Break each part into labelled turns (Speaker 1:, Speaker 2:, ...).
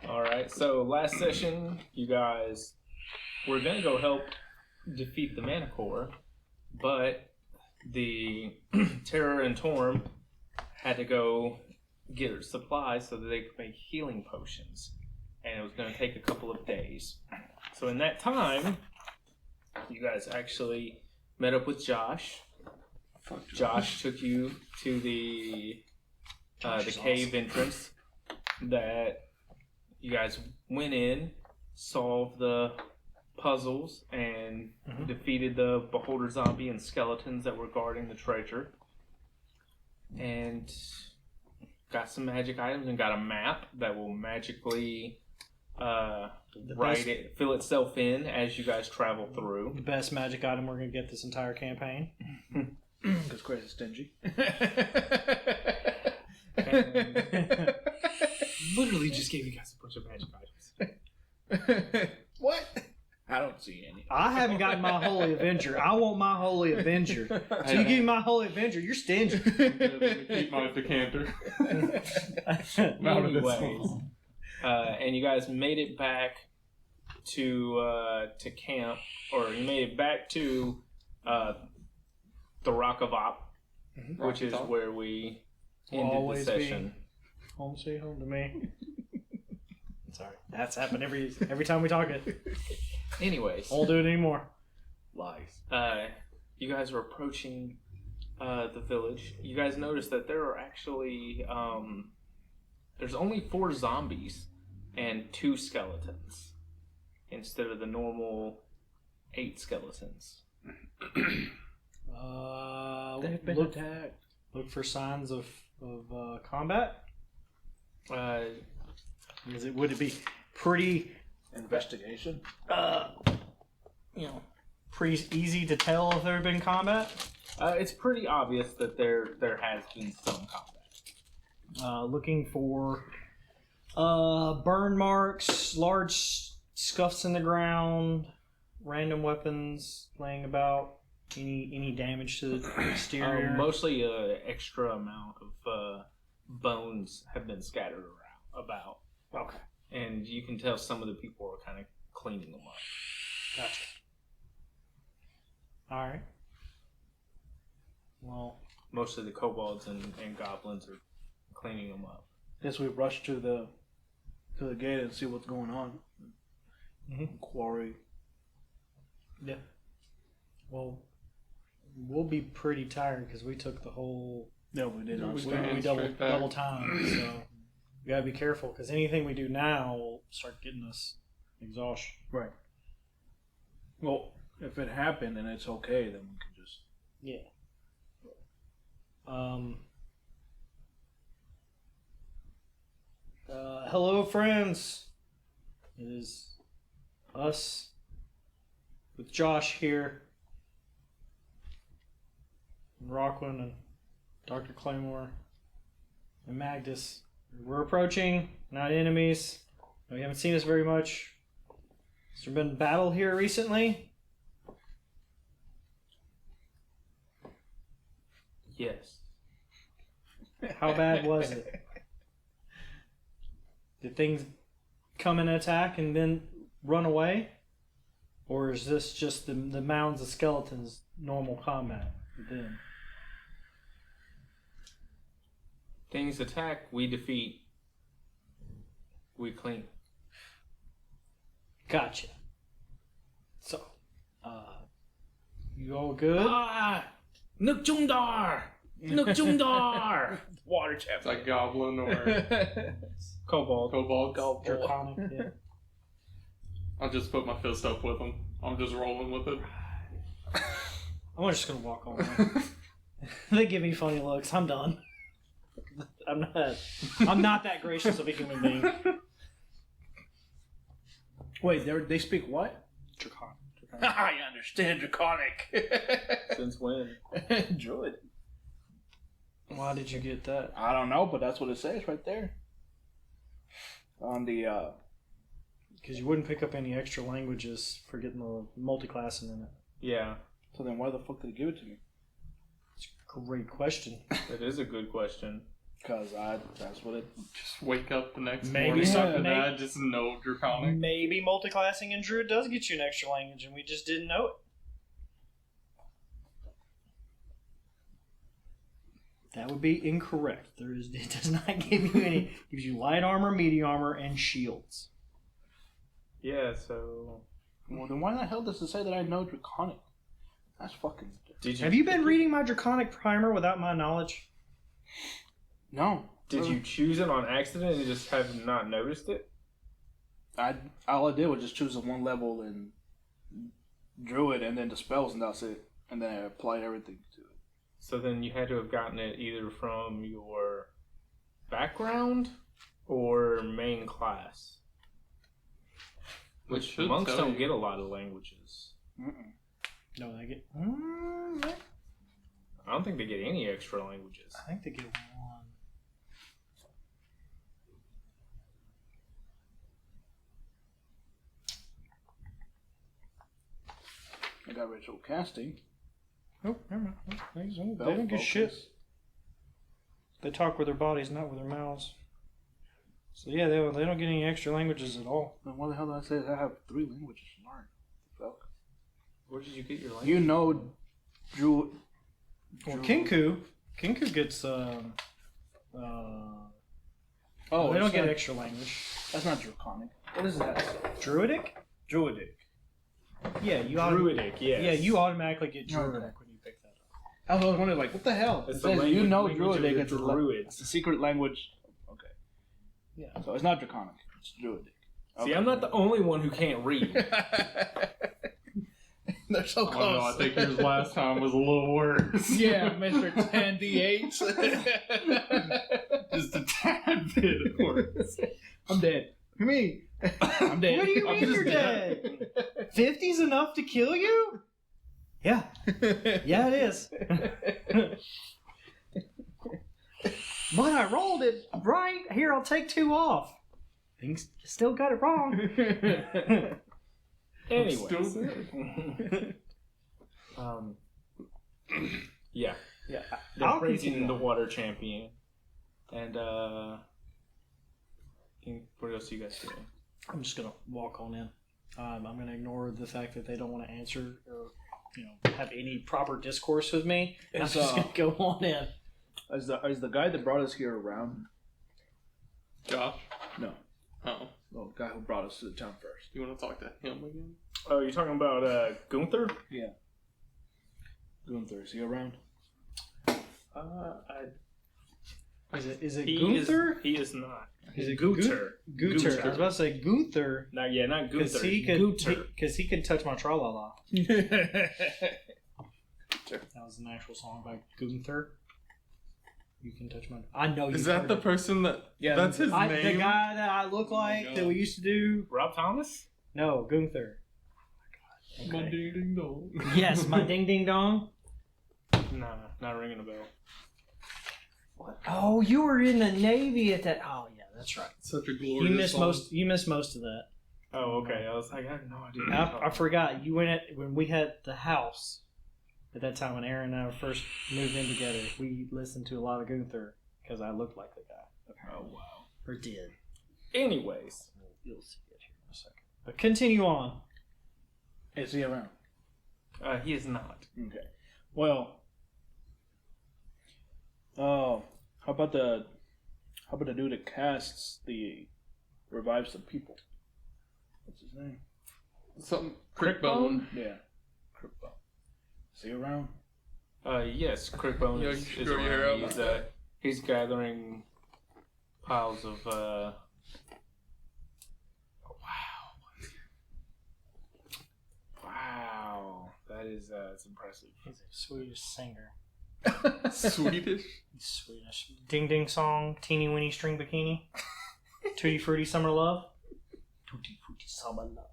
Speaker 1: Alright, so last session, you guys were going to go help defeat the Manticore, but the Terror and Torm had to go get supplies so that they could make healing potions. And it was going to take a couple of days. So in that time, you guys actually met up with Josh. Josh took you to the cave entrance that you guys went in, solved the puzzles, and defeated the beholder zombie and skeletons that were guarding the treasure. And got some magic items and got a map that will magically fill itself in as you guys travel through.
Speaker 2: The best magic item we're going to get this entire campaign.
Speaker 3: Because Chris is stingy.
Speaker 1: Literally just gave you guys a bunch of magic items.
Speaker 3: What? I don't see any.
Speaker 2: I haven't gotten my Holy Avenger. I want my Holy Avenger. So you give me my Holy Avenger, you're stingy.
Speaker 4: Let me keep my decanter.
Speaker 1: Anyways, and you guys made it back to camp, or you made it back to the Rock of Op, which is where we ended the session.
Speaker 2: Home sweet home to me. Sorry, that's happened every time we talk it.
Speaker 1: Anyways,
Speaker 2: Won't do it anymore.
Speaker 3: Lies.
Speaker 1: You guys are approaching the village. You guys notice that there are actually there's only 4 zombies and 2 skeletons instead of the normal 8 skeletons.
Speaker 3: They've been attacked.
Speaker 2: Look for signs of combat. Would it be pretty
Speaker 3: Investigation.
Speaker 2: pretty easy to tell if there had been combat?
Speaker 1: It's pretty obvious that there has been some combat.
Speaker 2: Looking for burn marks, large scuffs in the ground, random weapons laying about. Any damage to the exterior?
Speaker 1: Mostly an extra amount of bones have been scattered about.
Speaker 2: Okay.
Speaker 1: And you can tell some of the people are kind of cleaning them up.
Speaker 2: Gotcha. Alright. Well,
Speaker 1: Most of the kobolds and goblins are cleaning them up.
Speaker 3: Guess we rush to the gate and see what's going on. Quarry.
Speaker 2: yeah. Well, we'll be pretty tired because we took the whole...
Speaker 3: No, we did not.
Speaker 2: We double time, so we gotta be careful because anything we do now will start getting us exhaustion.
Speaker 3: Right. Well, if it happened and it's okay, then we can just...
Speaker 2: Yeah. Hello, friends. It is us with Josh here, and Rockland, and Dr. Claymore, and Magdus. We're approaching, not enemies. We haven't seen us very much. Has there been battle here recently?
Speaker 1: Yes.
Speaker 2: How bad was it? Did things come and attack and then run away? Or is this just the mounds of skeletons normal combat then?
Speaker 1: Things attack, we defeat, we clean.
Speaker 2: Gotcha. So, you all good?
Speaker 1: Nukjundar! Nukjundar! Water chapter.
Speaker 4: It's like goblin or
Speaker 1: Kobold.
Speaker 2: Draconic, yeah.
Speaker 4: I'll just put my fist up with them. I'm just rolling with it.
Speaker 2: I'm just gonna walk on. They give me funny looks. I'm done. I'm not that gracious of a human being.
Speaker 3: Wait, they speak what?
Speaker 2: Draconic.
Speaker 3: I understand Draconic.
Speaker 1: Since when?
Speaker 3: Druid.
Speaker 2: Why did you get that?
Speaker 3: I don't know, but that's what it says right there. On the,
Speaker 2: Because you wouldn't pick up any extra languages for getting the multi-classing in it.
Speaker 1: Yeah.
Speaker 3: So then why the fuck did he give it to me?
Speaker 2: It's a great question.
Speaker 1: That is a good question.
Speaker 3: Because that's what it...
Speaker 4: Just wake up the next
Speaker 2: Maybe
Speaker 4: morning
Speaker 2: some-
Speaker 4: after
Speaker 2: maybe-
Speaker 4: that, just no Draconic.
Speaker 2: Maybe multiclassing in Druid does get you an extra language, and we just didn't know it. That would be incorrect. It does not give you any. It gives you light armor, medium armor, and shields.
Speaker 1: Yeah, so...
Speaker 3: Well, then why the hell does it say that I know Draconic? That's fucking...
Speaker 2: Have you been reading my Draconic Primer without my knowledge?
Speaker 3: No.
Speaker 1: Did you choose it on accident and just have not noticed it?
Speaker 3: All I did was just choose a one level in Druid and then the spells, and that's it. And then I applied everything to it.
Speaker 1: So then you had to have gotten it either from your background or main class.
Speaker 4: Which
Speaker 1: Which
Speaker 4: should
Speaker 1: monks
Speaker 4: tell
Speaker 1: don't
Speaker 4: you.
Speaker 1: get a lot of languages.
Speaker 3: Mm-mm.
Speaker 2: No, they get.
Speaker 1: I don't think they get any extra languages.
Speaker 2: I think they get one.
Speaker 3: I got ritual casting.
Speaker 2: Nope, never mind. Nope, they
Speaker 3: Spell
Speaker 2: don't get
Speaker 3: focus.
Speaker 2: shit. They talk with their bodies, not with their mouths. So yeah, they don't get any extra languages at all.
Speaker 3: Then why the hell did I say I have 3 languages to learn? Fuck.
Speaker 1: Where did you get your language?
Speaker 3: You know Druid...
Speaker 2: Well, Kenku gets
Speaker 3: Oh,
Speaker 2: they don't
Speaker 3: it's
Speaker 2: get
Speaker 3: not-
Speaker 2: extra language.
Speaker 3: That's not Draconic. What is that?
Speaker 2: Druidic?
Speaker 3: Druidic.
Speaker 2: Yeah, you
Speaker 1: Druidic, yes.
Speaker 2: Yeah, you automatically get Druidic
Speaker 3: Okay.
Speaker 2: when you pick that up.
Speaker 3: I was wondering, like, what the hell?
Speaker 1: It's
Speaker 3: It
Speaker 1: the
Speaker 3: says
Speaker 1: language,
Speaker 3: you know
Speaker 1: language of
Speaker 3: Druidic.
Speaker 1: the
Speaker 3: It's a
Speaker 1: Druids.
Speaker 3: it's a secret language. Okay.
Speaker 2: Yeah.
Speaker 3: So it's not Draconic. It's Druidic.
Speaker 1: See, I'm not the only one who can't read.
Speaker 3: They're so
Speaker 4: I don't know, I think yours last time was a little worse.
Speaker 3: Yeah, Mr. 10d8s.
Speaker 4: Just a tad bit worse.
Speaker 3: I'm dead. Me. I'm dead.
Speaker 2: What do you
Speaker 3: I'm
Speaker 2: mean
Speaker 3: just
Speaker 2: you're dead? 50's enough to kill you? Yeah. Yeah, it is. But I rolled it right. Here, I'll take 2 off. Things still got it wrong.
Speaker 1: Anyways.
Speaker 4: Still
Speaker 1: Yeah.
Speaker 2: Yeah,
Speaker 1: They're
Speaker 2: I'll
Speaker 1: praising
Speaker 2: continue
Speaker 1: the
Speaker 2: on.
Speaker 1: water champion. And, what else are you guys doing?
Speaker 2: I'm just gonna walk on in. I'm gonna ignore the fact that they don't want to answer or have any proper discourse with me. I'm
Speaker 3: It's,
Speaker 2: just gonna go on in.
Speaker 3: Is the guy that brought us here around?
Speaker 4: Josh?
Speaker 3: No.
Speaker 4: Oh.
Speaker 3: The guy who brought us to the town first.
Speaker 4: You want to talk to him again?
Speaker 1: Oh, you're talking about, Gunther?
Speaker 3: Yeah. Gunther, is he around?
Speaker 2: Is it
Speaker 1: He
Speaker 2: Gunther?
Speaker 1: He is not.
Speaker 2: Is it
Speaker 1: Gunther?
Speaker 2: Gunther. I was about to say Gunther
Speaker 1: Not
Speaker 2: because
Speaker 1: Gunther.
Speaker 2: he could
Speaker 1: Gunther.
Speaker 2: because he can touch my tra-la-la. That was an actual song by Gunther. You can touch my. I know.
Speaker 4: Is
Speaker 2: you've
Speaker 4: that
Speaker 2: heard
Speaker 4: the
Speaker 2: it.
Speaker 4: person that...
Speaker 3: Yeah,
Speaker 4: that's his
Speaker 2: The
Speaker 4: name?
Speaker 2: guy that I look like that we used to do?
Speaker 1: Rob Thomas?
Speaker 2: No, Gunther.
Speaker 4: My
Speaker 2: Okay.
Speaker 4: ding ding dong.
Speaker 2: Yes, my ding ding dong.
Speaker 1: Nah, not ringing a bell.
Speaker 2: What? Oh, you were in the Navy at that. Oh yeah, that's right.
Speaker 4: Such a
Speaker 2: You
Speaker 4: glorious
Speaker 2: missed
Speaker 4: song.
Speaker 2: most. You missed most of that.
Speaker 1: Oh, okay. I was like, I have no idea.
Speaker 2: I forgot. You went when we had the house at that time when Aaron and I first moved in together. We listened to a lot of Gunther because I looked like the guy.
Speaker 1: Oh, wow.
Speaker 2: Or did.
Speaker 1: Anyways.
Speaker 2: You'll see it here in a second. But continue on.
Speaker 3: Is he around?
Speaker 1: He is not.
Speaker 3: Okay. Well. How about the dude that casts the revives the people? What's his name?
Speaker 4: Something... Crickbone?
Speaker 3: Yeah. Crickbone. Is he around?
Speaker 1: Yes, Crickbone
Speaker 4: Yeah,
Speaker 1: is
Speaker 4: you screw your hair
Speaker 1: around.
Speaker 4: up.
Speaker 1: He's gathering piles of, Wow. That is, it's impressive.
Speaker 2: He's a Swedish singer.
Speaker 4: Swedish?
Speaker 2: He's Swedish. Ding ding song, teeny weeny string bikini. Tutti frutti summer love. Tutti frutti summer love.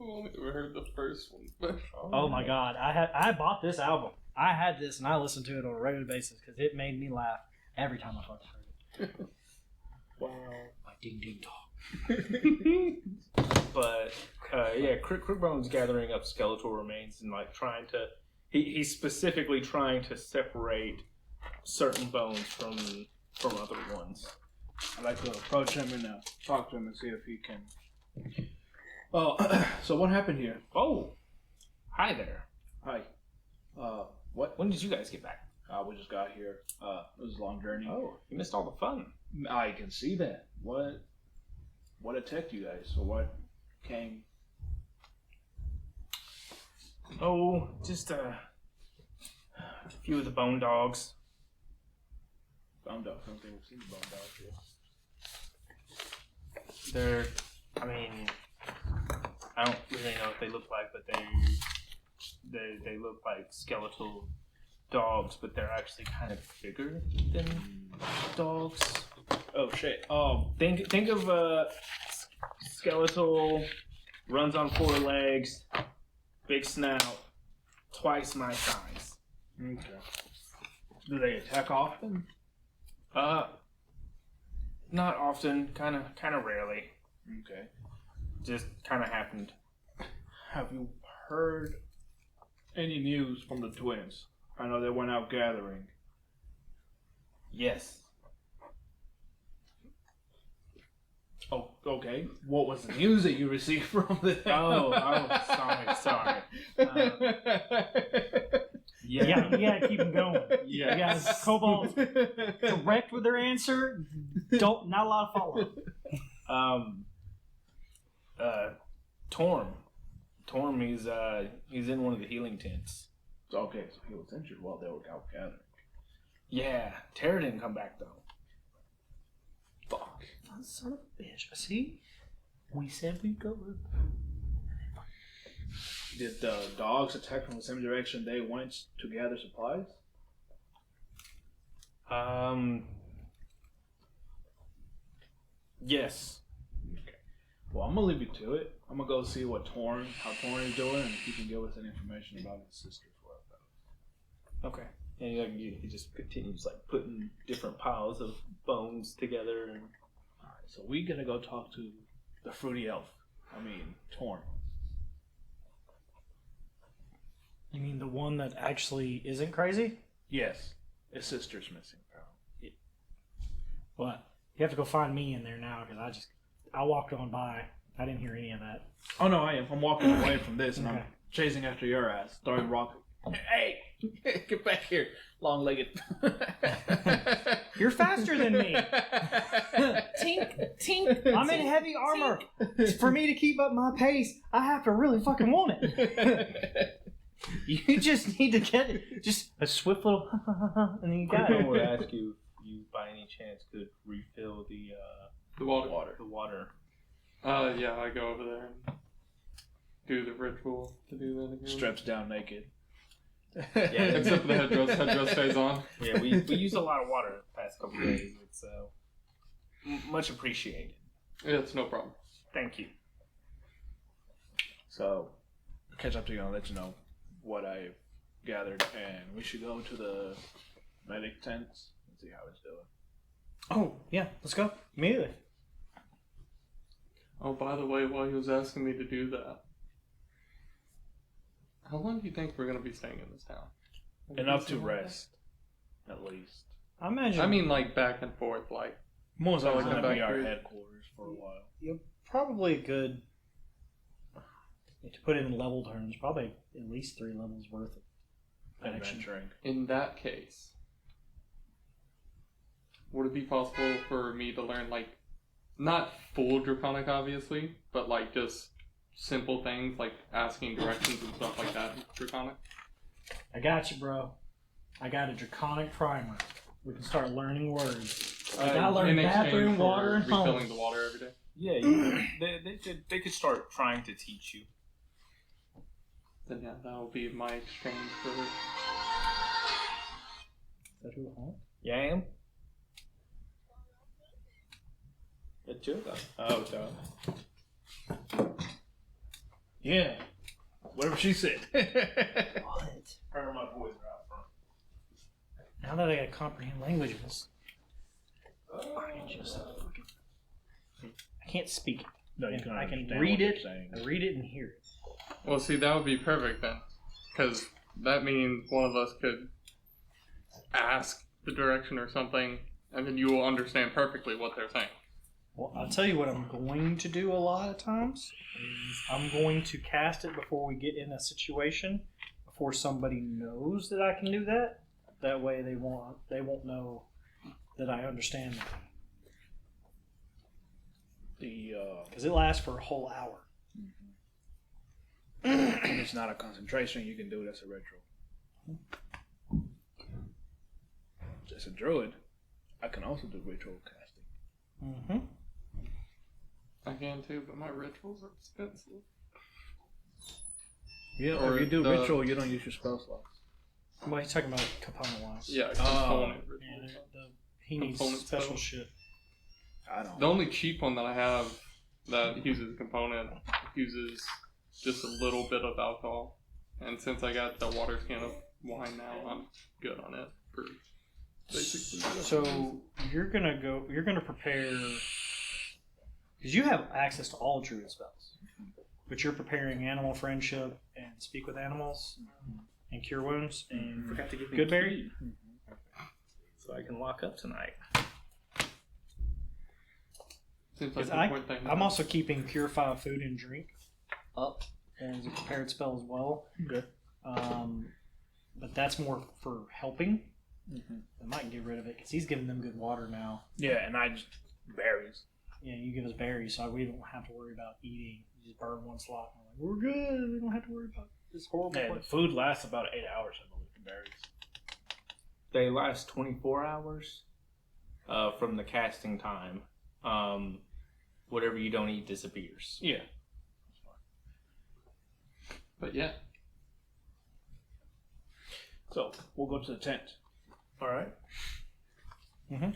Speaker 4: I've only ever heard the first one. But
Speaker 2: Oh my god, I bought this album. I had this and I listened to it on a regular basis because it made me laugh every time I fucking heard it.
Speaker 1: Wow.
Speaker 2: My ding ding dong.
Speaker 1: But yeah, Crickbone's gathering up skeletal remains and like trying to. He's specifically trying to separate certain bones from from other ones.
Speaker 3: I'd like to approach him and talk to him and see if he can. Well, so what happened here?
Speaker 1: Oh, hi there.
Speaker 3: Hi. What?
Speaker 1: When did you guys get back?
Speaker 3: We just got here. It was a long journey.
Speaker 1: Oh, you missed all the fun.
Speaker 3: I can see that. What attacked you guys? Or what came?
Speaker 1: Oh, just a few of the bone dogs.
Speaker 3: Bone dogs. I don't think we've seen the bone dogs yet.
Speaker 1: They're, I mean, I don't really know what they look like, but they look like skeletal dogs, but they're actually kind of bigger than dogs.
Speaker 3: Oh shit.
Speaker 1: Think of a skeletal, runs on 4 legs, big snout, twice my size.
Speaker 3: Okay. Do they attack often?
Speaker 1: Not often, kind of rarely.
Speaker 3: Okay.
Speaker 1: Just kind of happened.
Speaker 3: Have you heard any news from the twins? I know they went out gathering.
Speaker 1: Yes.
Speaker 3: Oh, okay. What was the news that you received from them?
Speaker 1: Sorry.
Speaker 2: Yeah, you gotta keep them going.
Speaker 1: Yeah.
Speaker 2: You gotta Cobalt correct with their answer. Not a lot of follow up.
Speaker 1: Torm, he's in one of the healing tents.
Speaker 3: Okay, so he was injured while they were out gathering.
Speaker 1: Yeah, Tara didn't come back though.
Speaker 3: Fuck.
Speaker 2: Son of a bitch. See? We said we'd go.
Speaker 3: Did the dogs attack from the same direction they went to gather supplies?
Speaker 1: Yes.
Speaker 3: Okay. Well, I'm gonna leave you to it. I'm gonna go see how Torn is doing, and if he can give us any information about his sister for us.
Speaker 1: Okay. And he just continues like putting different piles of bones together. And
Speaker 3: Alright, so we gotta go talk to the fruity elf. Torn.
Speaker 2: You mean the one that actually isn't crazy?
Speaker 3: Yes. His sister's missing, apparently.
Speaker 2: What? You have to go find me in there now because I walked on by. I didn't hear any of that.
Speaker 3: Oh no, I am. I'm walking away from this, and
Speaker 2: Okay.
Speaker 3: I'm chasing after your ass, throwing rock. Hey, get back here, long-legged.
Speaker 2: You're faster than me. Tink. I'm in heavy armor. For me to keep up my pace, I have to really fucking want it. You just need to get it. Just a swift little, and then you got
Speaker 1: I
Speaker 2: it.
Speaker 1: would ask you if you, by any chance, could refill the water.
Speaker 4: Yeah, I go over there and do the ritual to do that again.
Speaker 3: Strips down naked.
Speaker 1: Yeah,
Speaker 4: Except for the headdress. Headdress stays on.
Speaker 1: Yeah, we use a lot of water the past couple of days. It's much appreciated.
Speaker 4: Yeah, it's no problem.
Speaker 1: Thank you.
Speaker 3: So, I'll catch up to you and let you know what I gathered, and we should go to the medic tents and see how it's doing.
Speaker 2: Oh, yeah, let's go. Immediately.
Speaker 4: Oh, by the way, while he was asking me to do that, how long do you think we're going to be staying in this town?
Speaker 3: Enough to rest, at least.
Speaker 2: I imagine.
Speaker 4: I mean, like, back and forth, like...
Speaker 3: Most likely
Speaker 4: Like
Speaker 3: going to
Speaker 4: the
Speaker 3: be our
Speaker 4: back-
Speaker 3: headquarters for a while.
Speaker 2: you're probably good. To put it in level terms, probably at least 3 levels worth of action.
Speaker 3: Adventuring.
Speaker 4: In that case, would it be possible for me to learn, like, not full Draconic, obviously, but, like, just simple things, like asking directions and stuff like that in Draconic?
Speaker 2: I got you, bro. I got a Draconic primer. We can start learning words. I gotta learn
Speaker 4: in
Speaker 2: bathroom,
Speaker 4: exchange for
Speaker 2: water, and
Speaker 4: refilling
Speaker 2: homes.
Speaker 4: the water every day.
Speaker 1: Yeah, they could start trying to teach you.
Speaker 4: Then yeah, that will be my exchange for it.
Speaker 2: Is that who, huh?
Speaker 1: Yeah, I am. It's your guy. Oh, God.
Speaker 3: Yeah. Whatever she said.
Speaker 2: What?
Speaker 1: Her and my boys are out front.
Speaker 2: Now that I gotta comprehend languages, I can just I can't speak it.
Speaker 3: No, you
Speaker 2: And
Speaker 3: can
Speaker 2: I can
Speaker 3: understand
Speaker 2: read
Speaker 3: what they're
Speaker 2: it.
Speaker 3: saying.
Speaker 2: I read it and hear it.
Speaker 4: Well, see, that would be perfect then. Because that means one of us could ask the direction or something, and then you will understand perfectly what they're saying.
Speaker 2: Well, I'll tell you what I'm going to do a lot of times is I'm going to cast it before we get in a situation, before somebody knows that I can do that. That way they won't know that I understand that. Because it lasts for a whole hour.
Speaker 3: And it's not a concentration, you can do it as a ritual. As a druid, I can also do ritual casting.
Speaker 2: Mm-hmm.
Speaker 4: I can too, but my rituals are expensive.
Speaker 3: Yeah, or
Speaker 4: Or
Speaker 3: if you do
Speaker 4: the-
Speaker 3: ritual, you don't use your spell slots.
Speaker 2: Well, he's talking about component wise.
Speaker 4: Yeah, component
Speaker 2: Yeah,
Speaker 4: rituals.
Speaker 2: he needs
Speaker 4: Component
Speaker 2: special
Speaker 4: spell.
Speaker 2: shit.
Speaker 3: I don't.
Speaker 4: The only cheap one that I have that uses a component uses just a little bit of alcohol. And since I got the water skin of wine now, I'm good on it for basically.
Speaker 2: So you're gonna prepare, because you have access to all druid spells, but you're preparing animal friendship and speak with animals and cure wounds and
Speaker 1: Forgot to give me
Speaker 2: good
Speaker 1: a
Speaker 2: berry.
Speaker 1: key, so I can lock up tonight.
Speaker 4: Since
Speaker 2: Because
Speaker 4: I can point things
Speaker 2: I'm
Speaker 4: out.
Speaker 2: also keeping purify food and drink up as a prepared spell as well.
Speaker 3: Okay.
Speaker 2: But that's more for helping. I might get rid of it because he's giving them good water now.
Speaker 3: Yeah, and I just berries.
Speaker 2: Yeah, you give us berries, so we don't have to worry about eating. You just burn one slot. And we're like, we're good. We don't have to worry about this horrible
Speaker 3: Yeah, the
Speaker 2: place.
Speaker 3: food lasts about 8 hours, I believe, the berries.
Speaker 1: They last 24 hours from the casting time. Whatever you don't eat disappears.
Speaker 3: Yeah.
Speaker 4: But yeah,
Speaker 3: So, we'll go to the tent.
Speaker 1: All right.
Speaker 2: Mm-hmm.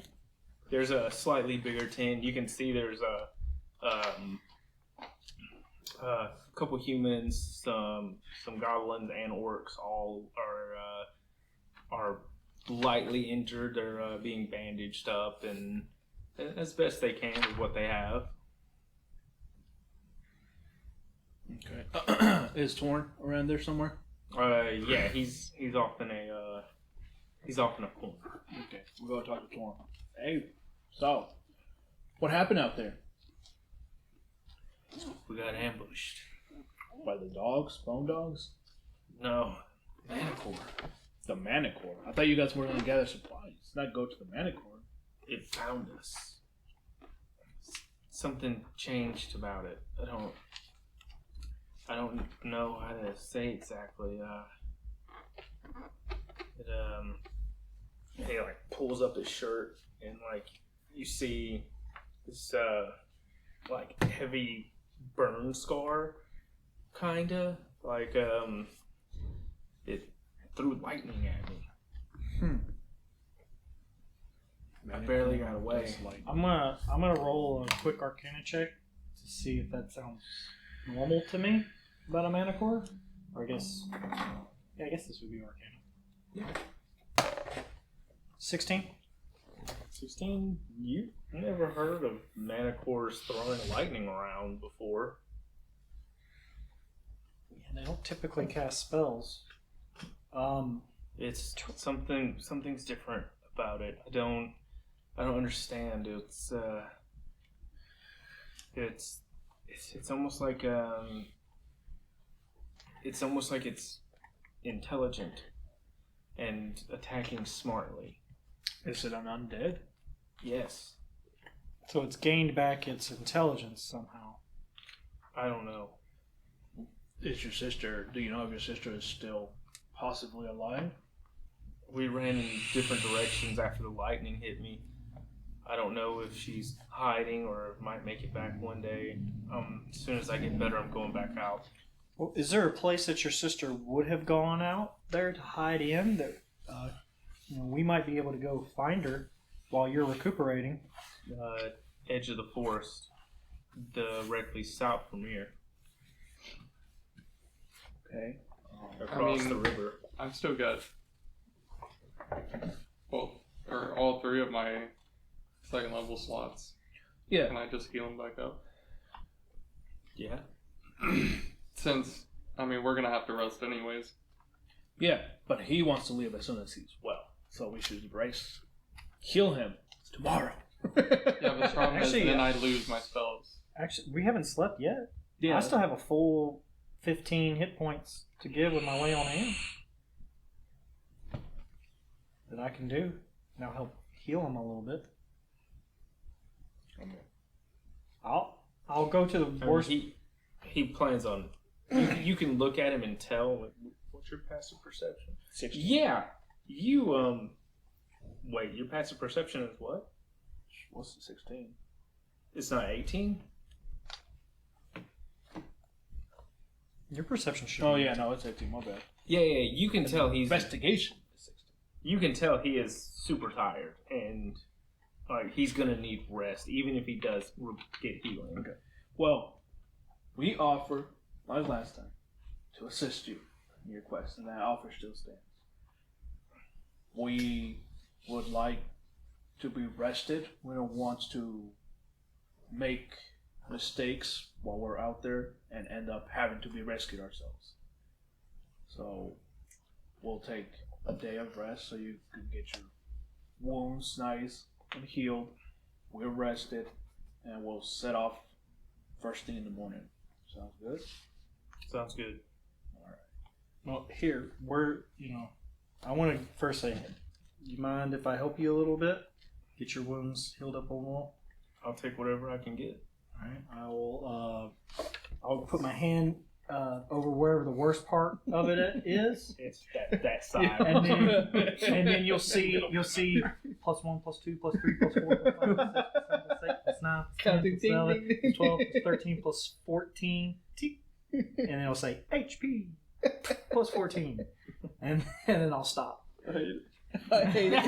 Speaker 1: There's a slightly bigger tent. You can see there's a couple humans, some goblins, and orcs. All are lightly injured. They're being bandaged up and as best they can with what they have.
Speaker 3: Okay. Is Torn around there somewhere?
Speaker 1: Yeah, he's off in a corner.
Speaker 3: Okay, we'll go talk to Torn. Hey, so, what happened out there?
Speaker 1: We got ambushed.
Speaker 3: By the dogs? Bone dogs?
Speaker 1: No, Manticore.
Speaker 3: The Manticore. I thought you guys were going to gather supplies, not go to the Manticore.
Speaker 1: It found us. Something changed about it. I don't know how to say exactly. He like pulls up his shirt and like you see this like heavy burn scar, kinda like it threw lightning at me. I barely got away.
Speaker 2: I'm gonna roll a quick Arcana check to see if that sounds normal to me about a Manticore. Or I guess this would be Arcana. 16.
Speaker 1: 16? You never heard of Manticores throwing lightning around before?
Speaker 2: Yeah, they don't typically cast spells.
Speaker 1: It's something's different about it. I don't understand. It's almost like it's intelligent and attacking smartly.
Speaker 3: Is it an undead?
Speaker 1: Yes.
Speaker 2: So it's gained back its intelligence somehow.
Speaker 1: I don't know.
Speaker 3: Is your sister, do you know if your sister is still possibly alive?
Speaker 1: We ran in different directions after the lightning hit me. I don't know if she's hiding or might make it back one day. As soon as I get better, I'm going back out.
Speaker 2: Well, is there a place that your sister would have gone out there to hide in that we might be able to go find her while you're recuperating?
Speaker 1: Edge of the forest, directly south from here,
Speaker 3: Okay.
Speaker 1: across
Speaker 4: I mean,
Speaker 1: the river.
Speaker 4: I've still got all three of my second level slots.
Speaker 3: Yeah.
Speaker 4: Can I just heal them back up?
Speaker 1: Yeah.
Speaker 4: Since, we're gonna have to rest anyways.
Speaker 3: Yeah, but he wants to leave as soon as he's well. So we should heal him as Tomorrow.
Speaker 4: Yeah, but the problem
Speaker 2: Actually,
Speaker 4: is then I lose my spells.
Speaker 2: Actually, we haven't slept yet.
Speaker 3: Yeah.
Speaker 2: I still have a full 15 hit points to give with my lay on hand that I can do. And I'll help heal him a little bit. I'll go to the worst.
Speaker 1: He plans on. You can look at him and tell. What's your passive perception?
Speaker 3: 16.
Speaker 1: Yeah, you Wait, your passive perception is what?
Speaker 3: What's the 16?
Speaker 1: It's not 18.
Speaker 2: Your perception should.
Speaker 3: Oh
Speaker 2: be-
Speaker 3: yeah, no, it's 18. My bad.
Speaker 1: Yeah. You can tell he's.
Speaker 3: Investigation is 16.
Speaker 1: You can tell he is super tired and like he's gonna need rest, even if he does get healing.
Speaker 3: Okay. Well, we offer, like last time, to assist you in your quest, and that offer still stands. We would like to be rested. We don't want to make mistakes while we're out there and end up having to be rescued ourselves. So we'll take a day of rest so you can get your wounds nice and healed. We're rested, and we'll set off first thing in the morning. Sounds good?
Speaker 1: Sounds good.
Speaker 2: Well, here I want to first say, you mind if I help you a little bit? Get your wounds healed up a little.
Speaker 1: I'll take whatever I can get.
Speaker 2: All right. I will. I'll put my hand over wherever the worst part of it is,
Speaker 1: It's that side.
Speaker 2: and then you'll see +1, +2, +3, +4, +5, +6, +7, +8, +9,
Speaker 3: Counting,
Speaker 2: +10, +11, +12, +13, +14, and then it'll say HP +14, and then I'll stop.
Speaker 3: I hate it.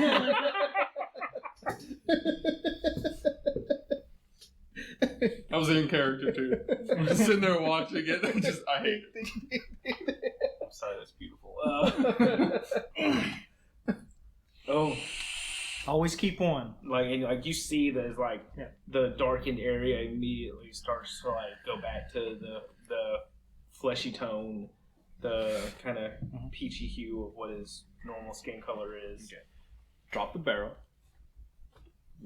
Speaker 4: I was in character too. I'm just sitting there watching it. I hate it.
Speaker 1: I'm sorry, that's beautiful. Oh,
Speaker 2: Always keep one.
Speaker 1: like you see there's like
Speaker 2: Yeah.
Speaker 1: the darkened area immediately starts to like go back to the fleshy tone, the kind of peachy hue of what his normal skin color is.
Speaker 3: Okay. Drop the barrel.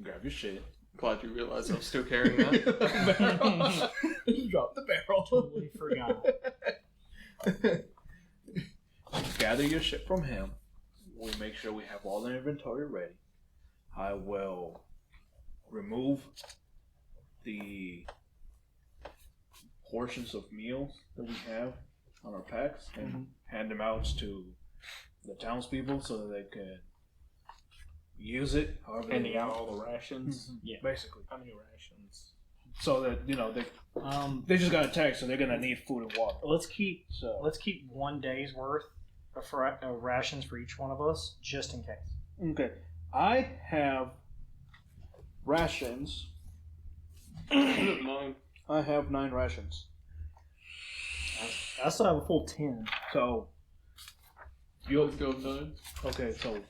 Speaker 3: Grab your shit.
Speaker 4: Glad you realized I'm still carrying that.
Speaker 3: Drop the barrel.
Speaker 2: Totally forgot.
Speaker 3: Gather your shit from him. We make sure we have all the inventory ready. I will remove the portions of meals that we have on our packs and hand them out to the townspeople so that they can use it however
Speaker 1: Handing
Speaker 3: they
Speaker 1: out
Speaker 3: want.
Speaker 1: all the rations.
Speaker 2: Yeah.
Speaker 3: Basically.
Speaker 1: How many rations?
Speaker 3: So that, they just got attacked, so they're going to need food and water.
Speaker 2: Let's keep
Speaker 3: So
Speaker 2: 1 day's worth of rations for each one of us, just in case.
Speaker 3: okay. I have rations.
Speaker 4: Mine.
Speaker 3: I have 9 rations.
Speaker 2: I still have a full 10.
Speaker 3: So
Speaker 4: Let's go, Doug.
Speaker 3: okay, so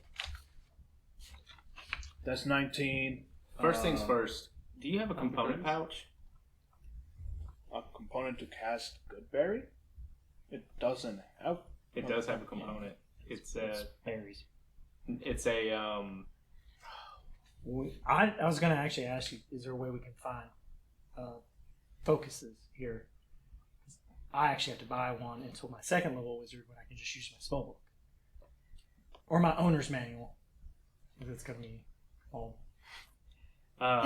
Speaker 3: that's 19.
Speaker 1: First things first. Do you have a component pouch?
Speaker 3: A component to cast Goodberry? It doesn't have.
Speaker 1: It does have a component. It's
Speaker 2: Berries.
Speaker 1: a
Speaker 2: I was going to actually ask you, is there a way we can find focuses here? I actually have to buy one until my second level wizard when I can just use my spellbook. Or my owner's manual. If it's going to be all... Yeah,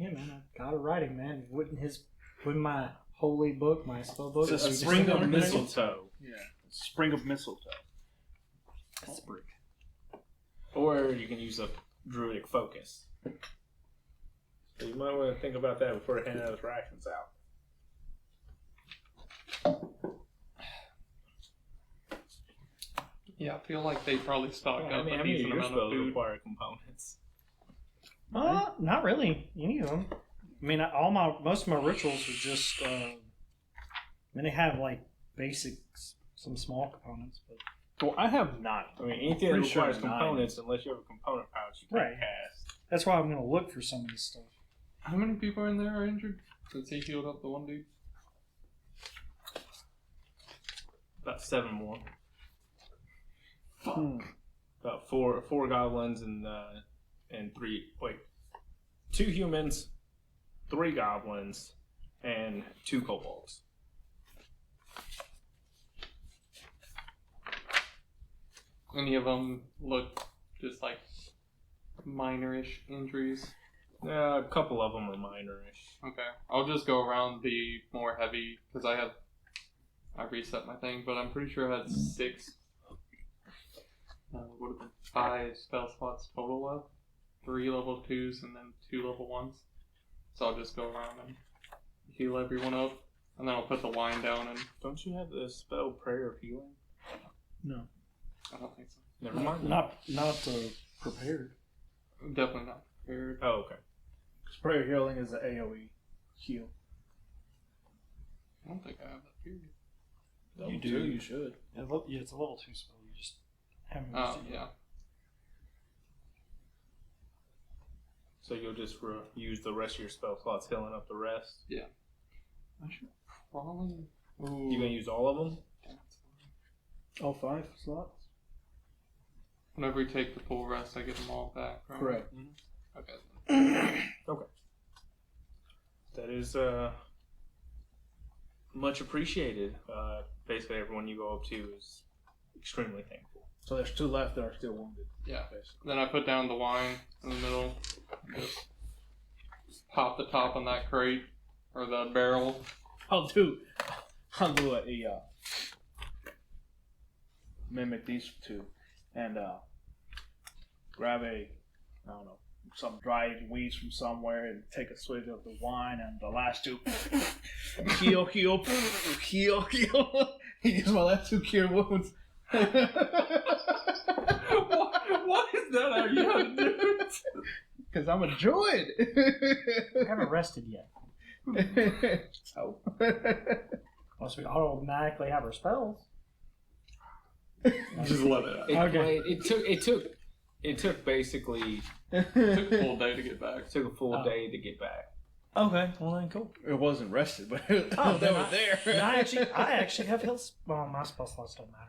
Speaker 2: man, I got it writing, man. Wouldn't my holy book, my spell book,
Speaker 3: It's a
Speaker 2: we just
Speaker 1: spring
Speaker 2: have
Speaker 1: of
Speaker 2: owner's manual?
Speaker 1: mistletoe.
Speaker 3: Yeah. Spring of mistletoe.
Speaker 2: Sprig.
Speaker 1: Or you can use a druidic focus. So you might want to think about that before handing those rations out.
Speaker 4: Yeah, I feel like they probably stocked
Speaker 1: Yeah,
Speaker 4: up
Speaker 1: how
Speaker 4: a
Speaker 1: many of
Speaker 4: decent
Speaker 1: your
Speaker 4: amount of
Speaker 1: spells
Speaker 4: food.
Speaker 1: require components?
Speaker 2: Not really. Any of them. I mean, most of my rituals are just. I mean, they have like basics, some small components, but
Speaker 3: Well, I have 9.
Speaker 1: I mean, anything that
Speaker 3: Pretty sure
Speaker 1: requires
Speaker 3: 9.
Speaker 1: components, unless you have a component pouch, you can't
Speaker 2: Right.
Speaker 1: cast.
Speaker 2: that's why I'm going to look for some of this stuff.
Speaker 4: How many people in there are injured? Since he healed up the one dude?
Speaker 1: About 7 more.
Speaker 3: Hmm.
Speaker 1: about four goblins and 2 humans, 3 goblins, and 2 kobolds.
Speaker 4: Any of them look just like minor-ish injuries?
Speaker 1: A couple of them are minor-ish.
Speaker 4: Okay, I'll just go around the more heavy because I reset my thing, but I'm pretty sure I had 6. Would have been 5 spell slots total left. 3 level 2s and then 2 level 1s. So I'll just go around and heal everyone up, and then I'll put the wine down. And
Speaker 1: Don't you have the spell Prayer of Healing?
Speaker 2: No.
Speaker 4: I don't think so.
Speaker 1: Never mind.
Speaker 2: Not prepared.
Speaker 4: Definitely not prepared.
Speaker 1: Oh, okay.
Speaker 3: Prayer healing is the AoE heal.
Speaker 4: I don't think I have that period.
Speaker 3: You do. You should.
Speaker 2: Yeah, it's a level 2 spell. You just haven't used
Speaker 4: Oh,
Speaker 2: it yet.
Speaker 4: yeah.
Speaker 1: So you'll just use the rest of your spell slots healing up the rest?
Speaker 4: Yeah. I should probably... Ooh.
Speaker 1: You gonna use all of them?
Speaker 3: All 5 slots?
Speaker 4: Whenever we take the full rest, I get them all back, right?
Speaker 3: Correct.
Speaker 4: Okay.
Speaker 1: Okay. That is much appreciated. Basically, everyone you go up to is extremely thankful.
Speaker 3: So there's 2 left that are still wounded.
Speaker 4: Yeah.
Speaker 3: Basically.
Speaker 4: Then I put down the wine in the middle. Just pop the top on that crate or the barrel.
Speaker 3: I'll do a mimic these 2 and grab some dried weeds from somewhere and take a swig of the wine, and the last 2 heal. He gives my last 2 cure wounds.
Speaker 1: Why is that how you have to do it?
Speaker 3: Because I'm a druid.
Speaker 2: I haven't rested yet.
Speaker 3: So.
Speaker 2: Unless we automatically have our spells.
Speaker 1: Just let it out.
Speaker 2: Okay.
Speaker 1: It took basically
Speaker 4: Took a full day to get back.
Speaker 1: a full day to get back.
Speaker 2: Okay, well then cool.
Speaker 3: It wasn't rested, but
Speaker 2: Oh,
Speaker 3: they
Speaker 2: then
Speaker 3: were there.
Speaker 2: I actually have heals. Well, my spell slots don't matter.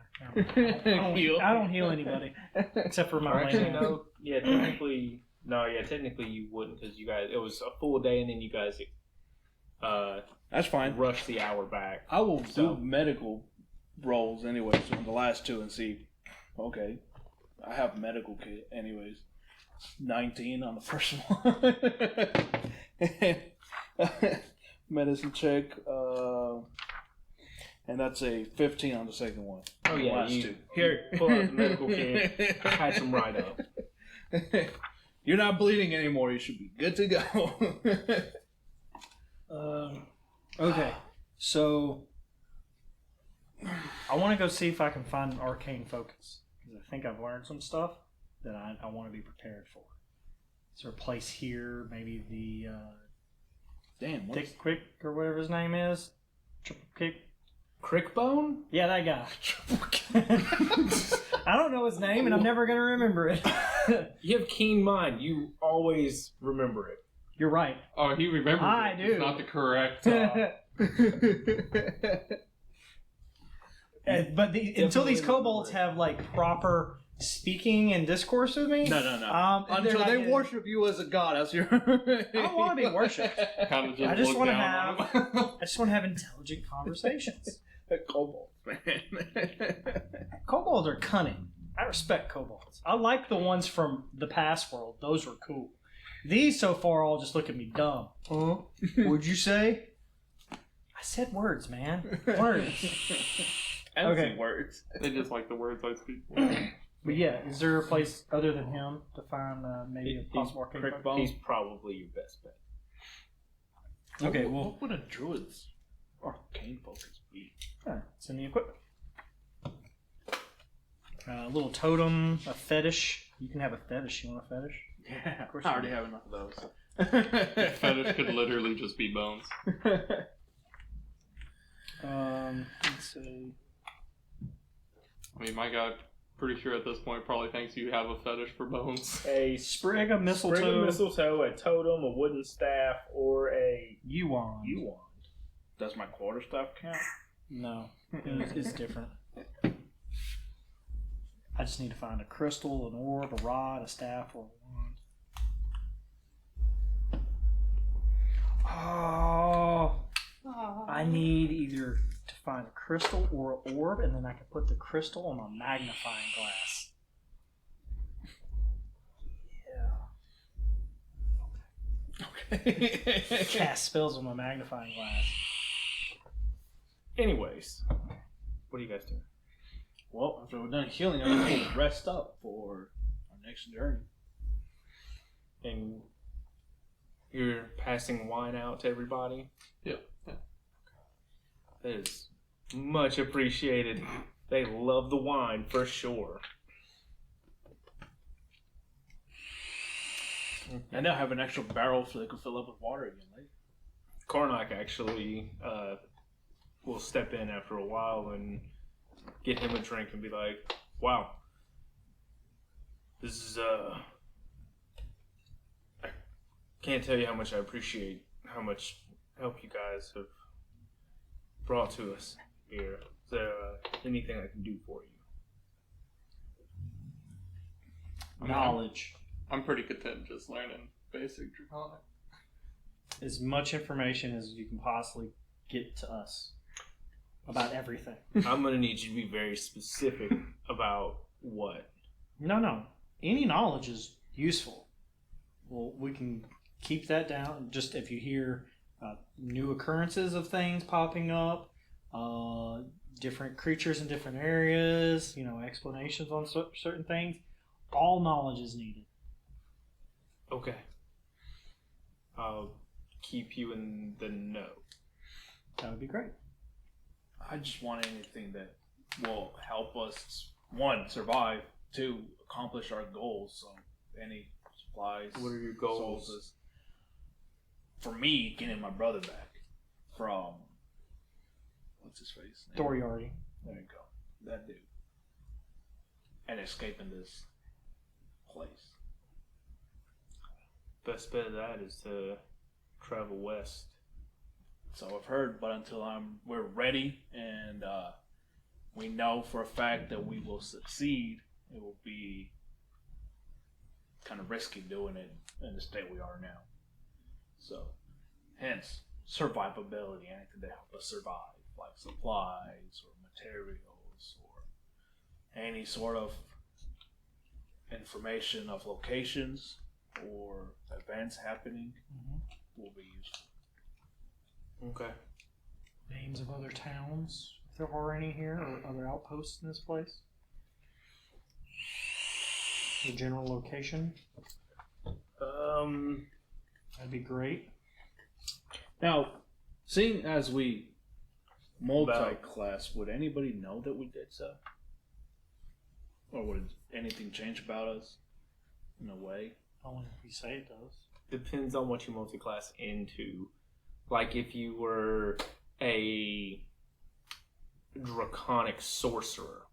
Speaker 2: I don't heal anybody except for my
Speaker 1: Actually,
Speaker 2: lane.
Speaker 1: no. Yeah, technically you wouldn't, because you guys, it was a full day, and then you guys
Speaker 3: That's fine.
Speaker 1: rushed the hour back.
Speaker 3: I will
Speaker 1: So-
Speaker 3: do medical rolls anyways on the last 2 and see. Okay, I have medical kit anyways. 19 on the first one. Medicine check, and that's a 15 on the second one.
Speaker 1: Oh yeah,
Speaker 3: Last
Speaker 1: you
Speaker 3: 2.
Speaker 1: here pull out the medical kit, patch them right up.
Speaker 3: You're not bleeding anymore. You should be good to go.
Speaker 2: Okay, so I want to go see if I can find an arcane focus, because I think I've learned some stuff that I want to be prepared for. Is there a place here? Maybe the
Speaker 3: Damn. What's
Speaker 2: Dick Quick or whatever his name is? Triple Kick?
Speaker 1: Crickbone?
Speaker 2: Yeah, that guy. I don't know his name, and I'm never going to remember it.
Speaker 1: You have keen mind. You always remember it.
Speaker 2: You're right.
Speaker 4: Oh, he remembers
Speaker 2: I
Speaker 4: it.
Speaker 2: do.
Speaker 4: It's not the correct.
Speaker 2: But until these
Speaker 1: Definitely
Speaker 2: kobolds have like proper speaking and discourse with me,
Speaker 3: No.
Speaker 2: they're
Speaker 3: Until
Speaker 2: not
Speaker 3: they
Speaker 2: getting-
Speaker 3: worship you as a god, as your.
Speaker 2: I don't want to be worshipped.
Speaker 4: Kind of just
Speaker 2: I just
Speaker 4: look
Speaker 2: wanna
Speaker 4: down on him.
Speaker 2: I just want to have intelligent conversations.
Speaker 3: Kobolds, man.
Speaker 2: Kobolds are cunning. I respect kobolds. I like the ones from the past world. Those were cool. These so far all just look at me dumb. Huh? What'd you say? I said words, man. Words. Okay.
Speaker 3: Words.
Speaker 4: They just like the words I speak.
Speaker 2: But yeah, is there a place other than him to find maybe a
Speaker 1: He's
Speaker 2: possible arcane
Speaker 3: Crick
Speaker 2: focus?
Speaker 3: Bone.
Speaker 1: He's probably your best bet.
Speaker 2: Okay, well,
Speaker 3: What would a druid's arcane focus be?
Speaker 2: it's in the equipment. A little totem, a fetish. You can have a fetish. You want a fetish?
Speaker 3: Yeah,
Speaker 2: course
Speaker 3: I
Speaker 2: you
Speaker 3: already
Speaker 2: do.
Speaker 3: have enough of those.
Speaker 4: Fetish could literally just be bones.
Speaker 2: Let's see.
Speaker 4: I mean, my guy, pretty sure at this point, probably thinks you have a fetish for bones.
Speaker 1: A
Speaker 2: Sprig of mistletoe.
Speaker 1: sprig of mistletoe, a totem, a wooden staff, or a
Speaker 2: Yuan.
Speaker 1: yuan.
Speaker 3: Does my quarterstaff count?
Speaker 2: No, it's different. I just need to find a crystal, an orb, a rod, a staff, or a wand. Oh, I need either to find a crystal or an orb, and then I can put the crystal on a magnifying glass.
Speaker 3: Okay.
Speaker 2: Cast spells on my magnifying glass.
Speaker 1: Anyways, what are you guys doing?
Speaker 3: Well, after we're done healing, I'm going to rest up for our next journey.
Speaker 1: And you're passing wine out to everybody?
Speaker 4: Yeah.
Speaker 1: That is much appreciated. They love the wine for sure.
Speaker 3: And they'll have an extra barrel so they can fill up with water again later.
Speaker 1: Karnak actually will step in after a while and get him a drink and be like, wow, this is, I can't tell you how much I appreciate how much help you guys have brought to us here. Is there anything I can do for you?
Speaker 2: Knowledge.
Speaker 4: I'm pretty content just learning basic Draconic.
Speaker 2: As much information as you can possibly get to us about everything.
Speaker 1: I'm going to need you to be very specific about what.
Speaker 2: No. Any knowledge is useful. Well, we can keep that down. Just if you hear new occurrences of things popping up, different creatures in different areas, explanations on certain things, all knowledge is needed.
Speaker 1: Okay. I'll keep you in the know.
Speaker 2: That would be great.
Speaker 3: I just want anything that will help us, one, survive, two, accomplish our goals. So, any supplies.
Speaker 1: What are your goals?
Speaker 3: Sources. For me, getting my brother back from, what's his face?
Speaker 2: Doriarty.
Speaker 3: There you go. That dude. And escaping this place.
Speaker 1: Best bet of that is to travel west.
Speaker 3: So I've heard, but until we're ready and we know for a fact that we will succeed, it will be kind of risky doing it in the state we are now. So, hence, survivability, anything to help us survive, like supplies or materials or any sort of information of locations or events happening will be useful.
Speaker 1: Okay.
Speaker 2: Names of other towns, if there are any here, or other outposts in this place. The general location. That'd be great.
Speaker 3: Now, seeing as we multi-class, would anybody know that we did so? Or would anything change about us in a way?
Speaker 2: Only if you say it does.
Speaker 1: Depends on what you multi-class into. Like if you were a draconic sorcerer,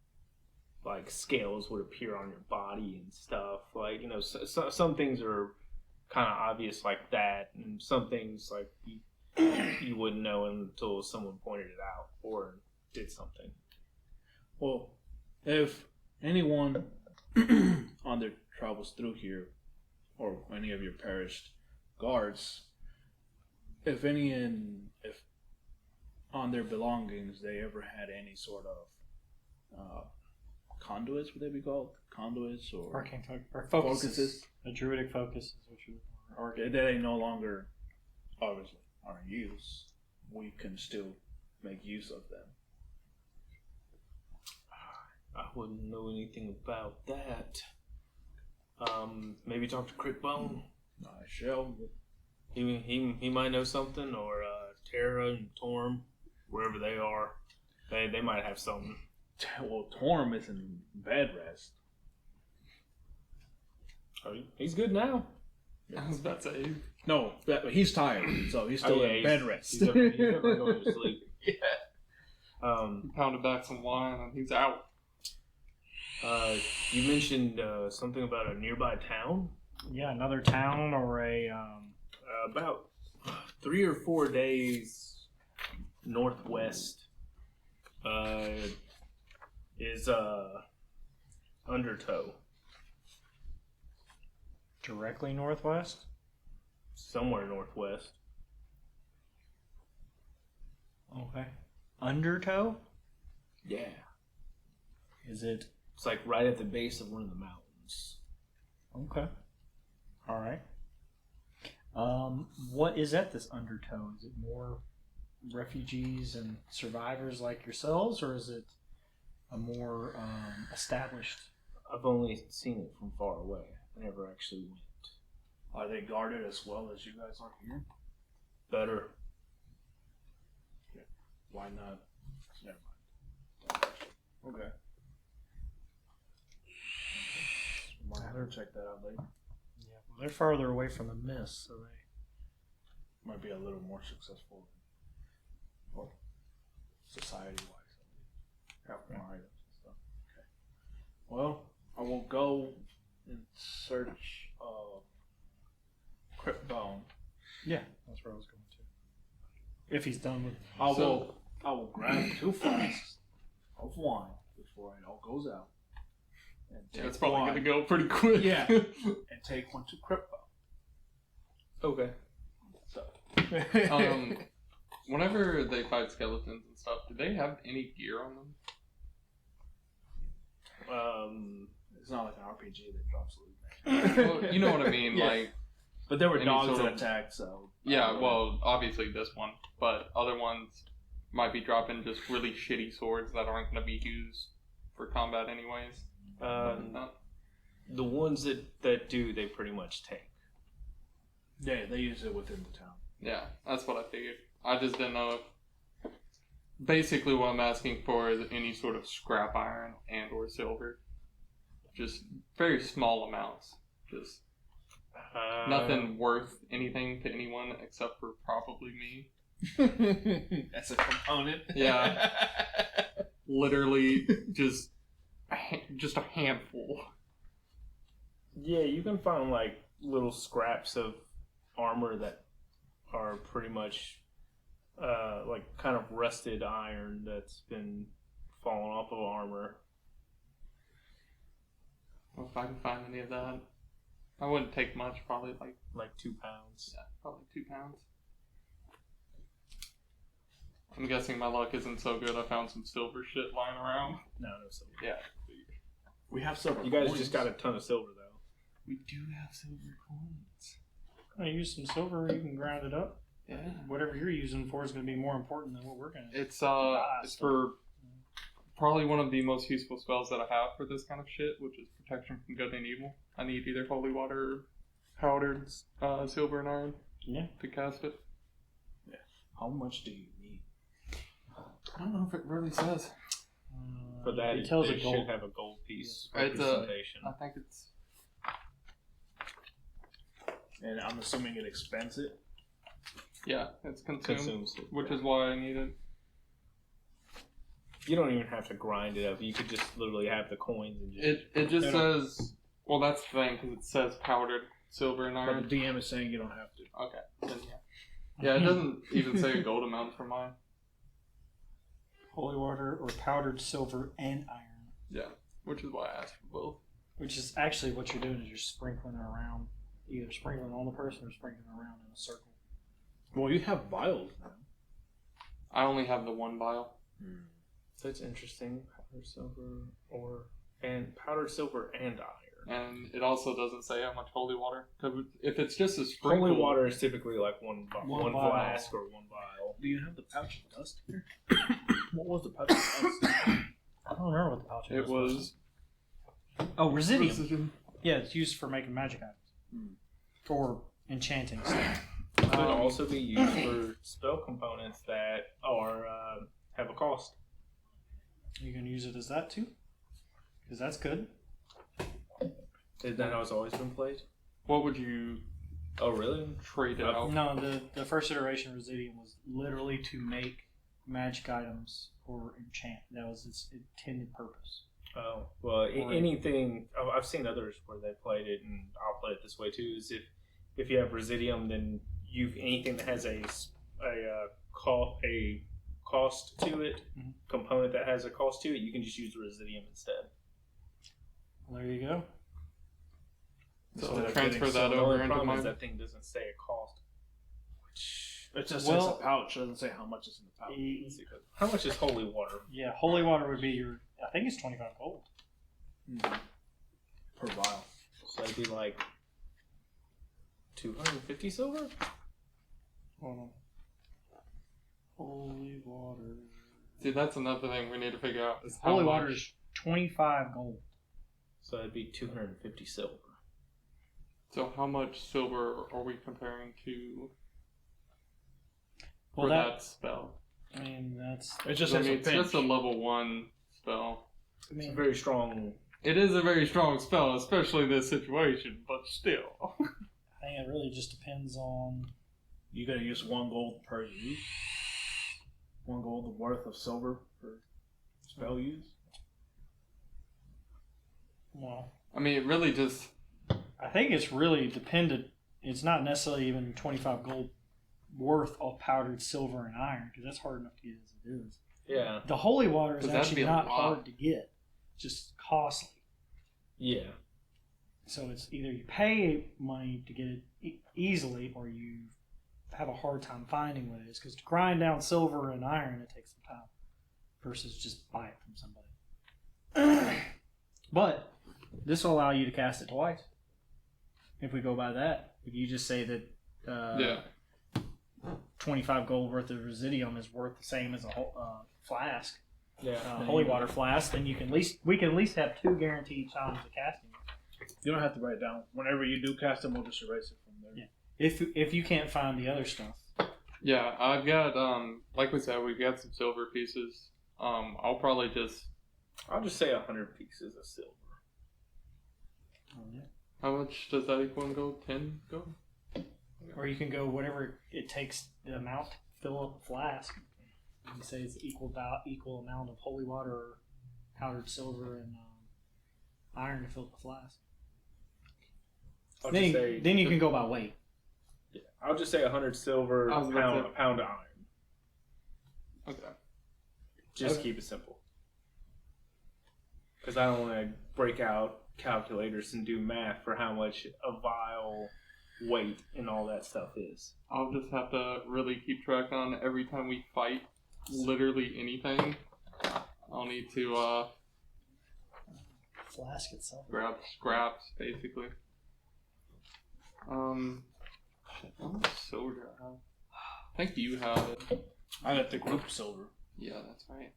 Speaker 1: like scales would appear on your body and stuff. Like, some things are kind of obvious like that, and some things like you wouldn't know until someone pointed it out or did something.
Speaker 3: Well, if anyone on their travels through here, or any of your perished guards, if on their belongings they ever had any sort of conduits, would they be called? Conduits or
Speaker 2: Arcane or focuses.
Speaker 3: focuses?
Speaker 2: A druidic focus is what you would call it.
Speaker 3: Or they no longer, obviously, are in use, we can still make use of them.
Speaker 1: I wouldn't know anything about that. Maybe talk to Crickbone.
Speaker 3: I shall.
Speaker 1: He might know something, or Terra and Torm, wherever they are. They might have something.
Speaker 3: Well, Torm is in bed rest.
Speaker 1: Oh, he's good now.
Speaker 4: I was about to say.
Speaker 3: No, he's tired, so he's still in bed rest.
Speaker 1: He's definitely going to sleep.
Speaker 3: Yeah.
Speaker 4: Pounded back some wine and he's out.
Speaker 1: You mentioned something about a nearby town.
Speaker 2: Yeah, another town or a.
Speaker 1: About 3 or 4 days northwest is a undertow.
Speaker 2: Directly northwest?
Speaker 1: Somewhere northwest.
Speaker 2: Okay. Undertow?
Speaker 1: Yeah.
Speaker 2: Is it?
Speaker 1: It's like right at the base of one of the mountains.
Speaker 2: Okay. Alright. What is at this undertow? Is it more refugees and survivors like yourselves, or is it a more established?
Speaker 1: I've only seen it from far away. I never actually went.
Speaker 3: Are they guarded as well as you guys are here?
Speaker 1: Better.
Speaker 3: Why not? Never mind. Okay. Might have to check that out later.
Speaker 2: Yeah, well, they're farther away from the mist, so they
Speaker 3: Might be a little more successful. Or society-wise. Have more items and stuff. Okay. Well, I will go in search of Cryptbone.
Speaker 2: yeah, that's where I was going to. If he's done with,
Speaker 3: I will grab 2 flasks of wine before it all goes out. And
Speaker 4: Yeah,
Speaker 3: take
Speaker 4: it's probably
Speaker 3: one-
Speaker 4: going to go pretty quick.
Speaker 3: Yeah. And take one to Cryptbone.
Speaker 1: Okay.
Speaker 3: So.
Speaker 4: Whenever they fight skeletons and stuff, do they have any gear on them?
Speaker 3: It's not like an RPG that drops loot.
Speaker 4: Well, you know what I mean.
Speaker 3: Yeah.
Speaker 4: Like,
Speaker 3: But there were
Speaker 4: Any
Speaker 3: dogs
Speaker 4: sort
Speaker 3: that
Speaker 4: of-
Speaker 3: attacked, so.
Speaker 4: yeah, well, obviously this one, but other ones might be dropping just really shitty swords that aren't going to be used for combat anyways.
Speaker 1: The ones that do, they pretty much take.
Speaker 3: Yeah, they use it within the town.
Speaker 4: Yeah, that's what I figured. I just didn't know if... Basically what I'm asking for is any sort of scrap iron and or silver. Just very small amounts. Just nothing worth anything to anyone except for probably me.
Speaker 3: That's a component.
Speaker 4: Yeah. Literally just a handful.
Speaker 1: Yeah, you can find like little scraps of armor that are pretty much like kind of rusted iron that's been falling off of armor.
Speaker 4: Well, if I can find any of that, I wouldn't take much. Probably
Speaker 1: Like 2 pounds.
Speaker 4: yeah, probably 2 pounds. I'm guessing my luck isn't so good. I found some silver shit lying around.
Speaker 1: No silver.
Speaker 4: Yeah,
Speaker 3: We have silver.
Speaker 1: You guys
Speaker 3: coins.
Speaker 1: just got a ton of silver though.
Speaker 4: we do have silver coins.
Speaker 2: I use some silver. You can grind it up.
Speaker 4: Yeah,
Speaker 2: Whatever you're using for is going to be more important than what we're going to.
Speaker 4: it's for probably one of the most useful spells that I have for this kind of shit, which is protection from good and evil. I need either holy water or powdered silver and iron
Speaker 2: Yeah.
Speaker 4: to cast it.
Speaker 3: How much do you need?
Speaker 4: I don't know if it really says.
Speaker 1: For that,
Speaker 2: it tells
Speaker 1: they
Speaker 2: a gold.
Speaker 1: should have a gold piece
Speaker 4: It's a-
Speaker 1: representation.
Speaker 4: I think it's
Speaker 3: And I'm assuming it expends it.
Speaker 4: yeah, it's consumed,
Speaker 1: Consumes it.
Speaker 4: which is why I need it.
Speaker 1: You don't even have to grind it up. You could just literally have the coins and just.
Speaker 4: It just
Speaker 3: They don't-
Speaker 4: says. Well, that's the thing because it says powdered silver and
Speaker 3: But
Speaker 4: iron.
Speaker 3: the DM is saying you don't have to.
Speaker 4: Okay. Then, yeah. Yeah, it doesn't even say a gold amount for mine.
Speaker 2: Holy water or powdered silver and iron.
Speaker 4: Yeah, which is why I asked for both.
Speaker 2: Which is actually what you're doing is you're sprinkling it around. Either sprinkling on the person or sprinkling around in a circle.
Speaker 3: Well, you have vials now.
Speaker 4: I only have the one vial.
Speaker 1: That's interesting. Powdered silver and powdered silver and iron.
Speaker 4: And it also doesn't say how much holy water. 'Cause if it's just a sprinkle,
Speaker 1: Holy water is typically like one
Speaker 2: One
Speaker 1: flask or one vial.
Speaker 3: Do you have the pouch of dust here? What was the pouch of dust?
Speaker 2: I don't remember what the pouch
Speaker 4: it was.
Speaker 2: Oh, Residium. Yeah, it's used for making magic items. For enchanting stuff.
Speaker 1: It could also be used for spell components that are have a cost.
Speaker 2: You can use it as that too? Because that's good.
Speaker 1: Is that how it's always been played?
Speaker 4: What would you
Speaker 1: Oh, really?
Speaker 4: trade it out?
Speaker 2: No, the first iteration of Residium was literally to make magic items or enchant. That was its intended purpose.
Speaker 1: Oh, well,
Speaker 2: Or-
Speaker 1: anything. I've seen others where they played it, and I'll play it this way too. Is if you have Residium, then anything that has a cost to it,
Speaker 2: Mhm.
Speaker 1: component that has a cost to it, you can just use Residium instead.
Speaker 2: There you go.
Speaker 4: So
Speaker 3: Instead of
Speaker 4: transfer
Speaker 3: getting
Speaker 4: that
Speaker 1: The
Speaker 4: over
Speaker 1: only
Speaker 4: into
Speaker 1: problem is
Speaker 4: mine.
Speaker 1: that thing doesn't say a cost. Which
Speaker 3: It just says
Speaker 2: Well-
Speaker 3: a pouch. It doesn't say how much is in the pouch.
Speaker 1: let's see, how much is holy water?
Speaker 2: Yeah, holy water would be your. I think it's 25 gold.
Speaker 3: Per vial.
Speaker 1: So that'd be like 250 silver.
Speaker 2: Hold on. Holy water.
Speaker 4: See, that's another thing we need to figure out is how
Speaker 2: Holy
Speaker 4: much.
Speaker 2: water is 25 gold.
Speaker 1: So that'd be 250 silver.
Speaker 4: So how much silver are we comparing to
Speaker 2: Well,
Speaker 4: for
Speaker 2: that.
Speaker 4: that spell?
Speaker 2: I mean, that's.
Speaker 3: It just
Speaker 4: I
Speaker 3: says
Speaker 4: mean,
Speaker 3: a
Speaker 4: it's
Speaker 3: pinch.
Speaker 4: just a level 1 spell.
Speaker 2: I
Speaker 1: It's a
Speaker 2: mean,
Speaker 1: very strong.
Speaker 4: It is a very strong spell, especially in this situation, but still.
Speaker 2: I think it really just depends on.
Speaker 3: You gotta use 1 gold per use. 1 gold worth of silver per spell use.
Speaker 2: Well,
Speaker 4: I mean, it really just.
Speaker 2: I think it's really dependent. It's not necessarily even 25 gold worth of powdered silver and iron, because that's hard enough to get as it is.
Speaker 1: Yeah.
Speaker 2: The holy water is
Speaker 4: 'Cause that'd
Speaker 2: actually
Speaker 4: be a
Speaker 2: not
Speaker 4: lot.
Speaker 2: hard to get, just costly.
Speaker 1: Yeah.
Speaker 2: So it's either you pay money to get it easily, or you have a hard time finding what it is. Because to grind down silver and iron, it takes some time, versus just buy it from somebody. But this will allow you to cast it twice. If we go by that, if you just say that
Speaker 4: Yeah.
Speaker 2: 25 gold worth of residium is worth the same as a flask,
Speaker 1: Yeah.
Speaker 2: holy water flask, then we can at least have 2 guaranteed times of casting.
Speaker 3: You don't have to write it down. Whenever you do cast them, we'll just erase it from there.
Speaker 2: Yeah. If you can't find the other stuff.
Speaker 4: Yeah, I've got, like we said, we've got some silver pieces. I'll probably just.
Speaker 1: I'll just say 100 pieces of silver.
Speaker 4: How much does that equal in gold? 10 gold?
Speaker 2: Or you can go whatever it takes the amount to fill up a flask. You say it's equal amount of holy water or powdered silver and iron to fill up the flask.
Speaker 1: I'll
Speaker 2: Then,
Speaker 1: just say,
Speaker 2: then you can go by weight.
Speaker 1: Yeah, I'll just say 100 silver,
Speaker 4: I was about to-
Speaker 1: a pound of iron.
Speaker 4: Okay.
Speaker 1: Just
Speaker 4: Okay.
Speaker 1: keep it simple. Because I don't want to break out calculators and do math for how much a vial weight and all that stuff is.
Speaker 4: I'll just have to really keep track on every time we fight literally anything. I'll need to
Speaker 2: Flask itself.
Speaker 4: grab scraps, basically. Shit, how much silver do I have? I think you have it.
Speaker 3: I got the group silver.
Speaker 4: Yeah, that's right.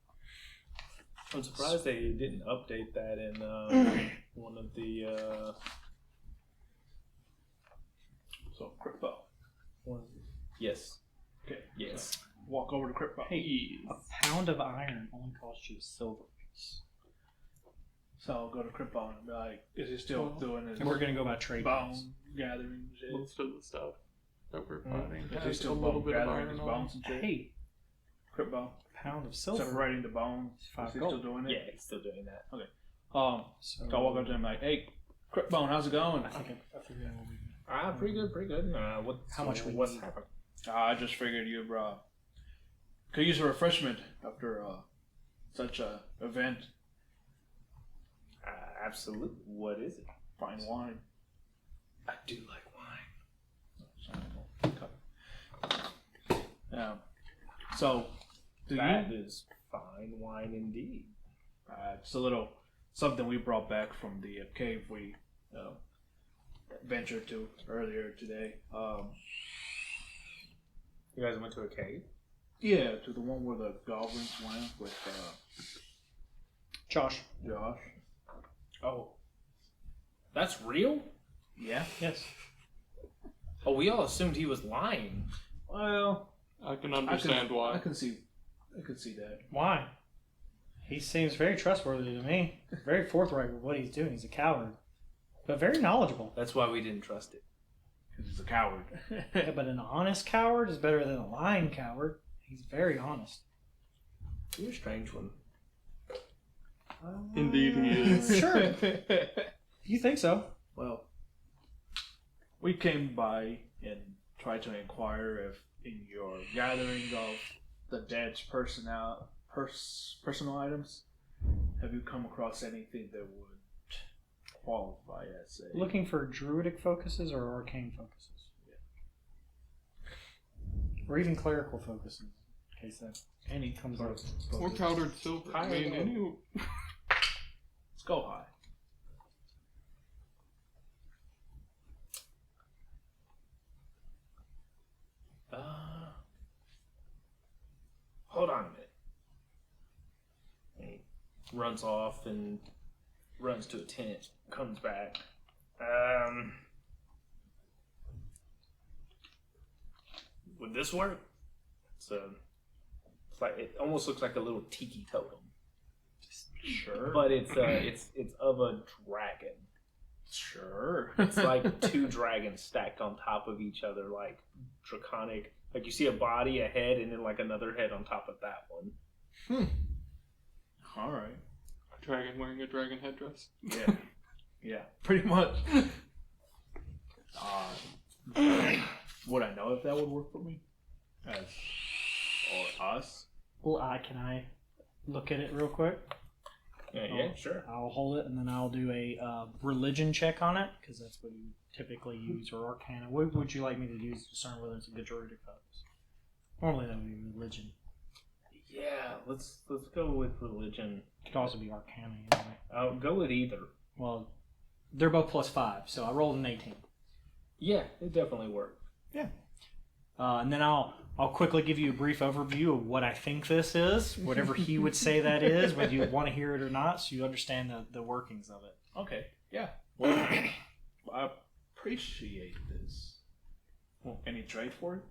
Speaker 1: I'm surprised they didn't update that in one of the.
Speaker 3: So, crypto.
Speaker 1: Yes.
Speaker 3: Okay.
Speaker 1: Yes.
Speaker 3: Walk over to crypto.
Speaker 4: Hey.
Speaker 2: A pound of iron only costs you a silver piece.
Speaker 3: So I'll go to crypto and be like, is he still doing his
Speaker 2: And we're going to go by trade rates.
Speaker 3: bone gathering shit?
Speaker 4: Most of the stuff that we're fighting
Speaker 3: Is he
Speaker 4: has
Speaker 3: still
Speaker 4: a little
Speaker 3: bone
Speaker 4: bit of
Speaker 3: gathering
Speaker 4: iron
Speaker 3: his
Speaker 4: on.
Speaker 3: bones and shit?
Speaker 2: Hey,
Speaker 3: Crypto.
Speaker 2: pound of silver.
Speaker 3: Separating the bones.
Speaker 2: $5
Speaker 3: Is he
Speaker 2: gold.
Speaker 3: still doing it?
Speaker 1: Yeah, he's still doing that.
Speaker 2: So,
Speaker 3: So I walk up to him like, hey, Cryptbone, how's it going?
Speaker 2: I think I forget what we
Speaker 1: Pretty good, pretty good.
Speaker 2: How much we
Speaker 1: what's
Speaker 2: need?
Speaker 1: happened?
Speaker 3: I just figured you could use a refreshment after such a event.
Speaker 1: Absolutely. What is it?
Speaker 3: Fine wine.
Speaker 1: I do like wine.
Speaker 3: Yeah. So, do
Speaker 1: That
Speaker 3: you?
Speaker 1: is fine wine indeed.
Speaker 3: It's a little something we brought back from the cave we ventured to earlier today.
Speaker 1: You guys went to a cave?
Speaker 3: Yeah, to the one where the goblins went with
Speaker 2: Josh.
Speaker 3: Josh.
Speaker 1: Oh. That's real?
Speaker 3: Yeah.
Speaker 2: Yes.
Speaker 1: Oh, we all assumed he was lying.
Speaker 3: Well,
Speaker 4: I can understand why.
Speaker 3: I can see that.
Speaker 2: Why? He seems very trustworthy to me. Very forthright with what he's doing. He's a coward, but very knowledgeable.
Speaker 1: That's why we didn't trust it.
Speaker 3: Because he's a coward.
Speaker 2: Yeah, but an honest coward is better than a lying coward. He's very honest.
Speaker 1: You're a strange one.
Speaker 4: Indeed he is.
Speaker 2: Sure. You think so?
Speaker 3: Well, we came by and tried to inquire if in your gathering of the dead's personal items, have you come across anything that would qualify as a...
Speaker 2: Looking for druidic focuses or arcane focuses? Or even clerical focuses, in case that any comes up.
Speaker 4: Or powdered silver. I mean, any...
Speaker 3: Let's go high.
Speaker 1: Hold on a minute. He runs off and runs to a tent, comes back. Would this work? It's like it almost looks like a little tiki totem.
Speaker 3: Sure.
Speaker 1: But it's of a dragon.
Speaker 3: Sure.
Speaker 1: It's like two dragons stacked on top of each other, like draconic. Like you see a body, a head, and then like another head on top of that one.
Speaker 3: All right.
Speaker 4: A dragon wearing a dragon headdress.
Speaker 3: Yeah. Yeah. Pretty much. Would I know if that would work for me? Or us?
Speaker 2: Well, can I look at it real quick?
Speaker 1: Yeah, sure.
Speaker 2: I'll hold it and then I'll do a religion check on it because that's what you typically use, or arcana. What would you like me to use to discern whether it's a good druidic focus? Normally that would be religion.
Speaker 1: Yeah, let's go with religion.
Speaker 2: It could also be arcana. Anyway.
Speaker 1: I'll go with either.
Speaker 2: Well, they're both +5, so I rolled an 18.
Speaker 1: Yeah, it definitely worked.
Speaker 2: Yeah. And then I'll quickly give you a brief overview of what I think this is, whatever he would say that is, whether you want to hear it or not, so you understand the workings of it.
Speaker 3: Okay. Yeah. Well, I appreciate this. Well, any trade for it?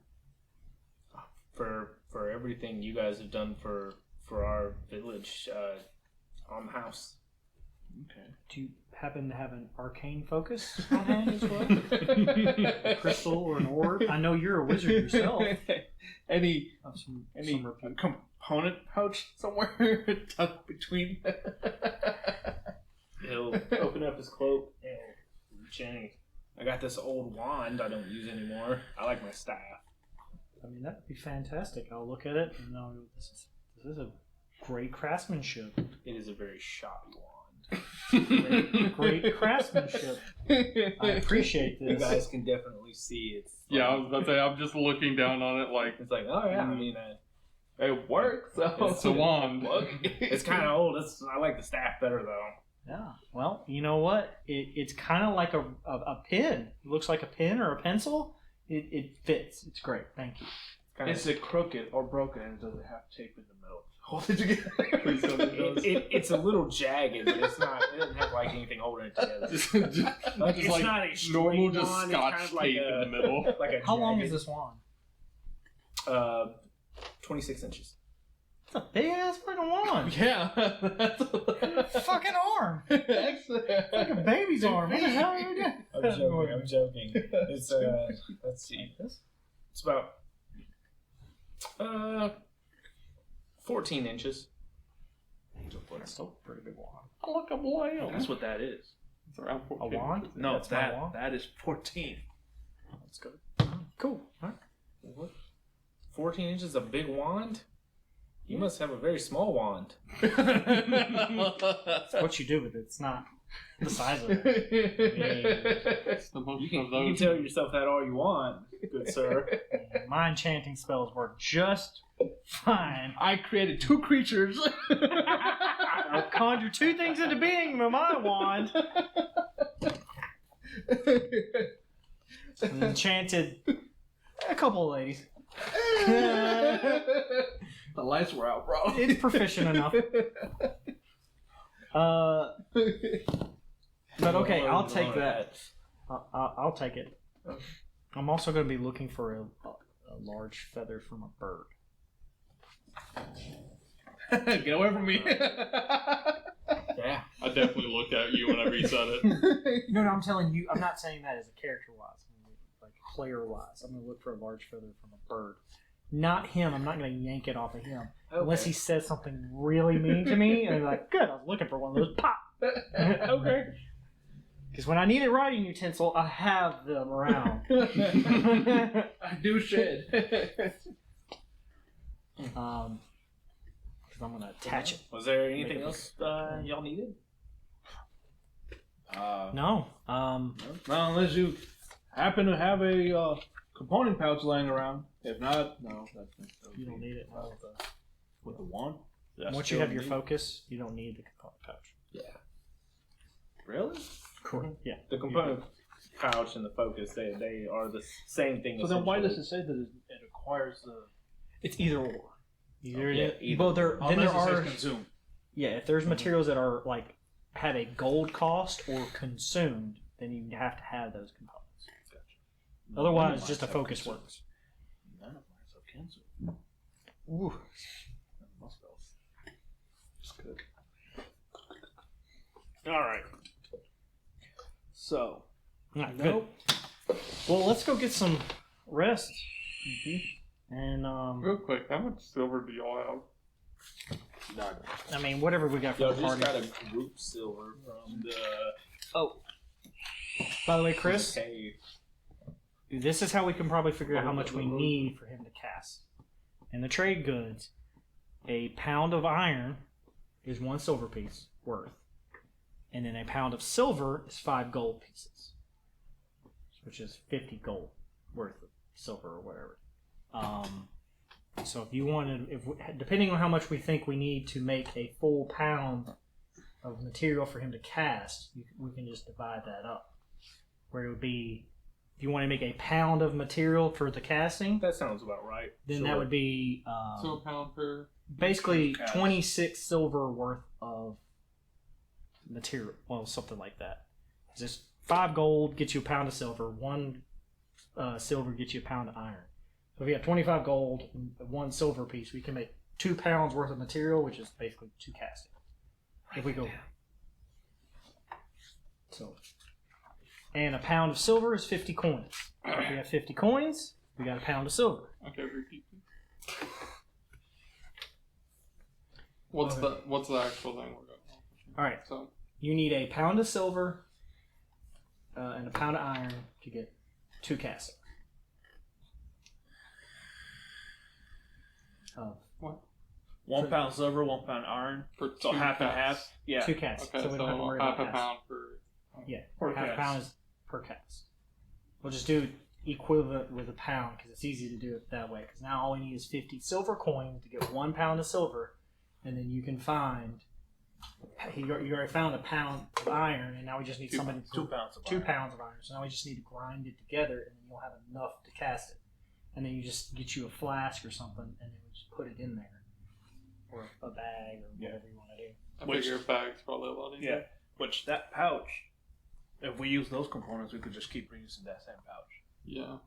Speaker 1: For everything you guys have done for our village on the house.
Speaker 3: Okay.
Speaker 2: Do you happen to have an arcane focus on hand as well? A crystal or an orb? I know you're a wizard yourself.
Speaker 3: Any
Speaker 2: Some
Speaker 3: component pouch somewhere tucked between?
Speaker 1: He'll open up his cloak and reach in. I got this old wand I don't use anymore. I like my staff.
Speaker 2: I mean, that would be fantastic. I'll look at it and know this is a great craftsmanship.
Speaker 1: It is a very shoddy wand.
Speaker 2: Great craftsmanship. I appreciate
Speaker 1: You
Speaker 2: this.
Speaker 1: guys can definitely see it's.
Speaker 4: Yeah, I was about to say, I'm just looking down on it like,
Speaker 1: It's like, oh yeah, I mean,
Speaker 3: It works. So.
Speaker 4: it's a wand.
Speaker 1: it's kind of old. I like the staff better though.
Speaker 2: Yeah. Well, you know what? It's kind of like a pen. It looks like a pen or a pencil. It fits. It's great. Thank you.
Speaker 3: Is it crooked or broken, and does it have tape in the middle? Hold it together. Please tell me it does.
Speaker 1: It's a little jagged, but it's not. It doesn't have like anything holding it together. Like it's
Speaker 4: like
Speaker 1: not a straight
Speaker 4: normal, just
Speaker 1: wand, it's
Speaker 4: scotch
Speaker 1: kind of like
Speaker 4: tape in the middle.
Speaker 1: Like a
Speaker 2: How long
Speaker 1: jagged-
Speaker 2: is this wand?
Speaker 1: 26 inches.
Speaker 2: It's a big ass fucking wand.
Speaker 3: Yeah.
Speaker 2: Fucking arm.
Speaker 3: Excellent.
Speaker 2: Like a baby's arm. What the hell are you doing?
Speaker 1: I'm joking. It's let's see. It's about 14 inches.
Speaker 2: That's still a pretty big wand.
Speaker 4: Look, a boy.
Speaker 3: That's what that is.
Speaker 4: It's around 14.
Speaker 2: A wand?
Speaker 3: No,
Speaker 2: That's my wand?
Speaker 3: that is 14.
Speaker 2: That's good. Cool. All right.
Speaker 1: 14 inches is a big wand? You must have a very small wand.
Speaker 2: That's what you do with it. It's not the size of it.
Speaker 4: It's the most
Speaker 1: You
Speaker 4: of
Speaker 1: can
Speaker 4: those.
Speaker 1: tell yourself that all you want, good sir.
Speaker 2: My enchanting spells work just fine.
Speaker 3: I created 2 creatures.
Speaker 2: I'll conjure 2 things into being with my wand. And enchanted a couple of ladies.
Speaker 3: The lights were out, bro.
Speaker 2: It's proficient enough. But okay, I'll take that. I'll take it. I'm also going to be looking for a large feather from a bird.
Speaker 3: Get away from me.
Speaker 1: Yeah.
Speaker 4: I definitely looked at you whenever you said it.
Speaker 2: No, I'm telling you, I'm not saying that as a character-wise. I'm gonna, like player-wise. I'm going to look for a large feather from a bird. Not him. I'm not going to yank it off of him.
Speaker 1: Okay.
Speaker 2: Unless he says something really mean to me, and I'm like, good, I was looking for one of those. Pop!
Speaker 1: Okay.
Speaker 2: Because when I need a writing utensil, I have them around.
Speaker 3: I do shit.
Speaker 2: Because I'm going to attach it.
Speaker 1: Was there anything else y'all needed?
Speaker 2: No.
Speaker 3: Well, unless you happen to have a component pouch lying around. If not, no.
Speaker 2: You don't need it. No.
Speaker 3: With the wand?
Speaker 2: Once you have your focus, you don't need the component pouch.
Speaker 1: Yeah.
Speaker 3: Really?
Speaker 2: Cool. Yeah.
Speaker 1: The component pouch and the focus, they are the same thing.
Speaker 3: So then why does it say that it acquires the...
Speaker 2: It's either or.
Speaker 1: Either.
Speaker 2: Well, then there are...
Speaker 3: consume.
Speaker 2: Yeah, if there's materials that are like have a gold cost or consumed, then you have to have those components. Gotcha. Otherwise, just a focus works.
Speaker 3: None of mine have consumed.
Speaker 2: Ooh.
Speaker 3: It's good.
Speaker 2: All right.
Speaker 3: So,
Speaker 2: Good. Well, let's go get some rest. Mm-hmm. And
Speaker 4: Real quick, how much silver do y'all have?
Speaker 3: none.
Speaker 2: I mean, whatever we got
Speaker 1: Yo,
Speaker 2: from the
Speaker 1: just
Speaker 2: party.
Speaker 1: got a group silver from the
Speaker 2: By the way, Chris,
Speaker 1: cave.
Speaker 2: this is how we can probably figure out how much we need for him to cast. In the trade goods, a pound of iron is 1 silver piece worth. And then a pound of silver is 5 gold pieces. Which is 50 gold worth of silver or whatever. So if you wanted, depending on how much we think we need to make a full pound of material for him to cast, we can just divide that up. Where it would be, if you want to make a pound of material for the casting,
Speaker 1: That sounds about right.
Speaker 2: then that would be
Speaker 4: So a pound per.
Speaker 2: basically
Speaker 3: Cast.
Speaker 2: 26 silver worth of material. Well, something like that. Just 5 gold gets you a pound of silver. 1 silver gets you a pound of iron. So if you have 25 gold and 1 silver piece, we can make 2 pounds worth of material, which is basically 2 casting. If we go. So, and a pound of silver is 50 coins. So if we have 50 coins, we got a pound of silver.
Speaker 4: Okay, repeat. What's the actual thing we're going on?
Speaker 2: All right.
Speaker 4: So
Speaker 2: You need a pound of silver and a pound of iron to get 2 casting.
Speaker 4: what?
Speaker 3: 1 pound silver, 1 pound iron.
Speaker 4: For
Speaker 3: So
Speaker 4: two
Speaker 3: half and
Speaker 4: casts.
Speaker 3: half. Yeah.
Speaker 2: 2 casts.
Speaker 4: Okay,
Speaker 2: so we don't have to worry
Speaker 4: half
Speaker 2: about
Speaker 4: a
Speaker 2: casts.
Speaker 4: pound per.
Speaker 2: Yeah,
Speaker 3: Per
Speaker 2: half a
Speaker 3: cast.
Speaker 2: pound is per cast. We'll just do equivalent with a pound because it's easy to do it that way. Because now all we need is 50 silver coins to get 1 pound of silver, and then you can find. You already found a pound of iron, and now we just need
Speaker 3: 2 pounds of
Speaker 2: 2
Speaker 3: iron.
Speaker 2: pounds of iron. So now we just need to grind it together, and then you'll have enough to cast it. And then you just get you a flask or something, and then we just put it in there, or a bag, or whatever you want to do.
Speaker 4: I
Speaker 3: Which-
Speaker 4: figure a bag's probably a lot easier.
Speaker 3: Yeah. Which, that pouch, if we use those components, we could just keep reusing that same pouch.
Speaker 4: Yeah.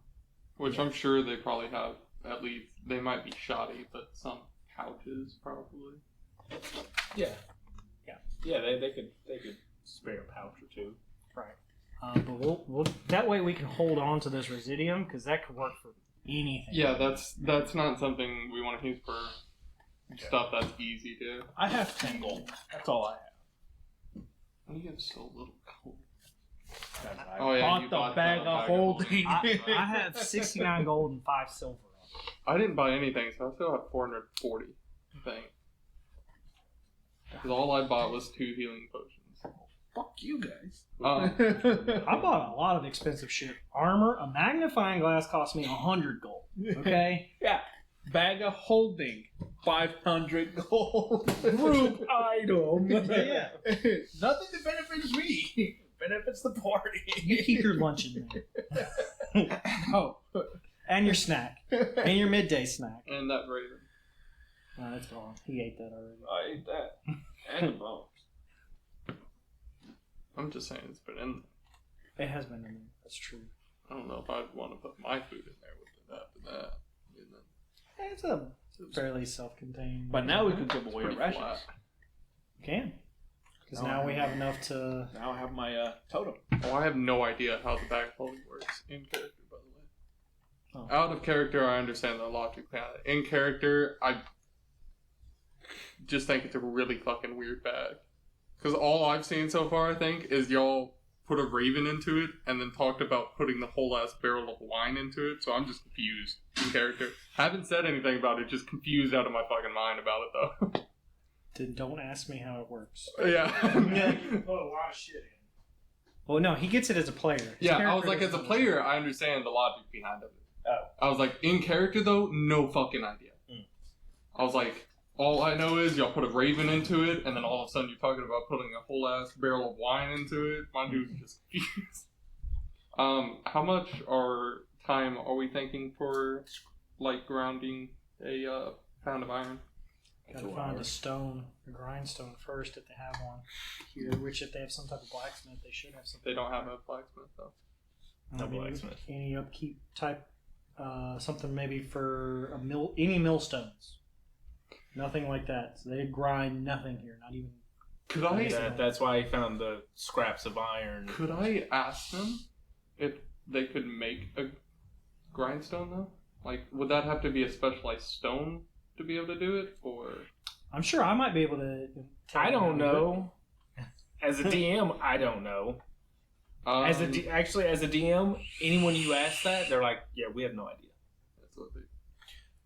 Speaker 4: Which I'm sure they probably have, at least, they might be shoddy, but some pouches probably.
Speaker 1: Yeah. Yeah, they could spare a pouch or 2.
Speaker 2: Right. But we'll that way we can hold on to this residium because that could work for anything.
Speaker 4: Yeah, that's not something we want to use for stuff that's easy to.
Speaker 3: I have 10 gold. That's all I have.
Speaker 4: Why do you have so little gold?
Speaker 3: I
Speaker 4: Oh, yeah, you
Speaker 3: bought
Speaker 4: bought
Speaker 3: the bag
Speaker 4: the
Speaker 3: of
Speaker 4: bag of
Speaker 3: holding.
Speaker 2: I have 69 gold and 5 silver.
Speaker 4: I didn't buy anything, so I still have 440, I think. Because all I bought was 2 healing potions.
Speaker 3: Fuck you guys.
Speaker 2: I bought a lot of expensive shit. Armor, a magnifying glass cost me 100 gold. Okay?
Speaker 3: Yeah. Bag of holding, 500 gold. Group item.
Speaker 2: Yeah.
Speaker 3: Nothing that benefits me. Benefits the party.
Speaker 2: You keep your lunch in there.
Speaker 3: No.
Speaker 2: And your snack. And your midday snack.
Speaker 4: And that raven.
Speaker 2: No, that's gone. He ate that already.
Speaker 3: I ate that. And the bones.
Speaker 4: I'm just saying it's been in
Speaker 2: It has been in there. That's true.
Speaker 4: I don't know if I'd want to put my food in there with it after that. And then
Speaker 2: It's a fairly self-contained.
Speaker 3: But now we can give away
Speaker 4: pretty
Speaker 3: the rations.
Speaker 4: flat.
Speaker 2: Can. Because
Speaker 3: No,
Speaker 2: now we have enough to.
Speaker 3: Now I have my totem.
Speaker 4: Oh, I have no idea how the bag holding works in character, by the way.
Speaker 2: Oh.
Speaker 4: Out of character, I understand the logic behind it. In character, I just think it's a really fucking weird bag. Because all I've seen so far, I think, is y'all put a raven into it and then talked about putting the whole ass barrel of wine into it. So I'm just confused in character. Haven't said anything about it, just confused out of my fucking mind about it, though.
Speaker 2: Then don't ask me how it works.
Speaker 4: Yeah.
Speaker 3: You can put a lot of shit in.
Speaker 2: Well, no, he gets it as a player. His
Speaker 4: Yeah, I
Speaker 2: character
Speaker 4: was like, as a
Speaker 2: doesn't
Speaker 4: player, I understand the logic behind it.
Speaker 1: Oh.
Speaker 4: I was like, in character though, no fucking idea. I was like, all I know is y'all put a raven into it, and then all of a sudden you're talking about putting a whole ass barrel of wine into it. My dude's just confused. How much time are we thinking for like grounding a pound of iron?
Speaker 2: Gotta find a stone, a grindstone first if they have one here. Which if they have some type of blacksmith, they should have something.
Speaker 4: They don't have a blacksmith though.
Speaker 1: No blacksmith.
Speaker 2: Any upkeep type, something maybe for any millstones. Nothing like that. So they grind nothing here. Not even.
Speaker 4: Could I?
Speaker 1: That's why I found the scraps of iron.
Speaker 4: Could I ask them if they could make a grindstone though? Like, would that have to be a specialized stone to be able to do it, or?
Speaker 2: I'm sure I might be able to.
Speaker 1: I don't know. As a DM, I don't know. As a DM, anyone you ask that, they're like, "Yeah, we have no idea."
Speaker 4: That's what they.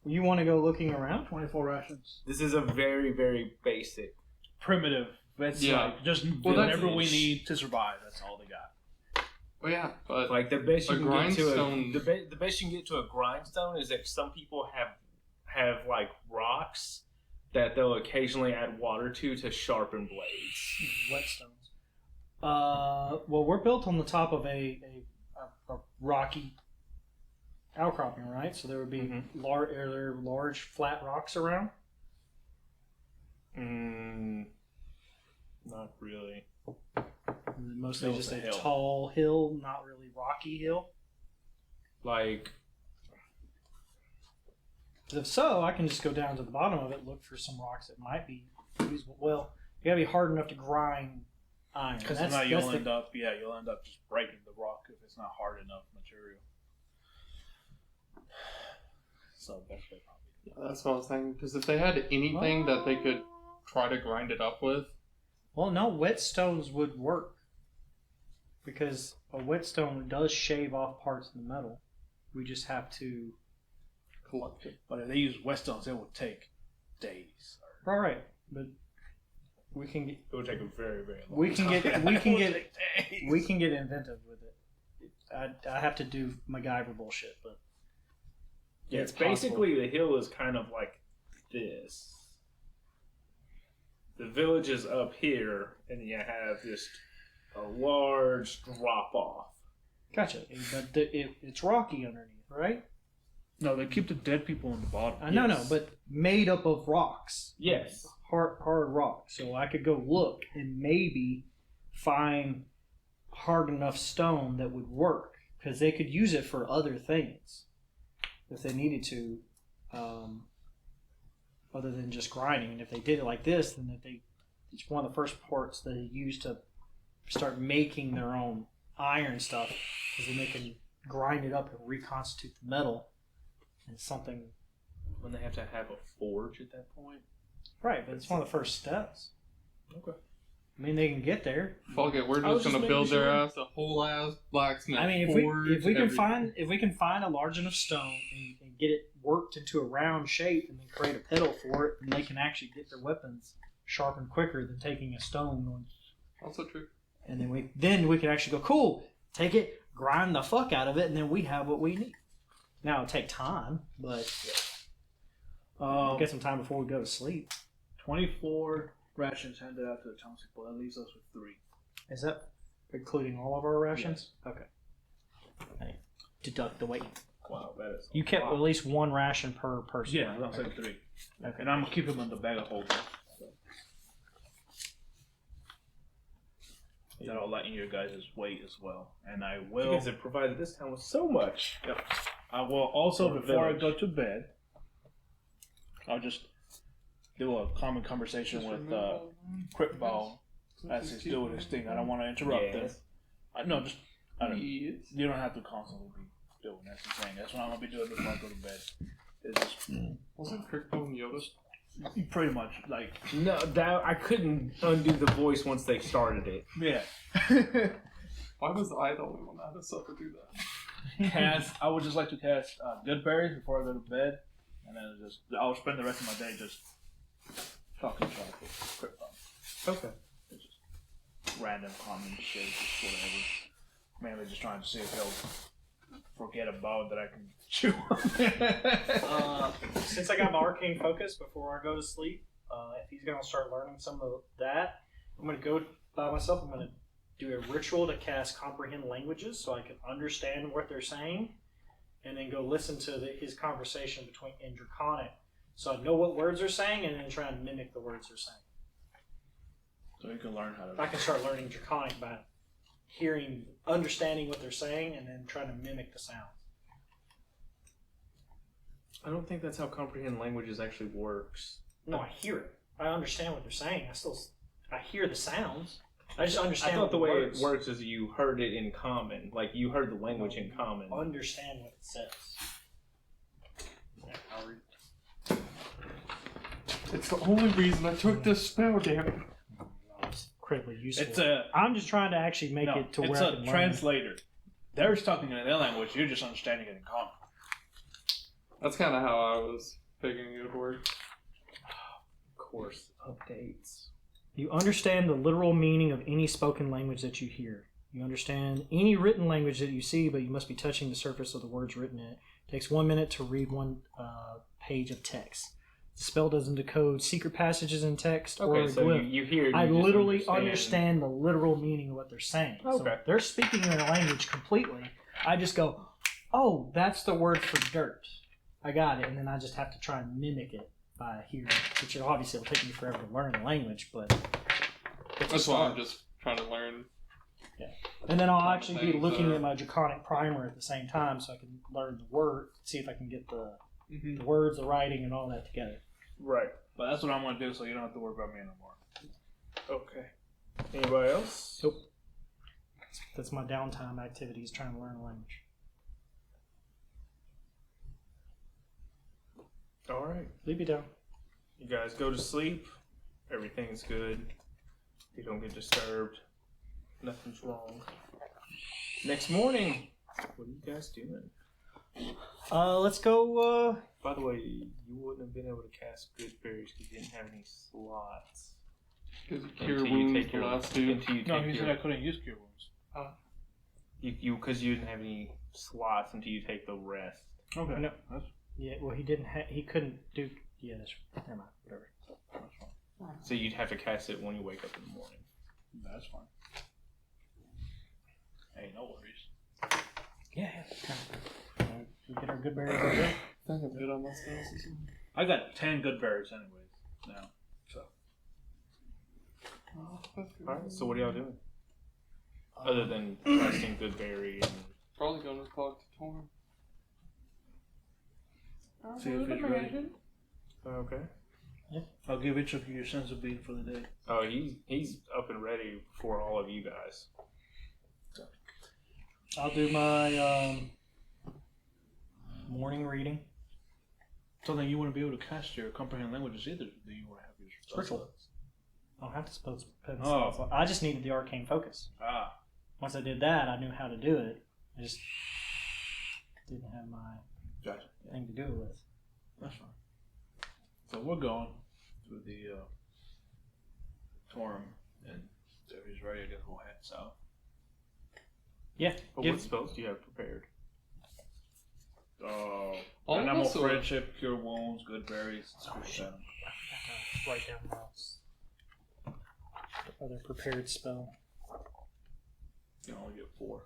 Speaker 2: You want to go looking around?
Speaker 3: 24 rations.
Speaker 1: This is a very, very basic.
Speaker 3: Primitive. That's like just whatever we need to survive. That's all they got.
Speaker 4: Well, yeah, but
Speaker 1: Like the best you
Speaker 4: a
Speaker 1: can get to
Speaker 4: grindstone-
Speaker 1: the best you can get to a grindstone is that some people have like rocks that they'll occasionally add water to sharpen blades.
Speaker 2: Whetstones. Well, we're built on the top of a rocky outcropping, right? So there would be large flat rocks around.
Speaker 1: Not really.
Speaker 2: Mostly just a
Speaker 1: hill.
Speaker 2: tall hill, not really rocky hill.
Speaker 1: Like,
Speaker 2: 'Cause if so, I can just go down to the bottom of it, look for some rocks that might be usable. Well, you gotta be hard enough to grind iron.
Speaker 3: Because now you'll end up just breaking the rock if it's not hard enough material. So that's what probably.
Speaker 4: that's what I was thinking. Because if they had anything that they could try to grind it up with,
Speaker 2: Well, no, whetstones would work. Because a whetstone does shave off parts of the metal. We just have to
Speaker 4: collect it.
Speaker 3: But if they use whetstones, it would take days.
Speaker 2: All right, but we can get
Speaker 1: it would take a very, very long
Speaker 2: we can
Speaker 1: time.
Speaker 2: get we can get we can get inventive with it. I have to do MacGyver bullshit, but
Speaker 1: Yeah, it's
Speaker 2: possible.
Speaker 1: basically the hill is kind of like this. The village is up here, and you have just a large drop off.
Speaker 2: Gotcha. But it's rocky underneath, right?
Speaker 3: No, they keep the dead people on the bottom.
Speaker 2: I know, but made up of rocks.
Speaker 1: Yes.
Speaker 2: Hard rock. So I could go look and maybe find hard enough stone that would work, because they could use it for other things if they needed to, other than just grinding. And if they did it like this, then it's one of the first parts that they use to start making their own iron stuff, is then they can grind it up and reconstitute the metal and something.
Speaker 1: When they have to have a forge at that point.
Speaker 2: Right, but it's one of the first steps.
Speaker 1: Okay.
Speaker 2: I mean, they can get there.
Speaker 4: Fuck it, we're
Speaker 1: I was
Speaker 4: just gonna
Speaker 1: just
Speaker 4: build
Speaker 1: making
Speaker 4: their
Speaker 1: sure.
Speaker 4: ass a whole ass blacksmith.
Speaker 2: I mean,
Speaker 4: forge,
Speaker 2: if we can
Speaker 4: everything.
Speaker 2: find a large enough stone and get it worked into a round shape, and then create a pedal for it, and they can actually get their weapons sharpened quicker than taking a stone.
Speaker 4: Also true.
Speaker 2: And then we can actually go, cool, take it, grind the fuck out of it, and then we have what we need. Now it'll take time, but we'll get some time before we go to sleep.
Speaker 3: 24 rations handed out to the townspeople. That leaves us with 3.
Speaker 2: Is that including all of our rations? Okay. I deduct the weight.
Speaker 1: Wow, that is.
Speaker 2: You kept at least one ration per person.
Speaker 3: Yeah,
Speaker 2: right?
Speaker 3: I'm saying 3.
Speaker 2: Okay.
Speaker 3: And I'm gonna keep them in the bag of holding. So. That'll lighten your guys' weight as well. And I
Speaker 1: You
Speaker 3: will.
Speaker 1: guys have provided this town with so much.
Speaker 3: Yep. I will also,
Speaker 1: For the
Speaker 3: before I
Speaker 1: village.
Speaker 3: go to bed, I'll just do a common conversation with Cryptball as he's doing his thing. I don't want to interrupt him.
Speaker 1: Yes.
Speaker 3: I don't.
Speaker 4: Yes.
Speaker 3: You don't have to constantly be doing that. That's the thing. That's what I'm gonna be doing before I go to bed. It's just
Speaker 4: Wasn't Kirkbone Yoda?
Speaker 3: pretty much like
Speaker 1: No, that I couldn't undo the voice once they started it.
Speaker 3: yeah.
Speaker 4: Why was I the only one that had to suffer through that?
Speaker 3: Cast. I would just like to cast Good Berries before I go to bed, and then I'll spend the rest of my day just talking shop with Cryptball.
Speaker 1: Okay.
Speaker 3: random common shit, just whatever. Mainly just trying to see if he'll forget about that I can chew.
Speaker 2: Since I got my arcane focus before I go to sleep, if he's going to start learning some of that, I'm going to go by myself. I'm going to do a ritual to cast comprehend languages so I can understand what they're saying, and then go listen to his conversation in Draconic so I know what words they're saying, and then try and mimic the words they're saying.
Speaker 3: So you can learn how to.
Speaker 2: I can start learning Draconic by understanding what they're saying, and then trying to mimic the sounds.
Speaker 1: I don't think that's how comprehend languages actually works.
Speaker 2: No, I hear it. I understand what they're saying. I hear the sounds. I just understand.
Speaker 1: I thought the way
Speaker 2: words.
Speaker 1: it works is you heard it in common, like you heard the language in common.
Speaker 2: Understand what it says.
Speaker 4: It's the only reason I took this spell, damn it.
Speaker 2: It's critically useful.
Speaker 3: It's a.
Speaker 2: I'm just trying to actually make it to
Speaker 3: it's
Speaker 2: where I
Speaker 3: a
Speaker 2: can learn.
Speaker 3: translator. They're talking in their language. You're just understanding it in common.
Speaker 4: That's kind of how I was figuring it would work.
Speaker 1: Course updates.
Speaker 2: You understand the literal meaning of any spoken language that you hear. You understand any written language that you see, but you must be touching the surface of the words written in it. It takes 1 minute to read one page of text. The spell doesn't decode secret passages in text or
Speaker 1: Okay, so
Speaker 2: glyph.
Speaker 1: you hear.
Speaker 2: I
Speaker 1: you just
Speaker 2: literally understand the literal meaning of what they're saying. So
Speaker 1: Okay.
Speaker 2: if they're speaking in a language completely, I just go, oh, that's the word for dirt. I got it, and then I just have to try and mimic it by hearing, which obviously will take me forever to learn the language, but it's
Speaker 4: That's
Speaker 2: a
Speaker 4: why
Speaker 2: start.
Speaker 4: I'm just trying to learn.
Speaker 2: And then I'll actually be
Speaker 4: things
Speaker 2: looking
Speaker 4: are-
Speaker 2: at my Draconic Primer at the same time, so I can learn the word, see if I can get the
Speaker 3: Mm-hmm.
Speaker 2: words, the writing, and all that together.
Speaker 1: Right.
Speaker 3: But that's what I'm gonna do, so you don't have to worry about me anymore.
Speaker 1: Okay. Anybody else?
Speaker 2: Nope. That's my downtime activities, trying to learn a language.
Speaker 1: All right.
Speaker 2: Leave me down.
Speaker 1: You guys go to sleep. Everything's good. You don't get disturbed. Nothing's wrong. Next morning, what are you guys doing?
Speaker 2: Let's go.
Speaker 1: By the way, you wouldn't have been able to cast good berries because you didn't have any slots.
Speaker 4: Because you cure
Speaker 1: Until you
Speaker 4: wounds
Speaker 1: take
Speaker 4: the
Speaker 1: your
Speaker 4: last two.
Speaker 1: until you
Speaker 3: No,
Speaker 1: take
Speaker 3: he
Speaker 1: your
Speaker 3: said I couldn't use cure wounds.
Speaker 1: because you didn't have any slots until you take the rest.
Speaker 3: Okay.
Speaker 2: No.
Speaker 3: That's
Speaker 2: Yeah, well, he didn't. He couldn't do. Yeah, that's never mind. Whatever.
Speaker 3: fine.
Speaker 1: So you'd have to cast it when you wake up in the morning.
Speaker 3: That's fine. Hey, no worries.
Speaker 2: Yeah. We get our good berries. Right
Speaker 4: I think I'm good on my spells as well.
Speaker 3: I got 10 good berries anyways now. So
Speaker 1: Alright, so what are y'all doing? Other than casting good berry and
Speaker 4: Probably going to talk to Torm.
Speaker 3: see if he's ready.
Speaker 1: okay.
Speaker 3: I'll give each of you your sense of being for the day.
Speaker 1: Oh, he's up and ready for all of you guys.
Speaker 2: I'll do my morning reading.
Speaker 3: Something you wouldn't be able to cast your comprehend languages either. Do you want to have your
Speaker 2: Ritual. I don't have to spell.
Speaker 3: Oh.
Speaker 2: I just needed the arcane focus.
Speaker 3: Ah,
Speaker 2: Once I did that, I knew how to do it. I just didn't have my
Speaker 3: gotcha.
Speaker 2: thing to do it with.
Speaker 3: That's fine. So we're going to the Torum, and if he's ready, I guess we'll head south.
Speaker 2: Yeah.
Speaker 1: But what spells do you have prepared?
Speaker 4: All of
Speaker 3: Animal
Speaker 4: us or-
Speaker 3: friendship, cure wounds, good berries.
Speaker 2: Oh, shit. I forgot to write down the other prepared spell.
Speaker 3: You can only get 4.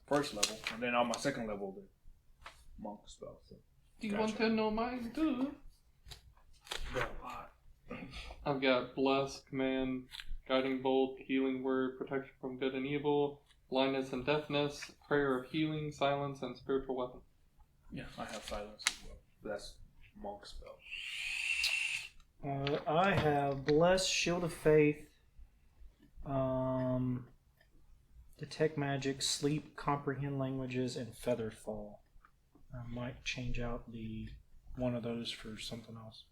Speaker 3: First level, and then on my second level, the monk spell. So.
Speaker 4: Do you
Speaker 3: Gotcha.
Speaker 4: want to know mine too?
Speaker 1: Got a lot.
Speaker 4: I've got Bless, Command, Guiding Bolt, Healing Word, Protection from Good and Evil, Blindness and Deafness, Prayer of Healing, Silence, and Spiritual Weapon.
Speaker 3: Yeah, I have silence as well. That's monk spell.
Speaker 2: I have Bless, Shield of Faith, Detect Magic, Sleep, Comprehend Languages, and Feathered Fall. I might change out the one of those for something else.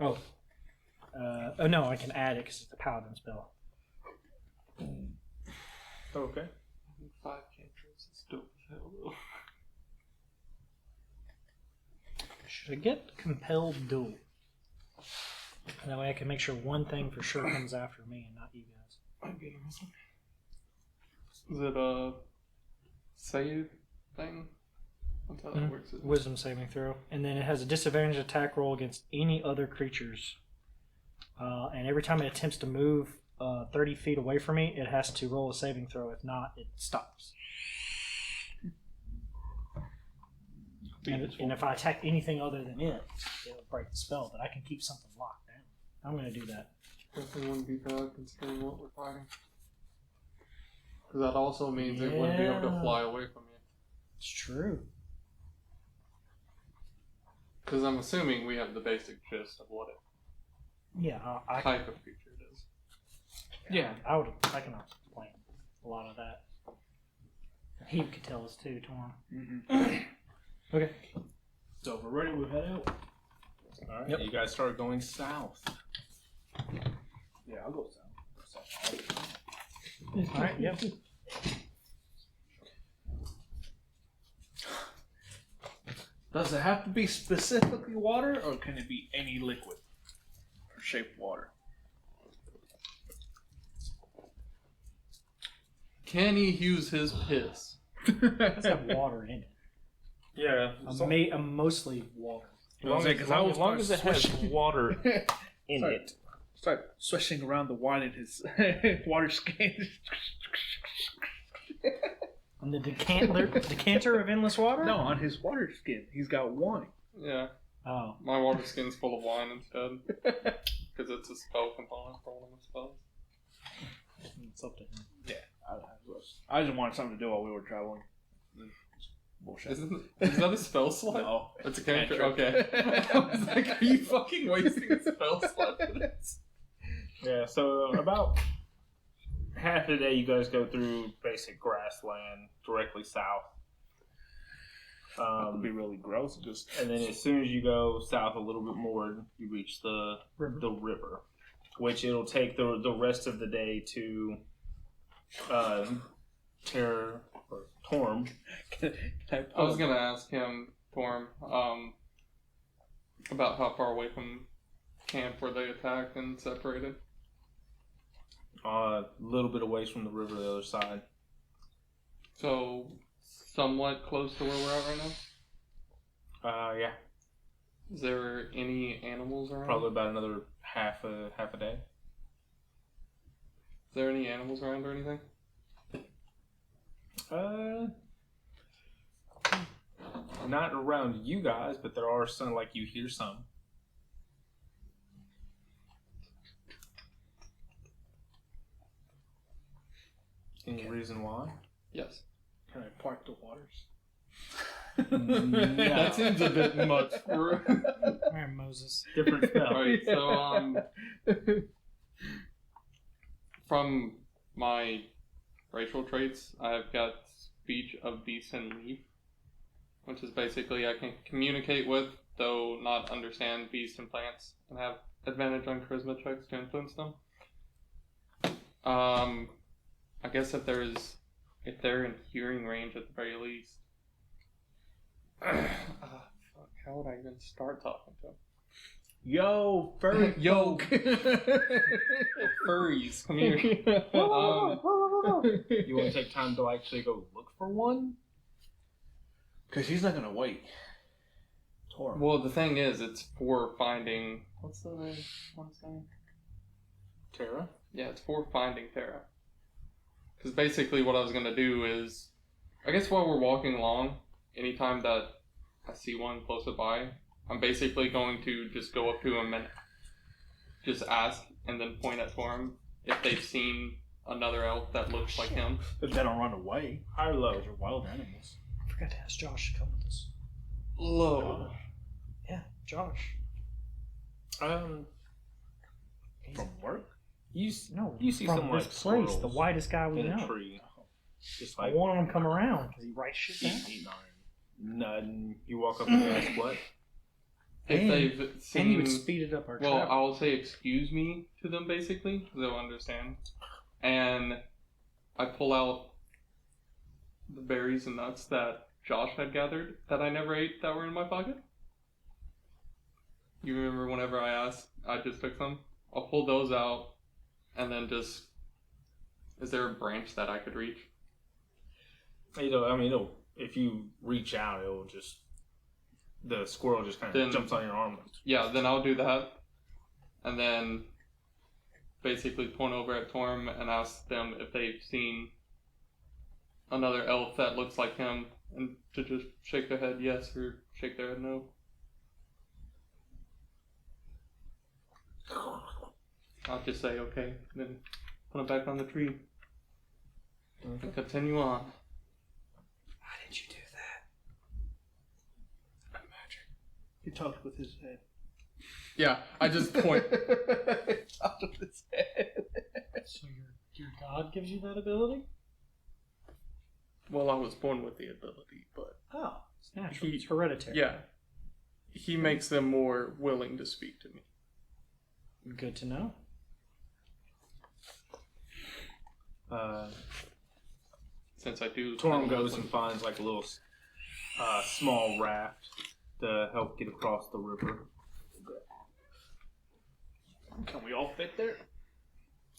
Speaker 2: Oh. Oh no, I can add it because it's a Paladin spell.
Speaker 1: Okay.
Speaker 4: 5 cantrips. It's dope as hell though.
Speaker 2: Should I get Compelled Duel? And that way I can make sure one thing for sure comes after me and not you guys.
Speaker 4: I'm getting this one. Is it a save thing? That's how that works.
Speaker 2: Wisdom saving throw. And then it has a disadvantage attack roll against any other creatures. And every time it attempts to move 30 feet away from me, it has to roll a saving throw. If not, it stops. And if I attack anything other than it, it'll break the spell, but I can keep something locked down. I'm going to do that.
Speaker 4: Definitely wouldn't be bad considering what we're fighting. Because that also means it wouldn't be able to fly away from you.
Speaker 2: It's true.
Speaker 4: Because I'm assuming we have the basic gist of what
Speaker 2: I
Speaker 4: type of creature it is.
Speaker 1: Yeah.
Speaker 2: I can explain a lot of that. He could tell us too, Torm.
Speaker 3: Mm-hmm.
Speaker 2: Okay.
Speaker 3: So if we're ready, we'll head out.
Speaker 1: Alright,
Speaker 2: Yep.
Speaker 1: you guys start going south.
Speaker 3: Yeah, I'll go south.
Speaker 2: Alright, yep.
Speaker 3: Does it have to be specifically water, or can it be any liquid or shaped water?
Speaker 4: Can he use his piss?
Speaker 2: It does have water in it.
Speaker 1: Yeah.
Speaker 2: Mostly water.
Speaker 1: As long as it has water in it.
Speaker 3: Start swishing around the wine in his water skin.
Speaker 2: On the decanter of endless water?
Speaker 3: No, on his water skin. He's got wine.
Speaker 4: Yeah.
Speaker 2: Oh.
Speaker 4: My water skin's full of wine instead. Because it's a spell component for one of my spells.
Speaker 2: It's up to him.
Speaker 3: Yeah. I just wanted something to do while we were traveling. Bullshit.
Speaker 4: Is that a spell slot?
Speaker 3: No.
Speaker 4: It's a cantrip.
Speaker 3: Cantrip.
Speaker 4: Okay. I was like, are you fucking wasting a spell slot for this?
Speaker 1: Yeah, so about half the day you guys go through basic grassland directly south.
Speaker 3: That would be really gross. Just
Speaker 1: And then as soon as you go south a little bit more, you reach the river, which it'll take the rest of the day to Torm.
Speaker 4: I was gonna ask him, Torm, about how far away from camp were they attacked and separated.
Speaker 1: A little bit away from the river, the other side.
Speaker 4: So, somewhat close to where we're at right now.
Speaker 1: Yeah,
Speaker 4: Is there any animals around?
Speaker 1: probably about another half a day.
Speaker 4: Is there any animals around or anything?
Speaker 1: Not around you guys, but there are some. Like you hear some. Any reason why?
Speaker 4: Yes.
Speaker 3: can I park the waters?
Speaker 4: That seems a bit much for.
Speaker 2: Alright, Moses.
Speaker 1: Different spell.
Speaker 4: Alright, so from my racial traits, I've got speech of beast and leaf, which is basically I can communicate with, though not understand beasts and plants, and have advantage on charisma checks to influence them. I guess if they're in hearing range at the very least. Fuck, how would I even start talking to them?
Speaker 3: Yo, furry.
Speaker 4: Yo, furries, come here.
Speaker 1: You want to take time to actually go look for one?
Speaker 3: Because he's not gonna wait. Torm.
Speaker 4: Well, the thing is, it's for finding. What's the one's name?
Speaker 1: Tara?
Speaker 4: Yeah, it's for finding Terra. Because basically, what I was gonna do is, I guess while we're walking along, anytime that I see one closer by, I'm basically going to just go up to him and just ask, and then point at Torm if they've seen another elf that looks like him.
Speaker 3: If they don't run away.
Speaker 1: High or low?
Speaker 3: Those are wild animals.
Speaker 2: I forgot to ask Josh to come with us.
Speaker 4: Low.
Speaker 2: Yeah, Josh.
Speaker 1: Um,
Speaker 3: From work?
Speaker 1: you see
Speaker 2: from
Speaker 1: someone
Speaker 2: this
Speaker 1: like
Speaker 2: place,
Speaker 1: squirrels
Speaker 2: the whitest guy we
Speaker 1: in
Speaker 2: know.
Speaker 1: a tree. Just
Speaker 2: I
Speaker 1: like
Speaker 2: want him to come around because he writes shit down.
Speaker 1: eating iron. None. You walk up and ask what?
Speaker 4: If
Speaker 2: And-
Speaker 4: they've
Speaker 2: And he
Speaker 4: seen.
Speaker 2: would speed it up our
Speaker 4: Well,
Speaker 2: travel.
Speaker 4: I'll say excuse me to them basically, because they'll understand. And I pull out the berries and nuts that Josh had gathered that I never ate that were in my pocket. You remember whenever I asked, I just took some? I'll pull those out, and then just... Is there a branch that I could reach?
Speaker 1: If you reach out, it'll just... The squirrel just kind of jumps on your arm.
Speaker 4: Yeah, then I'll do that. And then basically point over at Torm and ask them if they've seen another elf that looks like him, and to just shake their head yes or shake their head no. I'll just say okay, then put him back on the tree and continue on.
Speaker 2: How did you do that?
Speaker 3: Magic. He talked with his head.
Speaker 4: Yeah, I just point.
Speaker 3: Talked with his head.
Speaker 2: So your god gives you that ability?
Speaker 4: Well, I was born with the ability, but
Speaker 2: Oh, it's natural. It's hereditary.
Speaker 4: yeah, he makes them more willing to speak to me.
Speaker 2: Good to know.
Speaker 4: Since I do.
Speaker 1: Torm goes and finds like a little small raft to help get across the river.
Speaker 3: Can we all fit there?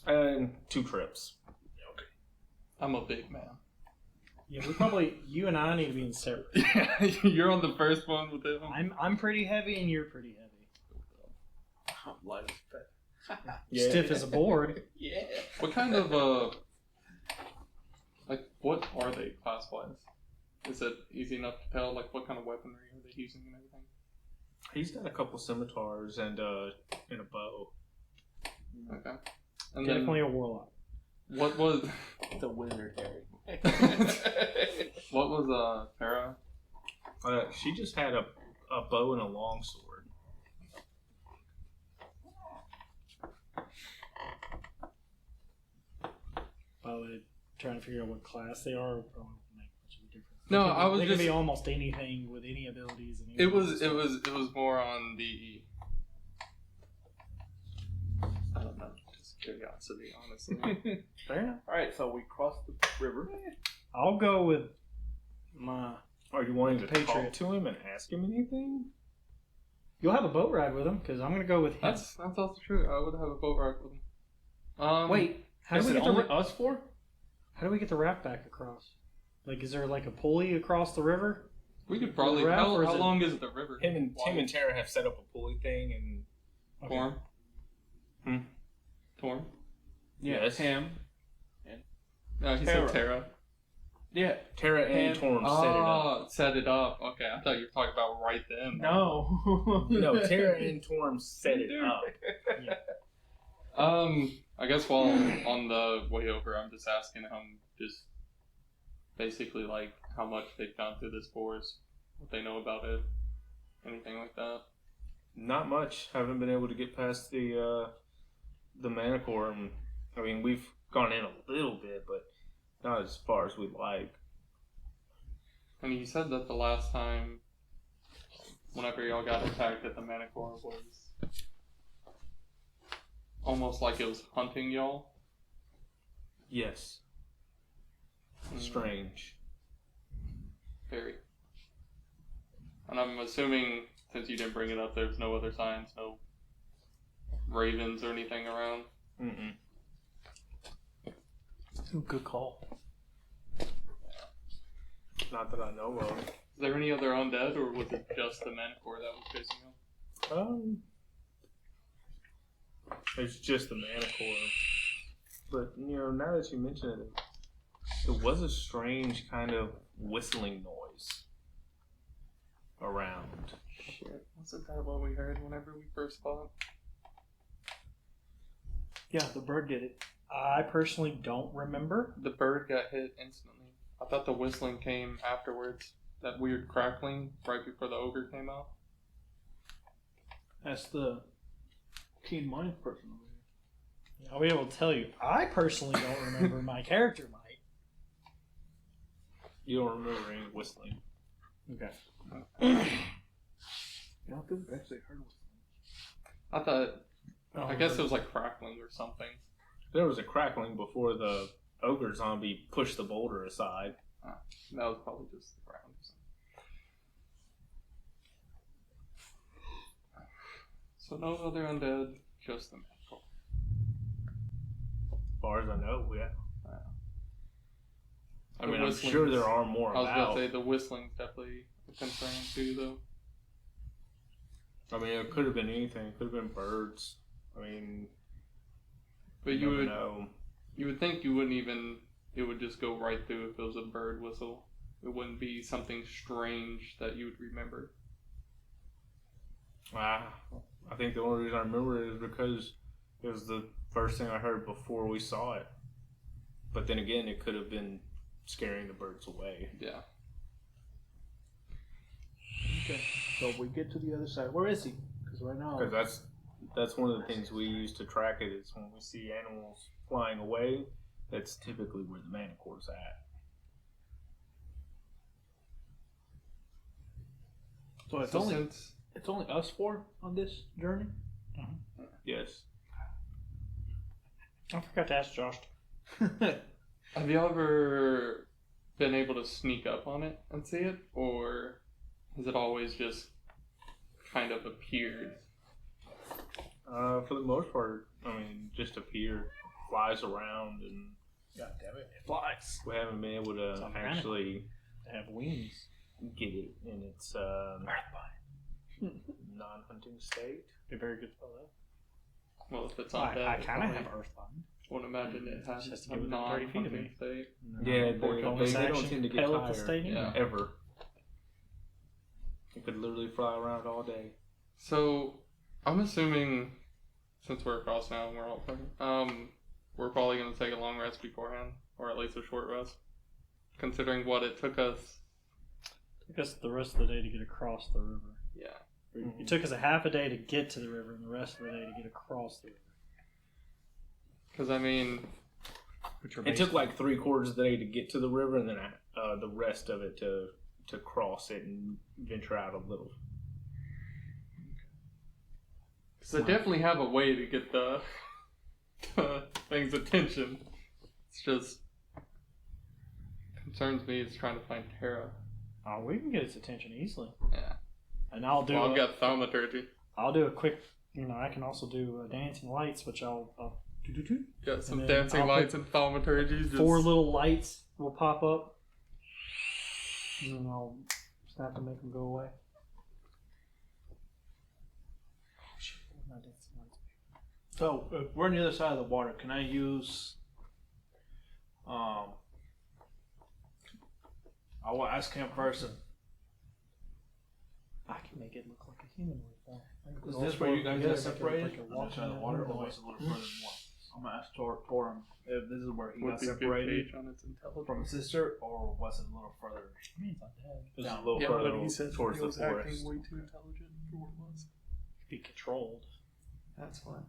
Speaker 1: And 2 trips.
Speaker 3: Okay.
Speaker 4: I'm a big man.
Speaker 2: Yeah, you and I need to be in separate.
Speaker 4: Yeah, you're on the first one with him.
Speaker 2: I'm pretty heavy and you're pretty heavy.
Speaker 3: I'm light as a feather.
Speaker 1: Yeah.
Speaker 2: Stiff as a board.
Speaker 3: Yeah.
Speaker 4: What kind of what are they class-wise? Is it easy enough to tell, like, what kind of weaponry are they using and everything?
Speaker 1: He's got a couple scimitars and a bow.
Speaker 4: Okay. And
Speaker 2: Definitely a warlock.
Speaker 4: What was
Speaker 3: The wizard, Harry.
Speaker 4: what was Tara?
Speaker 1: She just had a bow and a long sword.
Speaker 2: By the way, trying to figure out what class they are would probably make much of a difference.
Speaker 4: No,
Speaker 2: They
Speaker 4: I was
Speaker 2: could
Speaker 4: just.
Speaker 2: be almost anything with any abilities. And
Speaker 4: It was more on the. I don't know, just curiosity, honestly.
Speaker 2: Fair enough.
Speaker 3: Alright, so we crossed the river.
Speaker 2: I'll go with my.
Speaker 1: Are you wanting to talk
Speaker 2: Patriot.
Speaker 1: to him and ask him anything?
Speaker 2: You'll have a boat ride with him because I'm going to go with him.
Speaker 4: That's also true. I would have a boat ride with him.
Speaker 2: Wait, how
Speaker 3: Is
Speaker 2: do we
Speaker 3: it
Speaker 2: get
Speaker 3: only
Speaker 2: the
Speaker 3: us 4?
Speaker 2: how do we get the raft back across? Like, is there like a pulley across the river?
Speaker 4: We could probably.
Speaker 2: Raft,
Speaker 4: How
Speaker 2: or is it-
Speaker 4: long is the river?
Speaker 1: Him and Tara have set up a pulley thing, and
Speaker 4: Torm. Torm.
Speaker 3: Yeah,
Speaker 1: Yes.
Speaker 3: Ham.
Speaker 4: No, he
Speaker 3: Tara.
Speaker 4: said Tara.
Speaker 3: Yeah.
Speaker 1: Tara and Torm set it up.
Speaker 4: Set it up. Okay, I thought you were talking about right then.
Speaker 3: No.
Speaker 1: No, Tara and Torm set it up.
Speaker 4: I guess while on the way over, I'm just asking him just basically like how much they've gone through this forest, what they know about it, anything like that.
Speaker 1: Not much. Haven't been able to get past the Manticore. And, I mean, we've gone in a little bit, but not as far as we'd like.
Speaker 4: And you said that the last time, whenever y'all got attacked at the Manticore, was almost like it was hunting y'all.
Speaker 1: Yes. Strange.
Speaker 4: Very. And I'm assuming, since you didn't bring it up, there's no other signs, no ravens or anything around.
Speaker 1: Mm-mm.
Speaker 3: Good call.
Speaker 1: Not that I know of.
Speaker 4: Is there any other undead, or was it just the Manticore that was chasing you?
Speaker 1: It's just the Manticore. But, now that you mention it, it was a strange kind of whistling noise around.
Speaker 4: Shit, wasn't that what we heard whenever we first fought?
Speaker 3: Yeah, the bird did it.
Speaker 2: I personally don't remember.
Speaker 4: The bird got hit instantly. I thought the whistling came afterwards. That weird crackling right before the ogre came out.
Speaker 3: That's the keen mind person over here.
Speaker 2: I'll be able to tell you. I personally don't remember. My character might.
Speaker 1: You don't remember any whistling.
Speaker 2: Okay.
Speaker 3: Yeah, I think we actually heard
Speaker 4: I thought,
Speaker 2: Oh,
Speaker 4: I guess it was like crackling or something.
Speaker 1: There was a crackling before the ogre zombie pushed the boulder aside.
Speaker 4: That was probably just the ground or So no other undead, just the Manticore.
Speaker 1: As far as I know, yeah. I
Speaker 4: The
Speaker 1: mean, I'm
Speaker 4: whistling's-
Speaker 1: sure there are more
Speaker 4: I was about
Speaker 1: about.
Speaker 4: to say the whistling's definitely a concern too, though.
Speaker 1: I mean, it could have been anything. It could have been birds. I mean,
Speaker 4: But
Speaker 1: you
Speaker 4: you
Speaker 1: never
Speaker 4: would
Speaker 1: know.
Speaker 4: you would think you wouldn't even it would just go right through if it was a bird whistle. It wouldn't be something strange that you would remember.
Speaker 1: I think the only reason I remember it is because it was the first thing I heard before we saw it. But then again, it could have been scaring the birds away.
Speaker 4: Yeah.
Speaker 3: Okay. So we get to the other side. Where is he? Because right now.
Speaker 1: Because that's one of the things we use to track it is when we see animals flying away, that's typically where the Manticore's at.
Speaker 3: So it's
Speaker 4: So
Speaker 3: only
Speaker 4: since
Speaker 3: it's only us four on this journey.
Speaker 1: Yes.
Speaker 2: I forgot to ask Josh.
Speaker 4: have you ever been able to sneak up on it and see it, or has it always just kind of appeared?
Speaker 1: For the most part, I mean, just appear, flies around, and
Speaker 3: God damn it! It flies.
Speaker 1: we haven't been able
Speaker 2: It's
Speaker 1: to
Speaker 2: on
Speaker 1: actually
Speaker 2: They have wings.
Speaker 1: get it in its non-hunting state.
Speaker 2: Be very good for that.
Speaker 4: Well, if it's on
Speaker 2: I kind of have Earthbind.
Speaker 4: won't imagine it has
Speaker 2: Just
Speaker 4: a
Speaker 2: to get within 30 feet of
Speaker 4: non-hunting
Speaker 2: me.
Speaker 4: state.
Speaker 1: Yeah,
Speaker 2: Bonus
Speaker 1: they don't
Speaker 2: action,
Speaker 1: tend to get
Speaker 2: pellet the
Speaker 1: tired
Speaker 2: stadium.
Speaker 4: Yeah.
Speaker 1: ever. It could literally fly around all day.
Speaker 4: So, I'm assuming, since we're across now and we're all playing, we're probably going to take a long rest beforehand, or at least a short rest, considering what it took us.
Speaker 2: Took us the rest of the day to get across the river.
Speaker 4: Yeah.
Speaker 2: It took us a half a day to get to the river, and the rest of the day to get across the river.
Speaker 4: Because, I mean,
Speaker 2: Which are
Speaker 1: It took like 3/4 of the day to get to the river, and then the rest of it to cross it and venture out a little.
Speaker 4: because I definitely have a way to get the thing's attention. It's just concerns me is trying to find Terra.
Speaker 2: Oh, we can get its attention easily.
Speaker 4: Yeah.
Speaker 2: And I'll do.
Speaker 4: Well, I've got thaumaturgy.
Speaker 2: I'll do a quick. I can also do dancing lights, which I'll do.
Speaker 4: Got some
Speaker 2: And then
Speaker 4: dancing
Speaker 2: I'll
Speaker 4: lights and thaumaturgy. Just...
Speaker 2: 4 little lights will pop up, and then I'll snap and make them go away. Oh shit! Where'd my dancing lights be?
Speaker 3: So if we're on the other side of the water, can I use? I will ask him first.
Speaker 2: I can make it look like a human with that.
Speaker 3: Is this where you guys got separated? On the other side of the water, or was it a little further than one? I'm gonna ask Torum if this is where he
Speaker 4: would
Speaker 3: got
Speaker 4: be a good
Speaker 3: separated
Speaker 4: gauge on its intelligence.
Speaker 3: from his sister, or was it a little further?
Speaker 1: It was
Speaker 3: Down.
Speaker 1: a little
Speaker 4: Yeah,
Speaker 1: further
Speaker 4: but he said
Speaker 1: towards
Speaker 4: it
Speaker 1: the
Speaker 4: was
Speaker 1: forest.
Speaker 4: acting way too intelligent for what it was.
Speaker 2: Be controlled.
Speaker 4: That's fine.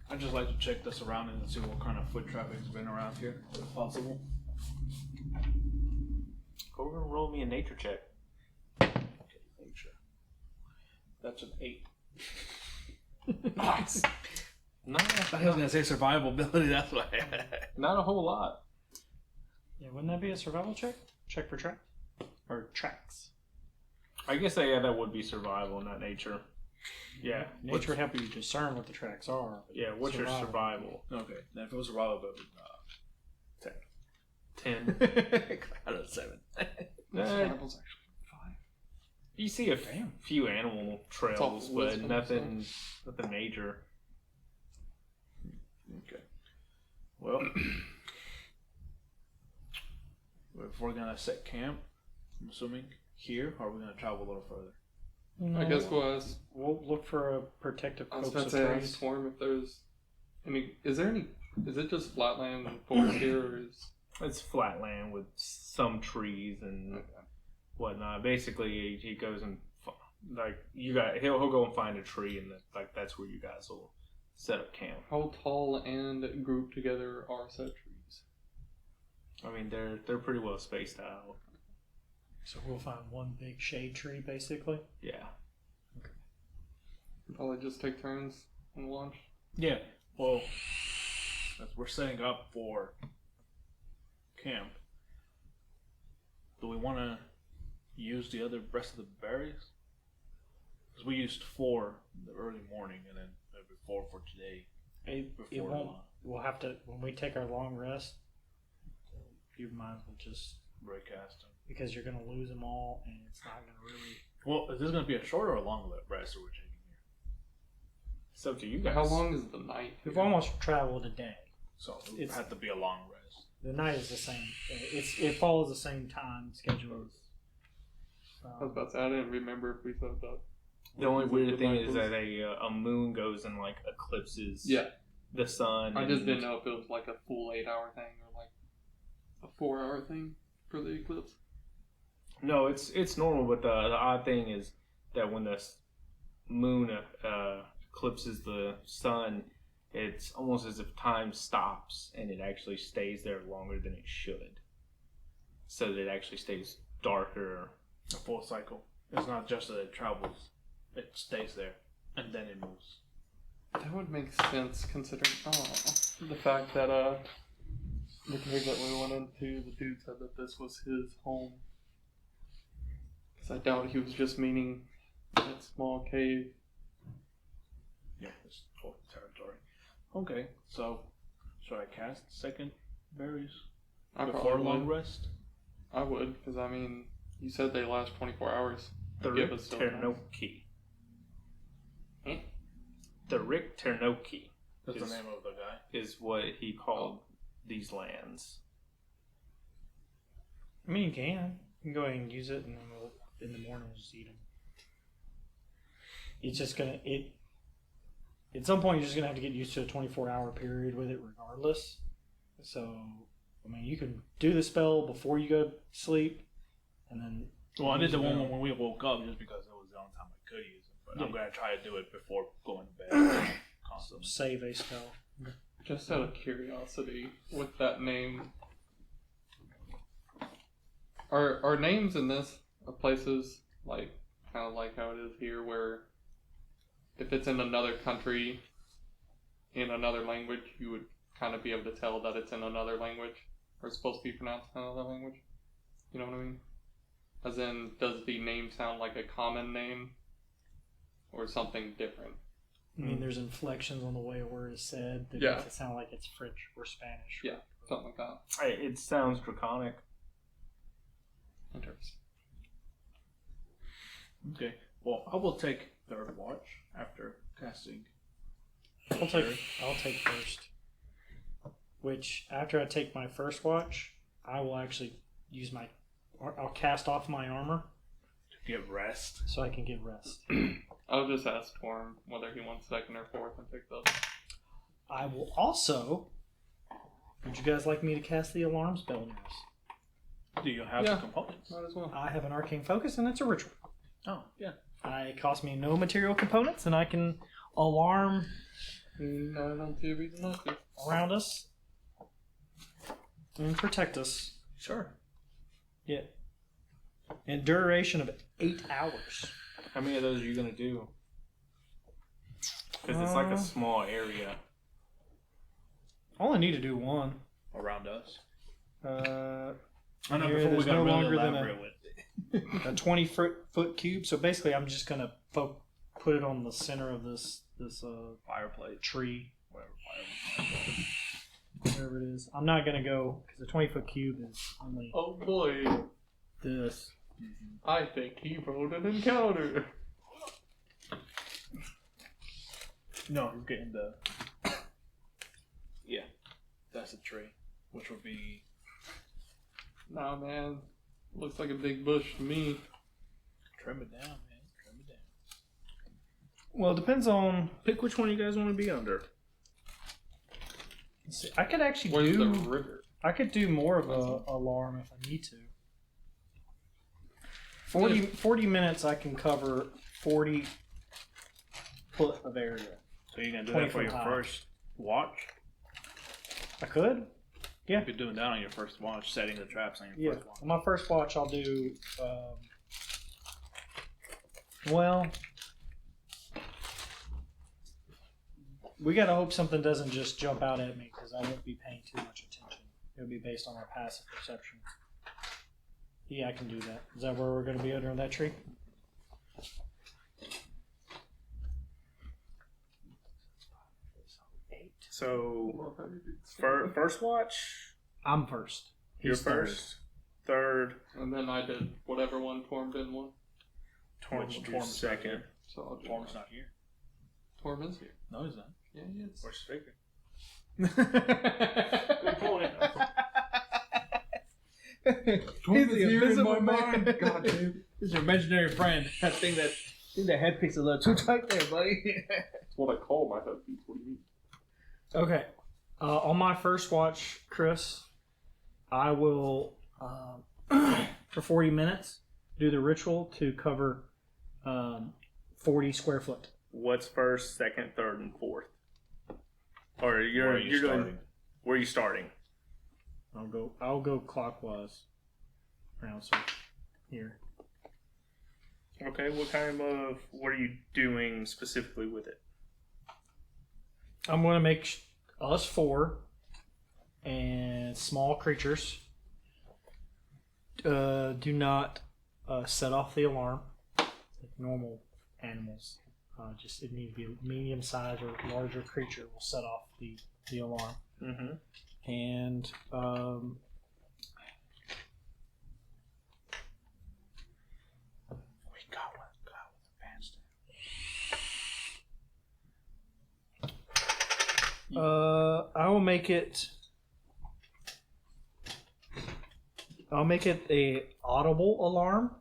Speaker 3: I'd just like to check the surroundings and see what kind of foot traffic's been around here, if possible.
Speaker 1: Go over and roll me a nature check.
Speaker 3: Nature. That's an 8.
Speaker 1: Nice.
Speaker 3: I was gonna say survival ability. That's why.
Speaker 1: Not a whole lot.
Speaker 2: Yeah, wouldn't that be a survival check? Check for track or tracks.
Speaker 1: I guess that would be survival, not nature. Yeah.
Speaker 2: Nature would help you discern what the tracks are.
Speaker 1: Yeah. What's your survival?
Speaker 3: Okay, then if it was survival ability,
Speaker 1: 10.
Speaker 3: 10. Out of 7.
Speaker 4: Survival's actually 5.
Speaker 1: You see a few animal trails,
Speaker 4: all
Speaker 1: but
Speaker 4: wisdom,
Speaker 1: nothing major.
Speaker 3: Okay. Well, if we're gonna set camp, I'm assuming here, or are we gonna travel a little further?
Speaker 4: I guess
Speaker 2: we'll look for a protective
Speaker 4: I was
Speaker 2: copse
Speaker 4: about
Speaker 2: of
Speaker 4: to
Speaker 2: trees.
Speaker 4: ask Swarm if there's any. Is it just flatland and forest here, or is
Speaker 1: It's flat land with some trees and whatnot. Basically, he goes and he'll go and find a tree, and that's where you guys will set up camp.
Speaker 4: how tall and grouped together are said trees?
Speaker 1: I mean, they're pretty well spaced out.
Speaker 2: So we'll find one big shade tree, basically.
Speaker 1: Yeah.
Speaker 4: Probably just take turns on launch.
Speaker 3: Yeah. Well, as we're setting up for camp, do we want to use the rest of the berries? Because we used 4 in the early morning and then maybe 4 for today.
Speaker 2: It
Speaker 3: Before
Speaker 2: won't.
Speaker 3: dawn.
Speaker 2: We'll have to when we take our long rest. You might as well just
Speaker 3: Breakcast them.
Speaker 2: because you're gonna lose them all, and it's not gonna really.
Speaker 3: Well, is this going to be a short or a long rest that we're taking here?
Speaker 1: It's up to you guys.
Speaker 4: How long is the night?
Speaker 2: We've
Speaker 4: here?
Speaker 2: almost traveled a day.
Speaker 3: So it
Speaker 2: It's-
Speaker 3: had to be a long rest.
Speaker 2: The night is the same. It follows the same time schedule.
Speaker 4: I was about to say, I didn't remember if we said that.
Speaker 1: The only weird thing
Speaker 4: night
Speaker 1: is
Speaker 4: was-
Speaker 1: that a moon goes and like eclipses
Speaker 4: Yeah.
Speaker 1: the sun.
Speaker 4: I just
Speaker 1: and-
Speaker 4: didn't know if it was like a full 8-hour thing or like a 4-hour thing for the eclipse.
Speaker 1: No, it's normal, but the odd thing is that when the moon eclipses the sun, it's almost as if time stops and it actually stays there longer than it should. So that it actually stays darker.
Speaker 3: A full cycle. It's not just that it travels, it stays there and then it moves.
Speaker 4: That would make sense considering the fact that the cave that we went into, the dude said that this was his home. Because I doubt he was just meaning that small cave.
Speaker 3: Yeah, it's full territory. Okay, so should I cast second berries
Speaker 4: I
Speaker 3: before
Speaker 4: probably
Speaker 3: long
Speaker 4: would.
Speaker 3: rest?
Speaker 4: I would, because I mean, you said they last 24 hours.
Speaker 1: The
Speaker 4: Give
Speaker 1: Rick
Speaker 4: us still time.
Speaker 1: Ternoki.
Speaker 4: Hmm?
Speaker 1: The Rick Ternoki
Speaker 3: That's
Speaker 1: Is-
Speaker 3: the name of the guy.
Speaker 1: is what he called these lands.
Speaker 2: I mean, you can go ahead and use it, and then in the morning we'll just eat them. It's just gonna At some point, you're just gonna have to get used to a 24-hour period with it, regardless. So, I mean, you can do the spell before you go to sleep, and then.
Speaker 3: Well, I did the one
Speaker 2: Yeah.
Speaker 3: when we woke up just because it was the only time I could use it. But I'm
Speaker 2: Yeah.
Speaker 3: going to try to do it before going to bed. Constantly.
Speaker 2: Save a spell.
Speaker 4: Just out of curiosity, with that name, are names in this of places like kind of like how it is here, where if it's in another country, in another language, you would kind of be able to tell that it's in another language, or it's supposed to be pronounced in another language. You know what I mean? As in, does the name sound like a common name, or something different?
Speaker 2: I mean, there's inflections on the way a word is said that
Speaker 4: Yeah.
Speaker 2: makes it sound like it's French or Spanish.
Speaker 4: Yeah. Something like that.
Speaker 1: It sounds draconic.
Speaker 4: Interesting.
Speaker 3: Okay. Well, I will take third watch after casting.
Speaker 2: I'll take first. Which, after I take my first watch, I will actually use I'll cast off my armor
Speaker 3: Get rest.
Speaker 2: so I can get rest.
Speaker 4: I'll just ask Torm whether he wants second or fourth and pick those.
Speaker 2: I will also. Would you guys like me to cast the alarm spell news?
Speaker 3: Do you have
Speaker 4: Yeah.
Speaker 3: the components?
Speaker 4: Might as well.
Speaker 2: I have an arcane focus, and it's a ritual.
Speaker 3: Oh, yeah.
Speaker 2: It costs me no material components, and I can alarm
Speaker 4: I don't see a reason not to.
Speaker 2: around us and protect us.
Speaker 3: Sure.
Speaker 2: Yeah. And duration of 8 hours.
Speaker 1: How many of those are you gonna do? Because it's like a small area.
Speaker 2: I only need to do one.
Speaker 3: Around us.
Speaker 2: I
Speaker 3: know
Speaker 2: here,
Speaker 3: before we
Speaker 2: there's
Speaker 3: got
Speaker 2: no
Speaker 3: really
Speaker 2: longer than
Speaker 3: elaborate with it.
Speaker 2: a 20-foot cube. So basically, I'm just gonna put it on the center of this
Speaker 3: Fireplace.
Speaker 2: tree,
Speaker 3: Whatever.
Speaker 2: whatever it is. I'm not gonna go because the 20-foot cube is only
Speaker 4: Oh boy,
Speaker 2: this.
Speaker 4: I think he rolled an encounter.
Speaker 3: No, he's getting the. Yeah. That's a tree. Which would be.
Speaker 4: Nah, man. Looks like a big bush to me.
Speaker 3: Trim it down, man. Trim it down.
Speaker 2: Well, it depends on.
Speaker 1: Pick which one you guys want to be under.
Speaker 2: Let's see, I could actually
Speaker 4: Where's
Speaker 2: do.
Speaker 4: the river?
Speaker 2: I could do more of a alarm if I need to. 40 minutes, I can cover 40 foot of area.
Speaker 3: So you're going to do
Speaker 2: 20
Speaker 3: that for
Speaker 2: foot
Speaker 3: your
Speaker 2: high.
Speaker 3: first watch?
Speaker 2: I could. Yeah.
Speaker 3: You'd be doing that on your first watch, setting the traps on your
Speaker 2: Yeah.
Speaker 3: first watch.
Speaker 2: On my first watch, I'll do. Well, we gotta hope something doesn't just jump out at me because I won't be paying too much attention. It'll be based on our passive perception. Yeah, I can do that. Is that where we're gonna be under that tree?
Speaker 1: So, first watch?
Speaker 2: I'm first.
Speaker 1: You're
Speaker 2: He's third.
Speaker 1: first. Third.
Speaker 4: And then I did whatever one Torm didn't want.
Speaker 1: Torm's second.
Speaker 4: So I'll do
Speaker 3: Torm's
Speaker 4: that.
Speaker 3: not here.
Speaker 4: Torm is here.
Speaker 3: No, he's not.
Speaker 4: Yeah, he is.
Speaker 3: Where's Faker?
Speaker 1: Good point.
Speaker 4: Torm
Speaker 3: He's
Speaker 4: is
Speaker 3: the
Speaker 4: here in
Speaker 3: invisible
Speaker 4: my
Speaker 3: man.
Speaker 4: mind. God damn.
Speaker 3: He's your imaginary friend. That thing that head piece a little too tight there, buddy.
Speaker 4: That's what I call my headpiece. What do you mean?
Speaker 2: Okay. On my first watch, Chris, I will, for 40 minutes, do the ritual to cover 40 square foot.
Speaker 1: What's first, second, third, and fourth? Or you're doing.
Speaker 3: starting?
Speaker 1: Where are you starting?
Speaker 2: I'll go clockwise. Around, so here.
Speaker 1: Okay. What are you doing specifically with it?
Speaker 2: I'm going to make us 4 and small creatures do not set off the alarm like normal animals. Just it needs to be a medium size or larger creature will set off the alarm.
Speaker 1: Mm-hmm.
Speaker 2: And
Speaker 3: We got one with a pants.
Speaker 2: I will make it. I'll make it a audible alarm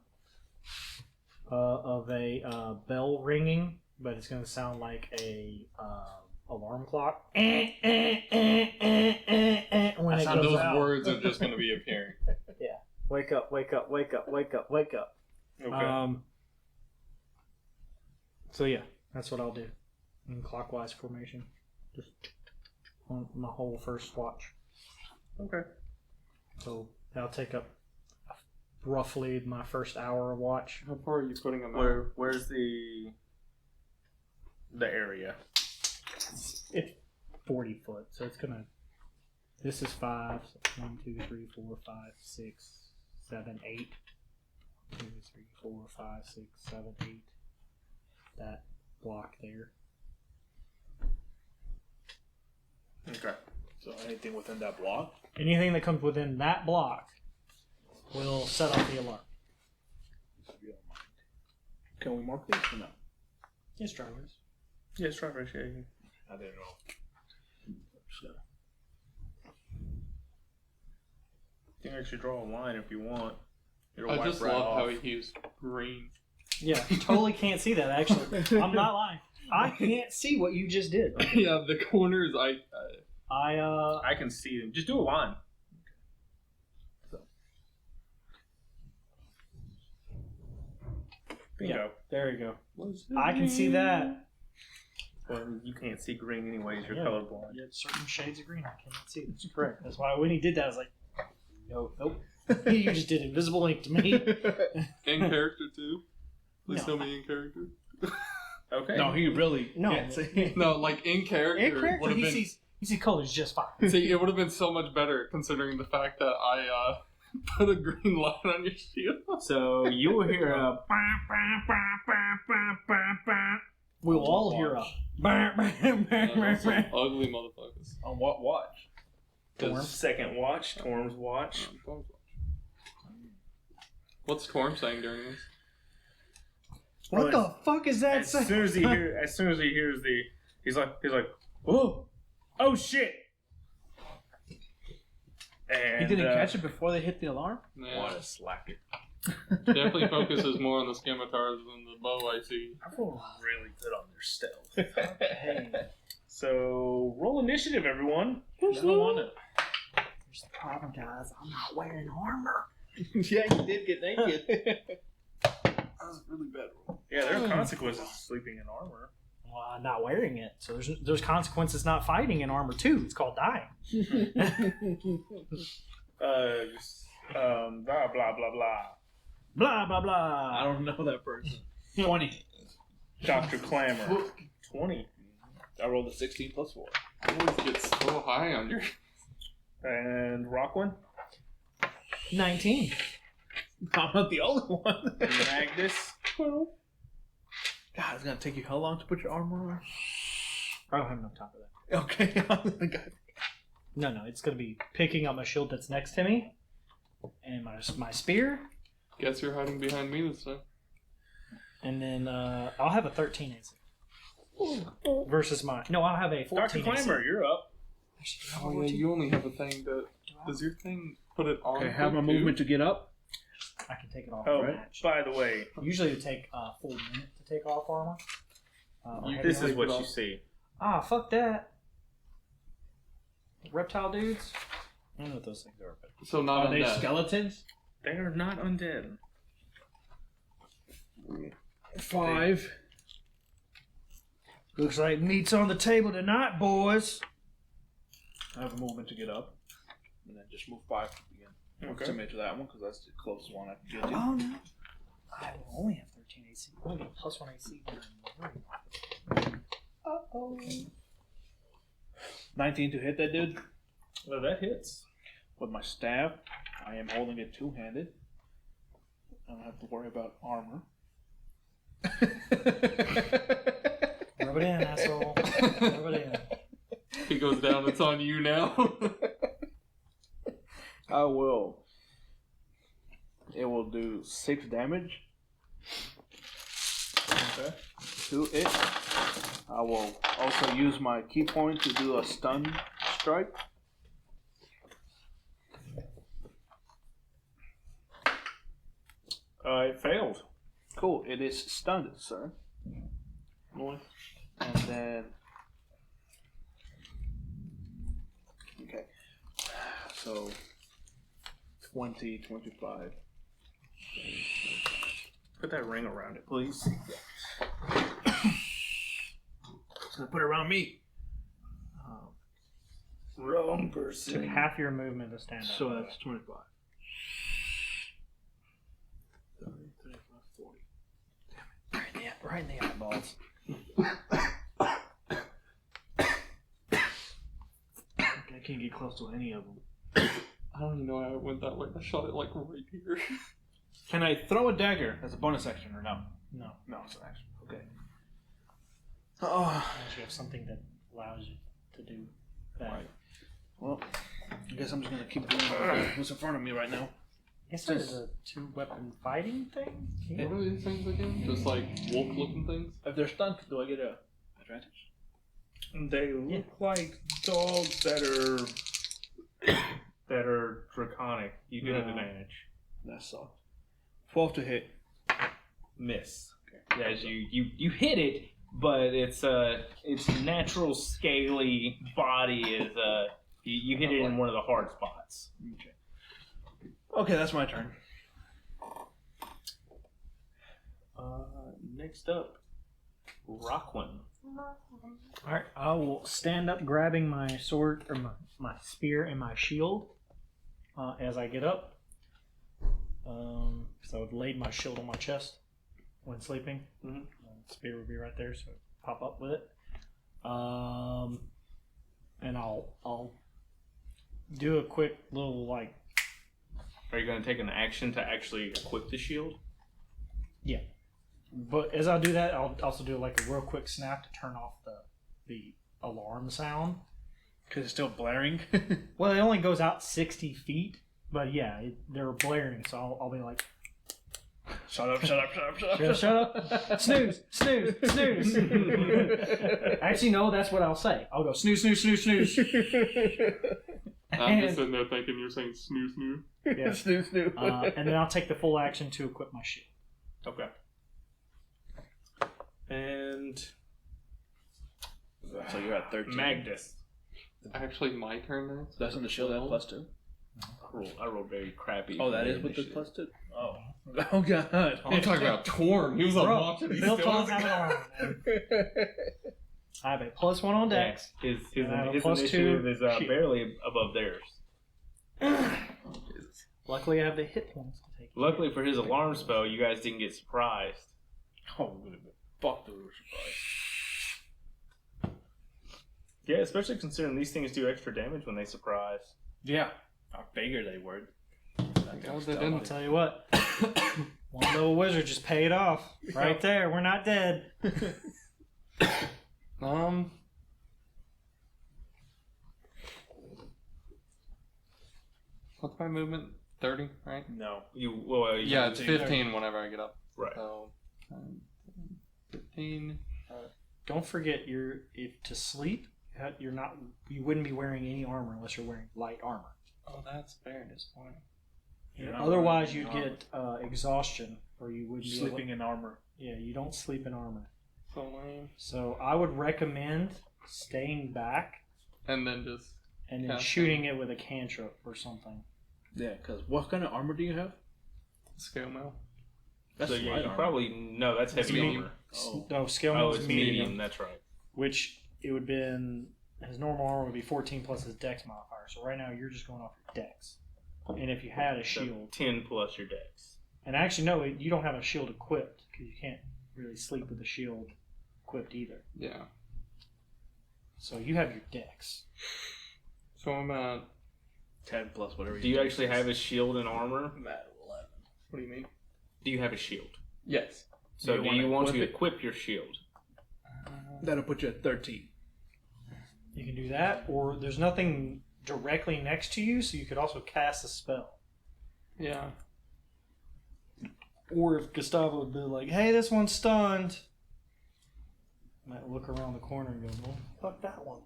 Speaker 2: of a bell ringing, but it's going to sound like a alarm clock. When it
Speaker 4: And
Speaker 2: goes
Speaker 4: those
Speaker 2: out.
Speaker 4: words are just going to be appearing.
Speaker 2: Wake up! Wake up! Wake up! Wake up! Wake up!
Speaker 1: Okay.
Speaker 2: So yeah, that's what I'll do in clockwise formation, just on my whole first watch.
Speaker 1: Okay.
Speaker 2: So that'll take up roughly my first hour of watch.
Speaker 4: How far are you putting them out?
Speaker 1: Where's the area?
Speaker 2: It's 40 foot, so it's gonna. This is 5. So 1, 2, 3, 4, 5, 6, 7, 8. 2, 3, 4, 5, 6, 7, 8. That block there.
Speaker 1: Okay.
Speaker 3: So anything within that block?
Speaker 2: Anything that comes within that block will set off the alarm.
Speaker 3: Can we mark these or no?
Speaker 2: Yes, drivers.
Speaker 1: Yes, Trevor. Yeah. You
Speaker 3: I didn't know.
Speaker 1: can actually draw a line if you want. It'll
Speaker 4: I
Speaker 1: wipe
Speaker 4: just
Speaker 1: right
Speaker 4: love
Speaker 1: off.
Speaker 4: how he used green.
Speaker 2: Yeah, you totally can't see that, actually. I'm not lying. I can't see what you just did.
Speaker 4: Yeah, the corners,
Speaker 2: I
Speaker 1: can see them. Just do a line. Bingo.
Speaker 2: Yeah, there you go. I can see that.
Speaker 1: Well, you can't see green anyways. You're
Speaker 2: Yeah.
Speaker 1: colorblind.
Speaker 2: Yeah, certain shades of green I cannot see. That's correct. That's why when he did that, I was like, no, nope. You just did invisible ink to me.
Speaker 4: in character too. Please
Speaker 2: No.
Speaker 4: tell me in character.
Speaker 1: Okay.
Speaker 3: No, he really
Speaker 2: No.
Speaker 3: can't see.
Speaker 4: No, like in character.
Speaker 2: In character,
Speaker 4: would have
Speaker 2: he
Speaker 4: been,
Speaker 2: sees colors just fine.
Speaker 4: See, it would have been so much better considering the fact that I put a green line on your shield.
Speaker 1: So you will hear a.
Speaker 2: We'll all hear a.
Speaker 4: Those are ugly motherfuckers.
Speaker 3: On what watch?
Speaker 2: Torm.
Speaker 1: Second watch. Torm's watch.
Speaker 4: Torm's watch. What's Torm saying during this?
Speaker 2: What the fuck is that?
Speaker 1: As soon as he hears the, he's like, oh shit. And
Speaker 3: He didn't catch it before they hit the alarm?
Speaker 4: Nah,
Speaker 3: What a slacker.
Speaker 4: definitely focuses more on the scimitars than the bow I see.
Speaker 3: Everyone's really good on their stealth.
Speaker 2: Hey,
Speaker 1: So roll initiative, everyone.
Speaker 3: I don't want it.
Speaker 2: here's the problem, guys. I'm not wearing armor.
Speaker 3: Yeah, you did get naked. That was a really bad roll.
Speaker 1: Yeah, there are consequences to sleeping in armor.
Speaker 2: Well, I'm not wearing it, so there's consequences not fighting in armor too. It's called dying.
Speaker 1: Blah blah blah blah.
Speaker 2: Blah blah blah.
Speaker 3: I don't know that person. 20.
Speaker 1: Dr. Clamor. 20.
Speaker 3: I rolled a 16 plus 4.
Speaker 4: You always get so high on your.
Speaker 1: And Rockwin.
Speaker 2: 19.
Speaker 3: I'm not the only one.
Speaker 1: And Magnus. 12.
Speaker 3: God, it's gonna take you how long to put your armor on?
Speaker 2: I don't have enough time for that.
Speaker 3: Okay.
Speaker 2: No, it's going to be picking up my shield that's next to me, and my spear,
Speaker 4: Guess you're hiding behind me this time.
Speaker 2: and then I'll have a 13 AC. Versus my... No, I'll have a 14
Speaker 1: Dr. Climber, you're up.
Speaker 4: Oh yeah, you only have a thing that... Does your thing put it on?
Speaker 3: Okay, have my
Speaker 4: too?
Speaker 3: movement to get up.
Speaker 2: I can take it off.
Speaker 1: Oh,
Speaker 2: Match.
Speaker 1: by the way,
Speaker 2: Usually it would take a full minute to take off armor.
Speaker 1: this is
Speaker 4: take
Speaker 1: what
Speaker 4: it
Speaker 1: you
Speaker 4: off.
Speaker 1: see.
Speaker 2: Ah, fuck that. Reptile dudes? I don't know what those things are, but...
Speaker 4: So not
Speaker 3: Are they
Speaker 4: undead.
Speaker 3: skeletons?
Speaker 1: They are not undead.
Speaker 3: 5.
Speaker 2: Looks like meat's on the table tonight, boys.
Speaker 3: I have a movement to get up. And then just move 5 to begin.
Speaker 1: Okay.
Speaker 3: Similar to that one, because that's the closest one I can get to.
Speaker 2: Oh, no. I will only have 13 AC. I'm going to get plus 1 AC. Uh-oh.
Speaker 3: 19 to hit that dude.
Speaker 1: Well, that hits.
Speaker 3: With my staff, I am holding it two-handed. I don't have to worry about armor.
Speaker 2: Rub it in, asshole. Rub it in.
Speaker 4: If he goes down, it's on you now.
Speaker 3: I will. It will do 6 damage
Speaker 1: Okay.
Speaker 3: to it. I will also use my key point to do a stun strike.
Speaker 1: It failed.
Speaker 3: Cool. It is stunned, sir. And then... Okay. So... 20, 25.
Speaker 1: Put that ring around it, please.
Speaker 3: It's gonna put it around me.
Speaker 1: Wrong
Speaker 2: Took
Speaker 1: person.
Speaker 2: half your movement to stand up.
Speaker 3: So that's 25. 30, 35, 40.
Speaker 2: Right in the eyeballs.
Speaker 3: I can't get close to any of them.
Speaker 4: I don't even know how it went that way. I shot it like right here.
Speaker 3: Can I throw a dagger as a bonus action or no?
Speaker 2: No.
Speaker 3: No, it's an action. Okay. Oh.
Speaker 2: Unless you have something that allows you to do that.
Speaker 3: Right. Well, I guess I'm just gonna keep doing what's in front of me right now.
Speaker 2: I guess there's a 2-weapon fighting thing?
Speaker 4: What are these things again? Just like wolf-looking things?
Speaker 3: If they're stunned, do I get a advantage?
Speaker 1: They look like dogs that are draconic. You do have
Speaker 3: No.
Speaker 1: advantage.
Speaker 3: That sucked. 12 to hit.
Speaker 1: Miss. Okay. As you hit it, but its natural scaly body is you hit it in one of the hard spots.
Speaker 3: Okay. Okay, that's my turn.
Speaker 1: Next up, Rockwin.
Speaker 2: Alright, I will stand up grabbing my sword, or my spear and my shield as I get up. Because I would lay my shield on my chest when sleeping.
Speaker 1: Mhm.
Speaker 2: Spear would be right there, so I'd pop up with it. And I'll do a quick little like...
Speaker 1: Are you going to take an action to actually equip the shield?
Speaker 2: Yeah. But as I do that, I'll also do like a real quick snap to turn off the alarm sound.
Speaker 3: Because it's still blaring.
Speaker 2: Well, it only goes out 60 feet, but yeah, they're blaring, so I'll be like,
Speaker 3: Shut up, shut up, shut up, shut up.
Speaker 2: shut up, snooze, snooze, snooze. Actually, no, that's what I'll say. I'll go snooze, snooze, snooze, snooze.
Speaker 4: I'm just sitting there thinking you're saying snoo snoo.
Speaker 2: Yeah.
Speaker 3: Snoo, snoo.
Speaker 2: And then I'll take the full action to equip my shield.
Speaker 1: Okay. And
Speaker 3: So you're at 13.
Speaker 1: Magnus.
Speaker 4: Actually, my turn now.
Speaker 3: Doesn't the shield have +2?
Speaker 1: I rolled very crappy.
Speaker 3: Oh, that is with the +2? Oh. Oh, God.
Speaker 4: I'm talking about Torm. He was on watch and he
Speaker 2: Bill
Speaker 4: still
Speaker 2: Tom
Speaker 4: hasn't
Speaker 2: have it on. I have a +1 on dex.
Speaker 1: His
Speaker 2: And I have a
Speaker 1: his
Speaker 2: +2
Speaker 1: initiative is
Speaker 2: shield.
Speaker 1: barely above theirs.
Speaker 2: Luckily, I have the hit points to take.
Speaker 1: Luckily for his alarm spell, you guys didn't get surprised.
Speaker 3: Oh, fuck the surprise.
Speaker 1: Yeah, especially considering these things do extra damage when they surprise.
Speaker 3: Yeah. I figured they would.
Speaker 4: God, they
Speaker 2: I'll
Speaker 4: didn't.
Speaker 2: tell you what. One little wizard just paid off. Right there. We're not dead.
Speaker 4: What's my movement? 30, right?
Speaker 3: No.
Speaker 4: Yeah, it's 15 whenever I get up.
Speaker 1: Right.
Speaker 4: So, 15.
Speaker 2: Don't forget, if to sleep, you wouldn't be wearing any armor unless you're wearing light armor.
Speaker 4: Oh, that's very disappointing.
Speaker 2: Otherwise, you'd get exhaustion, or you wouldn't be
Speaker 3: Sleeping in armor.
Speaker 2: Yeah, you don't sleep in armor.
Speaker 4: So lame.
Speaker 2: So I would recommend staying back
Speaker 4: And then just
Speaker 2: and then
Speaker 4: casting.
Speaker 2: shooting it with a cantrip or something.
Speaker 3: Yeah, because what kind of armor do you have?
Speaker 4: scale mail.
Speaker 3: That's
Speaker 1: so you
Speaker 3: light armor.
Speaker 1: probably no. That's heavy
Speaker 2: medium.
Speaker 1: armor.
Speaker 3: Oh.
Speaker 2: No, scale
Speaker 1: Oh,
Speaker 2: mail
Speaker 1: it's
Speaker 2: is
Speaker 1: medium.
Speaker 2: medium,
Speaker 1: That's right.
Speaker 2: which it would been his normal armor would be 14 plus his dex modifier. So right now you're just going off your dex. And if you had a
Speaker 1: So
Speaker 2: shield,
Speaker 1: 10 plus your dex.
Speaker 2: and actually no, you don't have a shield equipped because you can't really sleep with a shield equipped either.
Speaker 4: Yeah.
Speaker 2: So you have your dex.
Speaker 4: So I'm at.
Speaker 3: 10 plus whatever.
Speaker 1: Do you actually have a shield and armor?
Speaker 3: I'm at 11.
Speaker 4: What do you mean?
Speaker 1: Do you have a shield?
Speaker 4: Yes.
Speaker 1: So
Speaker 3: Do
Speaker 1: do
Speaker 3: you
Speaker 1: you
Speaker 3: wanna
Speaker 1: want to
Speaker 3: equip
Speaker 1: equip your shield?
Speaker 3: That'll put you at 13.
Speaker 2: You can do that, or there's nothing directly next to you, so you could also cast a spell.
Speaker 4: Yeah.
Speaker 2: Or if Gustavo would be like, "Hey, this one's stunned," might look around the corner and go, "Well, fuck that one."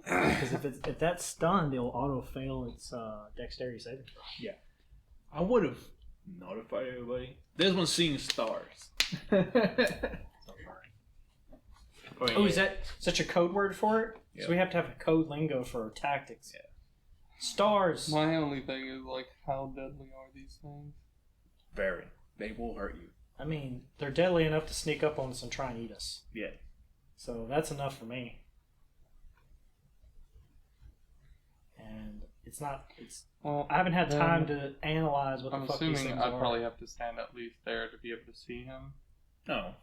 Speaker 2: Because if that's stunned, it'll auto fail its dexterity saving throw.
Speaker 3: I would have notified everybody. This one's seeing stars.
Speaker 2: Oh, is that such a code word for it?
Speaker 3: Yeah.
Speaker 2: So we have to have a code lingo for tactics. Yeah. Stars.
Speaker 4: My only thing is, like, how deadly are these things?
Speaker 3: Very. They will hurt you.
Speaker 2: I mean, they're deadly enough to sneak up on us and try and eat us.
Speaker 3: Yeah.
Speaker 2: So that's enough for me. And it's not. It's.
Speaker 4: Well,
Speaker 2: I haven't had time to analyze what
Speaker 4: I'm
Speaker 2: the fuck these
Speaker 4: assuming
Speaker 2: things
Speaker 4: I'd
Speaker 2: are.
Speaker 4: probably have to stand at least there to be able to see him.
Speaker 3: No.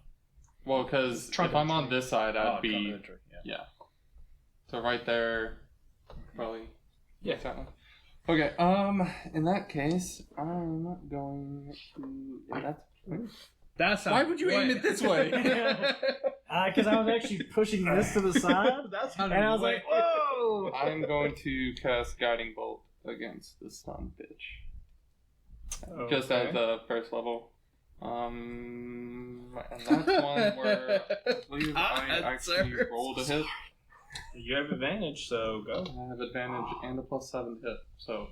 Speaker 4: Well, because
Speaker 2: Trunk
Speaker 4: if
Speaker 2: of
Speaker 4: I'm
Speaker 2: the
Speaker 4: on this side, I'd be...
Speaker 3: Yeah.
Speaker 4: Yeah. So right there, probably...
Speaker 1: Yeah.
Speaker 4: that one. Okay, in that case, I'm going to... Yeah,
Speaker 3: That's
Speaker 4: why would you aim it this way?
Speaker 2: Because I was actually pushing this to the side,
Speaker 3: That's
Speaker 2: and I was like, "Whoa!"
Speaker 4: I'm going to cast Guiding Bolt against the stun bitch. Just as a first level. And that's one where I believe I actually rolled a hit.
Speaker 1: You have advantage, so go.
Speaker 4: I have advantage and a +7 hit, so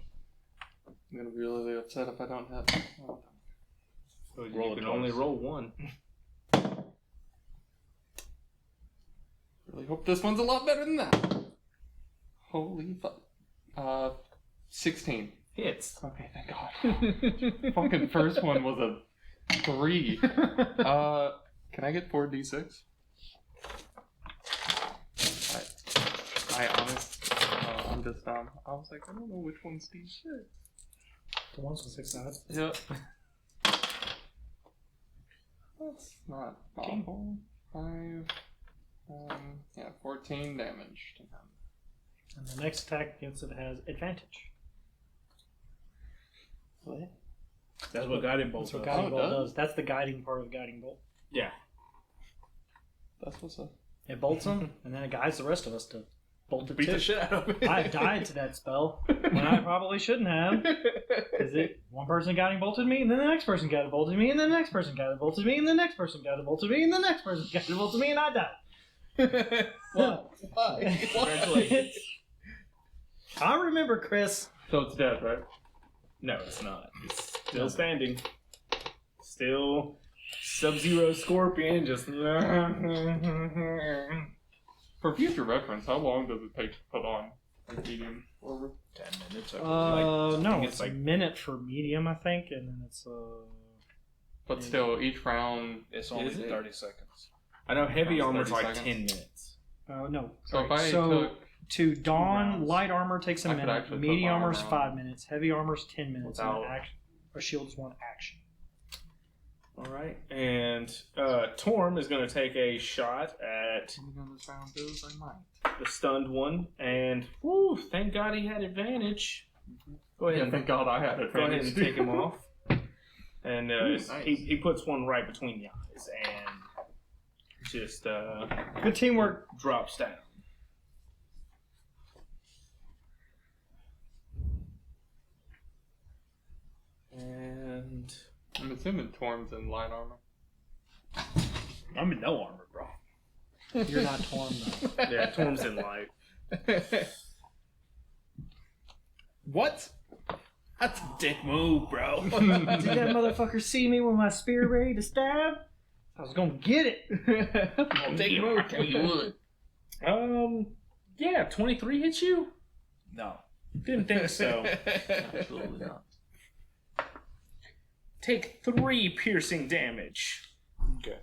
Speaker 4: I'm gonna be really upset if I don't hit. Oh.
Speaker 1: So you
Speaker 3: Roll
Speaker 1: can
Speaker 3: twice.
Speaker 1: only roll one.
Speaker 4: Really hope this one's a lot better than that. Holy fuck. 16.
Speaker 1: Hits.
Speaker 4: Okay, thank God. Fucking first one was a 3. Can I get 4d6? I honestly, I'm just dumb. I was like, I don't know which one's d6.
Speaker 2: The ones with 6 sides.
Speaker 4: Yep. That's not awful. 5. Yeah, 14 damage to him.
Speaker 2: And the next attack against it has advantage.
Speaker 4: What?
Speaker 3: That's what Guiding Bolt
Speaker 2: That's what
Speaker 3: does.
Speaker 2: guiding
Speaker 4: Oh,
Speaker 2: bolt
Speaker 4: it does?
Speaker 2: does. That's the guiding part of guiding bolt.
Speaker 1: Yeah.
Speaker 4: That's what's up.
Speaker 2: It bolts them, and then it guides the rest of us to bolt it
Speaker 3: Beat the
Speaker 2: too.
Speaker 3: shit out of it.
Speaker 2: I died to that spell when I probably shouldn't have. Because one person guiding bolted me, and then the next person guiding bolted me, and then the next person guiding bolted me, and the next person guiding bolted me, and the next person guiding bolted me, and I died. What?
Speaker 1: Congratulations.
Speaker 2: I remember, Chris.
Speaker 1: So it's dead, right? No, it's not. It's still standing. Still Sub-Zero Scorpion, just...
Speaker 4: For future reference, how long does it take to put on a medium order?
Speaker 3: 10 minutes. I
Speaker 2: No,
Speaker 1: think
Speaker 2: it's
Speaker 1: it's
Speaker 2: a
Speaker 1: like-
Speaker 2: minute for medium, I think, and then it's
Speaker 4: But still, each round.
Speaker 3: It's only
Speaker 1: Is it?
Speaker 3: 30 seconds.
Speaker 1: I know heavy
Speaker 4: That's
Speaker 1: armor's
Speaker 4: 30
Speaker 1: like
Speaker 4: seconds.
Speaker 1: 10 minutes.
Speaker 2: no.
Speaker 4: So if
Speaker 2: Sorry.
Speaker 4: I
Speaker 2: So
Speaker 4: took
Speaker 2: to dawn,
Speaker 3: rounds.
Speaker 2: light armor takes a
Speaker 4: I could
Speaker 2: minute.
Speaker 4: actually put
Speaker 2: Medium
Speaker 4: my
Speaker 2: armor's
Speaker 4: armor
Speaker 2: 5
Speaker 4: on.
Speaker 2: minutes. Heavy armor's 10 minutes. And
Speaker 1: Without-
Speaker 2: then a shield is 1 action.
Speaker 1: Alright, and Torm is going to take a shot at
Speaker 4: depending on this round goes, I might.
Speaker 1: the stunned one, and whew, thank God he had advantage. Go ahead,
Speaker 4: Yeah,
Speaker 1: and,
Speaker 4: thank God I had it.
Speaker 1: go ahead and take him off. And
Speaker 4: nice.
Speaker 1: he puts one right between the eyes and just
Speaker 2: Good teamwork.
Speaker 1: drops down.
Speaker 4: I'm assuming Torm's in light armor.
Speaker 3: I'm in no armor, bro.
Speaker 2: You're not torn though.
Speaker 1: Yeah, Torm's in light.
Speaker 3: What? That's a dick move, bro.
Speaker 2: Did that motherfucker see me with my spear ready to stab? I was gonna get it.
Speaker 3: Dick move.
Speaker 1: Tell you what. Yeah, 23 hits you?
Speaker 3: No.
Speaker 1: Didn't think so.
Speaker 3: Absolutely not.
Speaker 1: Take 3 piercing damage.
Speaker 3: Okay.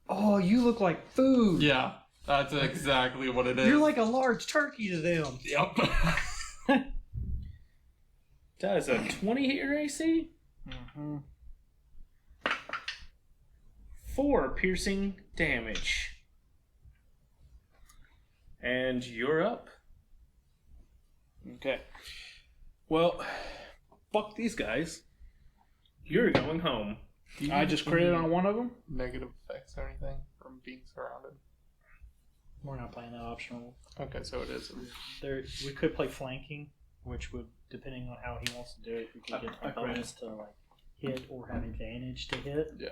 Speaker 2: Oh, you look like food.
Speaker 4: Yeah, that's exactly what it is.
Speaker 2: You're like a large turkey to them.
Speaker 4: Yep.
Speaker 1: Does a 20 hit your AC?
Speaker 3: Mm-hmm.
Speaker 1: 4 piercing damage. And you're up.
Speaker 3: Okay. Well, fuck these guys.
Speaker 1: You're going home.
Speaker 3: I just critted on one of them.
Speaker 4: Negative effects or anything from being surrounded.
Speaker 2: We're not playing that optional.
Speaker 4: Okay, so it is.
Speaker 2: We could play flanking, which would, depending on how he wants to do it, we could get a bonus to like hit or have advantage to hit.
Speaker 4: Yeah.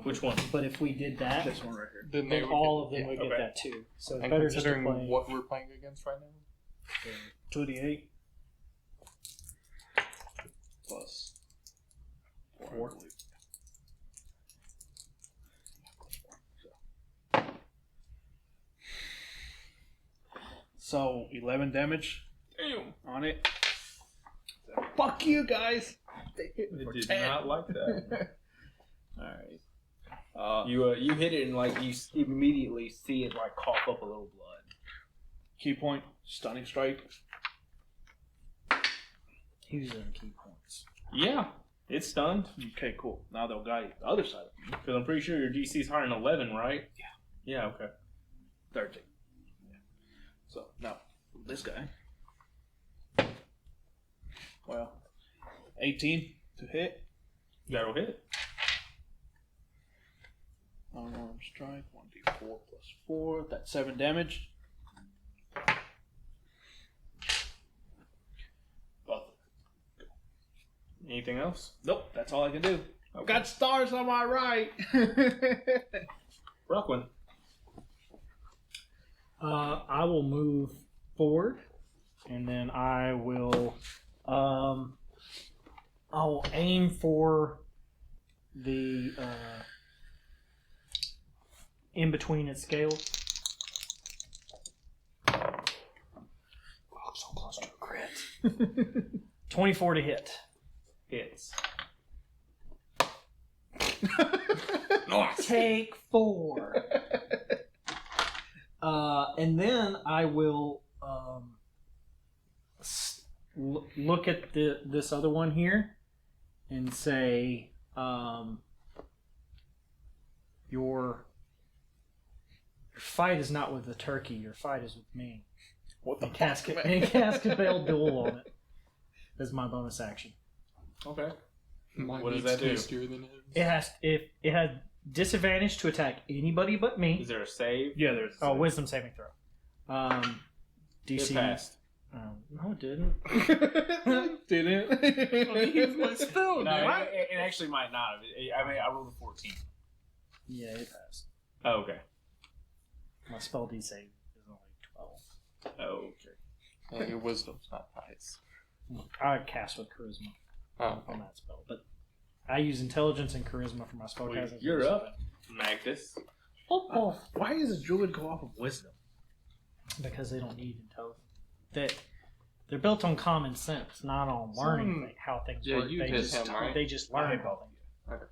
Speaker 1: Which one?
Speaker 2: But if we did that,
Speaker 3: This one right here.
Speaker 2: then all of them would get
Speaker 1: okay.
Speaker 2: that too. So it's
Speaker 4: And
Speaker 2: better just to
Speaker 4: considering
Speaker 2: play
Speaker 4: what we're playing against right now.
Speaker 2: 28.
Speaker 3: Plus
Speaker 2: 4.
Speaker 3: So 11 damage
Speaker 1: Damn.
Speaker 3: on it. Fuck you guys. They hit me
Speaker 1: It
Speaker 3: for
Speaker 1: did
Speaker 3: 10.
Speaker 1: not like that.
Speaker 3: Alright.
Speaker 1: You hit it and like you immediately see it like cough up a little blood.
Speaker 3: Key point, stunning strike.
Speaker 2: He's in key points.
Speaker 1: Yeah, it's stunned.
Speaker 3: Okay, cool. Now they'll guide the other side of me.
Speaker 1: Because I'm pretty sure your DC's higher than 11, right?
Speaker 3: Yeah.
Speaker 1: Yeah, okay.
Speaker 3: 13. Yeah. So now this guy. Well, 18 to hit.
Speaker 1: That'll hit.
Speaker 3: Unarmed strike. 1d4 plus 4. That's 7 damage. Both.
Speaker 1: Anything else?
Speaker 3: Nope, that's all I can do.
Speaker 1: Okay.
Speaker 3: Got stars on my right.
Speaker 1: Brooklyn.
Speaker 2: I will move forward, and then I will, I'll aim for the in between its scales. Oh, so close to a crit. 24 to hit.
Speaker 1: Hits.
Speaker 2: Take 4. And then I will look at this other one here and say, your fight is not with the turkey. Your fight is with me.
Speaker 3: What the
Speaker 2: And cast a Bale Duel on it. That's my bonus action.
Speaker 1: Okay.
Speaker 4: Mine
Speaker 1: What does
Speaker 4: needs
Speaker 1: that do?
Speaker 4: tastier than his.
Speaker 2: It has disadvantage to attack anybody but me.
Speaker 1: Is there a save?
Speaker 3: Yeah, there's.
Speaker 2: Oh, wisdom saving throw. DC.
Speaker 1: It passed.
Speaker 2: No, it didn't.
Speaker 3: Didn't.
Speaker 4: Use my spell,
Speaker 1: No,
Speaker 4: dude.
Speaker 1: it actually might not have. I mean, I rolled a 14.
Speaker 2: Yeah, it passed.
Speaker 1: Oh, okay.
Speaker 2: My spell DC is only 12.
Speaker 1: Oh, okay.
Speaker 4: Yeah, your wisdom's not nice.
Speaker 2: I cast with charisma
Speaker 4: Oh,
Speaker 2: on that spell, but I use intelligence and charisma for my spell
Speaker 1: Well,
Speaker 2: casting.
Speaker 1: you're up, Magnus.
Speaker 3: Why does a druid go off of wisdom?
Speaker 2: Because they don't need intelligence. They're built on common sense, not on learning how things
Speaker 4: yeah,
Speaker 2: work.
Speaker 4: you
Speaker 2: they
Speaker 4: hit
Speaker 2: just,
Speaker 4: him, right?
Speaker 2: They just
Speaker 3: I
Speaker 2: learn
Speaker 3: hit
Speaker 2: about
Speaker 3: both.
Speaker 2: things.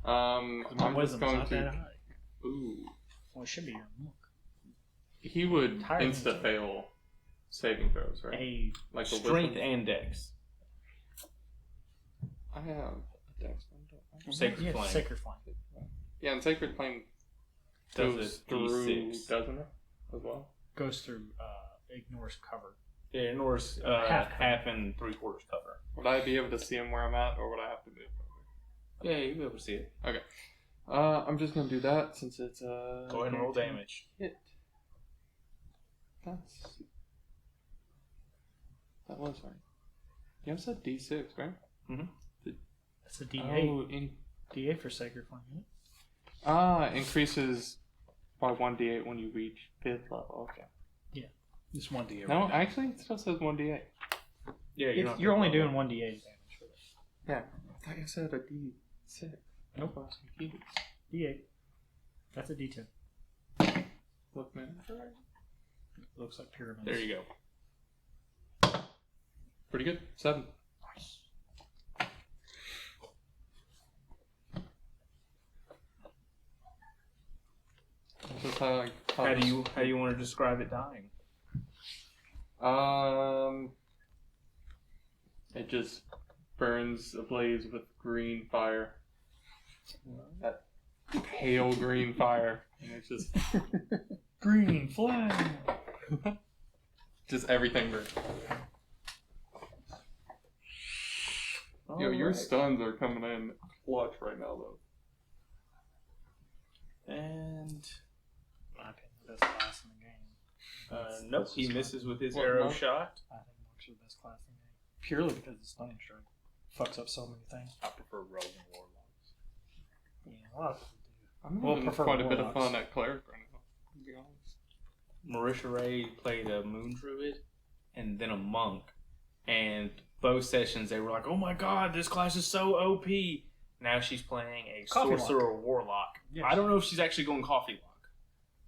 Speaker 4: I'm
Speaker 2: My
Speaker 4: just
Speaker 2: wisdom's
Speaker 4: going
Speaker 2: not that
Speaker 4: to.
Speaker 2: high.
Speaker 4: Ooh.
Speaker 2: Well, it should be your book.
Speaker 4: He would
Speaker 2: Higher than
Speaker 4: insta fail saving throws, right?
Speaker 2: A
Speaker 4: Like a
Speaker 1: Strength
Speaker 4: wisdom.
Speaker 1: and dex.
Speaker 4: I have a dex one, don't I?
Speaker 1: Sacred
Speaker 2: yeah,
Speaker 1: Flame.
Speaker 2: Sacred Flame.
Speaker 4: Yeah, and Sacred Flame
Speaker 1: Does
Speaker 4: goes
Speaker 1: it
Speaker 4: through,
Speaker 1: D6.
Speaker 4: doesn't it? As well.
Speaker 2: Goes through, ignores cover.
Speaker 1: Yeah, it ignores
Speaker 2: Half
Speaker 1: half and 3/4 cover.
Speaker 4: Would I be able to see him where I'm at, or would I have to move over?
Speaker 1: Yeah, you'll be able to see it.
Speaker 4: I'm just gonna do that since it's
Speaker 1: Go ahead and roll damage.
Speaker 4: Hit. That's That was right. You have said D6, right?
Speaker 2: That's a D8.
Speaker 4: Oh,
Speaker 2: D8 for Sacred Flame. Isn't it?
Speaker 4: increases by 1d8 when you reach 5th level. Okay.
Speaker 3: It's 1d8.
Speaker 4: No,
Speaker 3: right now.
Speaker 4: actually, it still says 1d8.
Speaker 1: Yeah,
Speaker 2: You're only doing 1d8 damage for this.
Speaker 4: Yeah. I thought you said a D6.
Speaker 2: Nope.
Speaker 4: I was confused.
Speaker 2: D8. That's a D10.
Speaker 4: Look, man.
Speaker 2: Looks like pyramids.
Speaker 1: There you go.
Speaker 4: Pretty good. 7. This is
Speaker 1: How do you want to describe it dying?
Speaker 4: It just burns ablaze with green fire. That pale green fire. And it's just
Speaker 2: Green flame.
Speaker 4: just everything burns. Yo, your stuns are coming in clutch right now, though.
Speaker 1: And
Speaker 2: My opinion, best class in the game.
Speaker 1: nope, he misses with his
Speaker 4: What,
Speaker 1: arrow
Speaker 4: Mark?
Speaker 1: shot.
Speaker 2: I think Mark's the best class in the game. Purely because the stunning strike fucks up so many things.
Speaker 3: I prefer Rogue and Warlocks.
Speaker 2: Yeah, a lot of people do.
Speaker 4: I'm
Speaker 2: We'll
Speaker 4: having
Speaker 2: prefer
Speaker 4: quite a bit of
Speaker 2: warlocks.
Speaker 4: fun at Cleric right now, to be honest.
Speaker 1: Marisha Ray played a Moon Druid and then a Monk. And both sessions they were like, oh my god, this class is so OP. Now she's playing a
Speaker 2: Coffee
Speaker 1: Sorcerer Warlock.
Speaker 2: Yes.
Speaker 1: I don't know if she's actually going Coffee Lock.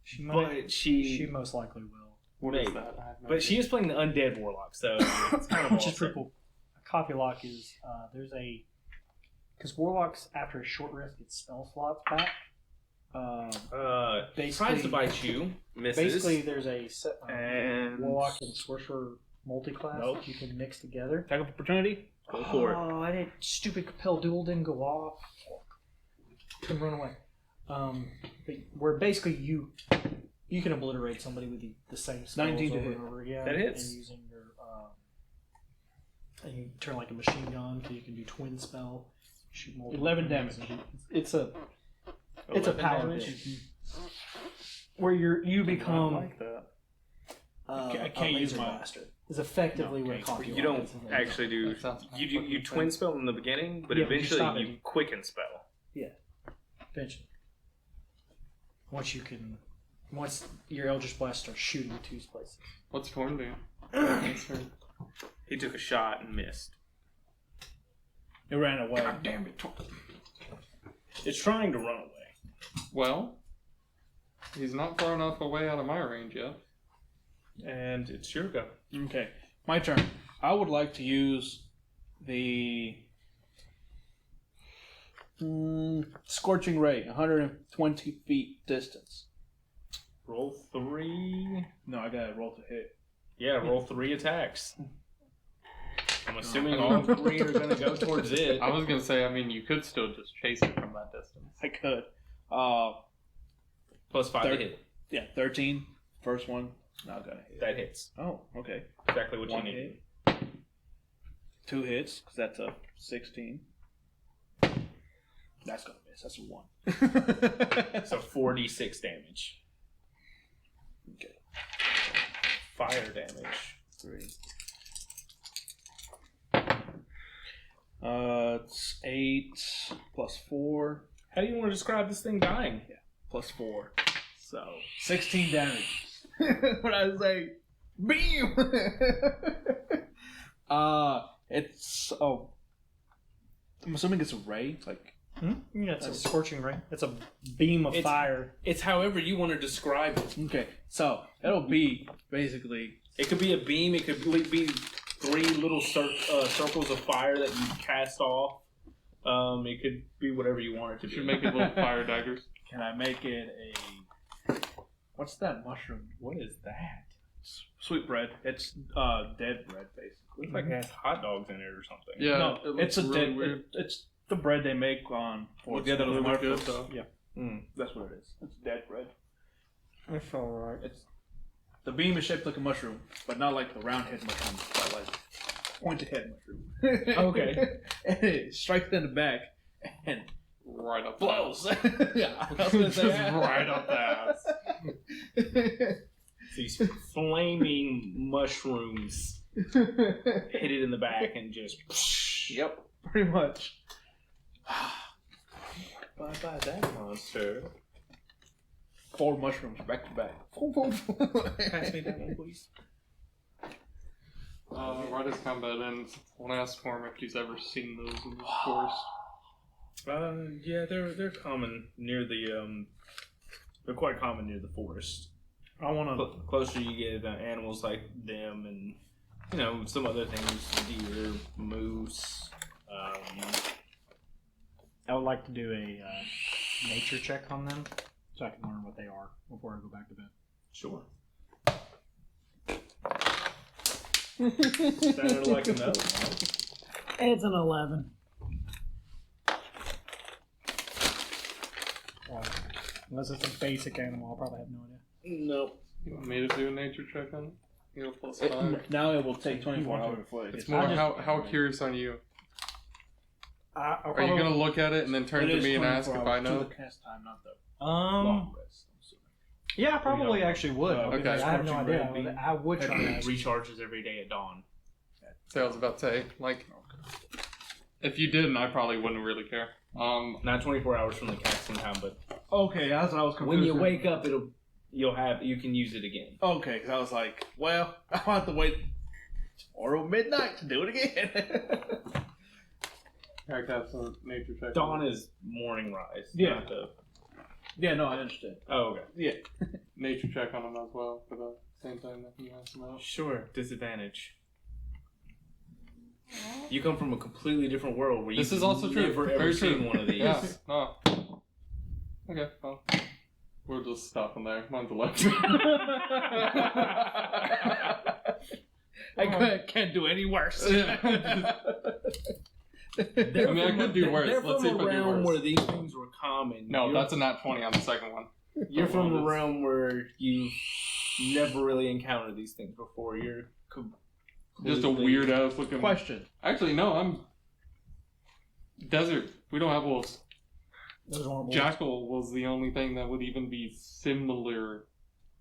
Speaker 2: She might.
Speaker 1: But
Speaker 2: She most likely will.
Speaker 4: What is
Speaker 1: Maybe.
Speaker 4: that? I have no
Speaker 1: But she
Speaker 4: idea.
Speaker 1: is playing the Undead Warlock, so it's kind of
Speaker 2: Which is
Speaker 1: awesome.
Speaker 2: pretty cool. A coffee lock is there's a because warlocks after a short rest get spell slots back.
Speaker 1: Tries
Speaker 2: Basically,
Speaker 1: to bite you, misses.
Speaker 2: basically there's a set,
Speaker 1: and
Speaker 2: warlock and sorcerer multi-class
Speaker 1: Nope.
Speaker 2: that you can mix together.
Speaker 3: Attack of opportunity?
Speaker 1: go for it.
Speaker 2: Oh, I didn't. Stupid compel duel didn't go off. Can run away. But where basically you can obliterate somebody with the same spells
Speaker 3: 19 to
Speaker 2: over
Speaker 3: hit.
Speaker 2: and over again.
Speaker 1: That hits.
Speaker 2: And using your and you turn like a machine gun, so you can do twin spell. Shoot multiple
Speaker 3: 11
Speaker 2: things.
Speaker 3: damage.
Speaker 2: It's a
Speaker 1: 11
Speaker 2: paladin
Speaker 1: damage.
Speaker 2: where you
Speaker 4: I
Speaker 2: become
Speaker 4: like that.
Speaker 3: I can't
Speaker 2: a
Speaker 3: use
Speaker 2: laser
Speaker 3: my-
Speaker 2: blaster. Is effectively
Speaker 3: No,
Speaker 2: what
Speaker 3: can't.
Speaker 2: coffee
Speaker 1: You
Speaker 2: lock
Speaker 1: don't
Speaker 2: is.
Speaker 1: actually do.
Speaker 4: That sounds
Speaker 1: You twin spell in the beginning, but
Speaker 2: Yeah, but you stop
Speaker 1: eventually
Speaker 2: it.
Speaker 1: you quicken spell.
Speaker 2: Eventually. Once your Eldritch Blast starts shooting two places.
Speaker 4: What's Torn doing? His turn.
Speaker 1: He took a shot and missed.
Speaker 3: It ran away.
Speaker 1: God damn it! It's trying to run away.
Speaker 4: Well, he's not far enough away out of my range yet.
Speaker 1: And it's your go.
Speaker 3: Okay, my turn. I would like to use the Scorching Ray, 120 feet distance.
Speaker 1: Roll 3.
Speaker 3: No, I gotta roll to hit.
Speaker 1: Yeah, roll 3 attacks. I'm assuming all 3 are going to go towards it.
Speaker 4: I was gonna say, I mean, you could still just chase it from that distance.
Speaker 3: I could.
Speaker 1: Plus 5 to hit.
Speaker 3: Yeah, 13. First one, not gonna hit.
Speaker 1: That hits.
Speaker 3: Oh, okay.
Speaker 1: Exactly what
Speaker 3: One
Speaker 1: you need.
Speaker 3: hit. 2 hits, because that's a 16. That's gonna miss. That's a 1.
Speaker 1: So 4d6 damage.
Speaker 3: Okay.
Speaker 1: Fire damage.
Speaker 3: 3. It's 8 plus 4
Speaker 1: How do you want to describe this thing dying?
Speaker 3: plus 4. So 16 damage. When I say beam, it's I'm assuming it's a ray. Like
Speaker 2: Yeah, it's a scorching ray. It's a beam of fire.
Speaker 1: It's however you want to describe it.
Speaker 3: okay, so it'll be basically
Speaker 1: It could be a beam. It could be 3 little circles of fire that you cast off. It could be whatever you want it to
Speaker 4: You
Speaker 1: be.
Speaker 4: should make it little fire daggers.
Speaker 3: Can I make it a what's that mushroom?
Speaker 1: What is that?
Speaker 3: Sweet bread. It's dead bread basically.
Speaker 1: Looks like it has hot dogs in it or something.
Speaker 4: Yeah,
Speaker 3: no,
Speaker 4: it looks
Speaker 3: it's a
Speaker 4: really
Speaker 3: dead.
Speaker 4: weird.
Speaker 3: It's the bread they make on for
Speaker 4: Looks
Speaker 3: Dia de los
Speaker 4: really good,
Speaker 3: Muertos.
Speaker 4: though.
Speaker 3: Yeah,
Speaker 1: Mm.
Speaker 3: that's what it is. It's dead bread.
Speaker 2: It's alright.
Speaker 3: It's the beam is shaped like a mushroom, but not like the round head mushroom, but like pointed head mushroom.
Speaker 1: Okay.
Speaker 3: And it strikes in the back and
Speaker 4: Right up
Speaker 3: blows.
Speaker 4: the
Speaker 3: Yeah, I was gonna say
Speaker 4: Just
Speaker 3: that.
Speaker 4: right up the ass.
Speaker 1: These flaming mushrooms hit it in the back and just.
Speaker 3: Yep, pretty much.
Speaker 1: Bye bye that monster.
Speaker 3: 4 mushrooms back to back.
Speaker 1: Pass me that one, please.
Speaker 4: Right as combat ends, I want to ask Form if he's ever seen those in the forest.
Speaker 1: Yeah, they're common near the they're quite common near the forest.
Speaker 2: I want to.
Speaker 1: Closer you get, animals like them, and some other things, deer, moose.
Speaker 2: I would like to do a nature check on them, so I can learn what they are before I go back to bed.
Speaker 1: Sure. Sounded like a no.
Speaker 2: It's an 11. Well, unless it's a basic animal, I'll probably have no idea.
Speaker 1: Nope.
Speaker 4: You want me to do a nature check on it? You know, +5.
Speaker 3: Now it will take 24 hours before it
Speaker 4: It's
Speaker 3: gets
Speaker 4: more
Speaker 2: just-
Speaker 4: how curious are you?
Speaker 2: I'll
Speaker 4: Are you
Speaker 2: probably-
Speaker 4: gonna look at it and then turn
Speaker 3: It
Speaker 4: to
Speaker 3: is
Speaker 4: me and
Speaker 3: 24
Speaker 4: ask if
Speaker 3: hours
Speaker 4: I
Speaker 3: to
Speaker 4: know?
Speaker 3: the cast time, not the long rest, I'm assuming.
Speaker 2: Yeah, I probably actually would.
Speaker 3: Okay.
Speaker 2: Because I have no
Speaker 3: Scorching
Speaker 2: idea.
Speaker 3: red
Speaker 2: I would try to
Speaker 1: It
Speaker 2: ask.
Speaker 1: recharges every day at dawn.
Speaker 4: So I was about to say, like, if you didn't, I probably wouldn't really care.
Speaker 1: Not 24 hours from the casting time, but
Speaker 3: Okay, that's what I was confused.
Speaker 1: when you wake up, you can use it again.
Speaker 3: Okay, because I was like, well, I'll have to wait tomorrow midnight to do it again.
Speaker 4: I got some nature check.
Speaker 1: Dawn is morning rise.
Speaker 3: Yeah.
Speaker 1: Not the...
Speaker 3: Yeah, no, I understand.
Speaker 1: Oh, okay.
Speaker 3: Yeah.
Speaker 4: Nature check on him as well for the same time that he asked about.
Speaker 1: Sure. Disadvantage. You come from a completely different world where
Speaker 4: This
Speaker 1: you've
Speaker 4: is also true.
Speaker 1: never
Speaker 4: Very
Speaker 1: ever
Speaker 4: true.
Speaker 1: seen one of these.
Speaker 4: Yeah. Oh. Okay. Well, we'll just stop him there. Mine's 11.
Speaker 3: I can't do any worse.
Speaker 4: I mean, I could do worse.
Speaker 1: They're
Speaker 4: Let's
Speaker 1: from
Speaker 4: see if
Speaker 1: a
Speaker 4: I do
Speaker 1: realm
Speaker 4: worse.
Speaker 1: where these things were common.
Speaker 4: No,
Speaker 1: You're-
Speaker 4: that's a nat 20 on the second one.
Speaker 1: You're from a realm where you've never really encountered these things before. You're
Speaker 4: Just a weird ass looking.
Speaker 3: Question.
Speaker 4: Actually, no, I'm desert. We don't have wolves.
Speaker 2: Those aren't wolves.
Speaker 4: Jackal was the only thing that would even be similar,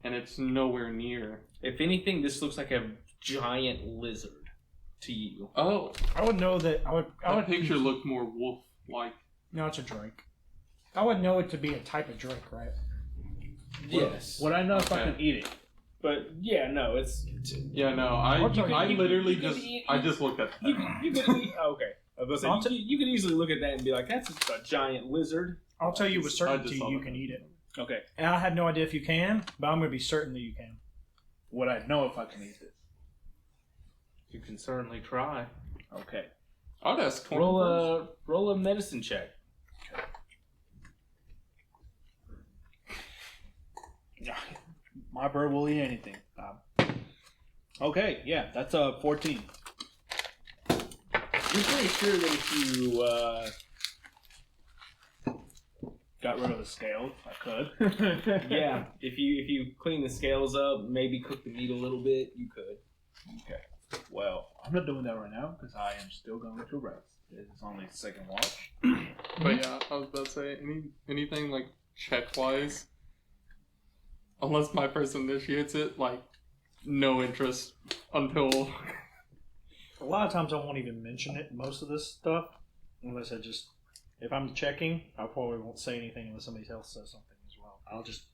Speaker 4: and it's nowhere near.
Speaker 1: If anything, this looks like a giant lizard to you.
Speaker 4: Oh,
Speaker 2: I would know that. I
Speaker 4: that
Speaker 2: would
Speaker 4: picture looked more wolf-like.
Speaker 2: No, it's a drake. I would know it to be a type of drake, right?
Speaker 1: Yes.
Speaker 3: Would I know if I
Speaker 4: Okay.
Speaker 3: can eat it?
Speaker 1: But yeah, no, it's
Speaker 4: Yeah, no, I literally just looked at
Speaker 1: you.
Speaker 4: that.
Speaker 1: You could okay. I was about to say, you could easily look at that and be like, "That's a giant lizard."
Speaker 2: I'll tell you with
Speaker 4: I
Speaker 2: certainty
Speaker 4: just saw
Speaker 2: you
Speaker 4: that.
Speaker 2: can eat it.
Speaker 3: Okay.
Speaker 2: And I have no idea if you can, but I'm going to be certain that you can.
Speaker 3: Would I know if I can eat it?
Speaker 1: You can certainly try.
Speaker 3: Okay.
Speaker 4: I'd ask 20 first.
Speaker 1: Roll a medicine check.
Speaker 3: My bird will eat anything. Okay, yeah, that's a 14.
Speaker 1: You're pretty sure that if you,
Speaker 3: Got rid of the scales. I could.
Speaker 1: yeah, if you clean the scales up, maybe cook the meat a little bit, you could.
Speaker 3: Okay. Well, I'm not doing that right now because I am still going to rest. It's only second watch.
Speaker 4: But yeah, I was about to say, anything like check-wise, unless my person initiates it, like, no interest until...
Speaker 2: A lot of times I won't even mention it, most of this stuff, unless if I'm checking, I probably won't say anything unless somebody else says something as well. I'll just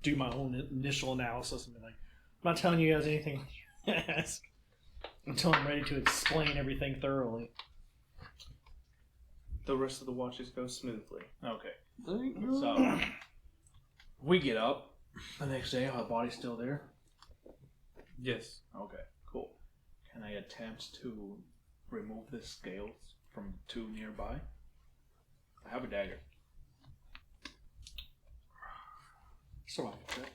Speaker 2: do my own initial analysis and be like, I'm not telling you guys anything until I'm ready to explain everything thoroughly.
Speaker 1: The rest of the watches go smoothly.
Speaker 3: Okay. So, we get up the next day. Our body's still there.
Speaker 1: Yes.
Speaker 3: Okay, cool. Can I attempt to remove the scales from two nearby? I have a dagger.
Speaker 2: Survival check.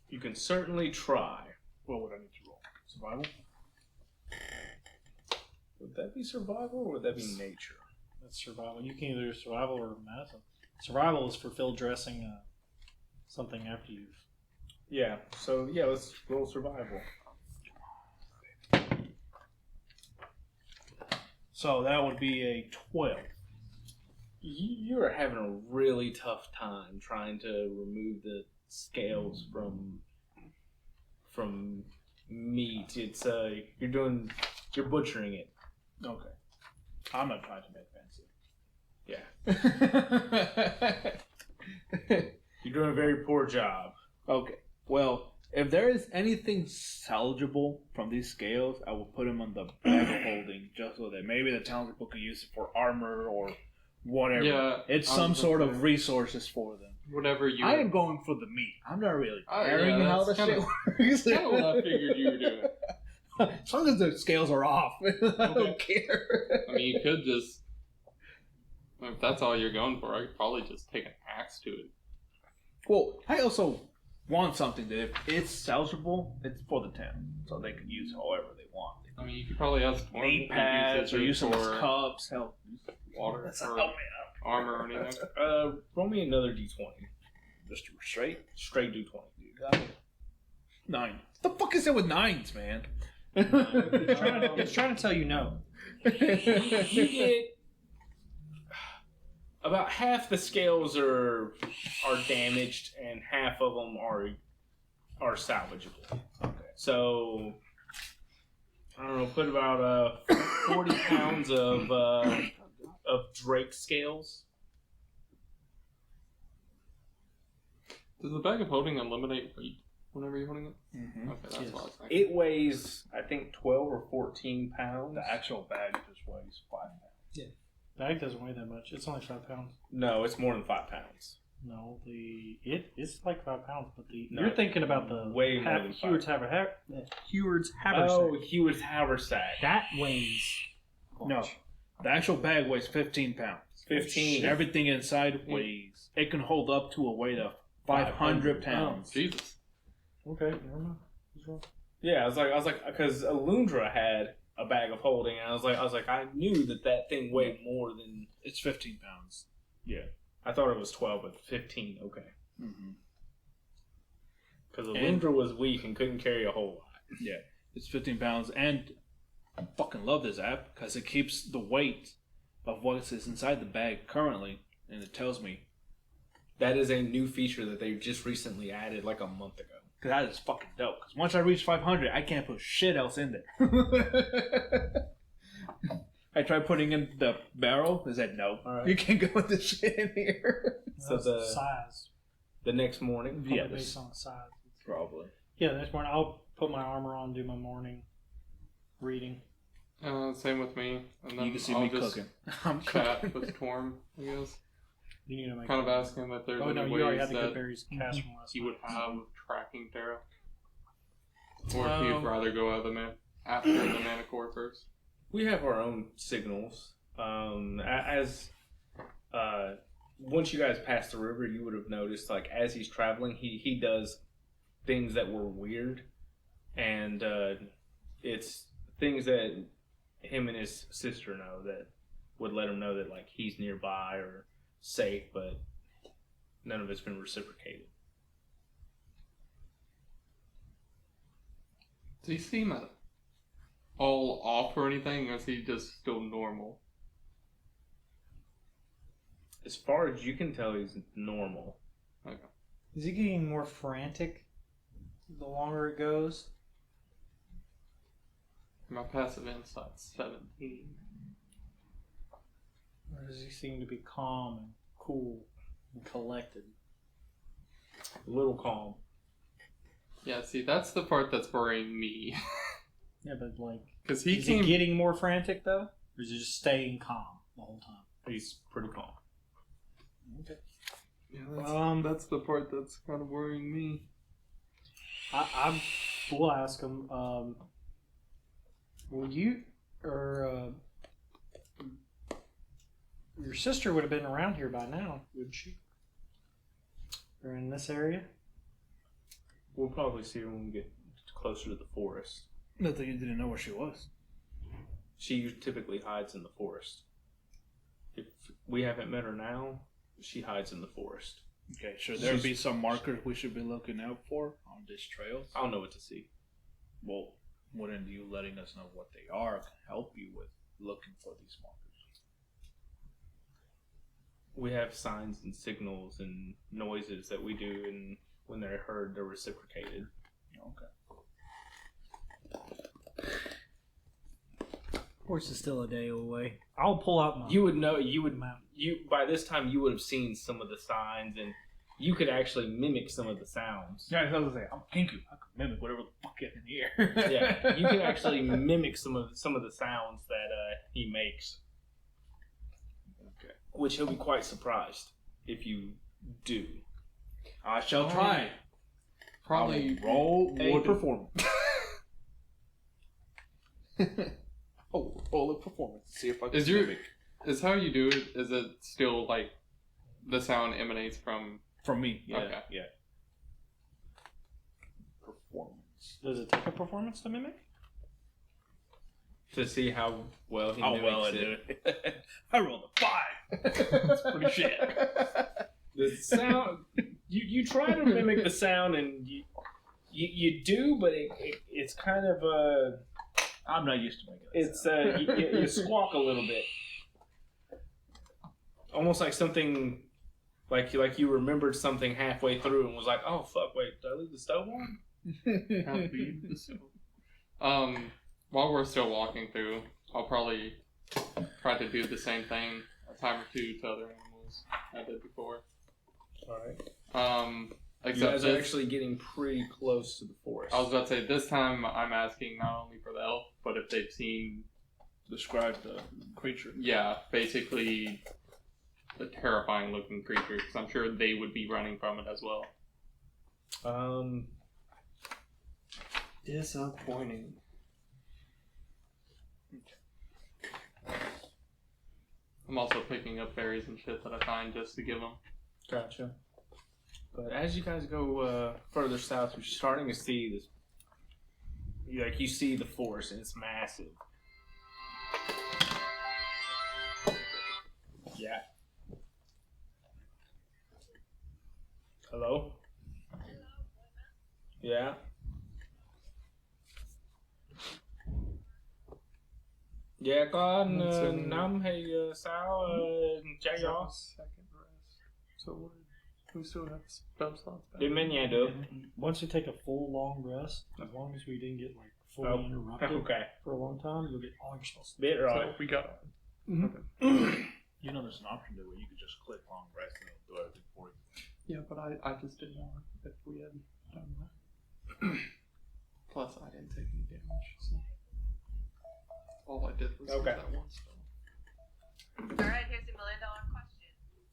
Speaker 1: You can certainly try.
Speaker 3: What would I need to roll? Survival?
Speaker 1: Would that be survival or would that be nature?
Speaker 2: That's survival. You can either do survival or medicine. Survival is for field dressing something after you've...
Speaker 1: Yeah, so yeah, let's roll survival.
Speaker 3: So that would be a 12.
Speaker 1: You are having a really tough time trying to remove the scales from from meat. It's you're butchering it.
Speaker 3: Okay. I'm not trying to make fancy.
Speaker 1: Yeah. You're doing a very poor job.
Speaker 3: Okay. Well, if there is anything salvageable from these scales, I will put them on the bag of holding, just so that maybe the townspeople can use it for armor or whatever.
Speaker 4: Yeah,
Speaker 3: it's some sort of resources for them.
Speaker 4: Whatever you.
Speaker 3: I am going for the meat. I'm not really
Speaker 4: Oh,
Speaker 3: caring
Speaker 4: yeah,
Speaker 3: how the
Speaker 4: that's
Speaker 3: shit works.
Speaker 4: kind of what I figured you were doing.
Speaker 3: As long as the scales are off, I don't care.
Speaker 4: I mean, you could just. If that's all you're going for, I could probably just take an axe to it.
Speaker 3: Well, I also want something that if it's salvageable, it's for the town, so they can use however they want.
Speaker 4: I mean, you could probably ask Torm
Speaker 3: Knee pads or use some as
Speaker 4: for
Speaker 3: cups, help.
Speaker 4: water
Speaker 3: That's
Speaker 4: or
Speaker 3: help me out.
Speaker 4: armor or anything.
Speaker 1: Roll me another d20.
Speaker 3: Just straight.
Speaker 1: Straight d20.
Speaker 3: You got it. 9. What the fuck is it with 9s, man?
Speaker 2: It's trying to tell you no.
Speaker 1: You get about half the scales are damaged, and half of them are salvageable.
Speaker 3: Okay.
Speaker 1: So I don't know. Put about 40 pounds of Drake scales.
Speaker 4: Does the bag of holding eliminate weight whenever you're holding it?
Speaker 3: Mm-hmm.
Speaker 4: Okay, that's
Speaker 2: Yes.
Speaker 4: what I was thinking.
Speaker 1: It weighs, I think, 12 or 14 pounds.
Speaker 3: The actual bag just weighs 5 pounds.
Speaker 2: Bag doesn't weigh that much. It's only 5 pounds.
Speaker 1: No, it's more than 5 pounds.
Speaker 2: No, it's like 5 pounds, but
Speaker 1: No,
Speaker 2: you're thinking about the
Speaker 1: way more than 5.
Speaker 2: Heward's haversack.
Speaker 1: Oh, Hewitt's haversack.
Speaker 2: That weighs.
Speaker 3: No. The actual bag weighs 15 pounds.
Speaker 1: 15.
Speaker 3: Everything inside weighs. It can hold up to a weight of 500 pounds.
Speaker 4: Jesus.
Speaker 2: Okay, never mind. What's wrong?
Speaker 1: Yeah, I was like, because Alundra had a bag of holding, and I was like, I knew that thing weighed more than.
Speaker 3: It's 15 pounds.
Speaker 1: Yeah, I thought it was 12, but 15. Okay,
Speaker 3: Mm-hmm.
Speaker 1: because Alundra was weak and couldn't carry a whole lot.
Speaker 3: Yeah, it's 15 pounds, and I fucking love this app because it keeps the weight of what is inside the bag currently, and it tells me.
Speaker 1: That is a new feature that they just recently added, like a month ago.
Speaker 3: Because that is fucking dope. Because once I reach 500, I can't put shit else in there. I tried putting in the barrel. It said no.
Speaker 1: All right.
Speaker 3: You can't go with this shit in here.
Speaker 1: So
Speaker 2: That's the size.
Speaker 1: the next morning,
Speaker 2: Probably
Speaker 3: Yeah,
Speaker 2: based on the size.
Speaker 3: Probably.
Speaker 2: Yeah, the next morning I'll put my armor on, do my morning reading.
Speaker 4: Same with me. And then
Speaker 3: You can see
Speaker 4: I'll
Speaker 3: me
Speaker 4: just
Speaker 3: cooking. I'm
Speaker 4: chat
Speaker 3: cooking.
Speaker 4: with Torm, I guess.
Speaker 2: You need to make.
Speaker 4: Kind of ask him if there's
Speaker 2: Oh no,
Speaker 4: any
Speaker 2: you already
Speaker 4: ways
Speaker 2: had the
Speaker 4: that
Speaker 2: good berries cast from last
Speaker 4: he
Speaker 2: night.
Speaker 4: would have tracking Terra. Or if he'd
Speaker 1: Um,
Speaker 4: rather go after the Manticore first.
Speaker 1: we have our own signals. Once you guys pass the river, you would have noticed, like, as he's traveling, he does things that were weird, and it's things that him and his sister know that would let him know that, like, he's nearby or safe, but none of it's been reciprocated.
Speaker 4: Does he seem all off or anything, or is he just still normal?
Speaker 1: As far as you can tell, he's normal.
Speaker 4: Okay.
Speaker 2: Is he getting more frantic the longer it goes?
Speaker 4: My passive insight's 17.
Speaker 2: Or does he seem to be calm and cool and collected?
Speaker 1: A little calm.
Speaker 4: Yeah, see, that's the part that's worrying me.
Speaker 2: Yeah, but like,
Speaker 4: Because he
Speaker 2: is
Speaker 4: came.
Speaker 2: he getting more frantic though? Or is he just staying calm the whole time?
Speaker 1: He's pretty calm.
Speaker 2: Okay.
Speaker 4: Yeah, that's the part that's kind of worrying me.
Speaker 2: I will ask him, will you, or your sister would have been around here by now, wouldn't she? Or in this area?
Speaker 1: We'll probably see her when we get closer to the forest.
Speaker 3: Not that you didn't know where she was.
Speaker 1: She typically hides in the forest. If we haven't met her now, she hides in the forest.
Speaker 3: Okay, should there be some markers we should be looking out for on this trail?
Speaker 1: I don't know what to see.
Speaker 3: Well, wouldn't you letting us know what they are help you with looking for these markers?
Speaker 1: We have signs and signals and noises that we do, and when they're heard, they're reciprocated.
Speaker 3: Okay.
Speaker 2: Horse is still a day away. I'll pull out my.
Speaker 1: You would know. You by this time you would have seen some of the signs, and you could actually mimic some of the sounds.
Speaker 3: Yeah, I was gonna say, I'm Kenku. I can mimic whatever the fuck is in here.
Speaker 1: Yeah, you can actually mimic some of the sounds that he makes.
Speaker 3: Okay.
Speaker 1: Which he'll be quite surprised if you do.
Speaker 3: I shall try.
Speaker 4: Probably
Speaker 3: roll a
Speaker 4: would-
Speaker 3: performance. Oh, roll a performance. See if I can mimic.
Speaker 4: Is how you do it? Is it still like the sound emanates from?
Speaker 3: From me. Yeah.
Speaker 4: Okay.
Speaker 3: Yeah. Performance.
Speaker 2: Does it take a performance to mimic?
Speaker 1: To see how well he
Speaker 3: How
Speaker 1: mimics
Speaker 3: well I
Speaker 1: it.
Speaker 3: do. I rolled a 5. That's pretty shit.
Speaker 1: The sound you try to mimic the sound and you do, but it's kind of
Speaker 3: I'm not used to making that
Speaker 1: you squawk a little bit, almost like something like you remembered something halfway through and was like, oh fuck, wait, did I leave the stove on?
Speaker 4: While we're still walking through, I'll probably try to do the same thing a time or two to other animals I did before.
Speaker 1: All right.
Speaker 4: You
Speaker 1: You guys are actually getting pretty close to the forest.
Speaker 4: I was about to say, this time I'm asking not only for the elf, but if they've seen,
Speaker 3: Describe the creature.
Speaker 4: yeah, basically the terrifying looking creature, because I'm sure they would be running from it as well.
Speaker 1: Disappointing.
Speaker 4: I'm also picking up berries and shit that I find just to give them.
Speaker 1: Gotcha. But as you guys go further south, you're starting to see this. You see the forest, and it's massive. Yeah. Hello? Yeah. Dạ con nắm hay sao trái gió.
Speaker 4: Second rest. So we still have spell slots back.
Speaker 1: Đi mấy nhà được.
Speaker 2: Once we take a full long rest, as long as we didn't get like fully
Speaker 1: Oh,
Speaker 2: interrupted
Speaker 1: okay.
Speaker 2: for a long time, you'll get all your spells.
Speaker 1: Biết rồi.
Speaker 4: So we got.
Speaker 3: You know, there's an option there where you could just click long rest and it'll do everything for you.
Speaker 4: Yeah, but I just didn't know if we had done that. Plus, I didn't take any damage. So. All I did was
Speaker 1: Okay.
Speaker 4: use that one spell.
Speaker 5: Alright, here's the $1 million question.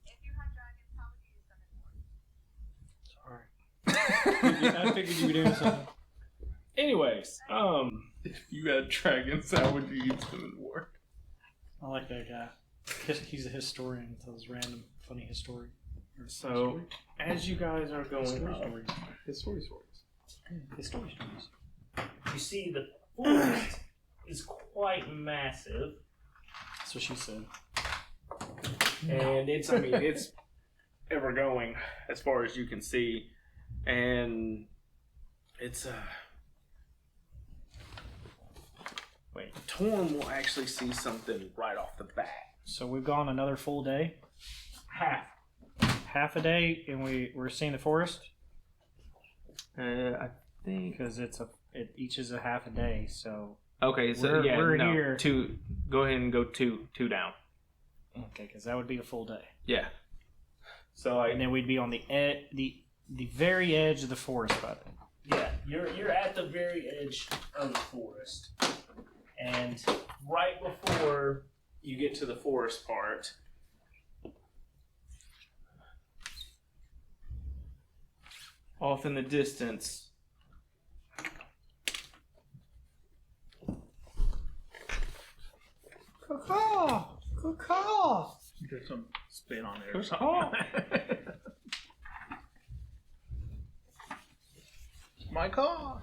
Speaker 5: If you had dragons, how would you use them in war?
Speaker 2: Sorry. I figured you were doing something.
Speaker 1: Anyways,
Speaker 4: If you had dragons, how would you use them in war?
Speaker 2: I like that guy. He's a historian. Tells random funny history.
Speaker 1: so as you guys are going
Speaker 2: History
Speaker 1: up,
Speaker 2: stories.
Speaker 4: His stories.
Speaker 2: History stories.
Speaker 1: you see the forest is quite massive,
Speaker 2: That's what she said.
Speaker 1: and it's ever going as far as you can see, and it's wait, Torm will actually see something right off the bat.
Speaker 2: So we've gone another full day, half a day, and we're seeing the forest
Speaker 1: I think.
Speaker 2: because it each is a half a day. So
Speaker 1: Okay, so
Speaker 2: we're here.
Speaker 1: Two. Go ahead and go two down.
Speaker 2: okay, because that would be a full day,
Speaker 1: Yeah. So
Speaker 2: and then we'd be on the the very edge of the forest by then.
Speaker 1: yeah, you're at the very edge of the forest, and right before you get to the forest part, off in the distance,
Speaker 3: Get some spin on it or something. My car!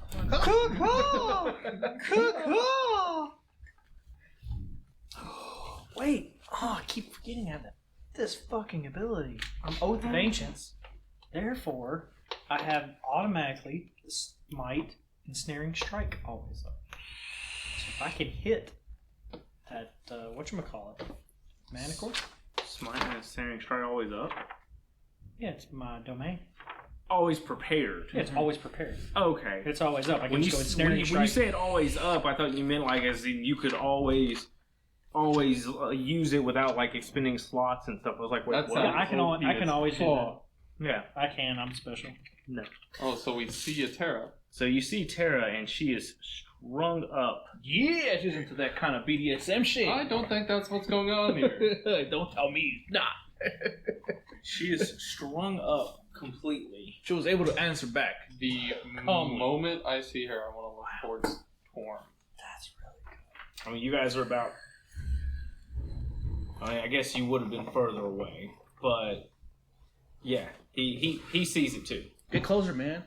Speaker 2: Wait, I keep forgetting I have this fucking ability. I'm Oath of Ancients. Therefore, I have automatically Smite and Snaring Strike always up. So if I can hit at, whatchamacallit, Manticore?
Speaker 1: Smite and Snaring Strike always up.
Speaker 2: Yeah, it's my domain.
Speaker 1: Always prepared.
Speaker 2: Yeah, it's always prepared.
Speaker 1: Okay.
Speaker 2: It's always up. I can
Speaker 1: When you,
Speaker 2: just go and Snaring
Speaker 1: when
Speaker 2: Strike.
Speaker 1: you said always up, I thought you meant like as in you could always always use it without like expending slots and stuff. I was like, wait,
Speaker 4: That's
Speaker 1: what?
Speaker 2: Yeah, I can always do that.
Speaker 1: Yeah.
Speaker 2: I can. I'm special.
Speaker 1: No.
Speaker 4: Oh, so we see a Terra.
Speaker 1: So you see Tara, and she is strung up.
Speaker 3: Yeah, she's into that kind of BDSM shit.
Speaker 4: I don't think that's what's going on here.
Speaker 3: Don't tell me. Nah.
Speaker 1: She is strung up completely.
Speaker 3: She was able to answer back.
Speaker 4: The
Speaker 3: Calmly.
Speaker 4: moment I see her, I want to look towards Torm.
Speaker 2: That's really good.
Speaker 1: I mean, you guys are about. I mean, I guess you would have been further away, but yeah, he sees it too,
Speaker 3: Get closer, man.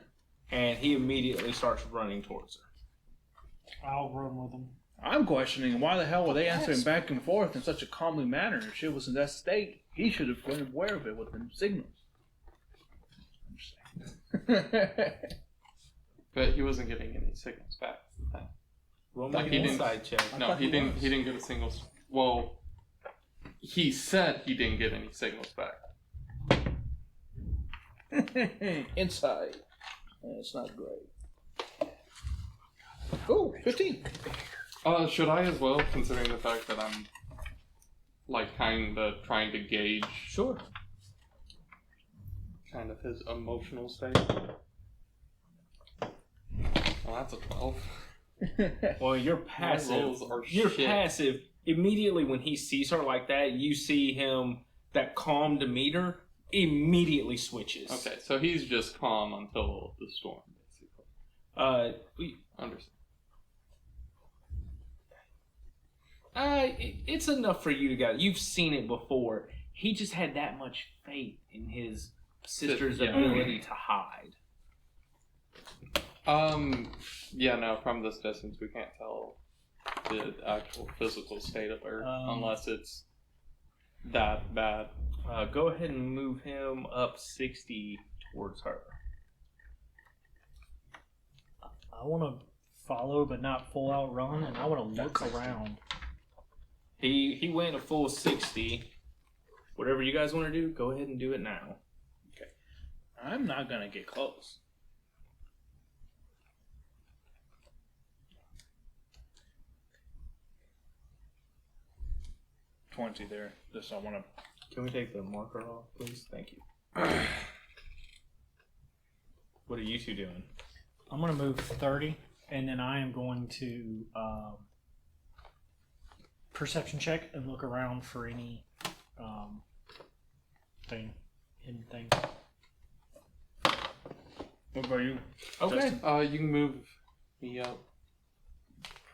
Speaker 1: and he immediately starts running towards her.
Speaker 2: I'll run with him.
Speaker 3: I'm questioning why the hell were they answering back and forth in such a calmly manner? If she was in that state, he should have been aware of it with the signals. I'm just saying.
Speaker 4: But he wasn't getting any signals back. That's the thing.
Speaker 1: Roll
Speaker 4: Like,
Speaker 1: me
Speaker 4: he
Speaker 1: an
Speaker 4: didn't-
Speaker 1: inside check.
Speaker 4: No, he didn't. He didn't get a single. Well, he said he didn't get any signals back.
Speaker 3: Inside. It's not great. Oh, 15.
Speaker 4: Should I as well, considering the fact that I'm like kind of trying to gauge
Speaker 1: Sure.
Speaker 4: kind of his emotional state? Well, that's a 12.
Speaker 1: Well, you're
Speaker 4: My
Speaker 1: passive.
Speaker 4: rolls are
Speaker 1: You're
Speaker 4: shit.
Speaker 1: passive. Immediately when he sees her like that, you see him, that calm demeanor, immediately switches.
Speaker 4: Okay, so he's just calm until the storm, basically. Understand.
Speaker 1: It's enough for you to go. You've seen it before. He just had that much faith in his sister's
Speaker 4: Yeah.
Speaker 1: ability to hide.
Speaker 4: Yeah, no, from this distance we can't tell the actual physical state of her unless it's that bad.
Speaker 1: Go ahead and move him up 60 towards her.
Speaker 2: I want to follow, but not full out run, and I want to look around.
Speaker 1: He went a full 60. Whatever you guys want to do, go ahead and do it now.
Speaker 3: I'm not going to get close. $20 there. Just I want to.
Speaker 1: Can we take the marker off, please? Thank you. What are you two doing?
Speaker 2: I'm going to move 30, and then I am going to perception check and look around for any hidden thing.
Speaker 3: What about you?
Speaker 1: Okay.
Speaker 4: You can move me up.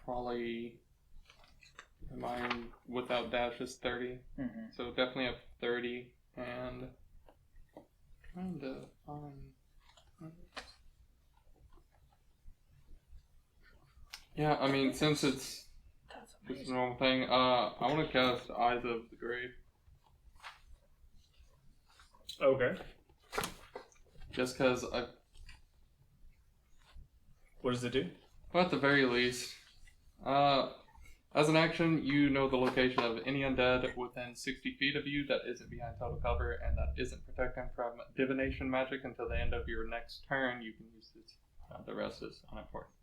Speaker 4: Probably. Mine without dash is 30.
Speaker 3: Mm-hmm.
Speaker 4: So definitely up 30. And. Trying to find. Yeah, I mean, since it's just a normal thing, I want to cast Eyes of the Grave.
Speaker 1: Okay.
Speaker 4: Just because I.
Speaker 1: What does it do?
Speaker 4: Well, at the very least, as an action, you know the location of any undead within 60 feet of you that isn't behind total cover and that isn't protected from divination magic until the end of your next turn. You can use this. The rest is unimportant.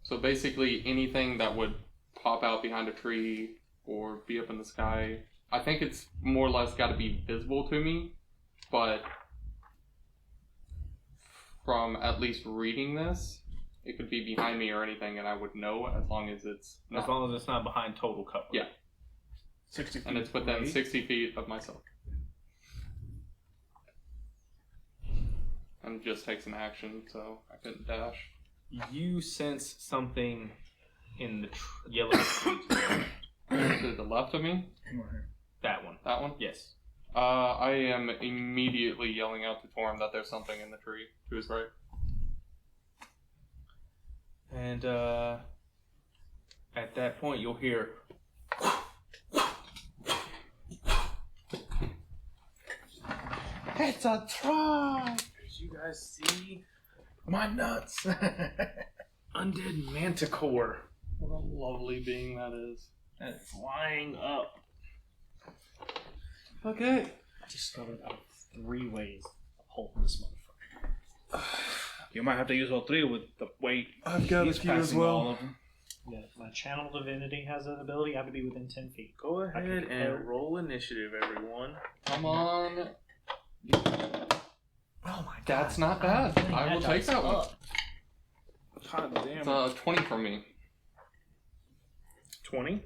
Speaker 4: So basically, anything that would pop out behind a tree or be up in the sky, I think it's more or less got to be visible to me, but from at least reading this, it could be behind me or anything, and I would know as long as it's not.
Speaker 1: As long as it's not behind total cover.
Speaker 4: Yeah.
Speaker 3: 60 feet.
Speaker 4: And it's within
Speaker 3: away.
Speaker 4: 60 feet of myself. And it just takes an action, so I couldn't dash.
Speaker 1: You sense something in the yellow tree.
Speaker 4: To the left of me?
Speaker 1: That one.
Speaker 4: That one?
Speaker 1: Yes.
Speaker 4: I am immediately yelling out to Torm that there's something in the tree to his right.
Speaker 1: And at that point, you'll hear.
Speaker 3: It's a trap!
Speaker 1: As you guys see,
Speaker 3: My nuts!
Speaker 1: Undead Manticore
Speaker 4: What a lovely being that is.
Speaker 1: and flying up.
Speaker 4: Okay.
Speaker 2: I discovered about 3 ways of holding this motherfucker.
Speaker 3: You might have to use all 3 with the weight.
Speaker 4: I've got
Speaker 3: He's
Speaker 4: a few as
Speaker 3: passing
Speaker 4: well.
Speaker 3: all of them.
Speaker 2: Yeah, my channel divinity has that ability. I have to be within 10 feet.
Speaker 1: Go
Speaker 2: I can
Speaker 1: ahead
Speaker 2: compare.
Speaker 1: and roll initiative, everyone.
Speaker 4: Come on.
Speaker 2: Oh my god.
Speaker 4: That's not bad. I will take that one.
Speaker 3: God damn.
Speaker 4: It's 20 for me.
Speaker 1: 20.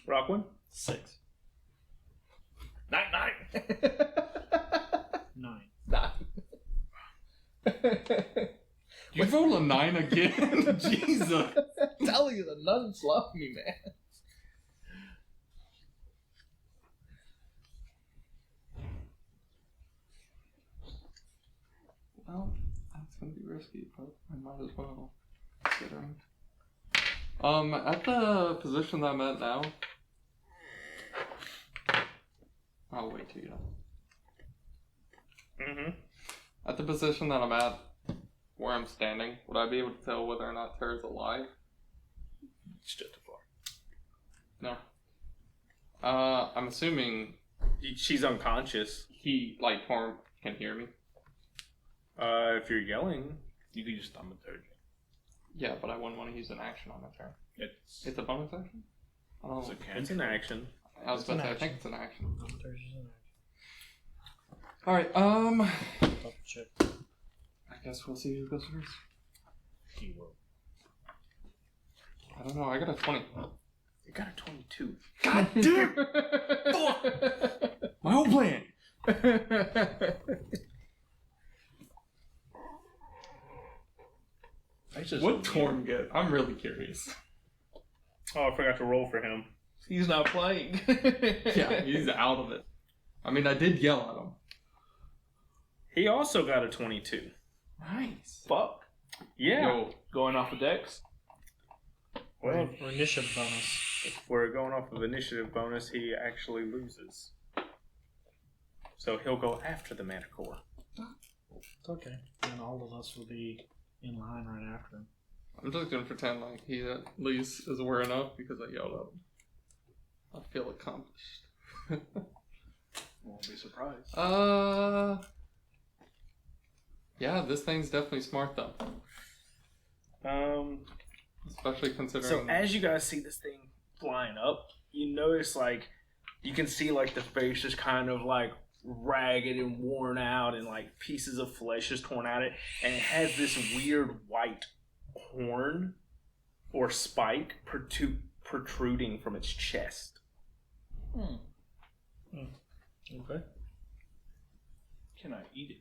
Speaker 1: Rockwood.
Speaker 2: 6.
Speaker 1: 9.
Speaker 2: 9.
Speaker 1: 9.
Speaker 4: You rolled a 9 again? Jesus.
Speaker 1: I'm telling you, the nuns love me, man.
Speaker 4: Well, that's gonna be risky, but I might as well. Considering. At the position that I'm at now. I'll wait till you know.
Speaker 1: Mm-hmm.
Speaker 4: At the position that I'm at, where I'm standing, would I be able to tell whether or not Tara's alive?
Speaker 1: It's just too far.
Speaker 4: No. I'm assuming
Speaker 1: She's unconscious.
Speaker 4: he, Torm, can hear me.
Speaker 1: If you're yelling, you can just thumb a third.
Speaker 4: Yeah, but I wouldn't want to use an action on my turn.
Speaker 1: It's
Speaker 4: It's a bonus action? I don't know.
Speaker 1: it's an action.
Speaker 4: I was
Speaker 2: It's
Speaker 4: about to
Speaker 2: an
Speaker 4: say, I think
Speaker 2: action.
Speaker 4: it's an action.
Speaker 2: There's an
Speaker 4: Alright,
Speaker 2: Double check.
Speaker 4: I guess we'll see who goes first.
Speaker 1: He will.
Speaker 4: I don't know, I got a 20.
Speaker 1: You got a 22.
Speaker 4: God damn! My whole plan! What'd Torm get? I'm really curious.
Speaker 1: Oh, I forgot to roll for him. He's not playing.
Speaker 4: Yeah, he's out of it. I mean, I did yell at him.
Speaker 1: He also got a 22.
Speaker 4: Nice.
Speaker 1: Fuck. Yeah.
Speaker 4: Yo,
Speaker 3: Going off of Dex?
Speaker 1: Well,
Speaker 2: Or initiative bonus.
Speaker 1: if we're going off of initiative bonus, he actually loses. So he'll go after the Manticore.
Speaker 2: It's okay. And all of us will be in line right after him.
Speaker 4: I'm just gonna pretend like he at least is aware enough because I yelled at him. I feel accomplished.
Speaker 3: Won't be surprised.
Speaker 4: Yeah, this thing's definitely smart though. Especially considering.
Speaker 1: So as you guys see this thing flying up, you notice you can see the face is kind of ragged and worn out, and pieces of flesh is torn out of it, and it has this weird white horn or spike protruding from its chest.
Speaker 2: Okay.
Speaker 3: Can I eat it?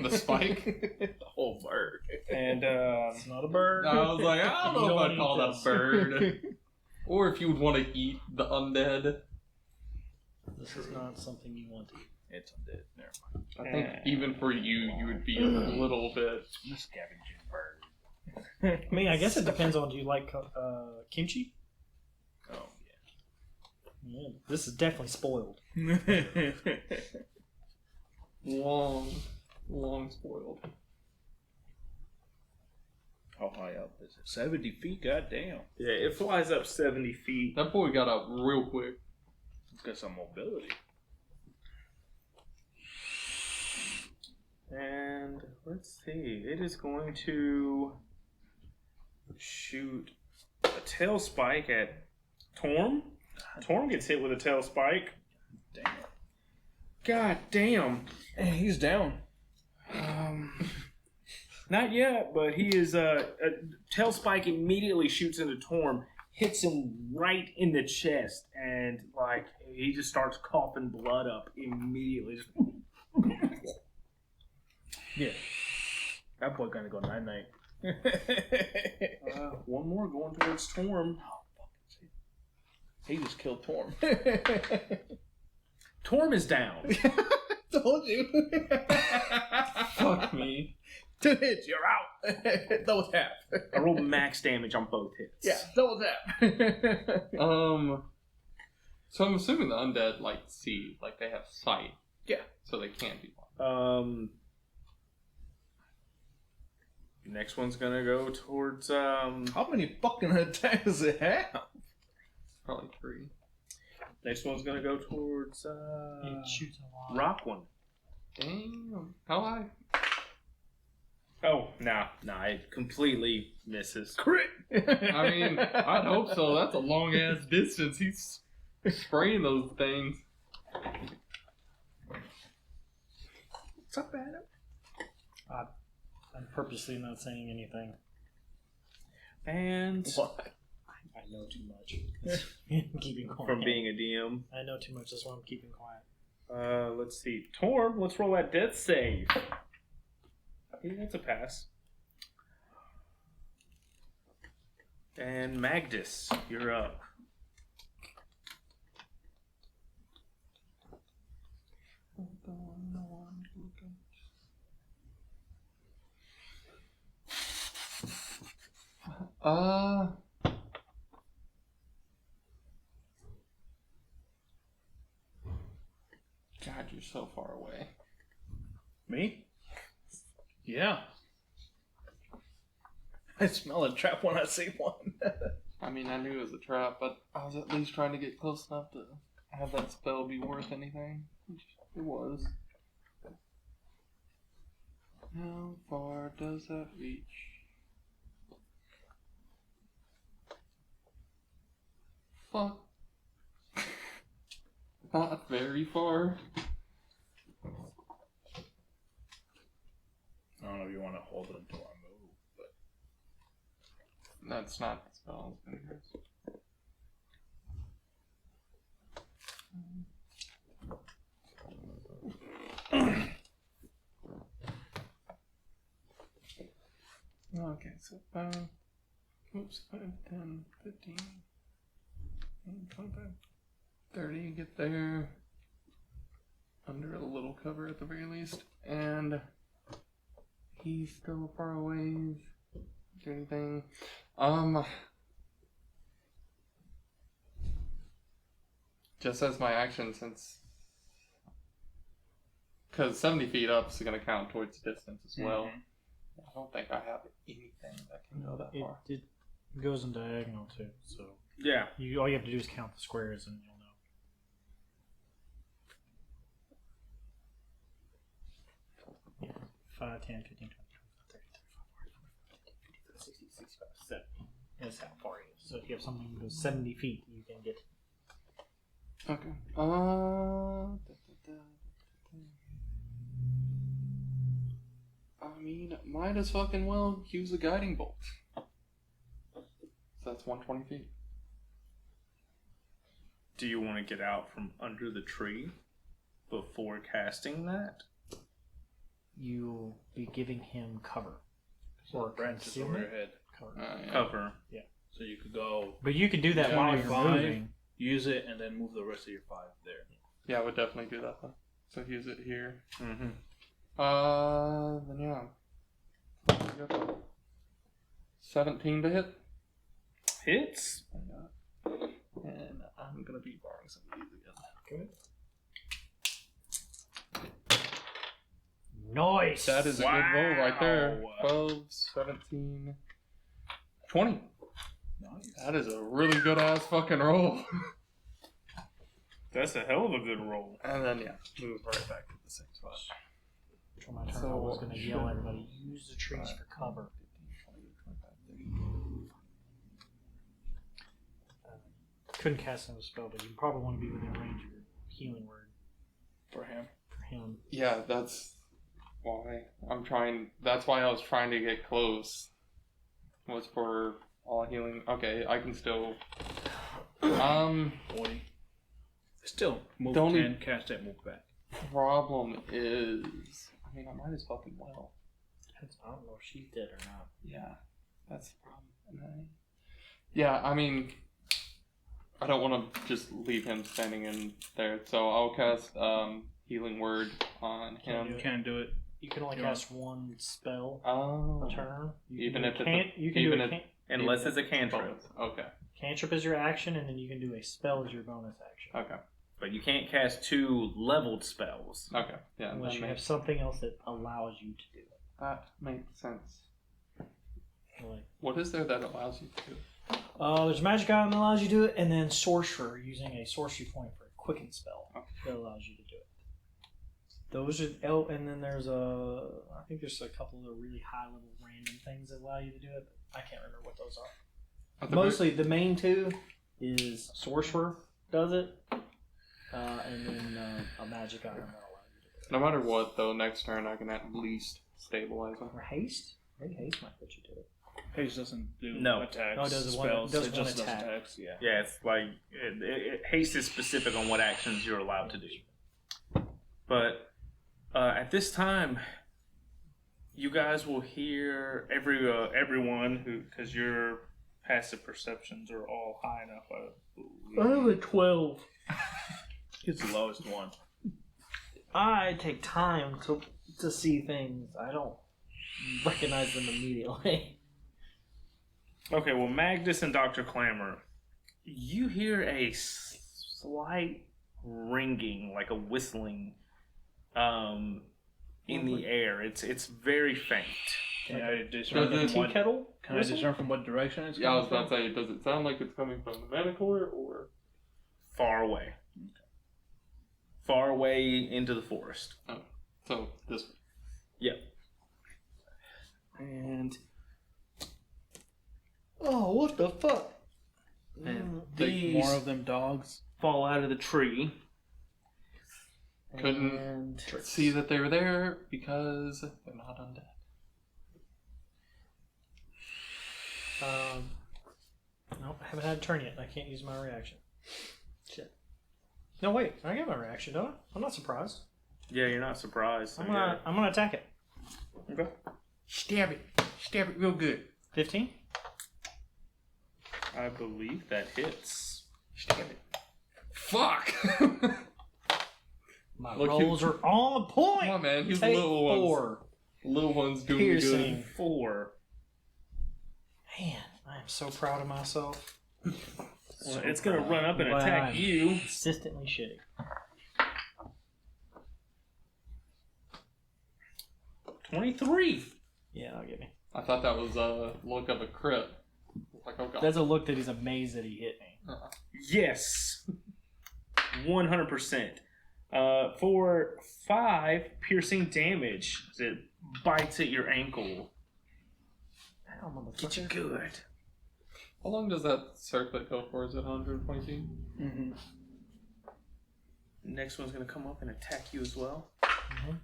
Speaker 4: the spike.
Speaker 1: The whole bird. And
Speaker 2: It's not a bird.
Speaker 4: I was like, I don't know
Speaker 2: You
Speaker 4: if I'd
Speaker 2: don't
Speaker 4: call
Speaker 2: eat
Speaker 4: that a
Speaker 2: this.
Speaker 4: bird. Or if you would want to eat the undead.
Speaker 2: This is not something you want to eat.
Speaker 3: It's undead. Never mind.
Speaker 4: I think even for you, you would be a little bit.
Speaker 3: The scavenging bird.
Speaker 2: I mean, I guess it depends on do you like kimchi?
Speaker 3: Oh,
Speaker 2: Yeah, this is definitely spoiled.
Speaker 4: Long spoiled.
Speaker 3: How high up is it? 70 feet? God damn.
Speaker 1: Yeah, it flies up 70 feet.
Speaker 4: That boy got up real quick.
Speaker 3: It's got some mobility.
Speaker 1: And let's see, it is going to shoot a tail spike at Torm. Torm gets hit with a tail spike.
Speaker 3: Damn.
Speaker 1: God damn.
Speaker 3: And he's down.
Speaker 1: Not yet, but he is a tail spike immediately shoots into Torm, hits him right in the chest, and he just starts coughing blood up immediately.
Speaker 3: Yeah. That boy gonna go night-night.
Speaker 1: One more going towards Torm.
Speaker 3: He just killed Torm.
Speaker 1: Torm is down.
Speaker 3: Told you.
Speaker 4: Fuck me.
Speaker 3: 2 hits, you're out. Double tap.
Speaker 1: I rolled max damage on both hits.
Speaker 3: Yeah, double tap.
Speaker 4: So I'm assuming the undead see, they have sight.
Speaker 3: Yeah.
Speaker 4: So they can't be blind.
Speaker 1: Next one's gonna go towards
Speaker 3: How many fucking attacks does it have?
Speaker 4: Probably 3.
Speaker 1: next one's gonna go towards
Speaker 2: It shoots a lot.
Speaker 1: Rock one.
Speaker 4: Damn. How high?
Speaker 1: Oh, nah, it completely misses.
Speaker 3: Crit.
Speaker 4: I mean, I'd hope so. That's a long ass distance. He's spraying those things.
Speaker 3: What's up, Adam?
Speaker 2: I'm purposely not saying anything.
Speaker 1: And
Speaker 3: What?
Speaker 2: I know too much. I'm keeping quiet.
Speaker 1: from being a DM.
Speaker 2: I know too much, that's why I'm keeping quiet.
Speaker 1: Let's see. Torm, let's roll that death save. Okay, that's a pass. And Magdus, you're up.
Speaker 4: God, you're so far away.
Speaker 3: Me? Yeah. I smell a trap when I see one.
Speaker 4: I mean, I knew it was a trap, but I was at least trying to get close enough to have that spell be worth anything. Which it was. How far does that reach? Fuck. Not very far.
Speaker 3: I don't know if you want to hold it until I move, but
Speaker 4: That's not the spell. Okay, so 5, 10, 15, 25, 30, get there. Under a little cover at the very least. And he's still far away. Do anything. Just as my action, since because 70 feet up is going to count towards distance as well. I don't think I have anything that can go that far.
Speaker 2: It goes in diagonal too, so
Speaker 1: Yeah.
Speaker 2: all you have to do is count the squares and you'll know. 5, 10, 15, 20, 30, 35, 40, 50, 60, 65, 70. That's how far it is. So if you have something that goes 70 feet, you can get.
Speaker 4: Okay. I mean, might as fucking well use a guiding bolt. So that's 120 feet.
Speaker 1: Do you want to get out from under the tree before casting that?
Speaker 2: You'll be giving him cover.
Speaker 3: or branches over your head.
Speaker 2: Cover.
Speaker 4: Yeah.
Speaker 1: Cover.
Speaker 3: So you could go
Speaker 2: But you can do that
Speaker 3: Yeah,
Speaker 2: while
Speaker 3: you're
Speaker 2: you're
Speaker 3: fine.
Speaker 2: moving.
Speaker 3: use it and then move the rest of your 5 there.
Speaker 4: Yeah, I would definitely do that though. So use it here.
Speaker 1: Mm-hmm.
Speaker 4: Then yeah. 17 to hit.
Speaker 1: Hits.
Speaker 4: And I'm gonna be borrowing some of these again.
Speaker 2: Nice!
Speaker 4: That is a good roll right there. 12, 17, 20.
Speaker 3: Nice.
Speaker 4: That is a really good ass fucking roll.
Speaker 1: That's a hell of a good roll.
Speaker 4: And then yeah, move right back to the same spot.
Speaker 2: For my turn,
Speaker 4: So,
Speaker 2: I was going to yell
Speaker 4: should-
Speaker 2: at everybody, use the trees for cover.
Speaker 4: 15, 20, 25, 30.
Speaker 2: Couldn't cast another spell, but you probably want to be within range of your healing word
Speaker 3: For him.
Speaker 2: for him.
Speaker 4: Yeah, that's why I'm trying. That's why I was trying to get close. Was for all healing. Okay, I can still.
Speaker 3: 40. Still, move
Speaker 4: Don't
Speaker 3: 10, cast it, move back.
Speaker 4: Problem is, I mean, I might as fucking well.
Speaker 2: I don't know if she's dead or not.
Speaker 4: Yeah, that's the problem. And yeah, I mean, I don't want to just leave him standing in there, so I'll cast healing word on him.
Speaker 2: do it.
Speaker 3: Can't do it.
Speaker 2: You can only
Speaker 3: Yeah.
Speaker 2: cast one spell
Speaker 4: Oh,
Speaker 2: a turn. You
Speaker 4: Even
Speaker 2: can
Speaker 4: if
Speaker 2: do
Speaker 4: it's
Speaker 2: a
Speaker 4: a-
Speaker 2: can- you can
Speaker 4: even
Speaker 2: do a
Speaker 4: if-
Speaker 2: can-
Speaker 1: Unless it's a cantrip.
Speaker 4: bonus. Okay,
Speaker 2: cantrip is your action, and then you can do a spell as your bonus action.
Speaker 4: okay,
Speaker 1: But you can't cast 2 leveled spells.
Speaker 4: okay. Yeah,
Speaker 2: Unless
Speaker 4: that
Speaker 2: you have
Speaker 4: makes,
Speaker 2: something else that allows you to do it.
Speaker 4: that makes sense.
Speaker 2: Like,
Speaker 4: What is there that allows you to do it?
Speaker 2: there's a magic item that allows you to do it, and then sorcerer using a sorcery point for a quicken spell that allows you to do it. Those are and then there's I think there's a couple of really high level random things that allow you to do it, but I can't remember what those are. Mostly the main two is Sorcerer does it, and then a magic item that allows you to do it.
Speaker 4: No matter what, though, next turn I can at least stabilize them.
Speaker 2: Or haste? Maybe haste might put you to it.
Speaker 3: Haste doesn't do
Speaker 1: No.
Speaker 3: attacks.
Speaker 2: Oh, it does
Speaker 3: spells.
Speaker 2: one
Speaker 3: It just
Speaker 2: attack.
Speaker 3: does attacks. Yeah.
Speaker 1: Yeah, it's like haste is specific on what actions you're allowed to do. But at this time, you guys will hear everyone who, because your passive perceptions are all high enough.
Speaker 2: I have a 12.
Speaker 3: It's the lowest one.
Speaker 2: I take time to see things. I don't recognize them immediately.
Speaker 1: Okay, well, Magnus and Dr. Clamor, you hear a slight ringing, like a whistling, in the air. It's very faint.
Speaker 3: Can I discern
Speaker 4: Does it-
Speaker 3: from what?
Speaker 2: kettle?
Speaker 3: Can I discern from what direction it's
Speaker 4: Yeah, I
Speaker 3: coming
Speaker 4: was about
Speaker 3: from?
Speaker 4: to say, does it sound like it's coming from the Manticore or?
Speaker 1: Far away. Far away into the forest.
Speaker 4: So this way.
Speaker 1: Yep. And
Speaker 2: Oh, what the fuck?
Speaker 1: And
Speaker 3: Think
Speaker 1: these
Speaker 3: more of them dogs.
Speaker 1: fall out of the tree.
Speaker 4: Couldn't
Speaker 2: And
Speaker 4: see that they were there because they're not undead.
Speaker 2: nope, I haven't had a turn yet. I can't use my reaction. Shit. No, wait. I get my reaction, don't I? I'm not surprised.
Speaker 1: Yeah, you're not surprised.
Speaker 2: I'm gonna attack it.
Speaker 1: Okay.
Speaker 4: Stab it real good.
Speaker 2: 15.
Speaker 1: I believe that hits.
Speaker 4: Stab it. Fuck!
Speaker 2: My
Speaker 4: Look,
Speaker 2: rolls are on point.
Speaker 4: Come on, man. He's the
Speaker 2: Take
Speaker 4: little ones.
Speaker 2: 4.
Speaker 4: Little ones doing
Speaker 2: Piercing.
Speaker 4: good.
Speaker 1: 4.
Speaker 2: Man, I am so proud of myself.
Speaker 1: Well, it's gonna run up and
Speaker 2: Wow.
Speaker 1: attack you.
Speaker 2: Consistently shitty.
Speaker 1: 23.
Speaker 2: Yeah, that'll get me.
Speaker 4: I thought that was a look of a crit. Like, oh god.
Speaker 2: That's a look that he's amazed that he hit me.
Speaker 1: Yes. 100%. For 5 piercing damage, as it bites at your ankle.
Speaker 2: Ow, motherfucker.
Speaker 1: Get you good.
Speaker 4: How long does that circlet go for? Is it 120 feet?
Speaker 3: Mm-hmm.
Speaker 1: Next one's gonna come up and attack you as well.
Speaker 2: Mhm.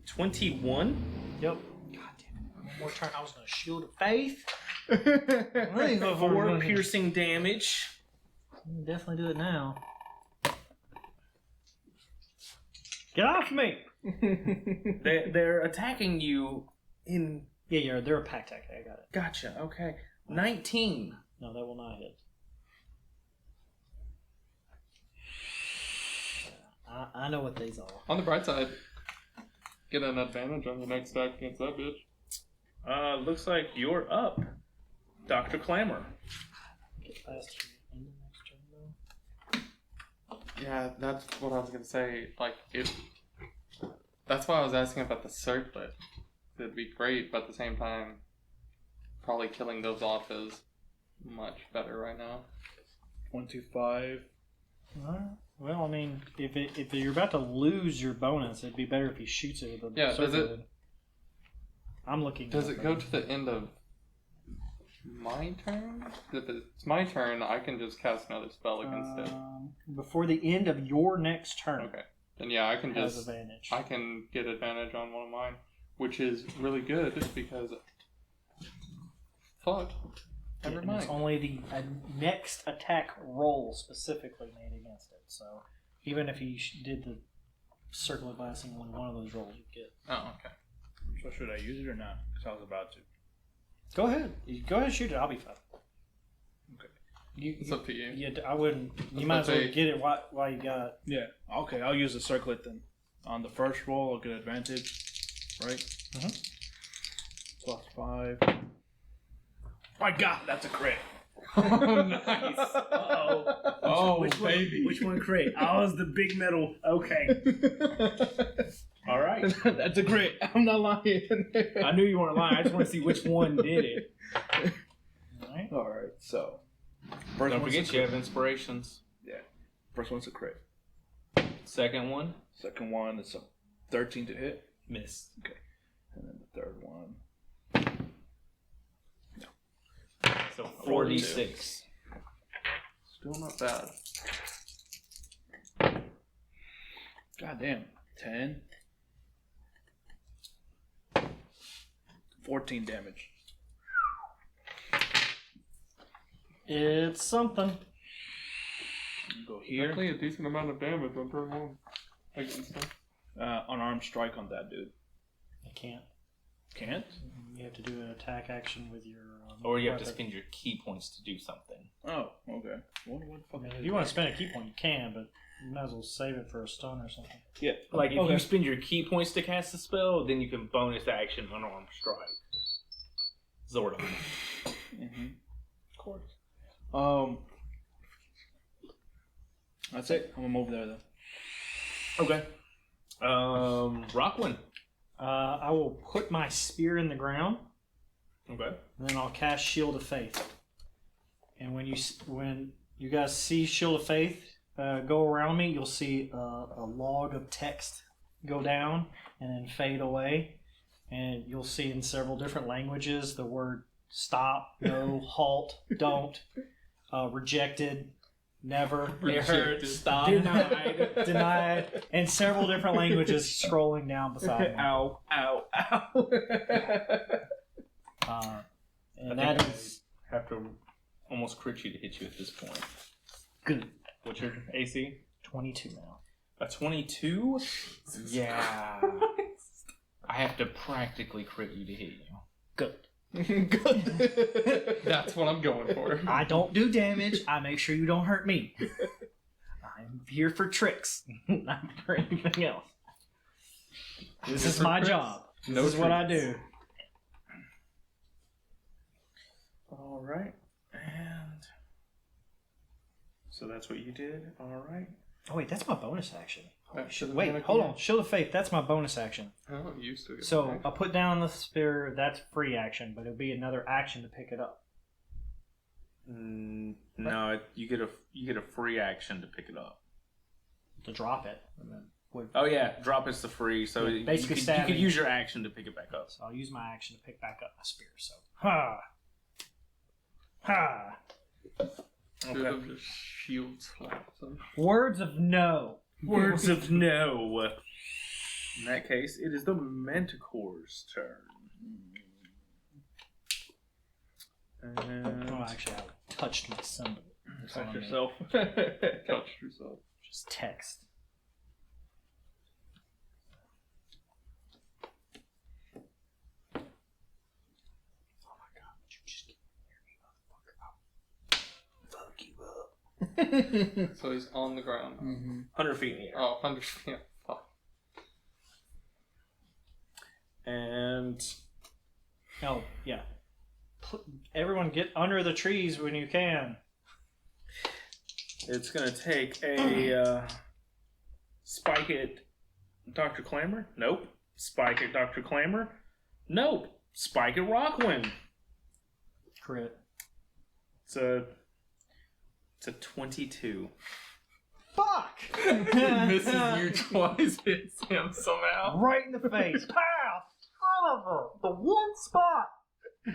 Speaker 1: 21.
Speaker 2: Yep. God damn it. One more turn. I was going to shield of faith.
Speaker 1: 4 piercing damage.
Speaker 2: Definitely do it now. Get off me!
Speaker 1: They're attacking you in.
Speaker 2: Yeah, they're a pack tactic. I got it.
Speaker 1: Gotcha. Okay. 19.
Speaker 2: No, that will not hit. I know what these are.
Speaker 4: On the bright side, get an advantage on your next attack against that bitch.
Speaker 1: Looks like you're up, Dr. Clamor.
Speaker 2: Get past you in the next turn, though.
Speaker 4: Yeah, that's what I was gonna say. Like, that's why I was asking about the circlet. It'd be great, but at the same time, probably killing those off is much better right now.
Speaker 3: 25.
Speaker 2: Alright. Well, I mean, if you're about to lose your bonus, it'd be better if he shoots it with a
Speaker 4: Yeah, does
Speaker 2: circle.
Speaker 4: it-
Speaker 2: I'm looking.
Speaker 4: Does it go to the end of my turn? If it's my turn, I can just cast another spell against it.
Speaker 2: Before the end of your next turn.
Speaker 4: Okay. Then yeah, I can
Speaker 2: Has
Speaker 4: just
Speaker 2: advantage.
Speaker 4: I can get advantage on one of mine, which is really good because fuck. Never
Speaker 2: And it's
Speaker 4: mind.
Speaker 2: only the next attack roll specifically made against it. So even if he did the circle of blasting, only one of those rolls you'd get.
Speaker 4: Oh, okay.
Speaker 3: So should I use it or not? Because I was about to.
Speaker 2: Go ahead. Go ahead and shoot it. I'll be fine.
Speaker 3: Okay.
Speaker 4: It's up to you.
Speaker 2: Yeah, I wouldn't. You
Speaker 4: was
Speaker 2: might
Speaker 4: about
Speaker 2: as
Speaker 4: to
Speaker 2: well
Speaker 4: say-
Speaker 2: get it while you got it.
Speaker 3: Yeah. Okay, I'll use the circlet then. On the first roll, I'll get advantage. Right?
Speaker 2: Mhm.
Speaker 3: +5. My god, that's a crit.
Speaker 4: Oh, nice.
Speaker 1: Uh-oh.
Speaker 3: Oh,
Speaker 1: Which one crit? Oh, it's the big metal. Okay. All right.
Speaker 3: That's a crit. I'm not lying.
Speaker 1: I knew you weren't lying. I just want to see which one did it.
Speaker 2: Alright.
Speaker 3: Alright, so. First
Speaker 1: Don't
Speaker 3: one's
Speaker 1: forget
Speaker 3: a
Speaker 1: you
Speaker 3: crit.
Speaker 1: have inspirations.
Speaker 3: First one's a crit.
Speaker 1: Second one,
Speaker 3: Second one is a 13 to hit.
Speaker 1: miss.
Speaker 3: And then the third one.
Speaker 1: So 4d6.
Speaker 4: Still not bad.
Speaker 3: God damn. 10. 14 damage.
Speaker 2: It's something.
Speaker 3: Go here.
Speaker 4: Actually, a decent amount of damage on turn 1. Against him.
Speaker 3: Unarmed strike on that dude.
Speaker 2: I can't.
Speaker 3: Can't?
Speaker 2: You have to do an attack action with your.
Speaker 1: Or you have to
Speaker 2: weapon.
Speaker 1: spend your key points to do something.
Speaker 3: Oh, okay. What the
Speaker 2: I
Speaker 3: fuck?
Speaker 2: mean, if you want to spend a key point, you can, but you might as well save it for a stun or something.
Speaker 3: Yeah.
Speaker 1: Like, if
Speaker 2: Okay.
Speaker 1: you spend your key points to cast a spell, then you can bonus action unarmed strike. Zordon.
Speaker 3: Mm-hmm. Of course. That's it. I'm gonna move there then.
Speaker 1: Okay. Rockwin.
Speaker 2: I will put my spear in the ground,
Speaker 1: Okay.
Speaker 2: and then I'll cast Shield of Faith. And when you guys see Shield of Faith go around me, you'll see a log of text go down and then fade away. And you'll see in several different languages the word stop, no, halt, don't, rejected, never,
Speaker 4: Rejected.
Speaker 1: Stop.
Speaker 2: denied, and several different languages scrolling down beside me.
Speaker 1: Ow, ow, ow.
Speaker 2: And
Speaker 1: I
Speaker 2: that
Speaker 1: think
Speaker 2: is
Speaker 1: I have to almost crit you to hit you at this point.
Speaker 2: good.
Speaker 1: What's your AC?
Speaker 2: 22 now.
Speaker 1: A 22? Yeah. I have to practically crit you to hit you.
Speaker 2: Good.
Speaker 4: That's what I'm going for.
Speaker 2: I don't do damage. I make sure you don't hurt me. I'm here for tricks, not for anything else. This is my job. This is what I do.
Speaker 1: All right. And so that's what you did. All right.
Speaker 2: Oh wait, that's my bonus action.
Speaker 4: Back to the
Speaker 2: Wait,
Speaker 4: Manticore.
Speaker 2: hold on. Shield of Faith, that's my bonus action.
Speaker 4: Oh, it used to.
Speaker 2: So I'll put down the spear, that's free action, but it'll be another action to pick it up.
Speaker 1: No, you get a free action to pick it up.
Speaker 2: To drop it. And then
Speaker 1: Oh yeah, drop is the free. So
Speaker 2: Yeah, basically
Speaker 1: you
Speaker 2: stabbing.
Speaker 1: could use your action to pick it back up.
Speaker 2: So I'll use my action to pick back up my spear. So ha, ha.
Speaker 4: Should have just shield slapped him.
Speaker 2: Words of no.
Speaker 1: Words of no. In that case, it is the Manticore's turn. And
Speaker 2: Oh, actually, I touched my symbol. That's what I
Speaker 3: Touch
Speaker 2: mean.
Speaker 3: yourself.
Speaker 4: Touched yourself.
Speaker 2: Just text. Oh my god, would you just get near me, motherfucker? Fuck you up.
Speaker 4: So he's on the ground.
Speaker 1: 100 feet in the air.
Speaker 4: Oh, 100 feet. Fuck.
Speaker 1: And
Speaker 2: Oh, yeah. Everyone get under the trees when you can.
Speaker 1: it's going to take a spike at Dr. Clamor. Nope. Spike at Dr. Clamor. Nope. Spike at Rockwind.
Speaker 2: Crit.
Speaker 1: It's a 22.
Speaker 2: Fuck!
Speaker 4: Misses you twice, hits him somehow.
Speaker 2: Right in the face. Pow! Son of a... The one spot!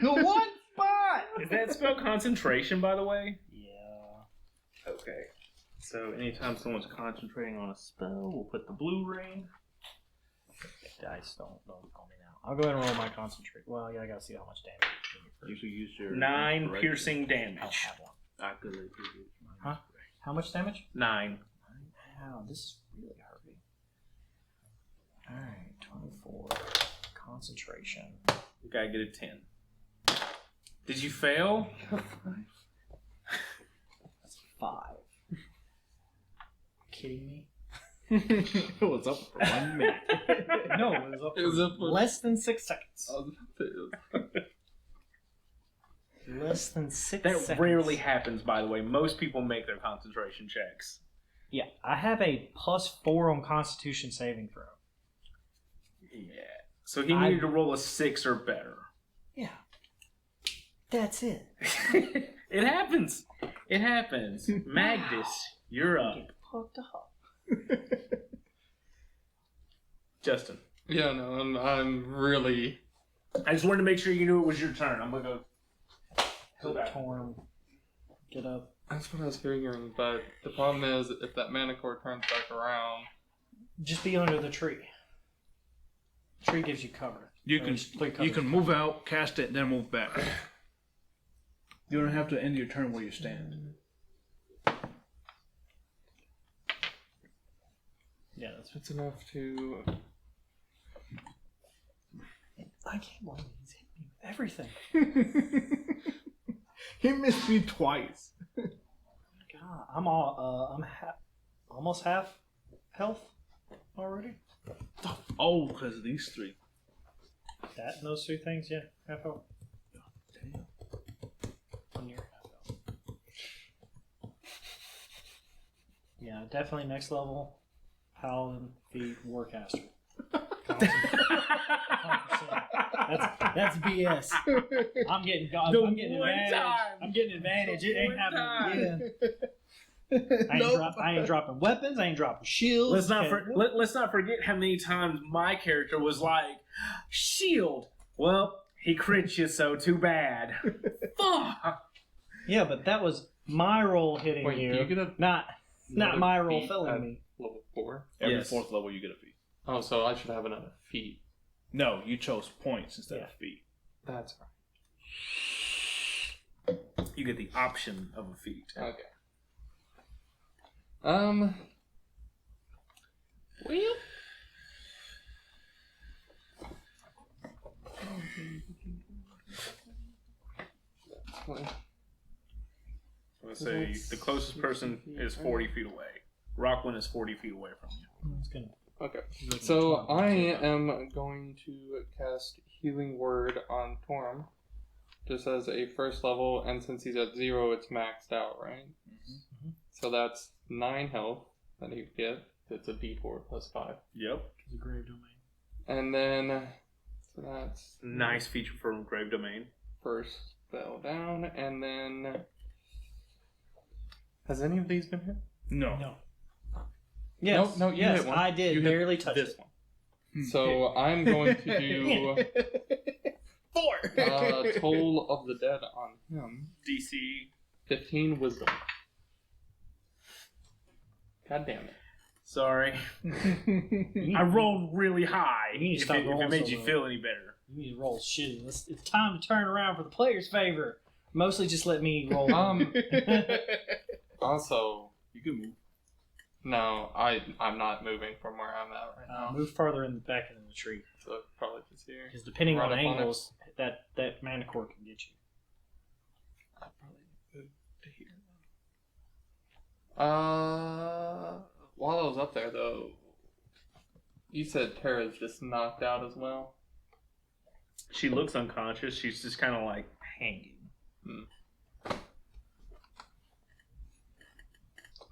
Speaker 2: The one spot!
Speaker 1: Is that spell concentration, by the way?
Speaker 2: Yeah.
Speaker 1: Okay. So anytime someone's concentrating on a spell, we'll put the blue ring.
Speaker 2: Dice don't call me now. I'll go ahead and roll my concentrate. Well, yeah, I gotta see how much damage.
Speaker 3: You should use your
Speaker 1: 9
Speaker 3: inspiration.
Speaker 1: piercing
Speaker 2: I don't
Speaker 1: damage.
Speaker 2: have one.
Speaker 3: I could use
Speaker 2: Huh? How much damage?
Speaker 1: 9.
Speaker 2: Wow, this is really hurting. Alright, 24. Concentration.
Speaker 1: You gotta get a 10. Did you fail?
Speaker 2: That's 5. Kidding me?
Speaker 3: It was up for 1 minute.
Speaker 2: No, it was up
Speaker 4: It was
Speaker 2: for
Speaker 4: up for-
Speaker 2: less than 6 seconds.
Speaker 4: Oh,
Speaker 2: Less than 6
Speaker 1: That
Speaker 2: seconds.
Speaker 1: rarely happens, by the way. Most people make their concentration checks.
Speaker 2: Yeah, I have a +4 on Constitution saving throw.
Speaker 1: Yeah. So he needed to roll a 6 or better.
Speaker 2: Yeah. That's it.
Speaker 1: It happens. It happens. Magnus, you're up.
Speaker 2: Get fucked up.
Speaker 1: Justin.
Speaker 4: yeah, no, I'm really.
Speaker 1: I just wanted to make sure you knew it was your turn. I'm gonna go.
Speaker 2: help Torm get up.
Speaker 4: That's what I was figuring, but the problem is if that Manticore turns back around...
Speaker 2: Just be under the tree. Tree gives you cover.
Speaker 3: You can move out, cast it, then move back. You don't have to end your turn where you stand.
Speaker 2: Yeah,
Speaker 4: That's enough to...
Speaker 2: I can't believe he's hit me with everything.
Speaker 3: He missed me twice.
Speaker 2: God, I'm almost half health already.
Speaker 3: Oh, because of these three.
Speaker 2: That and those 2 things, yeah, half health.
Speaker 3: Damn.
Speaker 2: I'm near half health. Yeah, definitely next level. Paladin, feet, Warcaster. 100%. That's BS. I'm getting advantage. I'm getting advantage. It ain't happening again. I ain't dropping weapons. I ain't dropping shields.
Speaker 6: Let's not forget how many times my character was like, shield. Well, he crit you, so too bad. Fuck.
Speaker 2: Yeah, but that was my roll hitting
Speaker 4: Wait,
Speaker 2: you,
Speaker 4: do you get a
Speaker 2: not my roll
Speaker 4: feat
Speaker 2: filling
Speaker 4: at
Speaker 2: me.
Speaker 4: Level 4?
Speaker 3: Every
Speaker 6: Yes.
Speaker 3: 4th level you get a feat.
Speaker 4: Oh, so I should have another feat.
Speaker 3: No, you chose points instead of feat.
Speaker 4: That's right.
Speaker 6: You get the option of a feat.
Speaker 4: Okay. Well...
Speaker 6: Let's say the closest person is 40 feet away. Rockland is 40 feet away from you.
Speaker 2: It's gonna
Speaker 4: Okay, so I am going to cast Healing Word on Torm, just as a first level, and since he's at 0, it's maxed out, right?
Speaker 2: Mhm.
Speaker 4: So that's 9 health that he would get. It's a d4 plus 5.
Speaker 6: Yep.
Speaker 2: It's a grave domain.
Speaker 4: And then, so that's
Speaker 6: Nice feature from Grave Domain.
Speaker 4: first spell down, and then... Has any of these been hit?
Speaker 3: No.
Speaker 2: No. Yes,
Speaker 4: No, you
Speaker 2: yes,
Speaker 4: hit one.
Speaker 2: I did.
Speaker 4: You hit
Speaker 2: barely touched
Speaker 4: this
Speaker 2: it.
Speaker 4: one. So I'm going to do
Speaker 3: 4.
Speaker 4: Toll of the Dead on him.
Speaker 6: DC.
Speaker 4: 15 Wisdom. God damn it.
Speaker 6: Sorry. I rolled really high.
Speaker 2: You need to
Speaker 6: If
Speaker 2: stop
Speaker 6: it
Speaker 2: rolling
Speaker 6: made
Speaker 2: so
Speaker 6: you
Speaker 2: low.
Speaker 6: feel any better.
Speaker 2: You need to roll shitty. It's time to turn around for the player's favor. Mostly just let me roll.
Speaker 4: Also,
Speaker 3: You can move.
Speaker 4: no, I'm not moving from where I'm at right now.
Speaker 2: Move farther in the back end of the tree.
Speaker 4: So probably just here.
Speaker 2: Because depending
Speaker 4: Right
Speaker 2: on
Speaker 4: up on it.
Speaker 2: angles, that Manticore can get you.
Speaker 4: I'd probably move to here. While I was up there though, you said Tara's just knocked out as well.
Speaker 6: She looks unconscious. She's just kind of like hanging.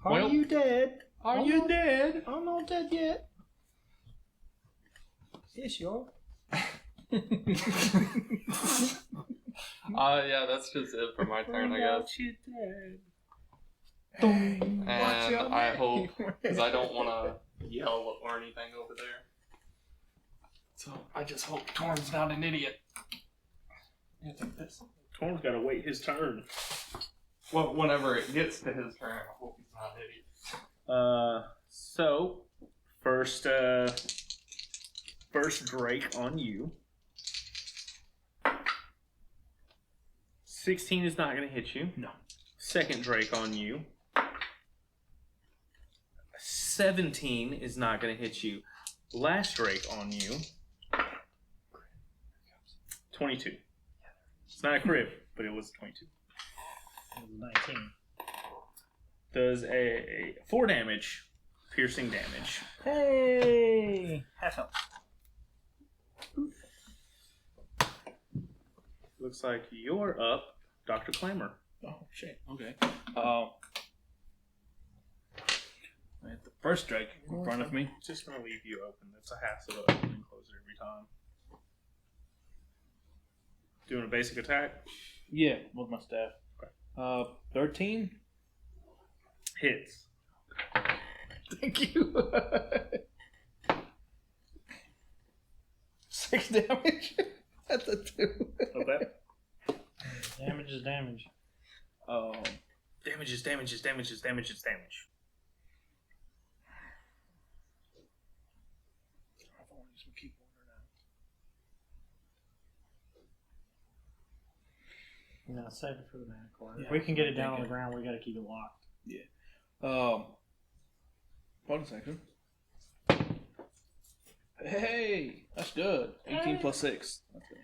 Speaker 2: Are
Speaker 4: Well,
Speaker 2: you dead?
Speaker 4: Are you dead?
Speaker 2: I'm not dead yet. Yes, you are.
Speaker 4: Yeah, that's just it for my turn, I guess.
Speaker 6: You dead.
Speaker 4: And I hope, because I don't want to yell or anything over there. So I just hope Torm's not an idiot. You take this.
Speaker 6: Torm's got to wait his turn.
Speaker 4: Well, whenever it gets to his turn, I hope he's not an idiot.
Speaker 6: So first Drake on you. 16 is not going to hit you.
Speaker 3: No.
Speaker 6: Second Drake on you. 17 is not going to hit you. Last Drake on you. 22. It's not a crit, but it was 22.
Speaker 2: 19.
Speaker 6: Does a 4 damage, piercing damage.
Speaker 2: Hey! Half health.
Speaker 6: Looks like you're up, Dr. Clamor.
Speaker 3: Oh, shit. Okay. The first Drake in front of me.
Speaker 6: Just gonna leave you open. It's a hassle to open and close it every time. Doing a basic attack.
Speaker 3: Yeah, with my staff. 13?
Speaker 6: Hits.
Speaker 3: Thank you. 6 damage. That's a 2.
Speaker 6: Okay.
Speaker 2: Damage is damage.
Speaker 6: Damage is damage is damage is damage is damage.
Speaker 3: I want to use my keyboard or not.
Speaker 2: No, save it for the Manticore.
Speaker 3: Yeah,
Speaker 2: If we can get it down on
Speaker 3: thinking.
Speaker 2: the ground, we got to keep it locked.
Speaker 3: Hold on a second. Hey, that's good. 18 plus 6. That's gonna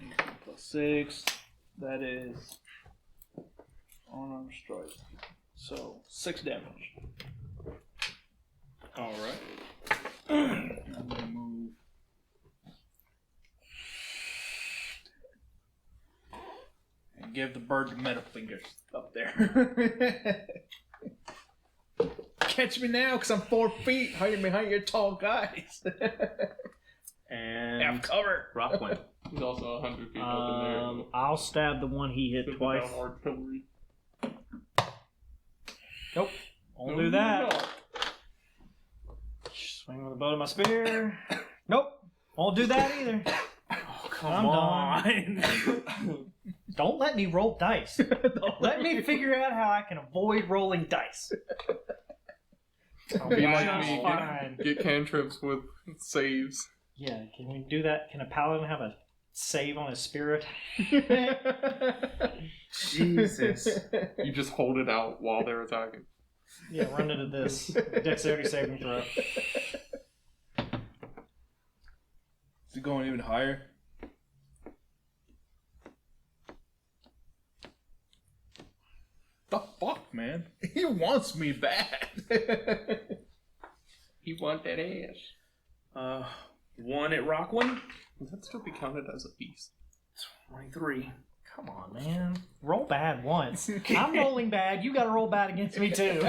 Speaker 3: hit. 18 plus 6. That is unarmed strike. So 6 damage.
Speaker 6: All right.
Speaker 3: I'm gonna move. And give the bird the middle fingers up there. Catch me now, because I'm 4 feet hiding behind your tall guys.
Speaker 6: And
Speaker 3: Have cover.
Speaker 6: Rockwind.
Speaker 4: He's also 100 feet up in there.
Speaker 2: I'll stab the one he hit twice.
Speaker 4: Without artillery.
Speaker 2: Nope. Won't do that. Swing with the bow of my spear. Nope. Won't do that either.
Speaker 6: Oh, come
Speaker 2: I'm
Speaker 6: on.
Speaker 2: Don't let me roll dice. Let me figure out how I can avoid rolling dice. I'll
Speaker 4: Be
Speaker 2: be
Speaker 4: like
Speaker 2: just
Speaker 4: me.
Speaker 2: fine.
Speaker 4: Get cantrips with saves.
Speaker 2: Yeah, can we do that? Can a paladin have a save on his spirit?
Speaker 6: Jesus.
Speaker 4: You just hold it out while they're attacking.
Speaker 2: Yeah, run into this. Dexterity saving throw.
Speaker 3: Is it going even higher? The fuck, man? He wants me bad.
Speaker 4: He want that ass.
Speaker 6: 1 at Rockwind.
Speaker 4: Would that still be counted as a beast?
Speaker 6: 23.
Speaker 2: Come on, man. Roll bad once. I'm rolling bad. You gotta roll bad against me, too.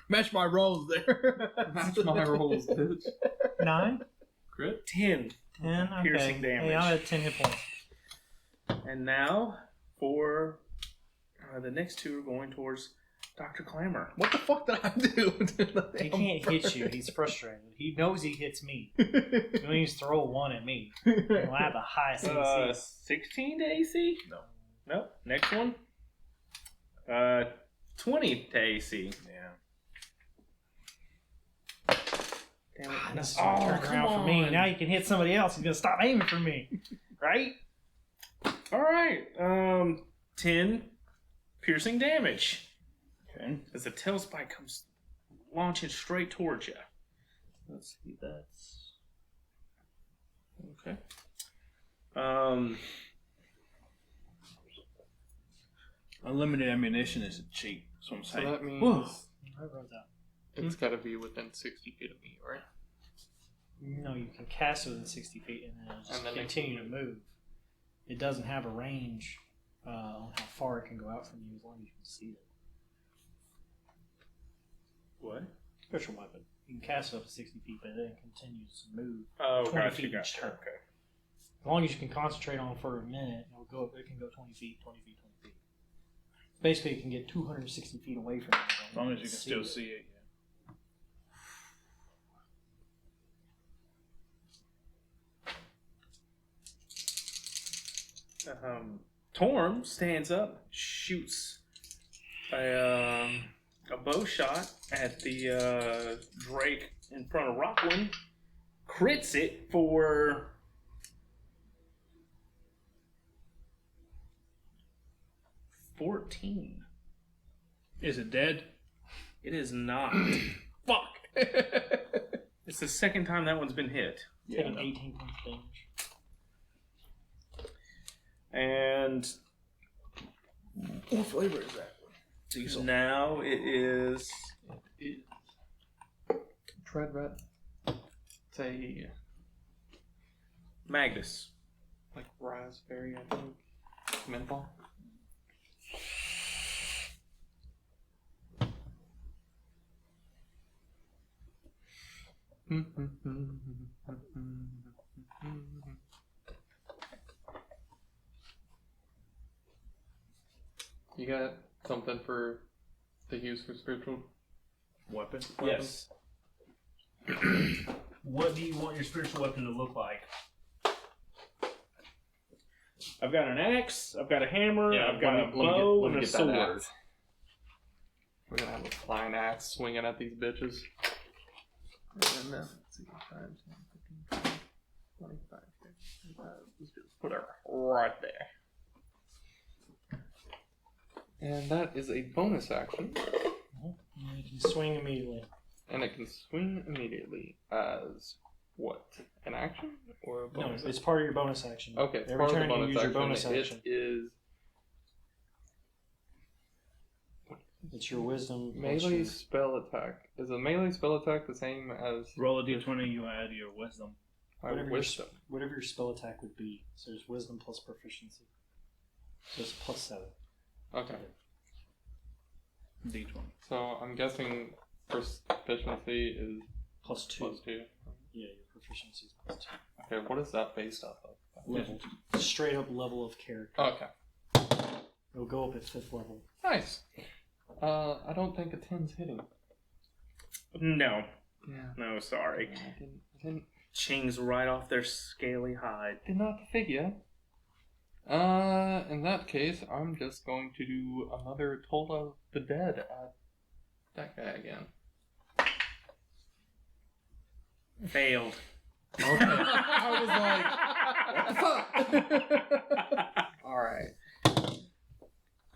Speaker 3: Match my rolls there.
Speaker 4: Match my rolls, bitch.
Speaker 2: 9?
Speaker 4: Crit?
Speaker 6: 10.
Speaker 2: 10? Okay.
Speaker 6: Piercing damage.
Speaker 2: Hey, I'm at 10 hit points.
Speaker 6: And now for the next 2 are going towards Dr. Clamor.
Speaker 3: What the fuck did I do?
Speaker 2: He can't hit you. He's frustrated. He knows he hits me. He needs to throw 1 at me. He'll have the highest AC.
Speaker 6: 16 to AC?
Speaker 3: No.
Speaker 6: Nope. Next one. 20 to AC.
Speaker 3: Yeah.
Speaker 6: Damn it.
Speaker 2: This is gonna turn around for me. Now you can hit somebody else. He's gonna stop aiming for me. Right?
Speaker 6: Alright. 10 piercing damage.
Speaker 3: Okay.
Speaker 6: As the tail spike comes launching straight towards you.
Speaker 2: Let's see, that's...
Speaker 6: Okay.
Speaker 3: Unlimited ammunition is cheap. That's what I'm
Speaker 4: So
Speaker 3: saying.
Speaker 4: that means
Speaker 2: Whoa. I wrote that.
Speaker 4: it's gotta be within 60 feet of me, right?
Speaker 2: No, you can cast it within 60 feet and then it'll just
Speaker 4: And then it
Speaker 2: continue to
Speaker 4: can
Speaker 2: move. It doesn't have a range on how far it can go out from you as long as you can see it.
Speaker 6: What?
Speaker 2: Special weapon. You can cast it up to 60 feet, but then it continues to move.
Speaker 6: Oh,
Speaker 2: 20
Speaker 6: gotcha,
Speaker 2: feet each
Speaker 6: gotcha.
Speaker 2: turn.
Speaker 6: Okay.
Speaker 2: As long as you can concentrate on it for a minute, it'll go. It can go 20 feet, 20 feet, 20 feet. Basically, it can get 260 feet away from you.
Speaker 3: As long as you can still see it.
Speaker 6: Torm stands up, shoots a bow shot at the Drake in front of Rockwind, crits it for 14.
Speaker 3: Is it dead?
Speaker 6: It is not. Fuck. It's the second time that one's been hit.
Speaker 2: Taking 18 points of damage.
Speaker 6: And
Speaker 3: What flavor is that? Diesel.
Speaker 6: now it is
Speaker 4: Tread rat. It's a
Speaker 6: Magnus.
Speaker 4: like raspberry, I think. Menthol. You got something for the use for spiritual
Speaker 3: Weapon.
Speaker 6: Yes.
Speaker 7: What do you want your spiritual weapon to look like?
Speaker 6: I've got an axe. I've got a hammer.
Speaker 4: Yeah,
Speaker 6: I've got a
Speaker 4: let me
Speaker 6: bow and a
Speaker 4: get that
Speaker 6: sword.
Speaker 4: axe. We're gonna have a flying axe swinging at these bitches. And then, let's see, 5, 10, 15, 20, 25, 25. Let's just put her right there. And that is a bonus action.
Speaker 2: You can swing immediately.
Speaker 4: And it can swing immediately as what? An action? Or a bonus
Speaker 2: No, it's part of your bonus action.
Speaker 4: Okay, it's
Speaker 2: Every
Speaker 4: part of
Speaker 2: turn
Speaker 4: the
Speaker 2: you
Speaker 4: bonus
Speaker 2: use
Speaker 4: action.
Speaker 2: your bonus action.
Speaker 4: It is
Speaker 2: It's your wisdom.
Speaker 4: melee spell attack. Is a melee spell attack the same as
Speaker 6: Roll a d20, you add your wisdom.
Speaker 4: my
Speaker 2: Whatever
Speaker 4: wisdom?
Speaker 2: Whatever your spell attack would be. So there's wisdom plus proficiency. So it's plus 7.
Speaker 4: Okay.
Speaker 6: D20.
Speaker 4: So I'm guessing proficiency is
Speaker 2: Plus 2.
Speaker 4: plus 2.
Speaker 2: Yeah, your proficiency is plus 2.
Speaker 4: Okay, what is that based off of?
Speaker 2: Level. Straight up level of character.
Speaker 4: Okay.
Speaker 2: It'll go up at 5th level.
Speaker 4: Nice. I don't think a 10's hitting.
Speaker 6: No.
Speaker 4: Yeah.
Speaker 6: No, sorry.
Speaker 4: I didn't
Speaker 6: Ching's right off their scaly hide.
Speaker 4: did not figure. In that case, I'm just going to do another Toll of the Dead at that guy again.
Speaker 6: Failed.
Speaker 4: Okay. I was like, what the fuck? Alright.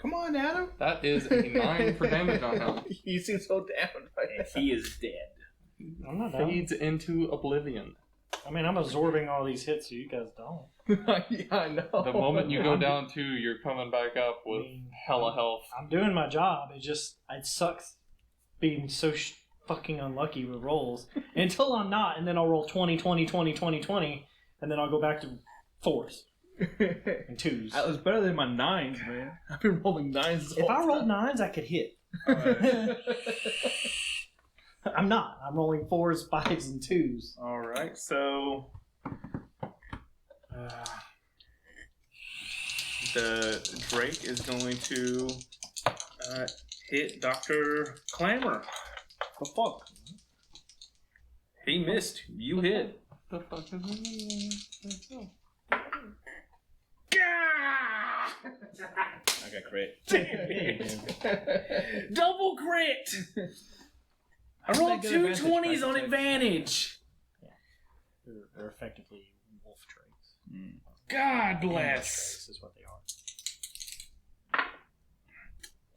Speaker 3: Come on, Adam.
Speaker 4: That is a 9 for damage on him.
Speaker 3: You seem so down right now.
Speaker 6: He is dead.
Speaker 2: I'm not down.
Speaker 4: Fades into oblivion.
Speaker 2: I mean, I'm absorbing all these hits, so you guys don't.
Speaker 3: Yeah, I know.
Speaker 4: The moment you go down 2, you're coming back up with hella health.
Speaker 2: I'm doing my job. It sucks being so fucking unlucky with rolls until I'm not, and then I'll roll 20, 20, 20, 20, 20, and then I'll go back to 4s and 2s.
Speaker 3: That was better than my 9s, man. I've been rolling 9s.
Speaker 2: If I rolled 9s, I could hit. I'm not. I'm rolling 4s, 5s, and 2s.
Speaker 6: Alright, so. The Drake is going to hit Dr. Clamor.
Speaker 3: The fuck?
Speaker 6: He missed. You hit.
Speaker 4: The fuck is it?
Speaker 6: I got crit. Double crit! I rolled
Speaker 3: Good
Speaker 6: two
Speaker 3: advantage,
Speaker 6: 20s on
Speaker 3: right?
Speaker 6: advantage.
Speaker 2: They're effectively wolf drakes.
Speaker 6: God
Speaker 2: Wolf
Speaker 6: bless.
Speaker 2: drakes is what they are.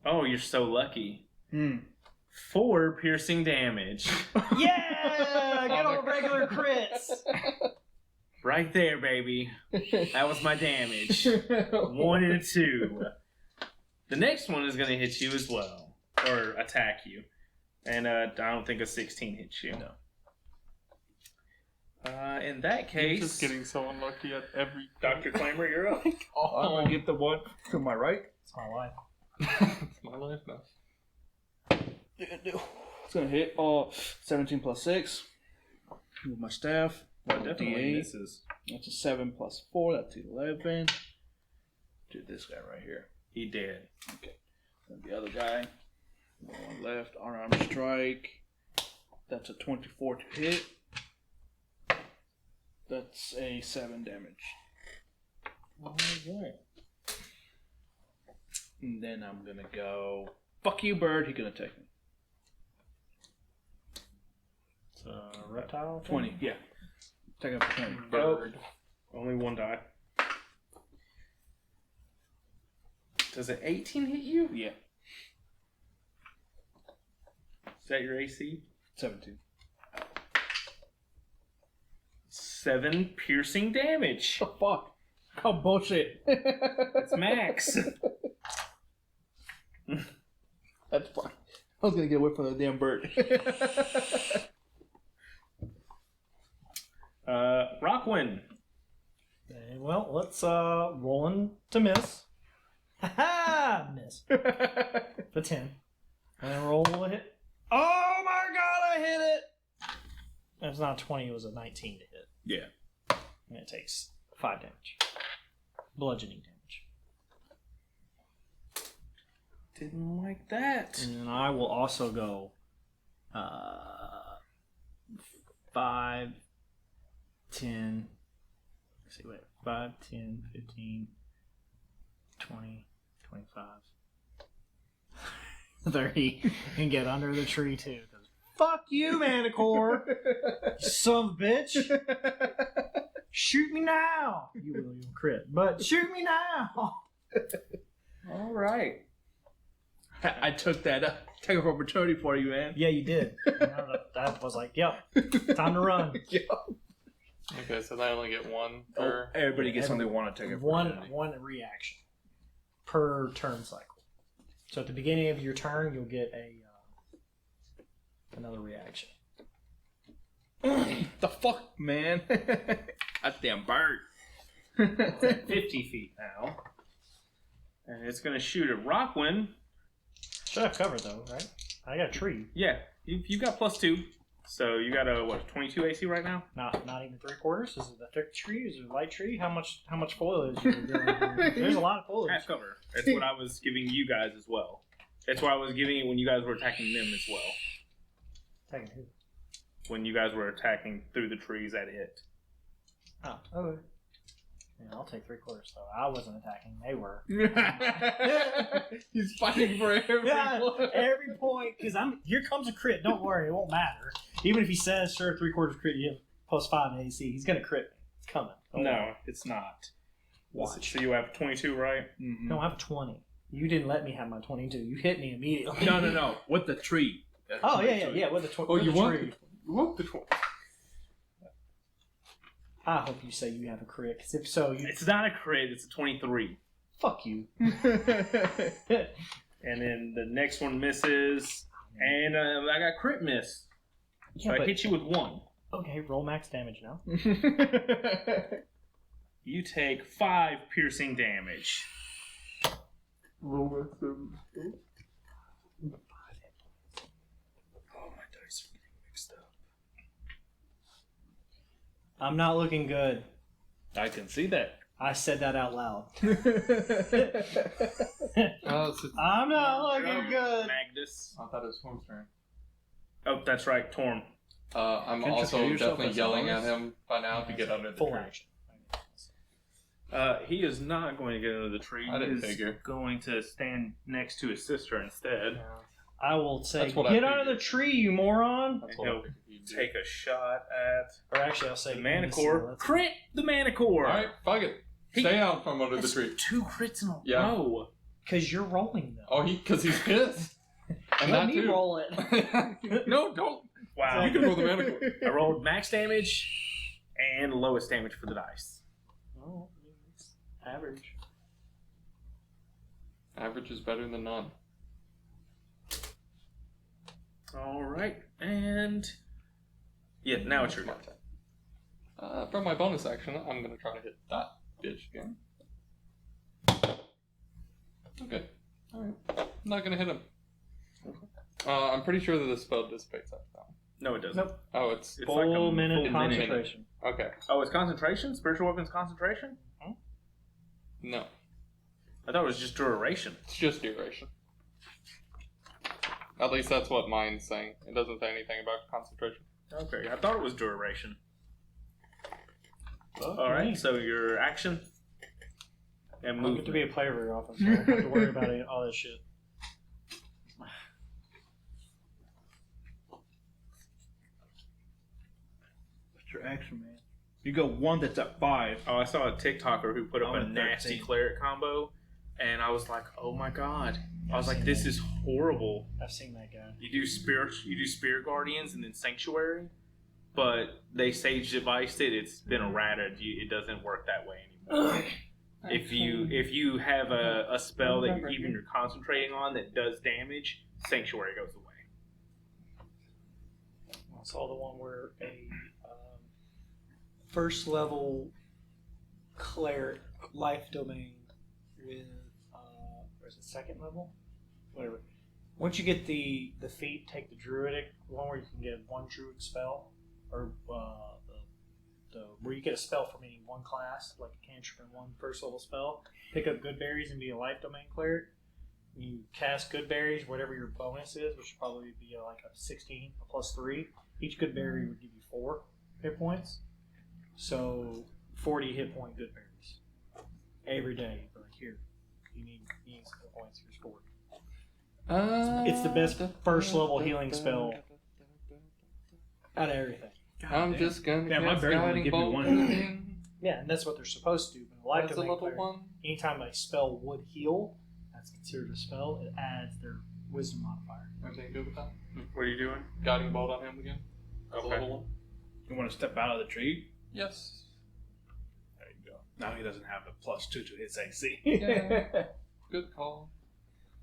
Speaker 6: Oh, you're so lucky.
Speaker 3: Hmm.
Speaker 6: 4 piercing damage.
Speaker 2: Yeah! Get all regular crits!
Speaker 6: Right there, baby. That was my damage. 1 and a 2. The next one is going to hit you as well. Or attack you. And I don't think a 16 hits you.
Speaker 3: No.
Speaker 6: In that
Speaker 4: You're
Speaker 6: case,
Speaker 4: just getting so unlucky at every.
Speaker 6: Dr. Clamor, you're up.
Speaker 3: I'm gonna get the one to my right.
Speaker 2: It's my life.
Speaker 4: It's my life now.
Speaker 3: It's gonna hit. 17 plus 6. With my staff.
Speaker 6: That definitely
Speaker 3: D8.
Speaker 6: misses.
Speaker 3: That's a 7 plus 4. That's 11. Do this guy right here.
Speaker 6: He did.
Speaker 3: And the other guy. The one left. Unarmed strike. That's a 24 to hit. That's a 7 damage.
Speaker 6: Alright.
Speaker 3: And then I'm gonna go. Fuck you, bird. He can attack me.
Speaker 2: It's a reptile? thing?
Speaker 3: 20. Yeah. Take up 20.
Speaker 6: Bird. Only one die. Does an 18 hit you?
Speaker 3: Yeah.
Speaker 6: Is that your AC?
Speaker 3: 17.
Speaker 6: 7 piercing damage.
Speaker 3: What the fuck? Oh, bullshit.
Speaker 6: It's max.
Speaker 3: That's fine. I was gonna get away from the damn bird.
Speaker 6: Rockwin.
Speaker 2: Okay, well, let's rolling to miss. Ha miss. For 10. And roll a hit. Oh my god, I hit it! It's not 20, it was a 19 to hit.
Speaker 3: Yeah.
Speaker 2: And it takes 5 damage. Bludgeoning damage.
Speaker 6: Didn't like that.
Speaker 2: And then I will also go 5, 10. Let's see, wait. 5, 10, 15, 20, 25, 30, and get under the tree too. 'Cause fuck you, Manticore! You son of a bitch! Shoot me now! You will even crit, but shoot me now!
Speaker 6: All right.
Speaker 3: I took that take up opportunity for you, man.
Speaker 2: Yeah, you did. That was like, yep, time to run.
Speaker 4: Okay, so they only get one per.
Speaker 3: Everybody gets something they want to take up opportunity.
Speaker 2: One reaction per turn cycle. So at the beginning of your turn, you'll get another reaction.
Speaker 3: The fuck, man? Goddamn bird.
Speaker 6: It's at 50 feet now. And it's going to shoot at Rockwind.
Speaker 2: Should have covered though, right? I got a tree.
Speaker 6: Yeah, you've got +2. So you got a, 22 AC right now?
Speaker 2: Not even 3/4. Is it a thick tree? Is it a light tree? How much foliage? There's a lot of foliage.
Speaker 6: Half cover. That's what I was giving you guys as well. That's what I was giving it when you guys were attacking them as well.
Speaker 2: Taking who?
Speaker 6: When you guys were attacking through the trees at it.
Speaker 2: Oh, okay. Yeah, I'll take 3/4 though. I wasn't attacking; they were.
Speaker 3: He's fighting for every point.
Speaker 2: Every point, because here comes a crit. Don't worry, it won't matter. Even if he says, "Sure, 3/4 crit, you have +5 AC," he's gonna crit me. It's coming. Don't worry.
Speaker 6: No, it's not.
Speaker 2: Watch.
Speaker 6: So you have 22, right?
Speaker 3: Mm-hmm.
Speaker 2: No, I have 20. You didn't let me have my 22. You hit me immediately.
Speaker 3: No. With the tree.
Speaker 2: Oh yeah. With the 20.
Speaker 3: Oh, you want
Speaker 2: tree.
Speaker 3: the 20.
Speaker 2: I hope you say you have a crit, because if so,
Speaker 6: It's not a crit, it's a 23.
Speaker 2: fuck you.
Speaker 6: And then the next one misses. And I got crit miss. So
Speaker 2: Yeah,
Speaker 6: I
Speaker 2: but
Speaker 6: hit you with 1.
Speaker 2: okay, roll max damage now.
Speaker 6: You take 5 piercing damage. Oh, my dice are getting mixed up.
Speaker 2: I'm not looking good.
Speaker 3: I can see that.
Speaker 2: I said that out loud.
Speaker 4: Oh, so
Speaker 2: I'm not looking good.
Speaker 6: Magnus.
Speaker 4: I thought it was Torm's turn.
Speaker 6: Oh, that's right, Torm.
Speaker 4: I'm
Speaker 3: Can't you
Speaker 4: also
Speaker 3: kill yourself
Speaker 4: definitely
Speaker 3: as
Speaker 4: yelling at
Speaker 3: always?
Speaker 4: him by now to get under the
Speaker 2: Full
Speaker 4: tree.
Speaker 2: action.
Speaker 6: He is not going to get under the tree.
Speaker 4: I didn't
Speaker 6: He is
Speaker 4: figure.
Speaker 6: going to stand next to his sister instead.
Speaker 2: I will say,
Speaker 4: That's what I
Speaker 2: get under
Speaker 4: figured.
Speaker 2: the tree, you moron.
Speaker 4: That's
Speaker 6: And
Speaker 4: what I
Speaker 6: he'll
Speaker 4: figured he'd do.
Speaker 6: take a shot at
Speaker 2: Or actually, I'll say
Speaker 6: the Manticore. Crit the Manticore!
Speaker 4: Alright, fuck it. Stay out from under the
Speaker 6: That's
Speaker 4: tree.
Speaker 6: 2 crits in a
Speaker 4: Yeah.
Speaker 6: row.
Speaker 2: Because you're rolling them.
Speaker 4: Oh, because he's pissed. And
Speaker 2: Let
Speaker 4: that
Speaker 2: me
Speaker 4: too.
Speaker 2: roll it.
Speaker 4: No, don't.
Speaker 6: Wow.
Speaker 4: You can roll the Manticore.
Speaker 6: I rolled max damage and lowest damage for the dice.
Speaker 2: Oh, it's average.
Speaker 4: Average is better than none.
Speaker 6: Alright, and... Yeah, now it's your turn.
Speaker 4: For my bonus action, I'm going to try to hit that bitch again. Okay. Alright. I'm not going to hit him. I'm pretty sure that the spell dissipates after that one.
Speaker 6: No, it doesn't.
Speaker 2: Nope.
Speaker 4: Oh, it's...
Speaker 6: It's
Speaker 2: Full
Speaker 6: like a
Speaker 2: minute
Speaker 6: full
Speaker 2: concentration.
Speaker 4: Okay.
Speaker 6: Oh, it's concentration? Spiritual weapons concentration?
Speaker 4: No.
Speaker 6: I thought it was just duration.
Speaker 4: It's just duration. At least that's what mine's saying. It doesn't say anything about concentration.
Speaker 6: Okay, I thought it was duration.
Speaker 2: Well,
Speaker 6: Alright, so your action and
Speaker 2: I don't
Speaker 6: move.
Speaker 2: get to be a player very often, so I don't have to worry about all this shit.
Speaker 3: What's your action, man? You go one that's at 5.
Speaker 6: Oh, I saw a TikToker who put up
Speaker 3: I'm
Speaker 6: a
Speaker 3: at
Speaker 6: nasty
Speaker 3: 13.
Speaker 6: cleric combo, and I was like, "Oh my god!" I was
Speaker 2: I've
Speaker 6: like,
Speaker 2: seen
Speaker 6: "This
Speaker 2: that.
Speaker 6: is horrible."
Speaker 2: I've seen that guy.
Speaker 6: You do spirit guardians, and then sanctuary, but they sage deviced it. It's been errated. It doesn't work that way anymore. If you have a spell that you're concentrating on that does damage, sanctuary goes away.
Speaker 2: I saw the one where a first level cleric life domain with or is it second level? Whatever. Once you get the feat, take the druidic one where you can get 1 druid spell, or the where you get a spell from any one class, like a cantrip and 1 first level spell. Pick up good berries and be a life domain cleric. You cast good berries, whatever your bonus is, which would probably be like a 16, a +3. Each good berry would give you 4 hit points. So 40 hit point good berries every day for a cure. You need some points for your score. It's the best first level healing spell out of everything.
Speaker 4: I'm just gonna
Speaker 7: Yeah, my
Speaker 4: cast
Speaker 7: barely only
Speaker 4: guiding
Speaker 7: give me
Speaker 4: bolt.
Speaker 7: one.
Speaker 2: Yeah, and that's what they're supposed to do. But in Life
Speaker 4: That's a
Speaker 2: Domain
Speaker 4: level
Speaker 2: player,
Speaker 4: 1.
Speaker 2: anytime a spell would heal, that's considered a spell. It adds their wisdom modifier.
Speaker 4: Everything good with that?
Speaker 6: What are you doing?
Speaker 4: Guiding bolt on him again. That's a
Speaker 6: Okay.
Speaker 4: level 1.
Speaker 7: You want to step out of the tree?
Speaker 4: Yes.
Speaker 7: There you go. Now he doesn't have a +2 to his AC.
Speaker 4: Yeah. Good call.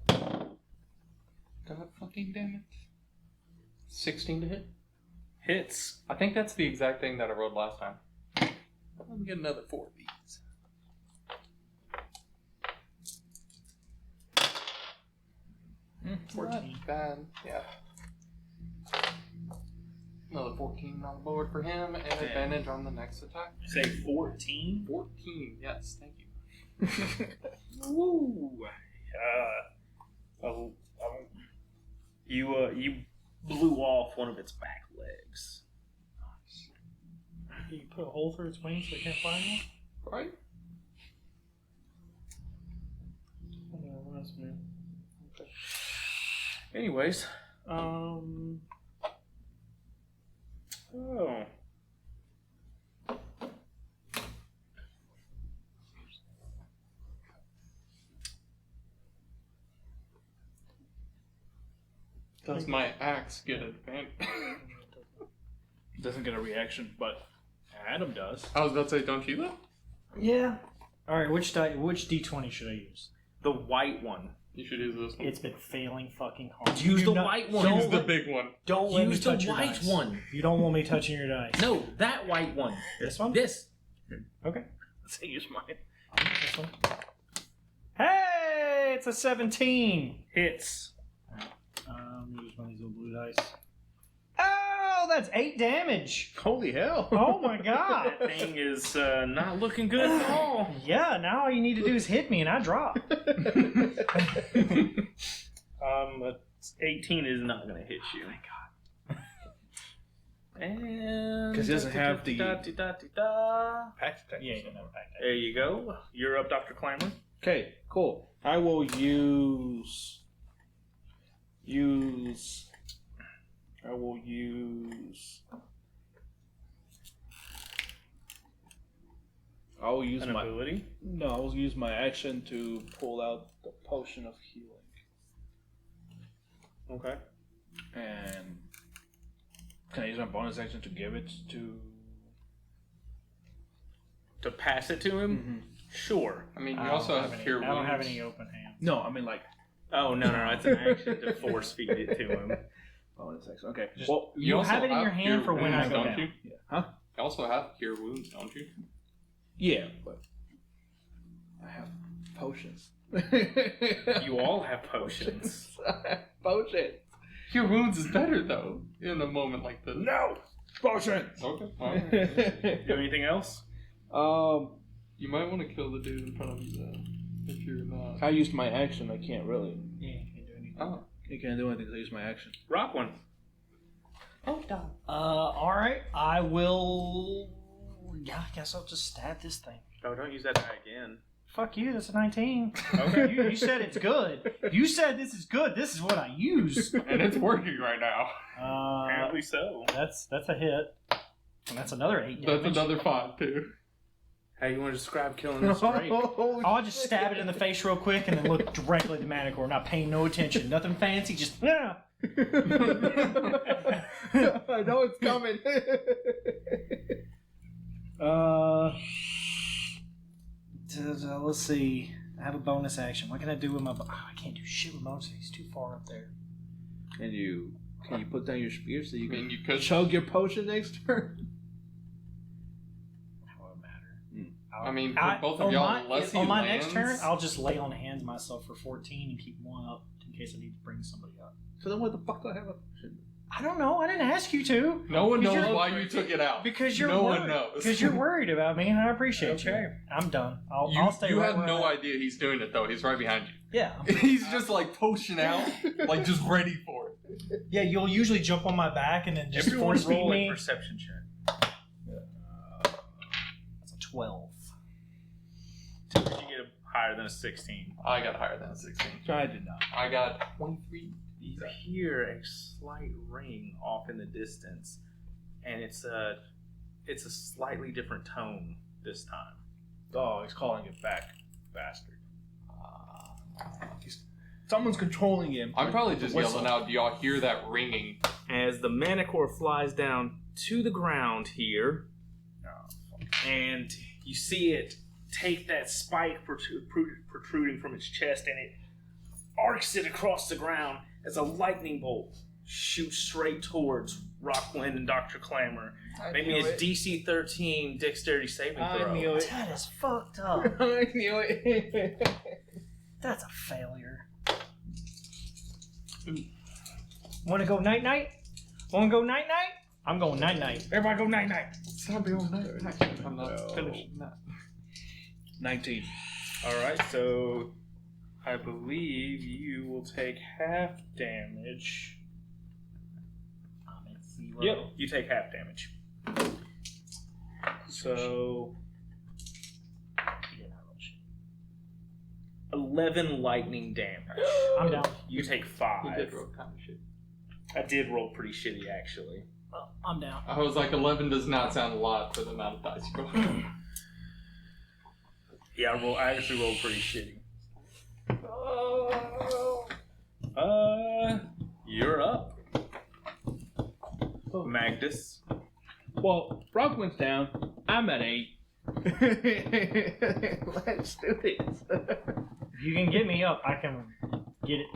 Speaker 4: God fucking damn it. 16 to hit.
Speaker 6: Hits.
Speaker 4: I think that's the exact thing that I rolled last time. Let me get another 4 of these.
Speaker 2: Mm, 14.
Speaker 4: Not bad. Yeah. Another 14 on the board for him, and advantage on the next attack.
Speaker 6: Say 14.
Speaker 4: 14, yes, thank you.
Speaker 6: Woo. You blew off one of its back legs.
Speaker 2: You put a hole through its wings so it can't fly anymore?
Speaker 4: Right?
Speaker 2: Okay.
Speaker 6: Anyways,
Speaker 2: Oh.
Speaker 4: Does my axe get advantage?
Speaker 7: Doesn't get a reaction, but Adam does.
Speaker 4: I was about to say, don't you though?
Speaker 2: Yeah. All right. Which D20 should I use?
Speaker 6: the white one.
Speaker 4: You should use this one.
Speaker 2: It's been failing fucking hard.
Speaker 6: Use
Speaker 2: Do
Speaker 6: the
Speaker 2: not-
Speaker 6: white one.
Speaker 2: don't
Speaker 4: Use the
Speaker 2: let-
Speaker 4: big one.
Speaker 2: Don't let me
Speaker 6: Use the
Speaker 2: touch your
Speaker 6: white
Speaker 2: dice.
Speaker 6: one.
Speaker 2: You don't want me touching your dice.
Speaker 6: No, that white one.
Speaker 2: This one?
Speaker 6: This.
Speaker 2: Okay.
Speaker 7: Let's use mine.
Speaker 2: I'll use this one. Hey, it's a 17.
Speaker 6: Hits.
Speaker 2: Use one of these little blue dice. Oh, that's 8 damage.
Speaker 7: Holy hell.
Speaker 2: Oh my god.
Speaker 6: That thing is not looking good at all.
Speaker 2: Yeah, now all you need to do is hit me and I drop.
Speaker 6: 18 is not going to hit you.
Speaker 2: Oh my god.
Speaker 6: And
Speaker 7: 'Cause he doesn't have the-
Speaker 6: Pack attack.
Speaker 2: Yeah, you don't have a pack.
Speaker 6: There you go. You're up, Dr. Clamor.
Speaker 7: Okay, cool. I will use. I will use
Speaker 6: An
Speaker 7: my.
Speaker 6: ability.
Speaker 7: No, I will use my action to pull out the potion of healing.
Speaker 6: Okay.
Speaker 7: And can I use my bonus action to give it to?
Speaker 6: To pass it to him? Sure.
Speaker 4: I mean, you
Speaker 2: I
Speaker 4: also
Speaker 2: don't
Speaker 4: have
Speaker 2: any-
Speaker 4: cure
Speaker 2: I don't have
Speaker 4: wounds.
Speaker 2: any open hands.
Speaker 7: No, I mean like
Speaker 6: Oh, no. It's an action to force feed it to him.
Speaker 7: bonus action. Okay.
Speaker 2: Just-
Speaker 7: Well,
Speaker 2: You
Speaker 4: also
Speaker 2: have it in your hand
Speaker 4: cure
Speaker 2: for when I
Speaker 4: wounds,
Speaker 2: go
Speaker 4: don't
Speaker 2: down.
Speaker 4: you?
Speaker 7: yeah. Huh?
Speaker 4: You also have cure wounds, don't you?
Speaker 7: Yeah, but I have potions.
Speaker 6: You all have potions.
Speaker 7: Potion.
Speaker 4: Cure wounds is better though in a moment like this.
Speaker 7: No potion.
Speaker 4: Okay. Well,
Speaker 6: Do anything else?
Speaker 4: you might want to kill the dude in front of you though, if you're not.
Speaker 7: I used my action. I can't really.
Speaker 2: Yeah, you can't do anything.
Speaker 4: Oh.
Speaker 7: You can't do anything because I used my action.
Speaker 6: Rock one.
Speaker 2: Alright, I will. Yeah, I guess I'll just stab this thing.
Speaker 6: Oh, don't use that die again.
Speaker 2: Fuck you, that's a 19.
Speaker 6: Okay.
Speaker 2: You said it's good. You said this is good. This is what I use.
Speaker 4: And it's working right now.
Speaker 6: Apparently so.
Speaker 2: That's a hit. And that's another 8 damage.
Speaker 4: That's another 5 too.
Speaker 6: How you want to describe killing this straight?
Speaker 2: I'll just stab it in the face real quick and then look directly at the Manticore, not paying no attention. Nothing fancy, just yeah.
Speaker 7: I know it's coming.
Speaker 2: Let's see. I have a bonus action. What can I do with my? I can't do shit with bonus. He's too far up there.
Speaker 7: Can you put down your spear so you
Speaker 4: I mean,
Speaker 7: can
Speaker 4: you could.
Speaker 7: chug your potion next turn?
Speaker 2: How would it matter?
Speaker 4: I mean, for both of y'all, unless he
Speaker 2: on my
Speaker 4: lands,
Speaker 2: next turn, I'll just lay on hands myself for 14 and keep one up in case I need to bring somebody up.
Speaker 7: So then what the fuck do I have a potion?
Speaker 2: I don't know. I didn't ask you to.
Speaker 4: No one
Speaker 2: Because
Speaker 4: knows
Speaker 2: you're-
Speaker 4: why you took it out.
Speaker 2: Because you're
Speaker 4: no
Speaker 2: worried.
Speaker 4: one knows.
Speaker 2: Because you're worried about me, and I appreciate you. I'm done. I'll stay.
Speaker 4: You
Speaker 2: right
Speaker 4: have
Speaker 2: where
Speaker 4: no
Speaker 2: I'm at.
Speaker 4: idea he's doing it though. He's right behind you.
Speaker 2: Yeah.
Speaker 4: He's just like potion out, like just ready for it.
Speaker 2: Yeah. You'll usually jump on my back and then just
Speaker 6: Everyone
Speaker 2: force feed
Speaker 6: roll a
Speaker 2: me.
Speaker 6: perception check.
Speaker 2: That's a 12.
Speaker 6: Did you get a higher than a 16.
Speaker 4: I got higher than a 16.
Speaker 3: I did not.
Speaker 4: I got 23.
Speaker 6: You hear a slight ring off in the distance, and it's a slightly different tone this time.
Speaker 3: Oh, he's calling it back, bastard. Someone's controlling him.
Speaker 4: I'm probably just
Speaker 3: Whistle.
Speaker 4: yelling out, do y'all hear that ringing?
Speaker 6: As the Manticore flies down to the ground here, and you see it take that spike protruding from its chest, and it arcs it across the ground as a lightning bolt shoots straight towards Rockwind and Dr. Clamor. Maybe a DC 13 dexterity saving throw.
Speaker 3: I knew it.
Speaker 2: That is fucked up.
Speaker 3: I knew it.
Speaker 2: That's a failure. Want to go night night? Want to go night night? I'm going night night. Everybody go night night.
Speaker 4: I'm not finishing that.
Speaker 3: 19.
Speaker 6: Alright, so I believe you will take half damage.
Speaker 2: I'm at 0.
Speaker 6: Yep, you take half damage. So 11 lightning damage.
Speaker 2: I'm down.
Speaker 6: You take
Speaker 4: You
Speaker 6: 5.
Speaker 4: did roll kind of shit.
Speaker 6: I did roll pretty shitty, actually.
Speaker 2: Well, I'm down.
Speaker 4: I was like, 11 does not sound a lot for the amount of dice you roll.
Speaker 6: Yeah, I actually rolled pretty shitty. You're up. Magnus.
Speaker 3: Well, Brooklyn's down. I'm at 8. Let's do this.
Speaker 2: If you can get me up, I can get it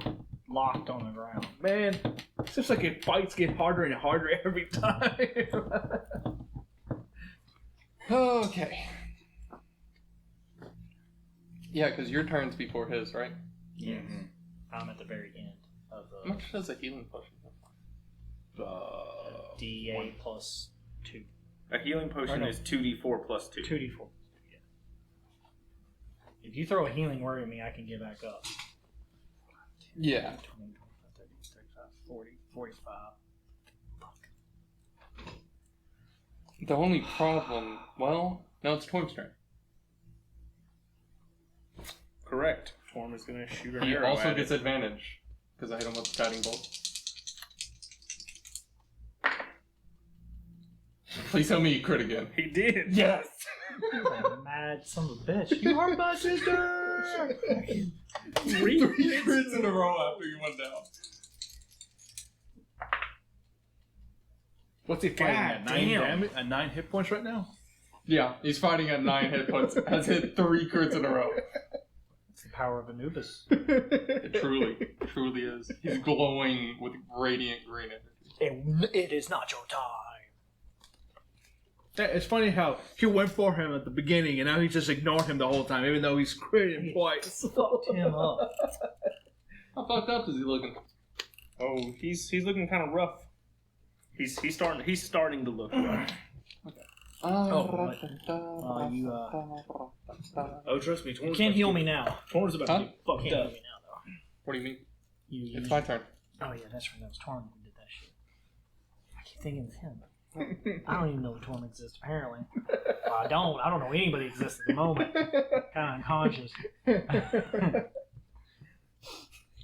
Speaker 2: locked on the ground.
Speaker 3: Man, it seems like your fights get harder and harder every time.
Speaker 4: Okay. Yeah, because your turn's before his, right?
Speaker 2: Yes. I'm at the very end of
Speaker 4: How
Speaker 2: the
Speaker 4: much does a healing potion have?
Speaker 2: D8 plus 2.
Speaker 6: A healing potion
Speaker 2: no.
Speaker 6: is 2d4 plus 2.
Speaker 2: 2d4. Yeah. If you throw a healing word at me, I can get back up.
Speaker 4: Yeah.
Speaker 2: 20, 25, 30, 35, 40, 45.
Speaker 4: The only problem, well, no, it's Torm's turn.
Speaker 6: Correct. Torm is going to shoot an
Speaker 4: He
Speaker 6: arrow
Speaker 4: also
Speaker 6: at
Speaker 4: gets
Speaker 6: it.
Speaker 4: advantage because I hit him with the guiding bolt. Please tell me you crit again.
Speaker 6: He did.
Speaker 4: Yes.
Speaker 2: Mad son of a bitch. You hurt my sister!
Speaker 4: Three crits in a row after you went down.
Speaker 3: What's he fighting
Speaker 6: God
Speaker 3: at? 9
Speaker 6: damn.
Speaker 3: damage? At 9 hit points right now?
Speaker 4: Yeah, he's fighting at 9 hit points. Has hit 3 crits in a row.
Speaker 2: It's the power of Anubis.
Speaker 4: It truly is. He's glowing with radiant green energy.
Speaker 2: It is not your time.
Speaker 3: It's funny how he went for him at the beginning and now he just ignored him the whole time, even though he's critted him twice.
Speaker 2: Fucked him up.
Speaker 4: How fucked up is he looking?
Speaker 6: Oh, he's looking kind of rough. He's starting to look rough. Oh, trust me,
Speaker 2: You
Speaker 6: Torm's
Speaker 2: can't heal me now.
Speaker 6: Torm's about
Speaker 4: Huh?
Speaker 6: to get fucked
Speaker 2: Can't heal
Speaker 6: up.
Speaker 2: me now, though.
Speaker 4: What do you mean?
Speaker 2: You,
Speaker 4: It's my turn.
Speaker 2: Oh, yeah, that's right. That was Torm who did that shit. I keep thinking it's him. I don't even know if Torm exists, apparently. Well, I don't know anybody exists at the moment. Kind of unconscious.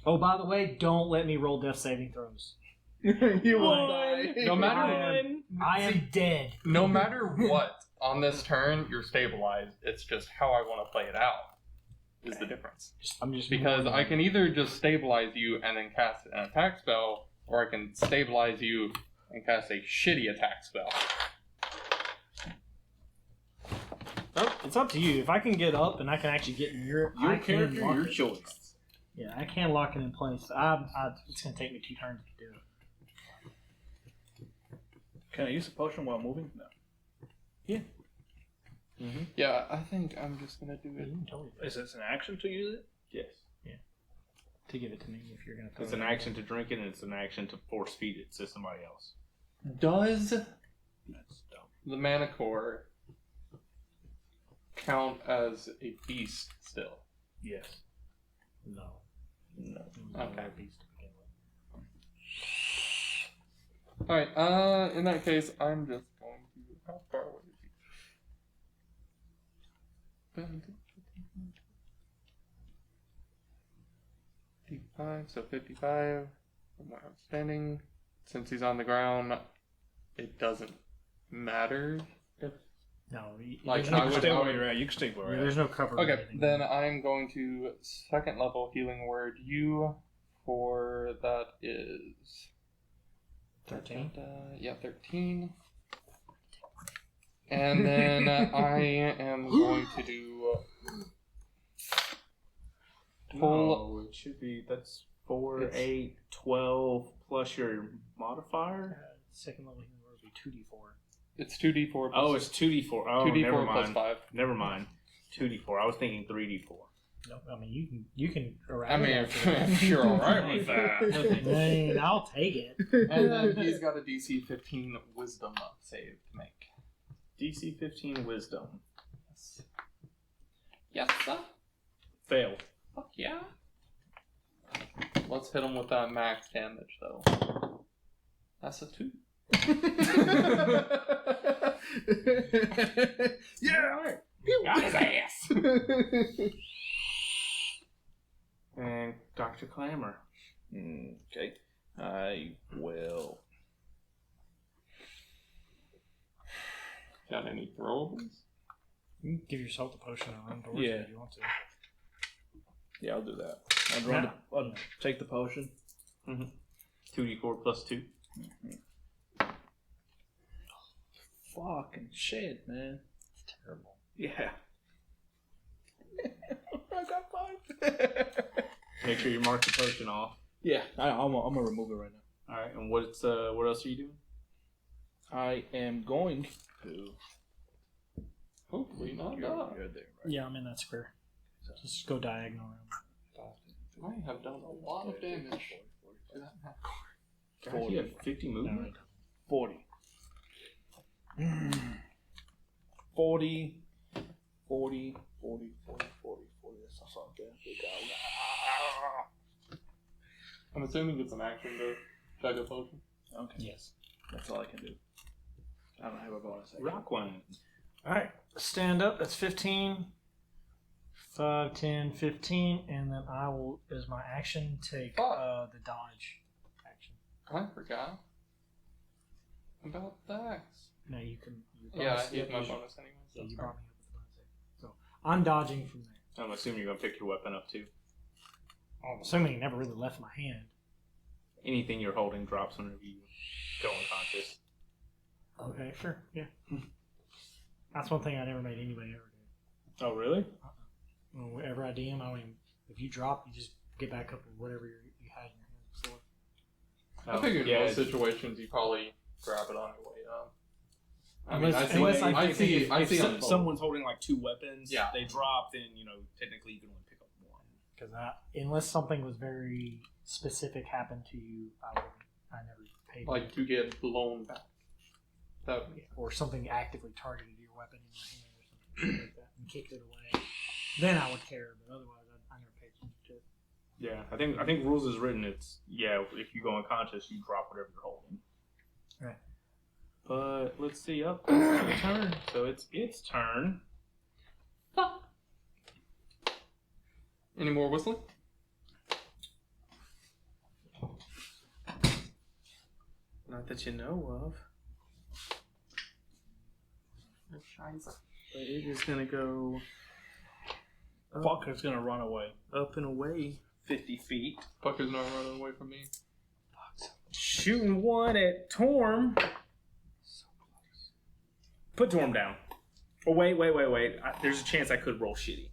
Speaker 2: Oh, by the way, don't let me roll death saving throws.
Speaker 3: You will die.
Speaker 4: No matter
Speaker 2: I am dead.
Speaker 4: no matter what on this turn, you're stabilized. It's just how I want to play it out is the difference.
Speaker 2: I'm just
Speaker 4: Because I can either just stabilize you and then cast an attack spell, or I can stabilize you and cast a shitty attack spell.
Speaker 2: Oh, it's up to you. If I can get up and I can actually get in your
Speaker 6: Your
Speaker 2: I can
Speaker 6: character,
Speaker 2: lock
Speaker 6: your
Speaker 2: it.
Speaker 6: choice.
Speaker 2: Yeah, I can lock it in place. It's going to take me 2 turns to do it.
Speaker 3: Can I use a potion while moving? No.
Speaker 4: Yeah, I think I'm just gonna do
Speaker 2: You
Speaker 4: it.
Speaker 2: can totally
Speaker 3: Is this an action to use it?
Speaker 6: Yes.
Speaker 2: to give it to me if you're going to throw
Speaker 6: It's
Speaker 2: it
Speaker 6: an
Speaker 2: in.
Speaker 6: action to drink it, and it's an action to force feed it to somebody else.
Speaker 4: Does
Speaker 6: That's dumb.
Speaker 4: the Manticore count as a beast still?
Speaker 3: Yes.
Speaker 2: No.
Speaker 6: No.
Speaker 4: Okay.
Speaker 2: Beast to begin with.
Speaker 4: Alright, in that case, I'm just going to... How far away is he? 55, so 55 from where I'm standing. Since he's on the ground, it doesn't matter if.
Speaker 2: No,
Speaker 4: Like,
Speaker 2: there's no
Speaker 4: I would-
Speaker 7: Stay where you're at. You can stay where
Speaker 2: yeah,
Speaker 7: you're
Speaker 2: there's
Speaker 7: at.
Speaker 2: no cover. or
Speaker 4: Okay,
Speaker 2: anything.
Speaker 4: then I'm going to second level healing word you for that is
Speaker 2: 13.
Speaker 4: Yeah, 13. And then I am going to do full.
Speaker 1: No, it should be. That's 4, 8, 12 plus your modifier.
Speaker 2: Second level healing word would be 2d4.
Speaker 4: It's 2d4.
Speaker 1: Oh, it's 2d4. Oh,
Speaker 4: 2d4
Speaker 1: never
Speaker 4: plus
Speaker 1: mind.
Speaker 4: 5.
Speaker 1: Never mind. 2d4. I was thinking 3d4.
Speaker 2: No, I mean you can.
Speaker 4: I mean, if you're alright with that.
Speaker 2: I mean, I'll take it.
Speaker 4: And then he's got a DC 15 Wisdom save to make.
Speaker 1: DC 15 Wisdom.
Speaker 4: Yes, sir.
Speaker 1: Fail.
Speaker 4: Fuck yeah. Let's hit him with that max damage, though. That's a 2.
Speaker 7: Yeah.
Speaker 4: Got his ass.
Speaker 1: And Dr. Clamor.
Speaker 7: Okay. I will.
Speaker 4: Got any throwables?
Speaker 2: You can give yourself the potion and run towards
Speaker 7: Yeah.
Speaker 2: it if you want to.
Speaker 7: Yeah, I'll do that. I'll take the potion.
Speaker 1: 2d4 plus 2.
Speaker 7: Fucking shit, man.
Speaker 2: It's terrible.
Speaker 1: Yeah.
Speaker 7: I got 5.
Speaker 1: Make sure you mark the potion off.
Speaker 7: Yeah, I'm gonna remove it right now.
Speaker 1: Alright, and what else are you doing?
Speaker 7: I am going to.
Speaker 4: Hopefully not
Speaker 7: You're
Speaker 4: die.
Speaker 7: there, right?
Speaker 2: Yeah, I'm in that square. Just go diagonal around.
Speaker 4: I have done a lot of damage to that Manticore.
Speaker 1: God, you have 50 movement?
Speaker 7: 40. 40. 40. 40. 40. 40. That's not something.
Speaker 4: I'm assuming it's an action to chug a potion.
Speaker 7: Okay.
Speaker 2: Yes.
Speaker 7: That's all I can do. I don't have a bonus action.
Speaker 1: Rock one.
Speaker 2: Alright, stand up. That's 15. 5, 10, 15. And then I will, as my action, take the dodge action.
Speaker 4: I forgot about that.
Speaker 2: No, you can.
Speaker 4: Yeah, I hit my bonus anyway.
Speaker 2: Yeah, you brought me up with the bonus action. So I'm dodging from there.
Speaker 1: I'm assuming you're going to pick your weapon up too.
Speaker 2: I'm assuming it never really left my hand.
Speaker 1: Anything you're holding drops whenever you go unconscious.
Speaker 2: Okay, sure. Yeah. That's one thing I never made anybody ever do.
Speaker 1: Oh, really?
Speaker 2: Whenever I DM, I mean, if you drop, you just get back up with whatever you had in your hand before.
Speaker 4: I figured in
Speaker 1: yeah,
Speaker 4: most situations you probably grab it on your way up. I mean,
Speaker 2: Unless
Speaker 4: I see
Speaker 1: if
Speaker 4: on both.
Speaker 1: someone's holding like 2 weapons,
Speaker 4: Yeah.
Speaker 1: they drop, then, technically you can only pick up 1.
Speaker 2: Because unless something was very specific happened to you, I never paid.
Speaker 4: Like to get blown back. That
Speaker 2: Or something actively targeted your weapon in your hand or something like that and kicked it away. Then I would care, but otherwise I never paid attention to it.
Speaker 1: Yeah, I think rules is written. It's if you go unconscious, you drop whatever you're holding.
Speaker 2: Right.
Speaker 1: But let's see. Up, it's your turn. So it's its turn.
Speaker 4: any more whistling?
Speaker 1: Not that you know of. But it is gonna go
Speaker 7: Fuck, it's gonna run away.
Speaker 1: up and away 50 feet.
Speaker 4: Fucker's not running away from me.
Speaker 1: Shooting one at Torm. Put Torm down. Oh, wait. There's a chance I could roll shitty.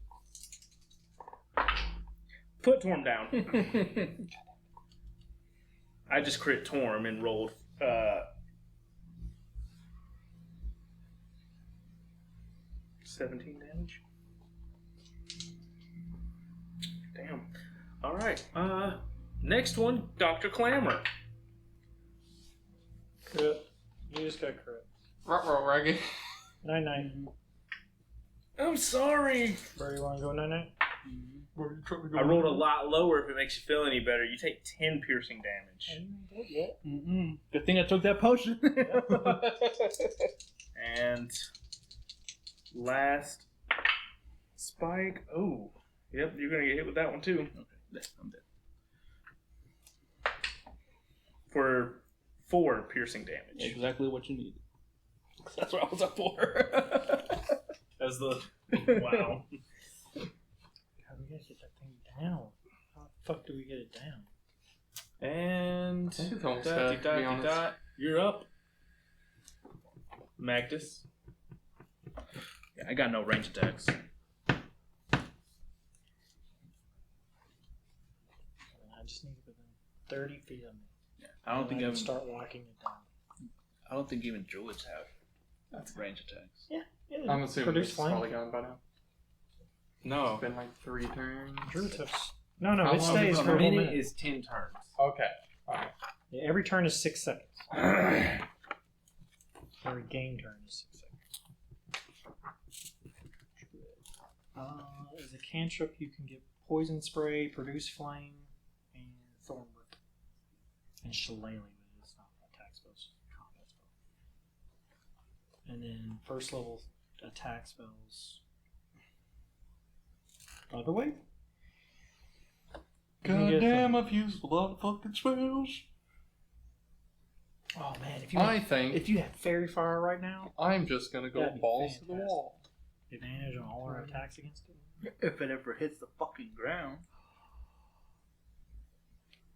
Speaker 1: Put Torm down. I just crit Torm and rolled 17 damage. Damn. Alright. Next one, Dr. Clamor.
Speaker 2: Crit. You just got crit.
Speaker 4: Ruh-roh, Raggy.
Speaker 2: 9-9.
Speaker 1: I'm sorry.
Speaker 2: Where do you want to go 9-9?
Speaker 1: I rolled a lot lower if it makes you feel any better. You take 10 piercing damage.
Speaker 7: Good thing I took that potion.
Speaker 1: And last spike. Oh, yep, you're gonna get hit with that one too.
Speaker 7: Okay, I'm dead.
Speaker 6: for 4 piercing damage.
Speaker 3: Exactly what you needed. That's what I was up for.
Speaker 6: As the wow.
Speaker 2: God, we gotta get that thing down. How the fuck do we get it down?
Speaker 6: And
Speaker 4: I think it's almost dead, to be honest.
Speaker 6: you're up, Magnus.
Speaker 7: Yeah, I got no range attacks.
Speaker 2: I just need to within 30 feet of me.
Speaker 7: Yeah, I don't think
Speaker 2: I
Speaker 7: even
Speaker 2: start locking it down.
Speaker 7: I don't think even druids have range attacks.
Speaker 2: Yeah,
Speaker 4: I'm assuming
Speaker 2: produce
Speaker 4: it's
Speaker 2: flame.
Speaker 4: probably gone by now.
Speaker 6: No,
Speaker 4: It's been like 3 turns.
Speaker 2: Druid tips. No,
Speaker 4: How
Speaker 2: it
Speaker 4: long
Speaker 2: stays
Speaker 4: is
Speaker 2: for
Speaker 6: a
Speaker 2: a whole
Speaker 6: minute
Speaker 2: minute.
Speaker 6: is 10 turns.
Speaker 4: Okay.
Speaker 2: Yeah, every turn is 6 seconds. Every game turn is 6 seconds. As a cantrip, you can get poison spray, produce flame, and thorn whip, and shillelagh. But it's not attack spells, combat spell. And then first level attack spells. By the way, you can get
Speaker 4: Goddamn, I've used a lot of fucking spells.
Speaker 2: Oh man, if you
Speaker 4: I think
Speaker 2: if you have fairy fire right now,
Speaker 4: I'm just gonna go
Speaker 2: That'd be
Speaker 4: balls to the
Speaker 2: fantastic.
Speaker 4: wall.
Speaker 2: advantage on all our attacks against it.
Speaker 7: If it ever hits the fucking ground.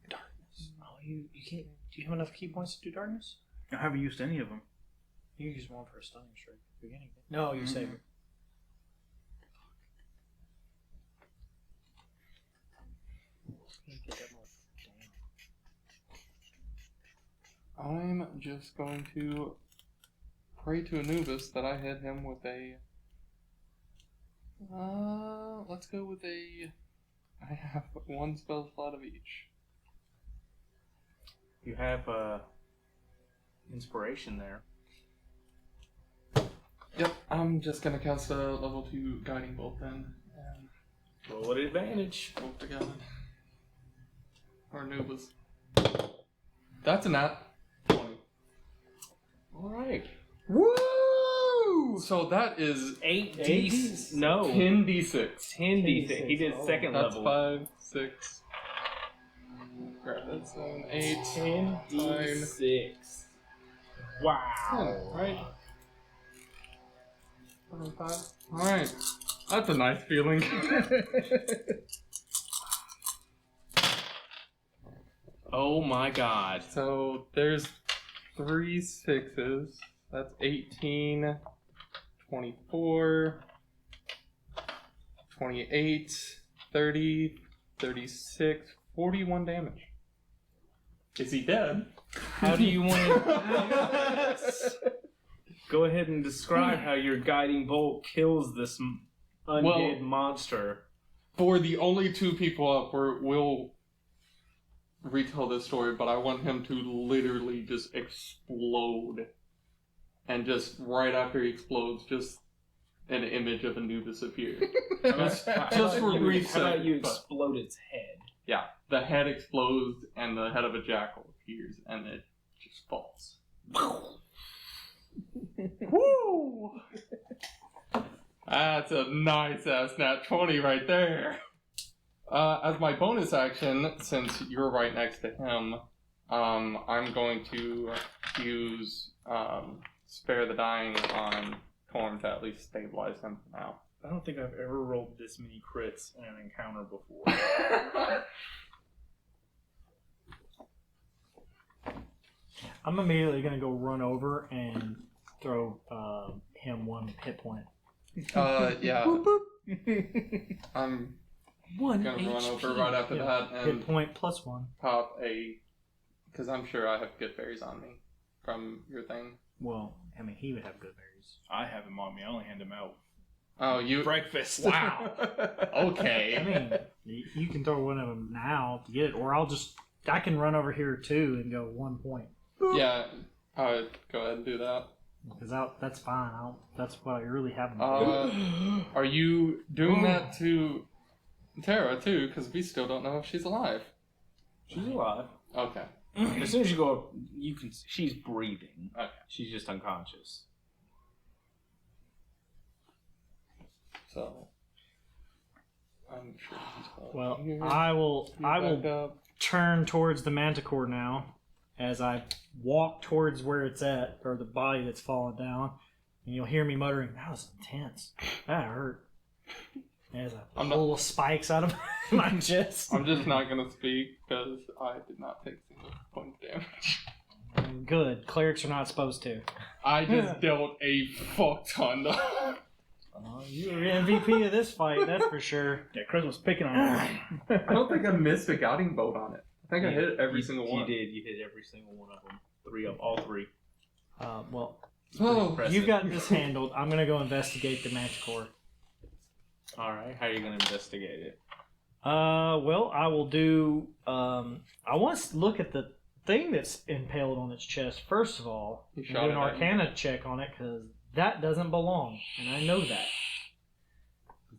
Speaker 2: Darkness. Oh, you can't. Do you have enough key points to do darkness?
Speaker 7: I haven't used any of them.
Speaker 2: You use one for a stunning strike at the beginning. No, you save it. Get that more down.
Speaker 4: I'm just going to pray to Anubis that I hit him with a. Let's go with a. I have 1 spell slot of each.
Speaker 6: You have inspiration there.
Speaker 4: Yep, I'm just gonna cast a level 2 guiding bolt then. And
Speaker 6: Roll at advantage.
Speaker 4: hope to God. Or Anubis. That's a nat 20.
Speaker 6: All right.
Speaker 4: Woo! So that is
Speaker 6: 8d. No.
Speaker 4: 10d6.
Speaker 6: 10d6. He did second
Speaker 4: That's
Speaker 6: level.
Speaker 4: 5, 6. Grab that, 7, 8,
Speaker 6: 10d6. Wow.
Speaker 4: right? 5. Alright. That's a nice feeling.
Speaker 6: Oh my god.
Speaker 4: So there's 3 6s. That's 18, 24, 28, 30, 36, 41 damage. Is he dead?
Speaker 6: How do you want to... Go ahead and describe how your guiding bolt kills this undead monster.
Speaker 4: For the only 2 people up, we'll retell this story, but I want him to literally just explode. And just right after he explodes, just an image of Anubis appears. just for
Speaker 6: How
Speaker 4: reset.
Speaker 6: about you
Speaker 4: but-
Speaker 6: explode its head?
Speaker 4: Yeah, the head explodes and the head of a jackal appears and it just falls. Woo! That's a nice ass nat 20 right there. As my bonus action, since you're right next to him, I'm going to use Spare the Dying on Torm to at least stabilize him for now.
Speaker 6: I don't think I've ever rolled this many crits in an encounter before.
Speaker 2: I'm immediately gonna go run over and throw him 1 hit point.
Speaker 4: Yeah. I'm gonna run over right after that and
Speaker 2: Hit point plus 1.
Speaker 4: pop a, because I'm sure I have good berries on me from your thing.
Speaker 2: Well, I mean, he would have good berries.
Speaker 7: I have him on me. I only hand him out.
Speaker 4: Oh, you.
Speaker 7: Breakfast.
Speaker 4: Wow. Okay.
Speaker 2: I mean, you can throw one of them now to get it, or I can run over here too and go 1 point.
Speaker 4: Yeah. Go ahead and do that.
Speaker 2: Because that's fine. That's what I really have.
Speaker 4: Are you doing that to Tara too? Because we still don't know if she's alive.
Speaker 6: She's alive.
Speaker 4: Okay.
Speaker 6: As soon as you go up, you can. She's breathing.
Speaker 4: Okay.
Speaker 6: She's just unconscious.
Speaker 4: So. I'm sure he's
Speaker 2: Well,
Speaker 4: here.
Speaker 2: I will
Speaker 4: Back up.
Speaker 2: turn towards the Manticore now as I walk towards where it's at, or the body that's fallen down, and you'll hear me muttering, "That was intense. That hurt." As I pull spikes out of my chest.
Speaker 4: I'm just not gonna speak because I did not take single point damage.
Speaker 2: Good. Clerics are not supposed to.
Speaker 4: I just dealt a fuck ton.
Speaker 2: You were MVP of this fight, that's for sure.
Speaker 3: Yeah, Chris was picking on him.
Speaker 4: I don't think I missed a guiding bolt on it. I think I hit every single one.
Speaker 1: You did. You hit every single one of them. All three.
Speaker 2: Well,
Speaker 1: Impressive.
Speaker 2: you've got this handled. I'm gonna go investigate the Manticore.
Speaker 1: All right. How are you going to investigate it?
Speaker 2: Well, I will do. I want to look at the thing that's impaled on its chest first of all.
Speaker 4: You
Speaker 2: Do
Speaker 4: shot
Speaker 2: an
Speaker 4: it at
Speaker 2: Arcana check on it because that doesn't belong, and I know that.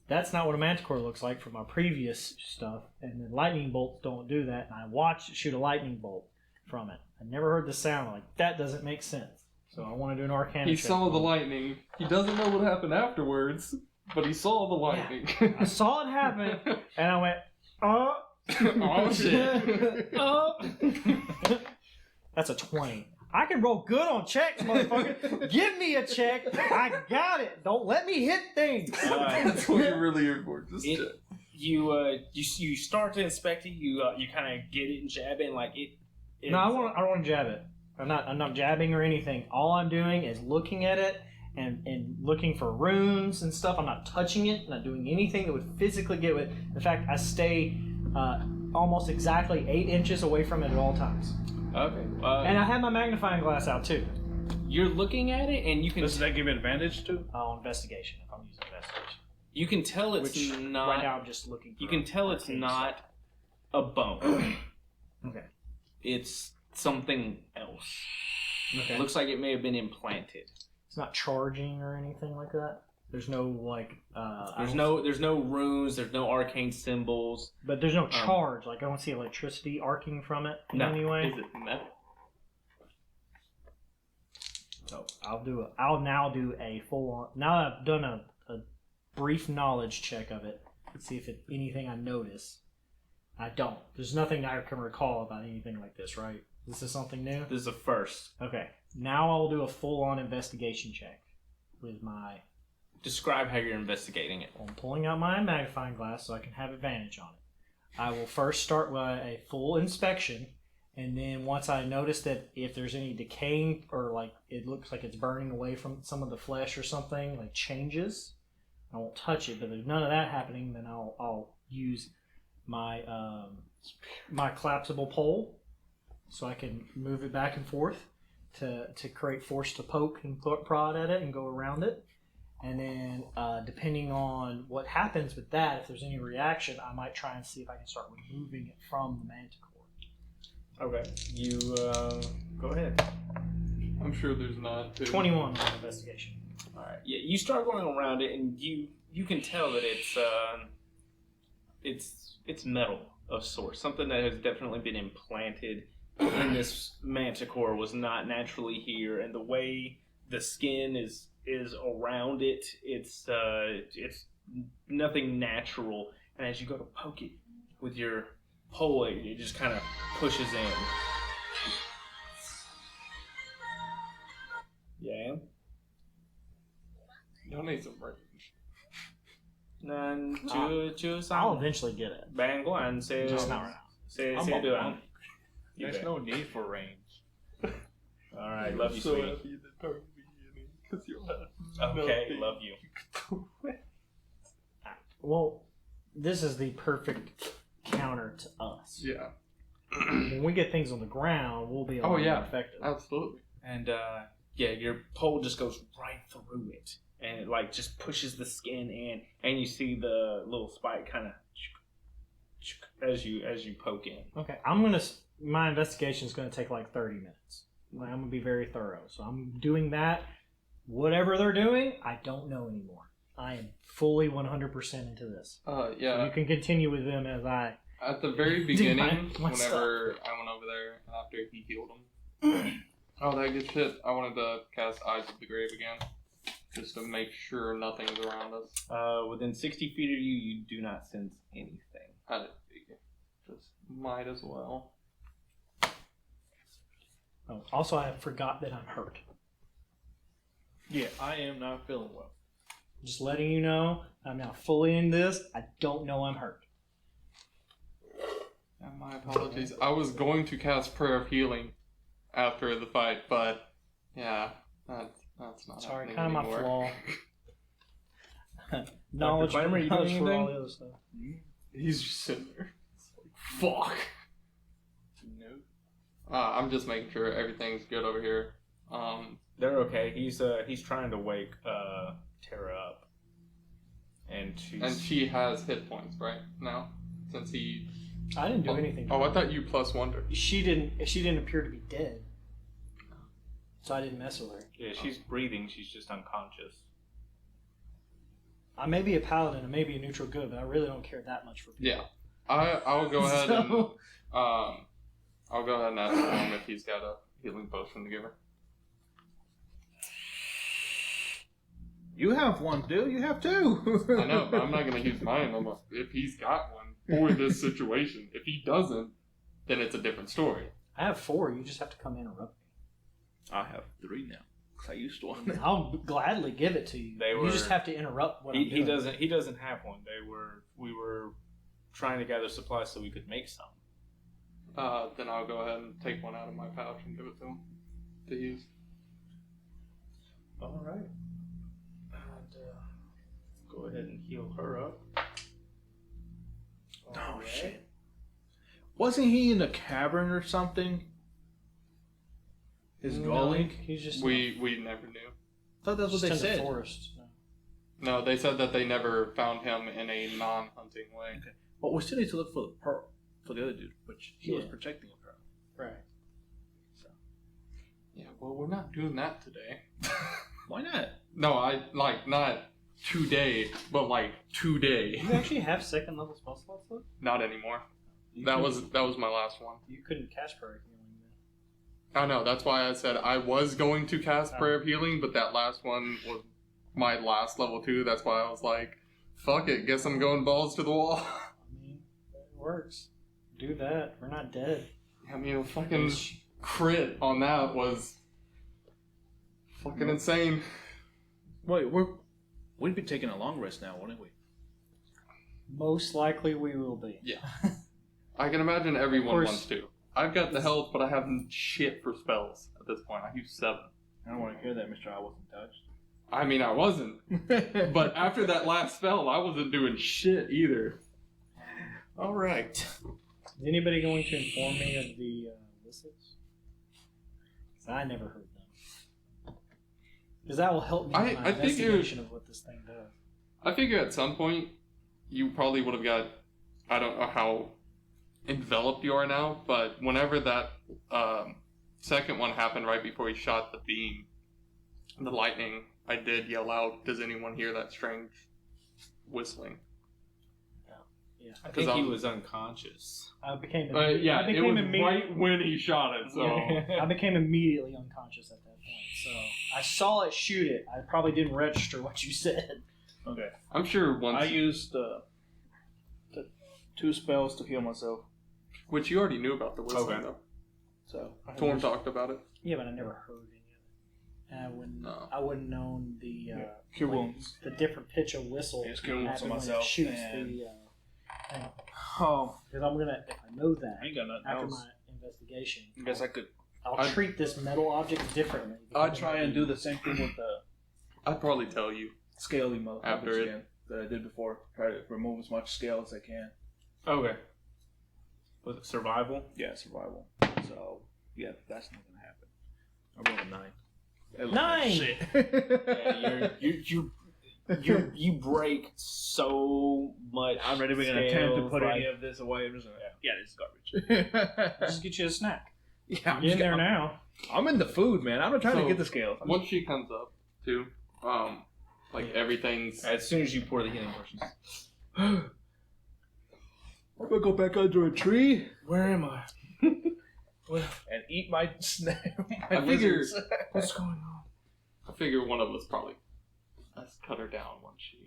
Speaker 2: That's not what a Manticore looks like from my previous stuff, and the lightning bolts don't do that. And I watched it shoot a lightning bolt from it. I never heard the sound. Like that doesn't make sense. So I want to do an Arcana
Speaker 4: He
Speaker 2: check.
Speaker 4: saw the lightning. He doesn't know what happened afterwards, but he saw the lightning.
Speaker 2: I saw it happen, and I went, "Oh,
Speaker 4: Oh shit!
Speaker 2: oh." That's a 20. I can roll good on checks, motherfucker. Give me a check. I got it. Don't let me hit things.
Speaker 4: That's what you're really here for. Just check.
Speaker 1: You start to inspect it. You kind of get it and jab it, and like it.
Speaker 2: No, I don't want to jab it. I'm not jabbing or anything. All I'm doing is looking at it and looking for runes and stuff. I'm not touching it. Not doing anything that would physically get with it. In fact, I stay almost exactly 8 inches away from it at all times.
Speaker 1: Okay.
Speaker 2: And I have my magnifying glass out too.
Speaker 1: You're looking at it, and you can.
Speaker 3: Does that give you advantage too?
Speaker 2: On investigation, if I'm using investigation.
Speaker 1: You can tell it's
Speaker 2: Which
Speaker 1: not.
Speaker 2: right now I'm just looking. For
Speaker 1: You can tell it's
Speaker 2: arcane
Speaker 1: not a bone.
Speaker 2: Okay.
Speaker 1: It's something else.
Speaker 2: Okay.
Speaker 1: It looks like it may have been implanted.
Speaker 2: It's not charging or anything like that. There's no like.
Speaker 1: There's no runes. There's no arcane symbols.
Speaker 2: But there's no charge. Like I don't see electricity arcing from it in any way.
Speaker 4: Is it metal?
Speaker 2: So I'll now do a full on. Now that I've done a brief knowledge check of it, let's see if it's anything I notice. I don't. There's nothing I can recall about anything like this, right? This is something new?
Speaker 1: This is a first.
Speaker 2: Okay. Now I'll do a full on investigation check with my.
Speaker 1: Describe how you're investigating it.
Speaker 2: I'm pulling out my magnifying glass so I can have advantage on it. I will first start with a full inspection, and then once I notice that if there's any decaying or like it looks like it's burning away from some of the flesh or something, like changes, I won't touch it. But if there's none of that happening, then I'll use my my collapsible pole so I can move it back and forth to create force to poke and prod at it and go around it. And then, depending on what happens with that, if there's any reaction, I might try and see if I can start removing it from the Manticore.
Speaker 1: Okay. You go ahead.
Speaker 4: I'm sure there's not.
Speaker 2: 21 on investigation.
Speaker 1: All right. Yeah, you start going around it, and you can tell that it's metal of sorts. Something that has definitely been implanted in this Manticore was not naturally here, and the way the skin is around it, it's nothing natural. And as you go to poke it with your pole, it just kind of pushes in. Yeah.
Speaker 4: You'll need some range.
Speaker 1: Nan chu
Speaker 2: I'll
Speaker 1: sang
Speaker 2: eventually get it.
Speaker 1: bang guan say
Speaker 2: Just not right
Speaker 1: say
Speaker 3: I'm
Speaker 1: say
Speaker 3: a
Speaker 1: do
Speaker 3: monk.
Speaker 1: You
Speaker 3: There's
Speaker 1: bet.
Speaker 3: no need for range.
Speaker 1: All right, love you,
Speaker 4: so
Speaker 1: sweetie.
Speaker 4: happy that part of the beginning because you'll have
Speaker 1: Okay,
Speaker 4: nothing.
Speaker 1: love you.
Speaker 2: Well, this is the perfect counter to us.
Speaker 4: Yeah.
Speaker 2: When we get things on the ground, we'll be a lot
Speaker 4: yeah.
Speaker 2: more effective.
Speaker 4: Absolutely.
Speaker 1: And yeah, your pole just goes right through it, and it like just pushes the skin in, and you see the little spike kind of as you poke in.
Speaker 2: Okay, my investigation is gonna take like 30 minutes. I'm gonna be very thorough, so I'm doing that. Whatever they're doing, I don't know anymore. I am fully 100% into this. So
Speaker 4: Yeah.
Speaker 2: you can continue with them as I.
Speaker 4: At the very
Speaker 2: Do
Speaker 4: beginning,
Speaker 2: my
Speaker 4: whenever I went over there after he healed him, oh, that good shit. I wanted to cast Eyes of the Grave again, just to make sure nothing's around us.
Speaker 1: Within 60 feet of you, you do not sense anything.
Speaker 4: I didn't figure. Just might as well.
Speaker 2: Oh, also, I forgot that I'm hurt.
Speaker 3: Yeah, I am not feeling well.
Speaker 2: Just letting you know, I'm now fully in this. I don't know I'm hurt.
Speaker 4: My apologies. I was going to cast Prayer of Healing after the fight, but yeah, that's not
Speaker 2: Sorry,
Speaker 4: happening
Speaker 2: kind of my
Speaker 4: anymore.
Speaker 2: flaw. Knowledge,
Speaker 3: Clymer, you
Speaker 2: knowledge
Speaker 3: doing
Speaker 2: for all
Speaker 3: anything?
Speaker 2: the other stuff.
Speaker 4: He's just sitting there. It's like, fuck. No. I'm just making sure everything's good over here.
Speaker 1: They're okay. He's trying to wake Tara up, and
Speaker 4: she has hit points right now since he.
Speaker 2: I didn't do anything.
Speaker 4: Oh, I thought you plus one her.
Speaker 2: She didn't appear to be dead, so I didn't mess with her.
Speaker 1: yeah, she's breathing. She's just unconscious.
Speaker 2: I may be a paladin, I may be a neutral good, but I really don't care that much for people.
Speaker 4: Yeah, I'll go ahead
Speaker 2: So-
Speaker 4: I'll go ahead and ask him if he's got a healing potion to give her.
Speaker 3: You have one, dude. You have two.
Speaker 4: I know, but I'm not gonna use mine if he's got one for this situation. If he doesn't, then it's a different story.
Speaker 2: I have 4. You just have to come interrupt
Speaker 3: I have 3 now. 'Cause I used one.
Speaker 2: me. I'll gladly give it to you. You just have to interrupt what I'm
Speaker 1: He
Speaker 2: doing.
Speaker 1: he doesn't have one. We were trying to gather supplies so we could make some.
Speaker 4: Then I'll go ahead and take one out of my pouch and give it to him to use.
Speaker 1: All right. And go ahead and heal her up.
Speaker 3: Oh, shit. Wasn't he in a cavern or something? His gully?
Speaker 2: He's just
Speaker 4: We never knew.
Speaker 3: I thought that's what
Speaker 2: just
Speaker 3: they
Speaker 2: in the
Speaker 3: said.
Speaker 2: forest.
Speaker 4: No, they said that they never found him in a non-hunting way.
Speaker 3: Okay. But we still need to look for the pearl. For the other dude, which he was
Speaker 2: Yeah.
Speaker 3: protecting the pearl.
Speaker 2: Right.
Speaker 3: So.
Speaker 4: Yeah, well, we're not doing that today.
Speaker 3: Why not?
Speaker 4: No, not today, but today.
Speaker 2: You actually have second level spell slots left?
Speaker 4: Not anymore.
Speaker 2: You
Speaker 4: That
Speaker 2: couldn't-
Speaker 4: was my last one.
Speaker 2: You couldn't cast prayer healing then.
Speaker 4: I know, that's why I said I was going to cast Prayer of Healing, but that last one was my last level 2. That's why I was like, fuck it, guess I'm going balls to the wall.
Speaker 2: I mean, it works. Do that. We're not dead.
Speaker 4: I mean, a fucking crit on that was fucking insane.
Speaker 3: Wait, we'd be taking a long rest now, wouldn't we?
Speaker 2: Most likely we will be.
Speaker 4: Yeah. I can imagine everyone
Speaker 2: course.
Speaker 4: wants to. I've got the health, but I have shit for spells at this point. I use 7.
Speaker 3: I don't want to hear that, Mr. I wasn't touched.
Speaker 4: I mean, I wasn't. But after that last spell, I wasn't doing shit either.
Speaker 1: All right.
Speaker 2: Is anybody going to inform me of the whistles? 'Cause I never heard them. Because that will help me in my
Speaker 4: I think
Speaker 2: investigation of what this thing does.
Speaker 4: I figure at some point, you probably would have got, I don't know how enveloped you are now, but whenever that second one happened right before he shot the beam, the lightning, I did yell out, does anyone hear that strange whistling?
Speaker 2: Yeah.
Speaker 1: I think he was unconscious.
Speaker 2: I became
Speaker 4: Yeah,
Speaker 2: I
Speaker 4: it
Speaker 2: became
Speaker 4: was right when he shot it, so...
Speaker 2: I became immediately unconscious at that point. So I saw it shoot it. I probably didn't register what you said.
Speaker 3: Okay.
Speaker 4: I'm sure once...
Speaker 3: I used the 2 spells to heal myself.
Speaker 4: Which you already knew about the whistling,
Speaker 1: Okay.
Speaker 4: though.
Speaker 3: So
Speaker 4: Torm talked about it.
Speaker 2: Yeah, but I never heard any of it. And
Speaker 4: No.
Speaker 2: I wouldn't known the
Speaker 3: cure
Speaker 2: like,
Speaker 3: wounds.
Speaker 2: the different pitch of whistle.
Speaker 3: Yes, cure wounds
Speaker 2: happen
Speaker 3: on
Speaker 2: when
Speaker 3: myself,
Speaker 2: It shoots
Speaker 3: and-
Speaker 2: the thing.
Speaker 3: Oh,
Speaker 2: Because I'm gonna, if I know that
Speaker 3: I ain't got nothing
Speaker 2: after
Speaker 3: else.
Speaker 2: my investigation,
Speaker 3: I guess I could.
Speaker 2: I'll treat this metal object differently.
Speaker 3: I'd try and do the same thing with the
Speaker 4: I'd probably tell you.
Speaker 3: scaly motherfuckers
Speaker 4: After it.
Speaker 3: again that I did before. Try to remove as much scale as I can.
Speaker 1: Okay. Was it survival?
Speaker 3: Yeah, survival. So yeah, that's not gonna happen. I rolled a 9.
Speaker 2: 9!
Speaker 3: Shit.
Speaker 1: Yeah, you break so much.
Speaker 3: I'm not even gonna attempt to
Speaker 1: scales,
Speaker 3: put
Speaker 1: like-
Speaker 3: any of this away. I'm just gonna, yeah, this is garbage.
Speaker 2: Just get you a snack.
Speaker 3: Yeah,
Speaker 2: Get in there now.
Speaker 3: I'm in the food, man. I'm not trying
Speaker 4: So,
Speaker 3: to get the scales.
Speaker 4: Once she comes up, too, everything's...
Speaker 1: As soon as you pour the healing potions.
Speaker 3: I'm gonna go back under a tree
Speaker 1: Where am I?
Speaker 3: and eat my snack.
Speaker 4: I figure-
Speaker 3: lizards.
Speaker 1: What's going on?
Speaker 4: I figure one of us probably... Let's cut her down once she...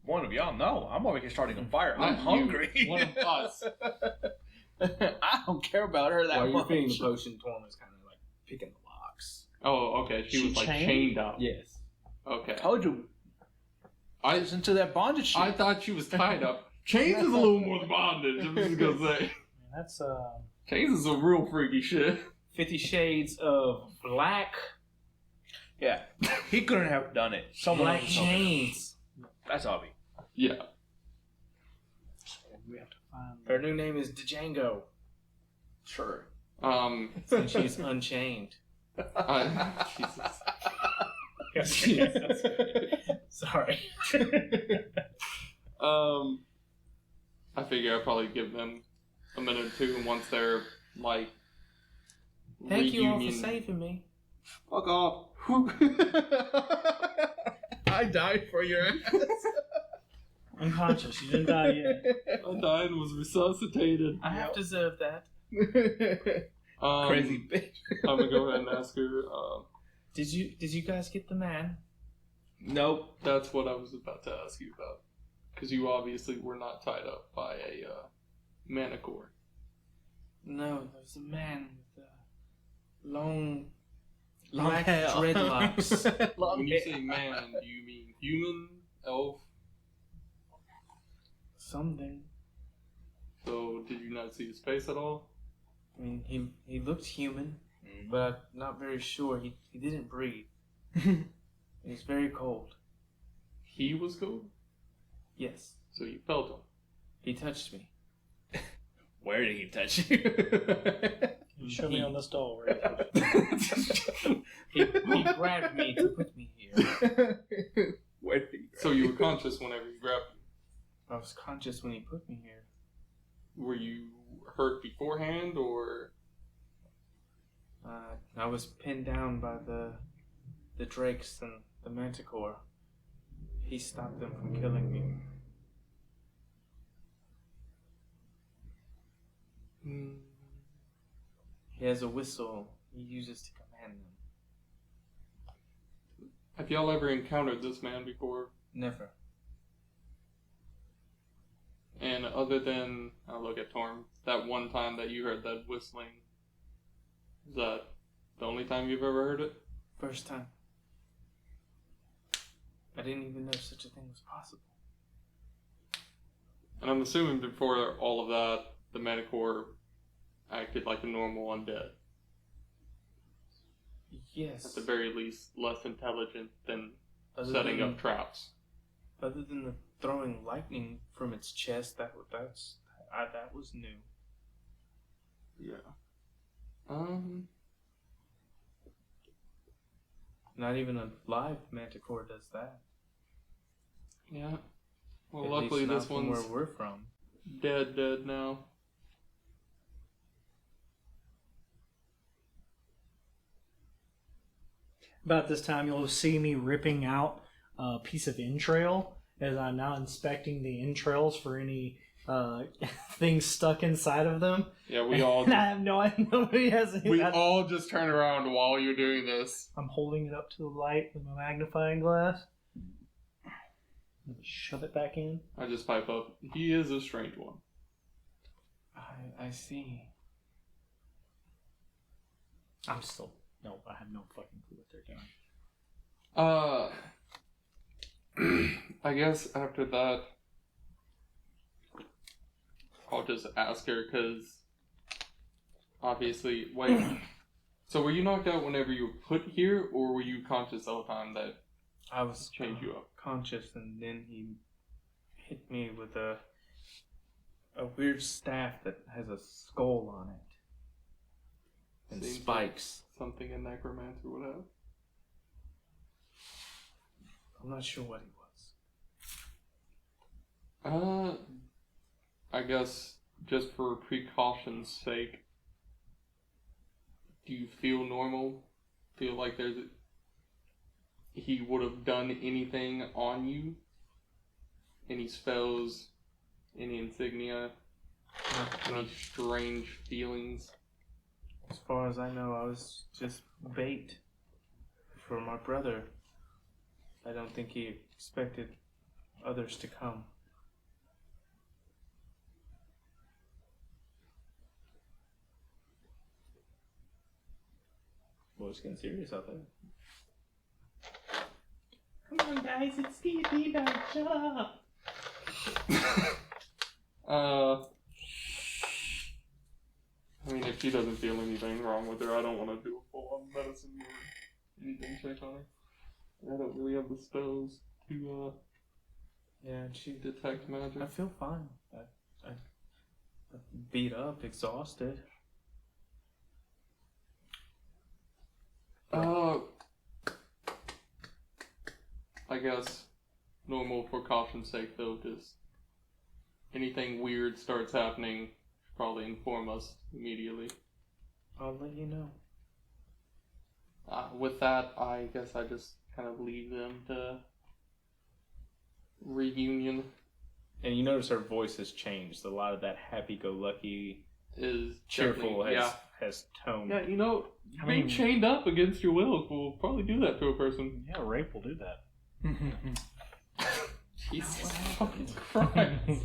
Speaker 3: One of y'all, no. I'm over here starting a fire. I'm
Speaker 4: Not you,
Speaker 3: hungry.
Speaker 4: one of us.
Speaker 3: I don't care about her that
Speaker 1: While you're
Speaker 3: much.
Speaker 1: feeding the potion, Torm is kind of like picking the locks.
Speaker 4: Oh, okay. She was like chained up.
Speaker 1: Yes.
Speaker 4: Okay.
Speaker 3: Told you. I was into that bondage shit.
Speaker 4: I thought she was tied up. Chains is a little more than bondage. I'm just gonna say.
Speaker 2: That's
Speaker 4: Chains is some real freaky shit.
Speaker 1: 50 Shades of Black.
Speaker 3: Yeah. He couldn't have done it. Someone
Speaker 1: Black
Speaker 3: else told him.
Speaker 1: chains.
Speaker 3: That's obvious.
Speaker 4: Yeah.
Speaker 2: we have to find.
Speaker 1: Her new name is Django.
Speaker 3: Sure.
Speaker 1: Since she's unchained.
Speaker 4: Jesus.
Speaker 1: Yes. Sorry.
Speaker 4: I figure I'll probably give them a minute or two, and once they're like
Speaker 1: Thank you all for
Speaker 4: reunion-
Speaker 1: saving me.
Speaker 4: Fuck off.
Speaker 7: I died for your ass.
Speaker 2: Unconscious. You didn't die yet.
Speaker 4: I died and was resuscitated.
Speaker 1: I have deserved that.
Speaker 7: Crazy bitch.
Speaker 4: I'm gonna go ahead and ask her.
Speaker 1: Did you guys get the man?
Speaker 7: Nope.
Speaker 4: That's what I was about to ask you about, because you obviously were not tied up by a Manticore.
Speaker 1: No, there's a man with long
Speaker 2: Long hair.
Speaker 1: dreadlocks.
Speaker 4: When you say man, do you mean human, elf?
Speaker 1: Something.
Speaker 4: So did you not see his face at all?
Speaker 1: I mean, he looked human, but I'm not very sure. He didn't breathe. He's very cold.
Speaker 4: He was cool,
Speaker 1: Yes,
Speaker 4: so you felt him.
Speaker 1: he touched me.
Speaker 7: Where did he touch you?
Speaker 2: Show me on this doll. Where
Speaker 1: He grabbed me to put me here.
Speaker 7: Where did he
Speaker 4: So you were conscious whenever he grabbed you.
Speaker 1: I was conscious when he put me here.
Speaker 4: Were you hurt beforehand, or
Speaker 1: I was pinned down by the drakes and the manticore. He stopped them from killing me. He has a whistle he uses to command them.
Speaker 4: have y'all ever encountered this man before?
Speaker 1: Never.
Speaker 4: And other than, I look at Torm, that one time that you heard that whistling, is that the only time you've ever heard it?
Speaker 1: First time. I didn't even know such a thing was possible.
Speaker 4: And I'm assuming before all of that, the Manticore acted like a normal undead.
Speaker 1: Yes.
Speaker 4: At the very least, less intelligent than
Speaker 1: Other
Speaker 4: setting
Speaker 1: than-
Speaker 4: up traps.
Speaker 1: Other than the throwing lightning from its chest, that was new.
Speaker 4: Yeah.
Speaker 1: Not even a live manticore does that.
Speaker 4: Yeah. Well,
Speaker 1: At
Speaker 4: luckily
Speaker 1: least not
Speaker 4: this
Speaker 1: from
Speaker 4: one's
Speaker 1: where we're from.
Speaker 4: dead now.
Speaker 2: About this time, you'll see me ripping out a piece of entrail as I'm now inspecting the entrails for any things stuck inside of them.
Speaker 4: Yeah, we all
Speaker 2: And I have no idea. Nobody has any.
Speaker 4: we all just turn around while you're doing this.
Speaker 2: I'm holding it up to the light with my magnifying glass. Shove it back in.
Speaker 4: I just pipe up. He is a strange one.
Speaker 1: I see.
Speaker 2: I'm still. No, I have no fucking clue what they're doing.
Speaker 4: I guess after that, I'll just ask her, because obviously, wait. So were you knocked out whenever you were put here, or were you conscious the whole time that
Speaker 1: I was
Speaker 4: changed you up?
Speaker 1: conscious, and then he hit me with a weird staff that has a skull on it and
Speaker 4: Seems like
Speaker 1: spikes.
Speaker 4: something a necromancer would have.
Speaker 1: I'm not sure what he was.
Speaker 4: I guess just for precaution's sake, do you feel normal? Feel like he would have done anything on you? Any spells? Any insignia? Any strange feelings?
Speaker 1: As far as I know, I was just bait for my brother. I don't think he expected others to come. Well, it's getting serious out there.
Speaker 6: Come on, guys, it's D&D night. Shut up.
Speaker 4: I mean, if he doesn't feel anything wrong with her, I don't want to do a full-on medicine or anything check on her. I don't really have the spells to
Speaker 1: Yeah, she.
Speaker 4: detect magic.
Speaker 1: I feel fine. I beat up, exhausted.
Speaker 4: I guess normal for caution's sake, though, just anything weird starts happening, probably inform us immediately.
Speaker 1: I'll let you know.
Speaker 4: With that, I guess I just kind of leave them to reunion.
Speaker 1: And you notice her voice has changed. A lot of that happy-go-lucky,
Speaker 4: Is
Speaker 1: cheerful
Speaker 4: definitely-
Speaker 1: has toned.
Speaker 4: Yeah, you know,
Speaker 2: I
Speaker 4: being
Speaker 2: mean-
Speaker 4: chained up against your will will probably do that to a person.
Speaker 2: Yeah, rape will do that.
Speaker 4: Jesus fucking Christ.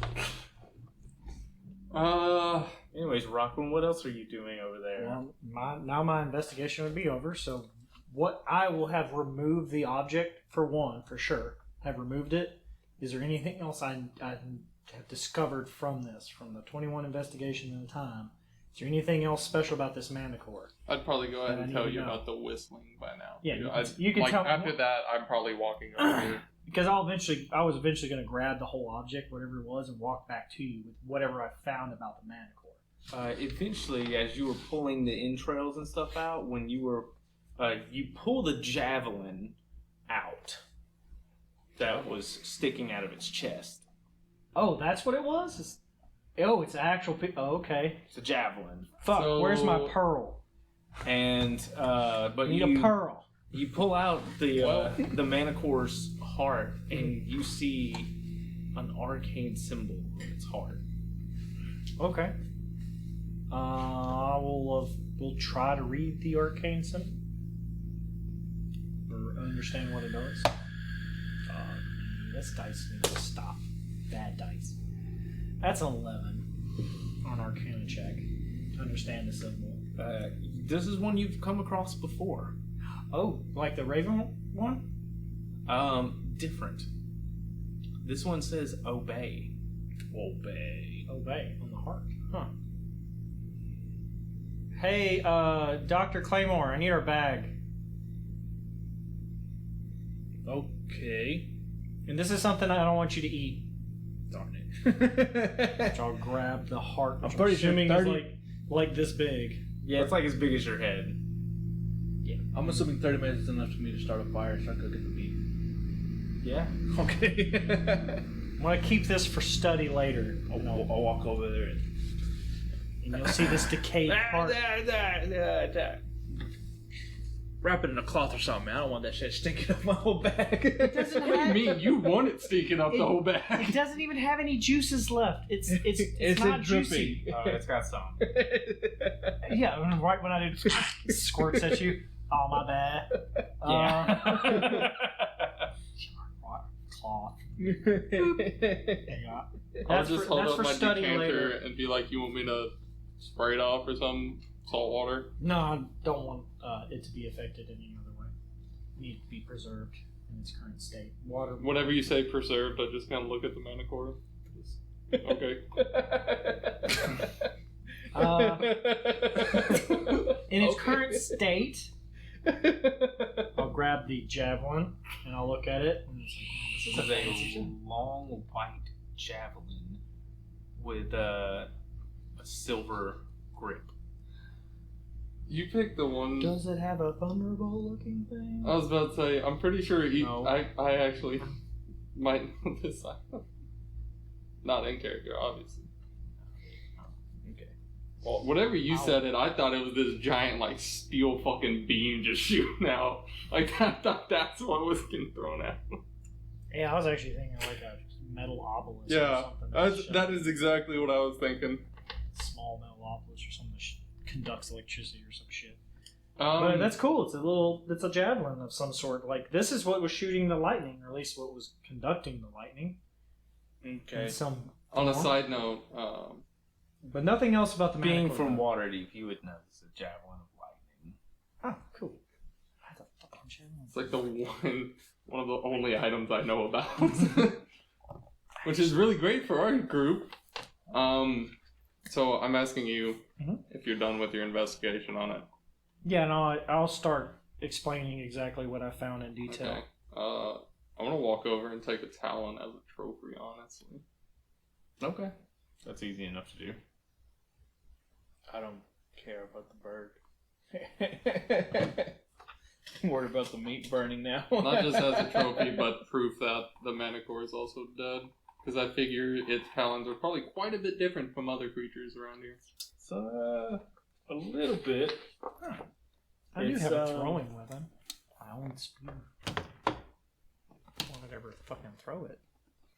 Speaker 1: Anyways, Rockland, what else are you doing over there?
Speaker 2: Well, my investigation would be over. So, what I will have removed the object for one, for sure. Have removed it. Is there anything else I have discovered from this, from the 21 investigation in the time? Is there anything else special about this Manticore?
Speaker 4: I'd probably go ahead
Speaker 2: I
Speaker 4: and
Speaker 2: need
Speaker 4: tell
Speaker 2: to
Speaker 4: you
Speaker 2: know.
Speaker 4: about the whistling by now.
Speaker 2: Yeah,
Speaker 4: I'd-
Speaker 2: you can
Speaker 4: like,
Speaker 2: tell me
Speaker 4: after
Speaker 2: what-
Speaker 4: that, I'm probably walking over here.
Speaker 2: Because I was eventually going to grab the whole object, whatever it was, and walk back to you with whatever I found about the Manticore.
Speaker 1: Eventually, as you were pulling the entrails and stuff out, when you were, you pull the javelin out that was sticking out of its chest.
Speaker 2: Oh, that's what it was? It's an actual... Oh, okay.
Speaker 1: It's a javelin,
Speaker 2: Fuck,
Speaker 4: So-
Speaker 2: where's my pearl?
Speaker 1: and but
Speaker 2: Need a pearl.
Speaker 1: you pull out the Manticore's heart, and you see an arcane symbol on its heart.
Speaker 2: Okay. We'll try to read the arcane symbol. Or understand what it does. This dice needs to stop. Bad dice. That's an 11 on Arcana check. To understand the symbol.
Speaker 1: This is one you've come across before.
Speaker 2: Oh, like the Raven one?
Speaker 1: Different. This one says obey.
Speaker 2: Obey on the heart. Huh. Hey, Dr. Claymore, I need our bag.
Speaker 7: Okay.
Speaker 2: And this is something I don't want you to eat.
Speaker 7: Darn it.
Speaker 2: Which I'll grab the heart, which
Speaker 7: I'm pretty sure
Speaker 2: assuming
Speaker 7: 30
Speaker 2: is like this big.
Speaker 1: Yeah, it's like as big as your head.
Speaker 7: I'm assuming 30 minutes is enough for me to start a fire so I could get the meat.
Speaker 1: Yeah.
Speaker 7: Okay.
Speaker 2: I'm gonna keep this for study later.
Speaker 7: I'll walk over there and...
Speaker 2: And you'll see this decayed heart.
Speaker 7: Wrap it in a cloth or something, man. I don't want that shit stinking up my whole bag.
Speaker 4: What do you mean? You want it stinking up the whole bag?
Speaker 2: It doesn't even have any juices left. It's not juicy.
Speaker 1: It's got some.
Speaker 2: Yeah, right when I do squirts at you. Oh, my bad.
Speaker 1: Yeah.
Speaker 2: Cloth.
Speaker 4: I'll just hold
Speaker 2: that's
Speaker 4: up
Speaker 2: for
Speaker 4: my
Speaker 2: study
Speaker 4: decanter
Speaker 2: later.
Speaker 4: and be like, "You want me to spray it off or some salt water?"
Speaker 2: No, I don't want it to be affected in any other way. It needs to be preserved in its current state. Water.
Speaker 4: Whenever you say preserved, I just kind of look at the Manticore. Okay.
Speaker 2: In its current state, I'll grab the javelin and I'll look at it. And it's like, oh,
Speaker 1: This is a long white javelin with a silver grip.
Speaker 4: You picked the one.
Speaker 2: does it have a thunderbolt looking thing?
Speaker 4: I was about to say, I'm pretty sure
Speaker 1: No.
Speaker 4: I actually might know this. Not in character, obviously.
Speaker 1: Okay.
Speaker 4: Well, whatever you said it, I thought it was this giant, like, steel fucking beam just shooting out. Like, I thought that's what was getting thrown out.
Speaker 2: Yeah, I was actually thinking like a metal obelisk or
Speaker 4: Yeah,
Speaker 2: something.
Speaker 4: that is exactly what I was thinking.
Speaker 2: Small metal obelisk or something that conducts electricity or some shit. But that's cool. It's a javelin of some sort. Like, this is what was shooting the lightning, or at least what was conducting the lightning.
Speaker 7: Okay.
Speaker 2: In some
Speaker 4: on a
Speaker 2: form.
Speaker 4: side note,
Speaker 2: But nothing else about the
Speaker 1: Being
Speaker 2: Manticore,
Speaker 1: from
Speaker 2: though.
Speaker 1: Waterdeep, you would know this is a javelin of lightning.
Speaker 2: Oh, cool.
Speaker 4: It's like the one of the only items I know about, which is really great for our group. So I'm asking you if you're done with your investigation on it.
Speaker 2: Yeah, no, I'll start explaining exactly what I found in detail.
Speaker 4: Okay. I'm gonna walk over and take a talon as a trophy, honestly.
Speaker 6: Okay. That's easy enough to do.
Speaker 7: I don't care about the bird. I'm worried about the meat burning now.
Speaker 4: Not just as a trophy, but proof that the Manticore is also dead. Because I figure its talons are probably quite a bit different from other creatures around here.
Speaker 6: So, a little bit.
Speaker 2: I do have a throwing weapon. My own spear. Why would I ever fucking throw it?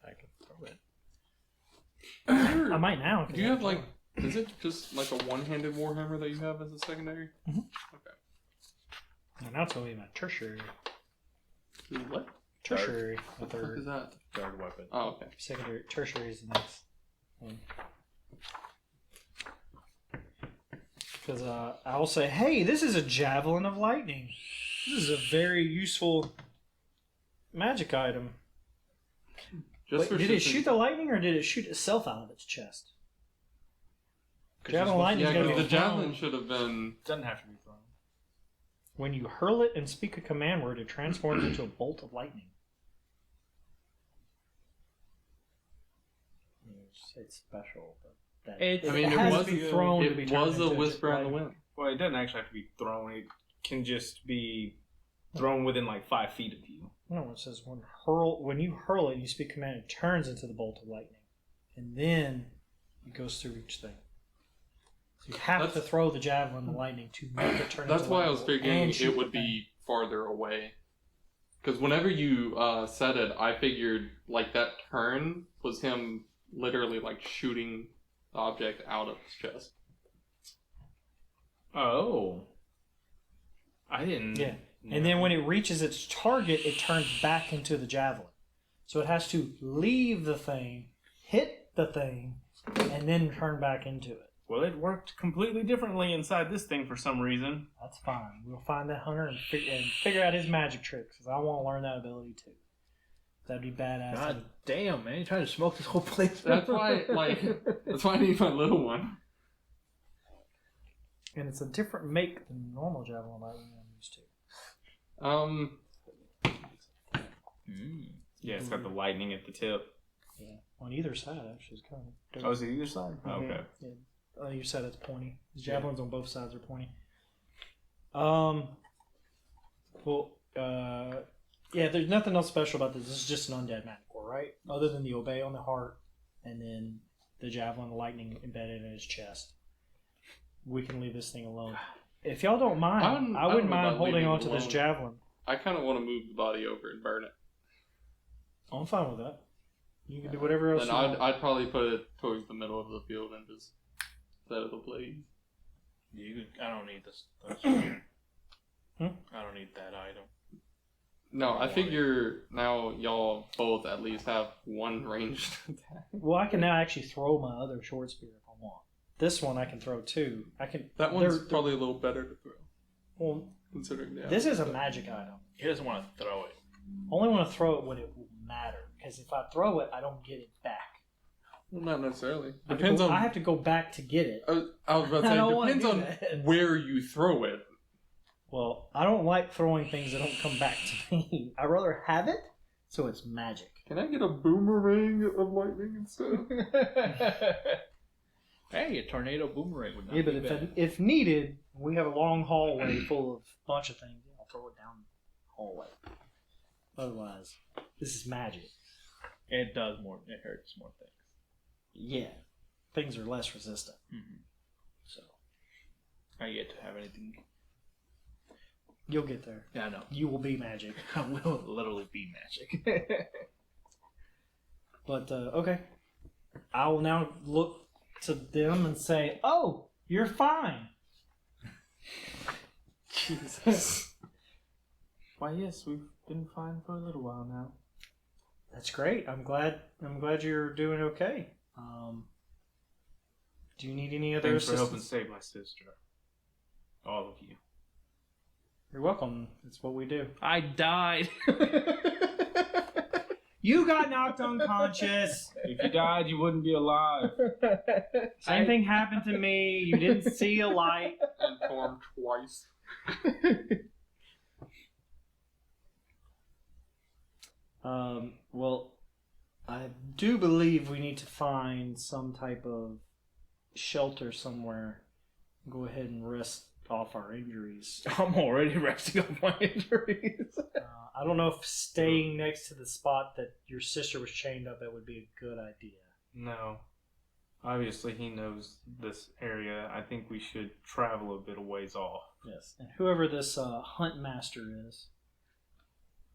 Speaker 2: I can throw it. I might now.
Speaker 4: Do you have like? Is it just like a one-handed warhammer that you have as a secondary?
Speaker 2: Mm-hmm.
Speaker 4: Okay.
Speaker 2: And now it's only my tertiary.
Speaker 4: What?
Speaker 2: Tertiary. The
Speaker 4: What the fuck
Speaker 2: third.
Speaker 4: is that?
Speaker 7: Third weapon.
Speaker 4: Oh, okay.
Speaker 2: Secondary. Tertiary is the next one. Because I'll say, hey, this is a javelin of lightning. This is a very useful magic item.
Speaker 4: Just
Speaker 2: Wait, did it shoot the lightning or did it shoot itself out of its chest? Javelin of lightning
Speaker 4: Yeah,
Speaker 2: is going to
Speaker 4: because
Speaker 2: be
Speaker 4: the
Speaker 2: thrown.
Speaker 4: javelin should have been.
Speaker 6: Doesn't have to be thrown.
Speaker 2: When you hurl it and speak a command word, it transforms into a bolt of lightning. It's special, but that
Speaker 4: I mean,
Speaker 2: it
Speaker 4: it
Speaker 2: has
Speaker 4: was
Speaker 2: to be thrown to be
Speaker 4: It
Speaker 2: turned
Speaker 4: was a
Speaker 2: into
Speaker 4: whisper in the
Speaker 2: lightning.
Speaker 4: wind.
Speaker 6: Well, it doesn't actually have to be thrown. It can just be thrown within like 5 feet of you.
Speaker 2: No, it says when you hurl it, you speak command, it turns into the bolt of lightning, and then it goes through each thing. So you have to throw the javelin, the lightning, to make it turn.
Speaker 4: That's
Speaker 2: into
Speaker 4: why I
Speaker 2: lightning
Speaker 4: was figuring
Speaker 2: and shoot
Speaker 4: it would
Speaker 2: the thing.
Speaker 4: be farther away. Because whenever you said it, I figured like that turn was him literally like shooting the object out of his chest.
Speaker 6: Oh. I didn't.
Speaker 2: Yeah. And then when it reaches its target, it turns back into the javelin. So it has to leave the thing, hit the thing, and then turn back into it.
Speaker 6: Well, it worked completely differently inside this thing for some reason.
Speaker 2: That's fine. We'll find that hunter and figure out his magic tricks, because I want to learn that ability too. That'd be badass.
Speaker 7: God damn, man! You're trying to smoke this whole place.
Speaker 4: That's why, that's why I need my little one.
Speaker 2: And it's a different make than the normal javelin lightning I'm used to.
Speaker 6: Yeah, it's got the lightning at the tip.
Speaker 2: Yeah. On either side, actually, it's kind of.
Speaker 6: Oh, is it either side? Oh, okay.
Speaker 2: Yeah. On either side, it's pointy. The javelins on both sides are pointy. Yeah, there's nothing else special about this. This is just an undead Manticore, right? Other than the obey on the heart, and then the javelin, the lightning embedded in his chest. We can leave this thing alone. If y'all don't mind, I wouldn't mind holding on to this javelin.
Speaker 4: I kind of want to move the body over and burn it.
Speaker 2: I'm fine with that. You can do whatever else
Speaker 4: Then
Speaker 2: you want.
Speaker 4: I'd probably put it towards the middle of the field and just set it ablaze.
Speaker 7: I don't need this.
Speaker 2: Hmm?
Speaker 7: I don't need that item.
Speaker 4: No, I figure now y'all both at least have one ranged attack.
Speaker 2: Well, I can now actually throw my other short spear if I want. This one I can throw too.
Speaker 4: That one's probably a little better to throw,
Speaker 2: Well,
Speaker 4: considering that.
Speaker 2: this is a magic item.
Speaker 7: He doesn't want to throw it.
Speaker 2: Only want to throw it when it will matter. Because if I throw it, I don't get it back.
Speaker 4: Well, not necessarily.
Speaker 2: I have to go back to get it.
Speaker 4: I was about to
Speaker 2: I
Speaker 4: say,
Speaker 2: don't
Speaker 4: it
Speaker 2: wanna
Speaker 4: depends
Speaker 2: do
Speaker 4: on
Speaker 2: that.
Speaker 4: where you throw it.
Speaker 2: Well, I don't like throwing things that don't come back to me. I'd rather have it so it's magic.
Speaker 4: Can I get a boomerang of lightning instead?
Speaker 7: Hey, a tornado boomerang would not
Speaker 2: Yeah, but
Speaker 7: be bad.
Speaker 2: if needed, we have a long hallway full of a bunch of things. I'll throw it down the hallway. Otherwise, this is magic.
Speaker 7: It does more. It hurts more things.
Speaker 2: Yeah, things are less resistant.
Speaker 7: Mm-hmm.
Speaker 2: So
Speaker 7: I yet to have anything.
Speaker 2: you'll get there.
Speaker 7: Yeah, I know.
Speaker 2: You will be magic.
Speaker 7: I will literally be magic.
Speaker 2: But okay, I will now look to them and say, "Oh, you're fine."
Speaker 6: Jesus. Why, yes, we've been fine for a little while now.
Speaker 2: That's great. I'm glad you're doing okay. Do you need any other
Speaker 6: Thanks for
Speaker 2: assistance?
Speaker 6: helping save my sister. All of you.
Speaker 2: You're welcome. It's what we do.
Speaker 7: I died.
Speaker 2: You got knocked unconscious.
Speaker 1: If you died, you wouldn't be alive.
Speaker 2: Same thing happened to me. You didn't see a light.
Speaker 4: And Torm twice.
Speaker 2: Well, I do believe we need to find some type of shelter somewhere. Go ahead and rest off our injuries.
Speaker 7: I'm already resting on my injuries.
Speaker 2: I don't know if staying next to the spot that your sister was chained up at would be a good idea.
Speaker 1: No. Obviously, he knows this area. I think we should travel a bit of ways off.
Speaker 2: Yes. And whoever this hunt master is,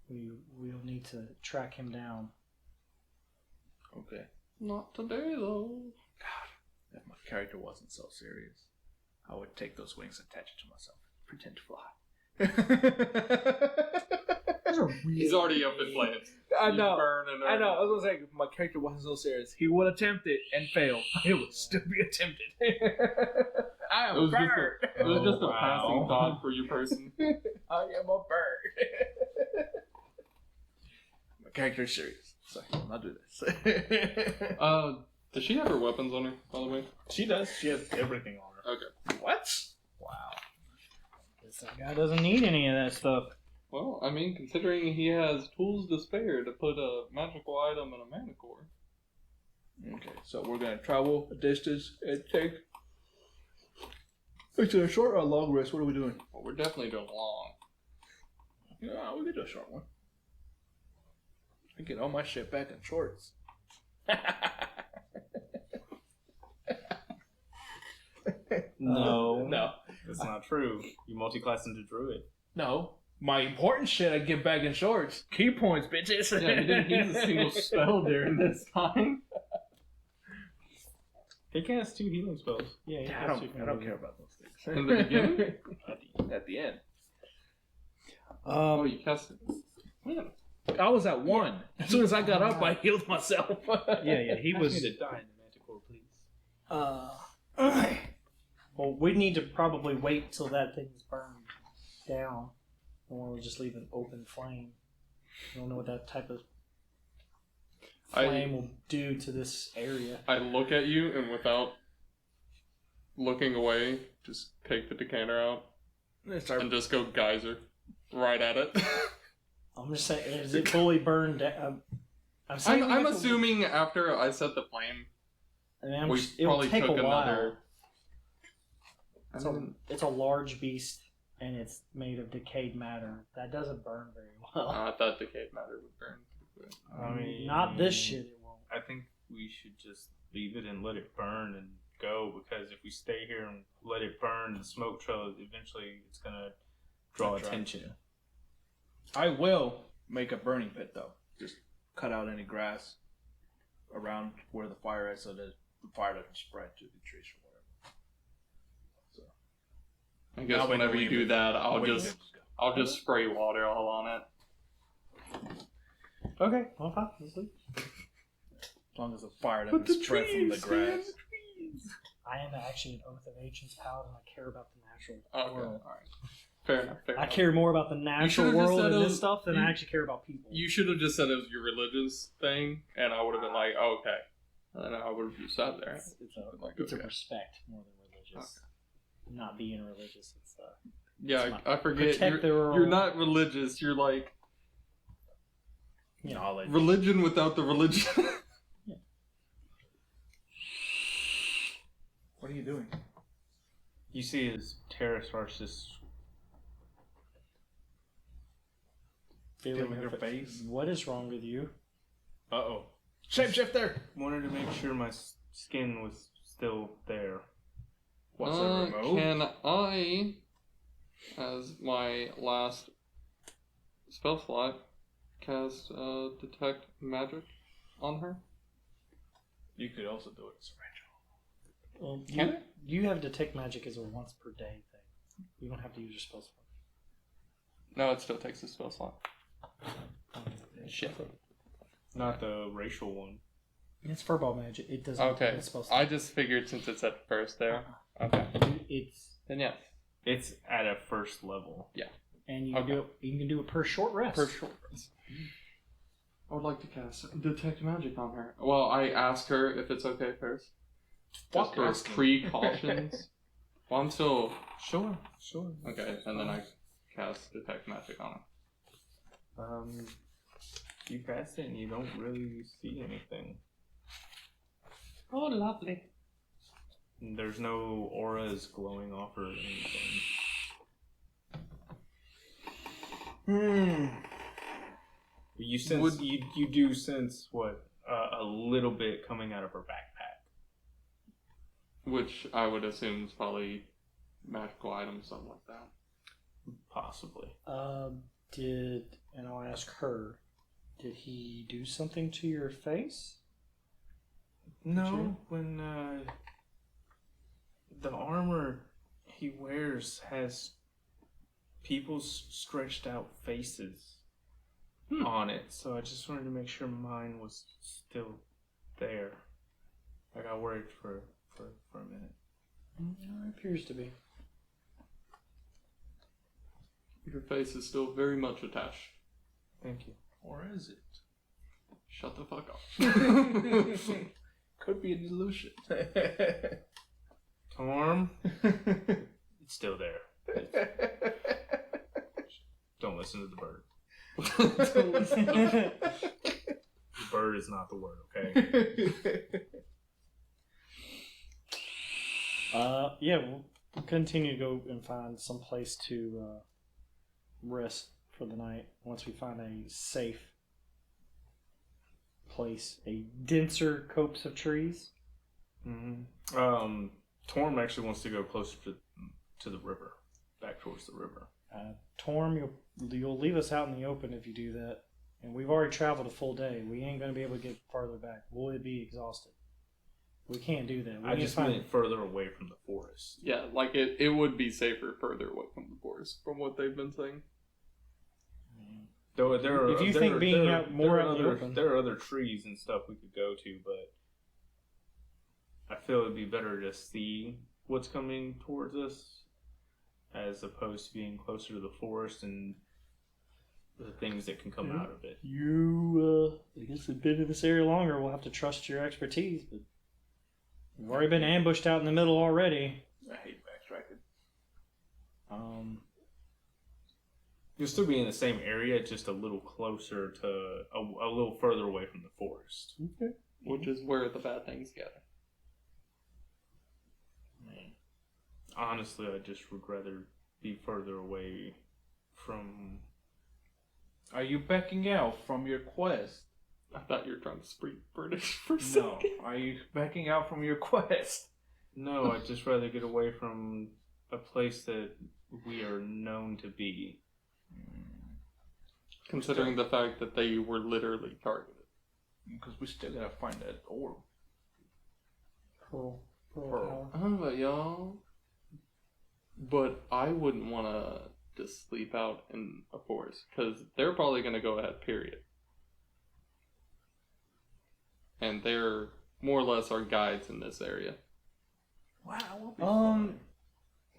Speaker 2: we'll need to track him down.
Speaker 7: Okay.
Speaker 4: Not today, though.
Speaker 7: If my character wasn't so serious, I would take those wings, attach it to myself, pretend to fly.
Speaker 4: He's already up in flames.
Speaker 7: I
Speaker 4: He's
Speaker 7: know.
Speaker 4: burning
Speaker 7: I know. I
Speaker 4: everything.
Speaker 7: was gonna say, if my character wasn't so serious, he would attempt it and fail. It would still be attempted. I am
Speaker 4: It was just
Speaker 7: bird.
Speaker 4: It was just a
Speaker 1: wow.
Speaker 4: passing thought for you, person.
Speaker 7: I am a bird. My character is serious, so I'll not do this.
Speaker 4: Does she have her weapons on her, by the way?
Speaker 1: She does. She has everything on her.
Speaker 4: Okay.
Speaker 7: What?
Speaker 2: Wow. This guy doesn't need any of that stuff.
Speaker 4: Well, I mean, considering he has tools to spare to put a magical item in a Manticore.
Speaker 7: Okay, so we're gonna travel a distance and take. Is it a short or a long rest? What are we doing?
Speaker 4: Well, we're definitely doing long.
Speaker 7: Yeah, we could do a short one. I get all my shit back in shorts.
Speaker 1: No.
Speaker 7: No.
Speaker 1: That's not true. You multi-class into Druid.
Speaker 7: No. My important shit I get back in shorts. Key points, bitches.
Speaker 4: Yeah, he didn't use a single spell during this time.
Speaker 1: He casts 2 healing spells.
Speaker 2: Yeah, he
Speaker 7: I
Speaker 2: has
Speaker 7: don't,
Speaker 2: to-
Speaker 7: I don't care about those things.
Speaker 4: In the beginning?
Speaker 7: At the end.
Speaker 4: Oh, you cast it. Man.
Speaker 7: I was at 1. As soon as I got up, I healed myself.
Speaker 2: yeah, he
Speaker 1: Ask
Speaker 2: was.
Speaker 1: me to die in the Manticore, please.
Speaker 2: Well, we need to probably wait till that thing's burned down. Or we'll just leave an open flame. I don't know what that type of flame will do to this area.
Speaker 4: I look at you and without looking away, just take the decanter out and just go geyser right at it.
Speaker 2: I'm just saying, is it fully burned down?
Speaker 4: I'm assuming after I set the flame, we
Speaker 2: it'll
Speaker 4: probably
Speaker 2: take
Speaker 4: took
Speaker 2: a while.
Speaker 4: another.
Speaker 2: It's a large beast, and it's made of decayed matter. That doesn't burn very well.
Speaker 4: I thought decayed matter would burn.
Speaker 1: I mean,
Speaker 2: Not this shit, it won't.
Speaker 1: I think we should just leave it and let it burn and go, because if we stay here and let it burn, the smoke trail, eventually it's going to draw attention.
Speaker 7: I will make a burning pit, though. Just cut out any grass around where the fire is so that the fire doesn't spread to the trees or whatever.
Speaker 4: I guess
Speaker 7: I'll wait
Speaker 4: whenever
Speaker 7: till
Speaker 4: you
Speaker 7: we
Speaker 4: do
Speaker 7: leave.
Speaker 4: that,
Speaker 7: Wait,
Speaker 4: I'll just spray water all on it.
Speaker 2: Okay, well, fine. Let's leave.
Speaker 7: As long as the fire doesn't spread from the grass.
Speaker 2: I am actually an Oath of Ancients paladin. I care about the natural
Speaker 4: Okay,
Speaker 2: world.
Speaker 4: alright. Fair enough.
Speaker 2: I care more about the natural
Speaker 4: should've just
Speaker 2: world
Speaker 4: said
Speaker 2: and
Speaker 4: it
Speaker 2: this
Speaker 4: was-
Speaker 2: stuff than
Speaker 4: you-
Speaker 2: I actually care about people.
Speaker 4: You should have just said it was your religious thing, and I would have been like, oh, okay. And then I would have just sat there.
Speaker 2: It's a respect more than religious. Not being religious. It's
Speaker 4: Yeah, I forget.
Speaker 2: protect their
Speaker 4: You're
Speaker 2: own-
Speaker 4: not religious. You're like
Speaker 7: Knowledge.
Speaker 4: religion without the religion.
Speaker 7: What are you doing?
Speaker 1: You see his terror starts just
Speaker 2: feeling
Speaker 7: Feeling your face?
Speaker 2: What is wrong with you?
Speaker 1: Uh-oh.
Speaker 7: Shapeshifter!
Speaker 1: Wanted to make sure my skin was still there.
Speaker 7: What's the remote?
Speaker 4: Can I, as my last spell slot, cast Detect Magic on her?
Speaker 7: You could also do it as a ritual.
Speaker 2: Well,
Speaker 4: Can I?
Speaker 2: you have detect magic as a once per day thing. You don't have to use your spell slot.
Speaker 4: No, it still takes a spell slot. Shit.
Speaker 1: Not the racial one.
Speaker 2: It's Firbolg magic. It doesn't.
Speaker 4: Okay,
Speaker 2: It's supposed
Speaker 4: I just figured since it's at first there. Okay.
Speaker 2: It's
Speaker 4: Then yeah.
Speaker 1: It's at a first level.
Speaker 4: Yeah.
Speaker 2: and you can do it. You can do it per short rest.
Speaker 4: Per short rest. I would like to cast Detect Magic on her. Well, I ask her if it's okay first.
Speaker 1: Fuck
Speaker 4: Just for precautions. Well, I'm still...
Speaker 1: Sure.
Speaker 4: Okay, and then I cast Detect Magic on her.
Speaker 1: You cast it and you don't really see anything.
Speaker 4: Oh, lovely.
Speaker 1: There's no auras glowing off or anything. You sense you do sense what a little bit coming out of her backpack,
Speaker 4: Which I would assume is probably magical items, something like that.
Speaker 1: possibly.
Speaker 2: And I'll ask her, did he do something to your face?
Speaker 1: No, when the armor he wears has people's stretched out faces on it, so I just wanted to make sure mine was still there. I got worried for a minute.
Speaker 2: It appears to be.
Speaker 4: Your face is still very much attached.
Speaker 1: Thank you.
Speaker 3: Or is it?
Speaker 4: Shut the fuck up.
Speaker 3: Could be an illusion.
Speaker 1: Torm, it's still there. Don't listen to the bird. The bird is not the word, okay?
Speaker 2: Yeah, we'll continue to go and find some place to rest for the night once we find a safe place, a denser copse of trees.
Speaker 1: Mm-hmm. Torm actually wants to go closer to the river, back towards the river.
Speaker 2: Torm, you'll leave us out in the open if you do that, and we've already traveled a full day. We ain't gonna be able to get farther back. We'll be exhausted. We can't do that.
Speaker 1: I just meant further away from the forest.
Speaker 4: Yeah, like it would be safer further away from the forest, from what they've been saying.
Speaker 1: There are,
Speaker 2: if you think being out more out in the open,
Speaker 1: there are other trees and stuff we could go to, but I feel it'd be better to see what's coming towards us as opposed to being closer to the forest and the things that can come out of it.
Speaker 2: You, I guess, have been in this area longer. We'll have to trust your expertise, but we've already been ambushed out in the middle already.
Speaker 3: I hate backtracking.
Speaker 1: You'll still be in the same area, just a little closer to, a little further away from the forest.
Speaker 2: Okay.
Speaker 4: Which is where the bad things gather.
Speaker 1: Honestly, I just would rather be further away from...
Speaker 3: Are you backing out from your quest?
Speaker 4: I thought you were trying to speak British for a second.
Speaker 3: No. Are you backing out from your quest?
Speaker 1: No, I'd just rather get away from a place that we are known to be.
Speaker 4: Considering the fact that they were literally targeted.
Speaker 3: Because we still gotta find that orb.
Speaker 2: Pearl.
Speaker 4: I don't know about y'all, but I wouldn't want to just sleep out in a forest, because they're probably going to go ahead, period. And they're more or less our guides in this area.
Speaker 3: Wow.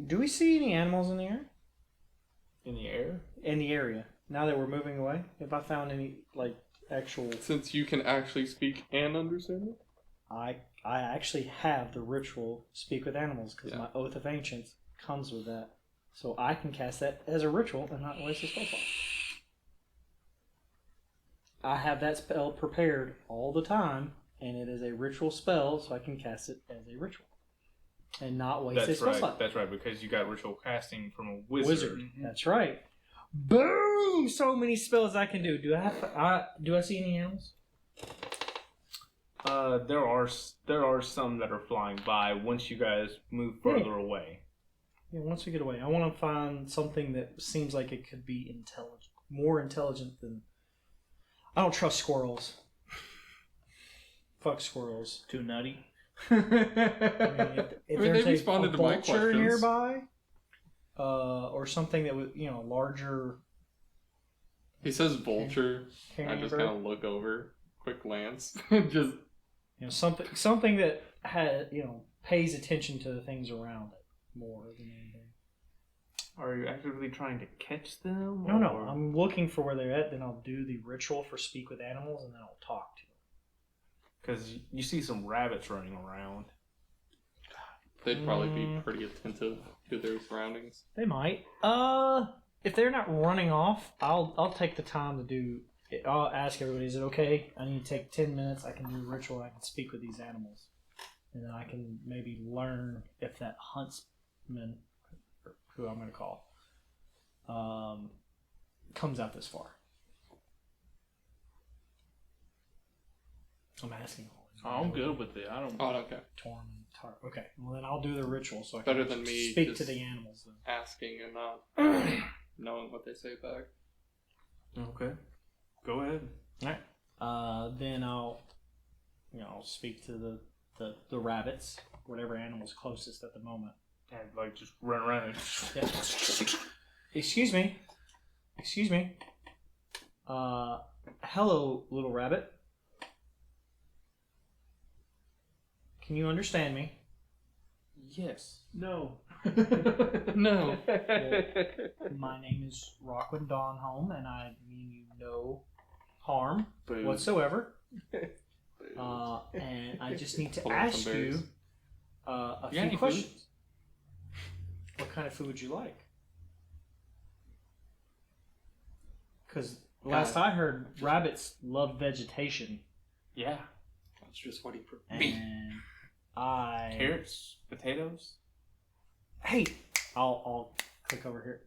Speaker 2: Do we see any animals in the air?
Speaker 1: In the air?
Speaker 2: In the area. Now that we're moving away, have I found any actual?
Speaker 4: Since you can actually speak and understand it.
Speaker 2: I actually have the ritual Speak with Animals because my Oath of Ancients comes with that, so I can cast that as a ritual and not waste a spell slot. I have that spell prepared all the time, and it is a ritual spell, so I can cast it as a ritual and not waste a spell slot.
Speaker 1: That's right, because you got ritual casting from a wizard.
Speaker 2: That's right. Boom! So many spells I can do. Do I see any animals?
Speaker 1: There are some that are flying by once you guys move further away.
Speaker 2: Yeah, once we get away, I want to find something that seems like it could be intelligent, more intelligent than. I don't trust squirrels. Fuck squirrels.
Speaker 3: Too nutty.
Speaker 2: I mean, if
Speaker 4: they
Speaker 2: there's
Speaker 4: responded
Speaker 2: a
Speaker 4: to my
Speaker 2: vulture
Speaker 4: questions.
Speaker 2: nearby, or something that was larger.
Speaker 4: He says vulture. I just kind of look over, quick glance, just.
Speaker 2: Something that pays attention to the things around it more than anything.
Speaker 6: Are you actively trying to catch them?
Speaker 2: No,
Speaker 6: or-
Speaker 2: I'm looking for where they're at. Then I'll do the ritual for speak with animals, and then I'll talk to them.
Speaker 6: Because you see some rabbits running around.
Speaker 4: They'd probably be pretty attentive to their surroundings.
Speaker 2: They might. If they're not running off, I'll take the time to do. I'll ask everybody, is it okay? I need to take 10 minutes. I can do a ritual. I can speak with these animals, and then I can maybe learn if that huntsman, who I'm going to call, comes out this far. I'm asking.
Speaker 7: I'm good with it. I don't.
Speaker 4: Oh, okay.
Speaker 2: Torn and tar. Okay, well then I'll do the ritual so I
Speaker 4: Better
Speaker 2: can
Speaker 4: than me
Speaker 2: speak to
Speaker 4: just-
Speaker 2: the animals. Then.
Speaker 4: Asking and not knowing what they say back.
Speaker 6: Okay. Go ahead.
Speaker 2: Then I'll speak to the rabbits, whatever animal's closest at the moment.
Speaker 6: And like just run around.
Speaker 2: Yeah. Excuse me. Hello, little rabbit. Can you understand me?
Speaker 6: Yes.
Speaker 7: No.
Speaker 6: No.
Speaker 2: My name is Rockland Dawnholm, and I mean you no harm
Speaker 7: Boo.
Speaker 2: whatsoever. And I just need to
Speaker 4: Pull out
Speaker 2: ask
Speaker 4: some berries.
Speaker 2: you a
Speaker 6: Yeah,
Speaker 2: few
Speaker 6: any
Speaker 2: questions. What kind of food would you like? Because last I heard, rabbits love vegetation,
Speaker 6: Yeah.
Speaker 4: That's just what he
Speaker 2: and I.
Speaker 6: Carrots, potatoes.
Speaker 2: Hey, I'll click over here.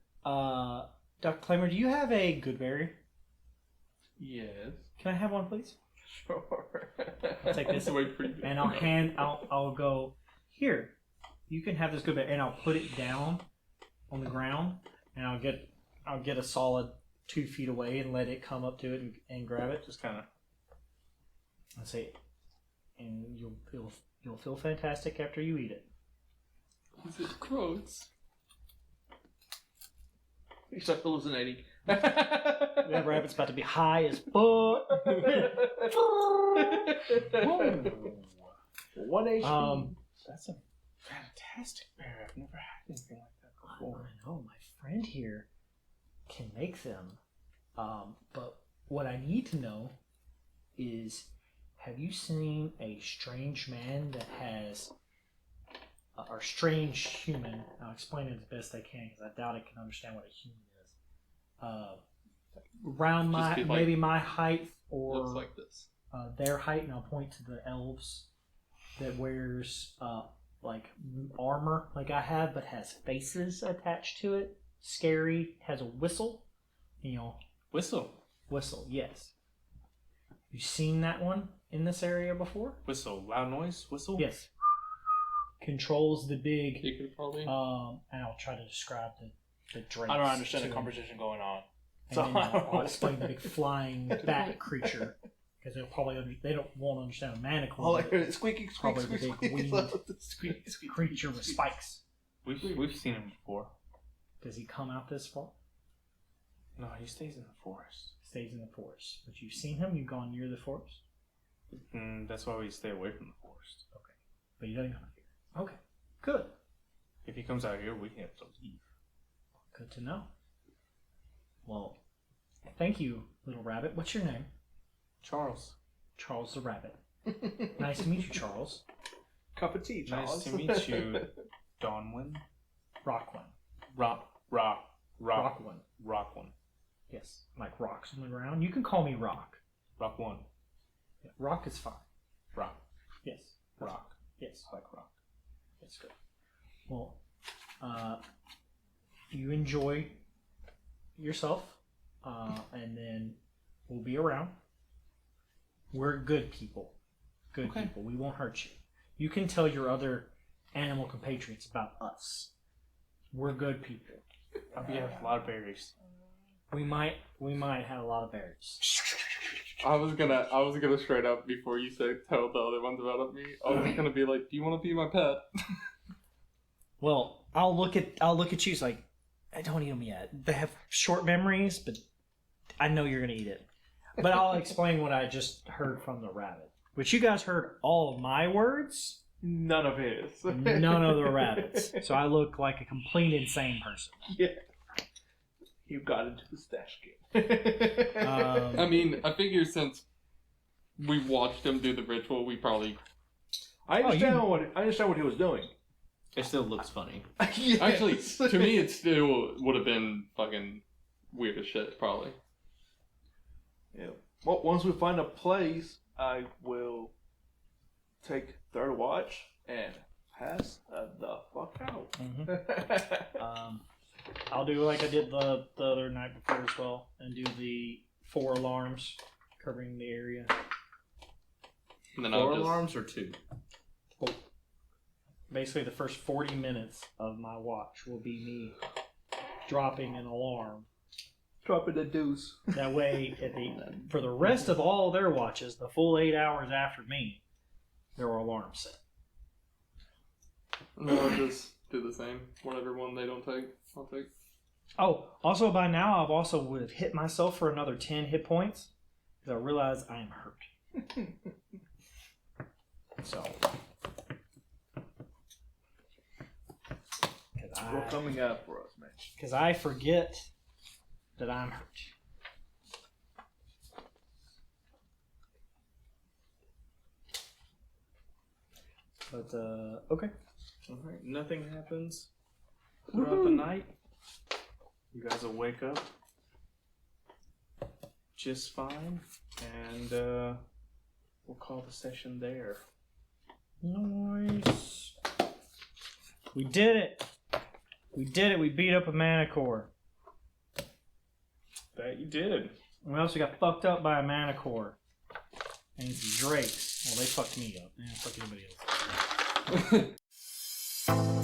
Speaker 2: Dr. Claymore, do you have a good berry?
Speaker 7: Yes.
Speaker 2: Can I have one, please?
Speaker 7: Sure.
Speaker 2: I'll take this, and I'll go here. You can have this good berry, and I'll put it down on the ground, and I'll get a solid 2 feet away and let it come up to it and grab it.
Speaker 6: Just kind of.
Speaker 2: I say, and you'll feel fantastic after you eat it.
Speaker 4: Is it gross?
Speaker 7: You start hallucinating.
Speaker 2: That rabbit's about to be high as fuck.
Speaker 7: 1 HP.
Speaker 6: That's a fantastic bear. I've never had anything like that
Speaker 2: I
Speaker 6: before.
Speaker 2: know my friend here can make them, but what I need to know is, have you seen a strange man that has, or strange human? I'll explain it as best I can because I doubt it can understand what a human is. Around
Speaker 4: Just be like-
Speaker 2: maybe my height or
Speaker 4: Looks like this.
Speaker 2: their height, and I'll point to the elves that wears like armor like I have, but has faces attached to it. Scary, has a whistle.
Speaker 6: Whistle.
Speaker 2: Whistle, yes. You seen that one in this area before?
Speaker 6: Whistle. Loud noise. Whistle.
Speaker 2: Yes. Controls the big
Speaker 4: You could probably.
Speaker 2: and I'll try to describe the drapes.
Speaker 7: I don't understand
Speaker 2: to
Speaker 7: the
Speaker 2: him.
Speaker 7: conversation going on.
Speaker 2: And
Speaker 7: So
Speaker 2: then
Speaker 7: I don't
Speaker 2: I'll
Speaker 7: know.
Speaker 2: explain the big flying bat creature because they'll probably they won't understand a manticore.
Speaker 7: All I
Speaker 2: but
Speaker 7: hear is squeaky, squeak,
Speaker 2: Probably
Speaker 7: squeak,
Speaker 2: the big
Speaker 7: squeak.
Speaker 2: winged
Speaker 7: Squeak, squeak,
Speaker 2: creature with spikes.
Speaker 6: We've seen him before.
Speaker 2: Does he come out this far?
Speaker 6: No, he stays in the forest.
Speaker 2: Stays in the forest. But you've seen him. You've gone near the forest.
Speaker 6: That's why we stay away from the forest.
Speaker 2: But you don't come here. Okay. Good.
Speaker 6: If he comes out here, we have to leave.
Speaker 2: Good to know. Well, thank you, little rabbit. What's your name?
Speaker 6: Charles.
Speaker 2: Charles the Rabbit. Nice to meet you, Charles.
Speaker 7: Cup of tea, Charles.
Speaker 6: Nice to meet you, Donwin.
Speaker 2: Rockwin.
Speaker 6: Rockwin.
Speaker 2: Rockwin. Yes. Like rocks on the ground. You can call me Rock.
Speaker 6: Rock one.
Speaker 2: Yeah, Rock is fine.
Speaker 6: Rock.
Speaker 2: Yes.
Speaker 6: Rock.
Speaker 2: Yes.
Speaker 6: I like rock.
Speaker 2: That's good. Well, you enjoy yourself, and then we'll be around. We're good people. Good
Speaker 6: Okay.
Speaker 2: people. We won't hurt you. You can tell your other animal compatriots about us. We're good people.
Speaker 6: We have a lot of berries.
Speaker 2: We might have a lot of berries.
Speaker 4: I was gonna straight up before you say tell the other ones about me. I was gonna be like, do you want to be my pet?
Speaker 2: Well, I'll look at you. It's like, I don't eat them yet. They have short memories, but I know you're gonna eat it. But I'll explain what I just heard from the rabbit, which you guys heard all of my words,
Speaker 3: None of his.
Speaker 2: None of the rabbits. So I look like a complete insane person.
Speaker 3: Yeah. You got into the stash game.
Speaker 4: I mean, I figure since we watched him do the ritual, we probably
Speaker 3: I understand what he was doing.
Speaker 1: It still looks funny.
Speaker 3: Yes.
Speaker 4: actually to me it still would have been fucking weird as shit, probably.
Speaker 3: Yeah. Well, once we find a place, I will take third watch and pass the fuck out.
Speaker 2: I'll do like I did the other night before as well, and do the 4 alarms covering the area.
Speaker 4: And then
Speaker 1: 4 alarms or 2?
Speaker 2: Basically, the first 40 minutes of my watch will be me dropping an alarm.
Speaker 3: Dropping the deuce.
Speaker 2: That way, for the rest of all their watches, the full 8 hours after me, there were alarms set.
Speaker 4: And then I'll just do the same. Whatever one they don't take, I'll take.
Speaker 2: Oh, also by now, I've also would have hit myself for another 10 hit points because I realize I am hurt. So.
Speaker 3: You're coming out for us, man.
Speaker 2: Because I forget that I'm hurt. But, okay.
Speaker 6: Alright, nothing happens throughout the night. You guys will wake up just fine, and we'll call the session there.
Speaker 2: Nice. We did it. We did it. We beat up a Manticore.
Speaker 6: That you did.
Speaker 2: We also got fucked up by a Manticore. And some drakes. Well, they fucked me up. They didn't fuck anybody else.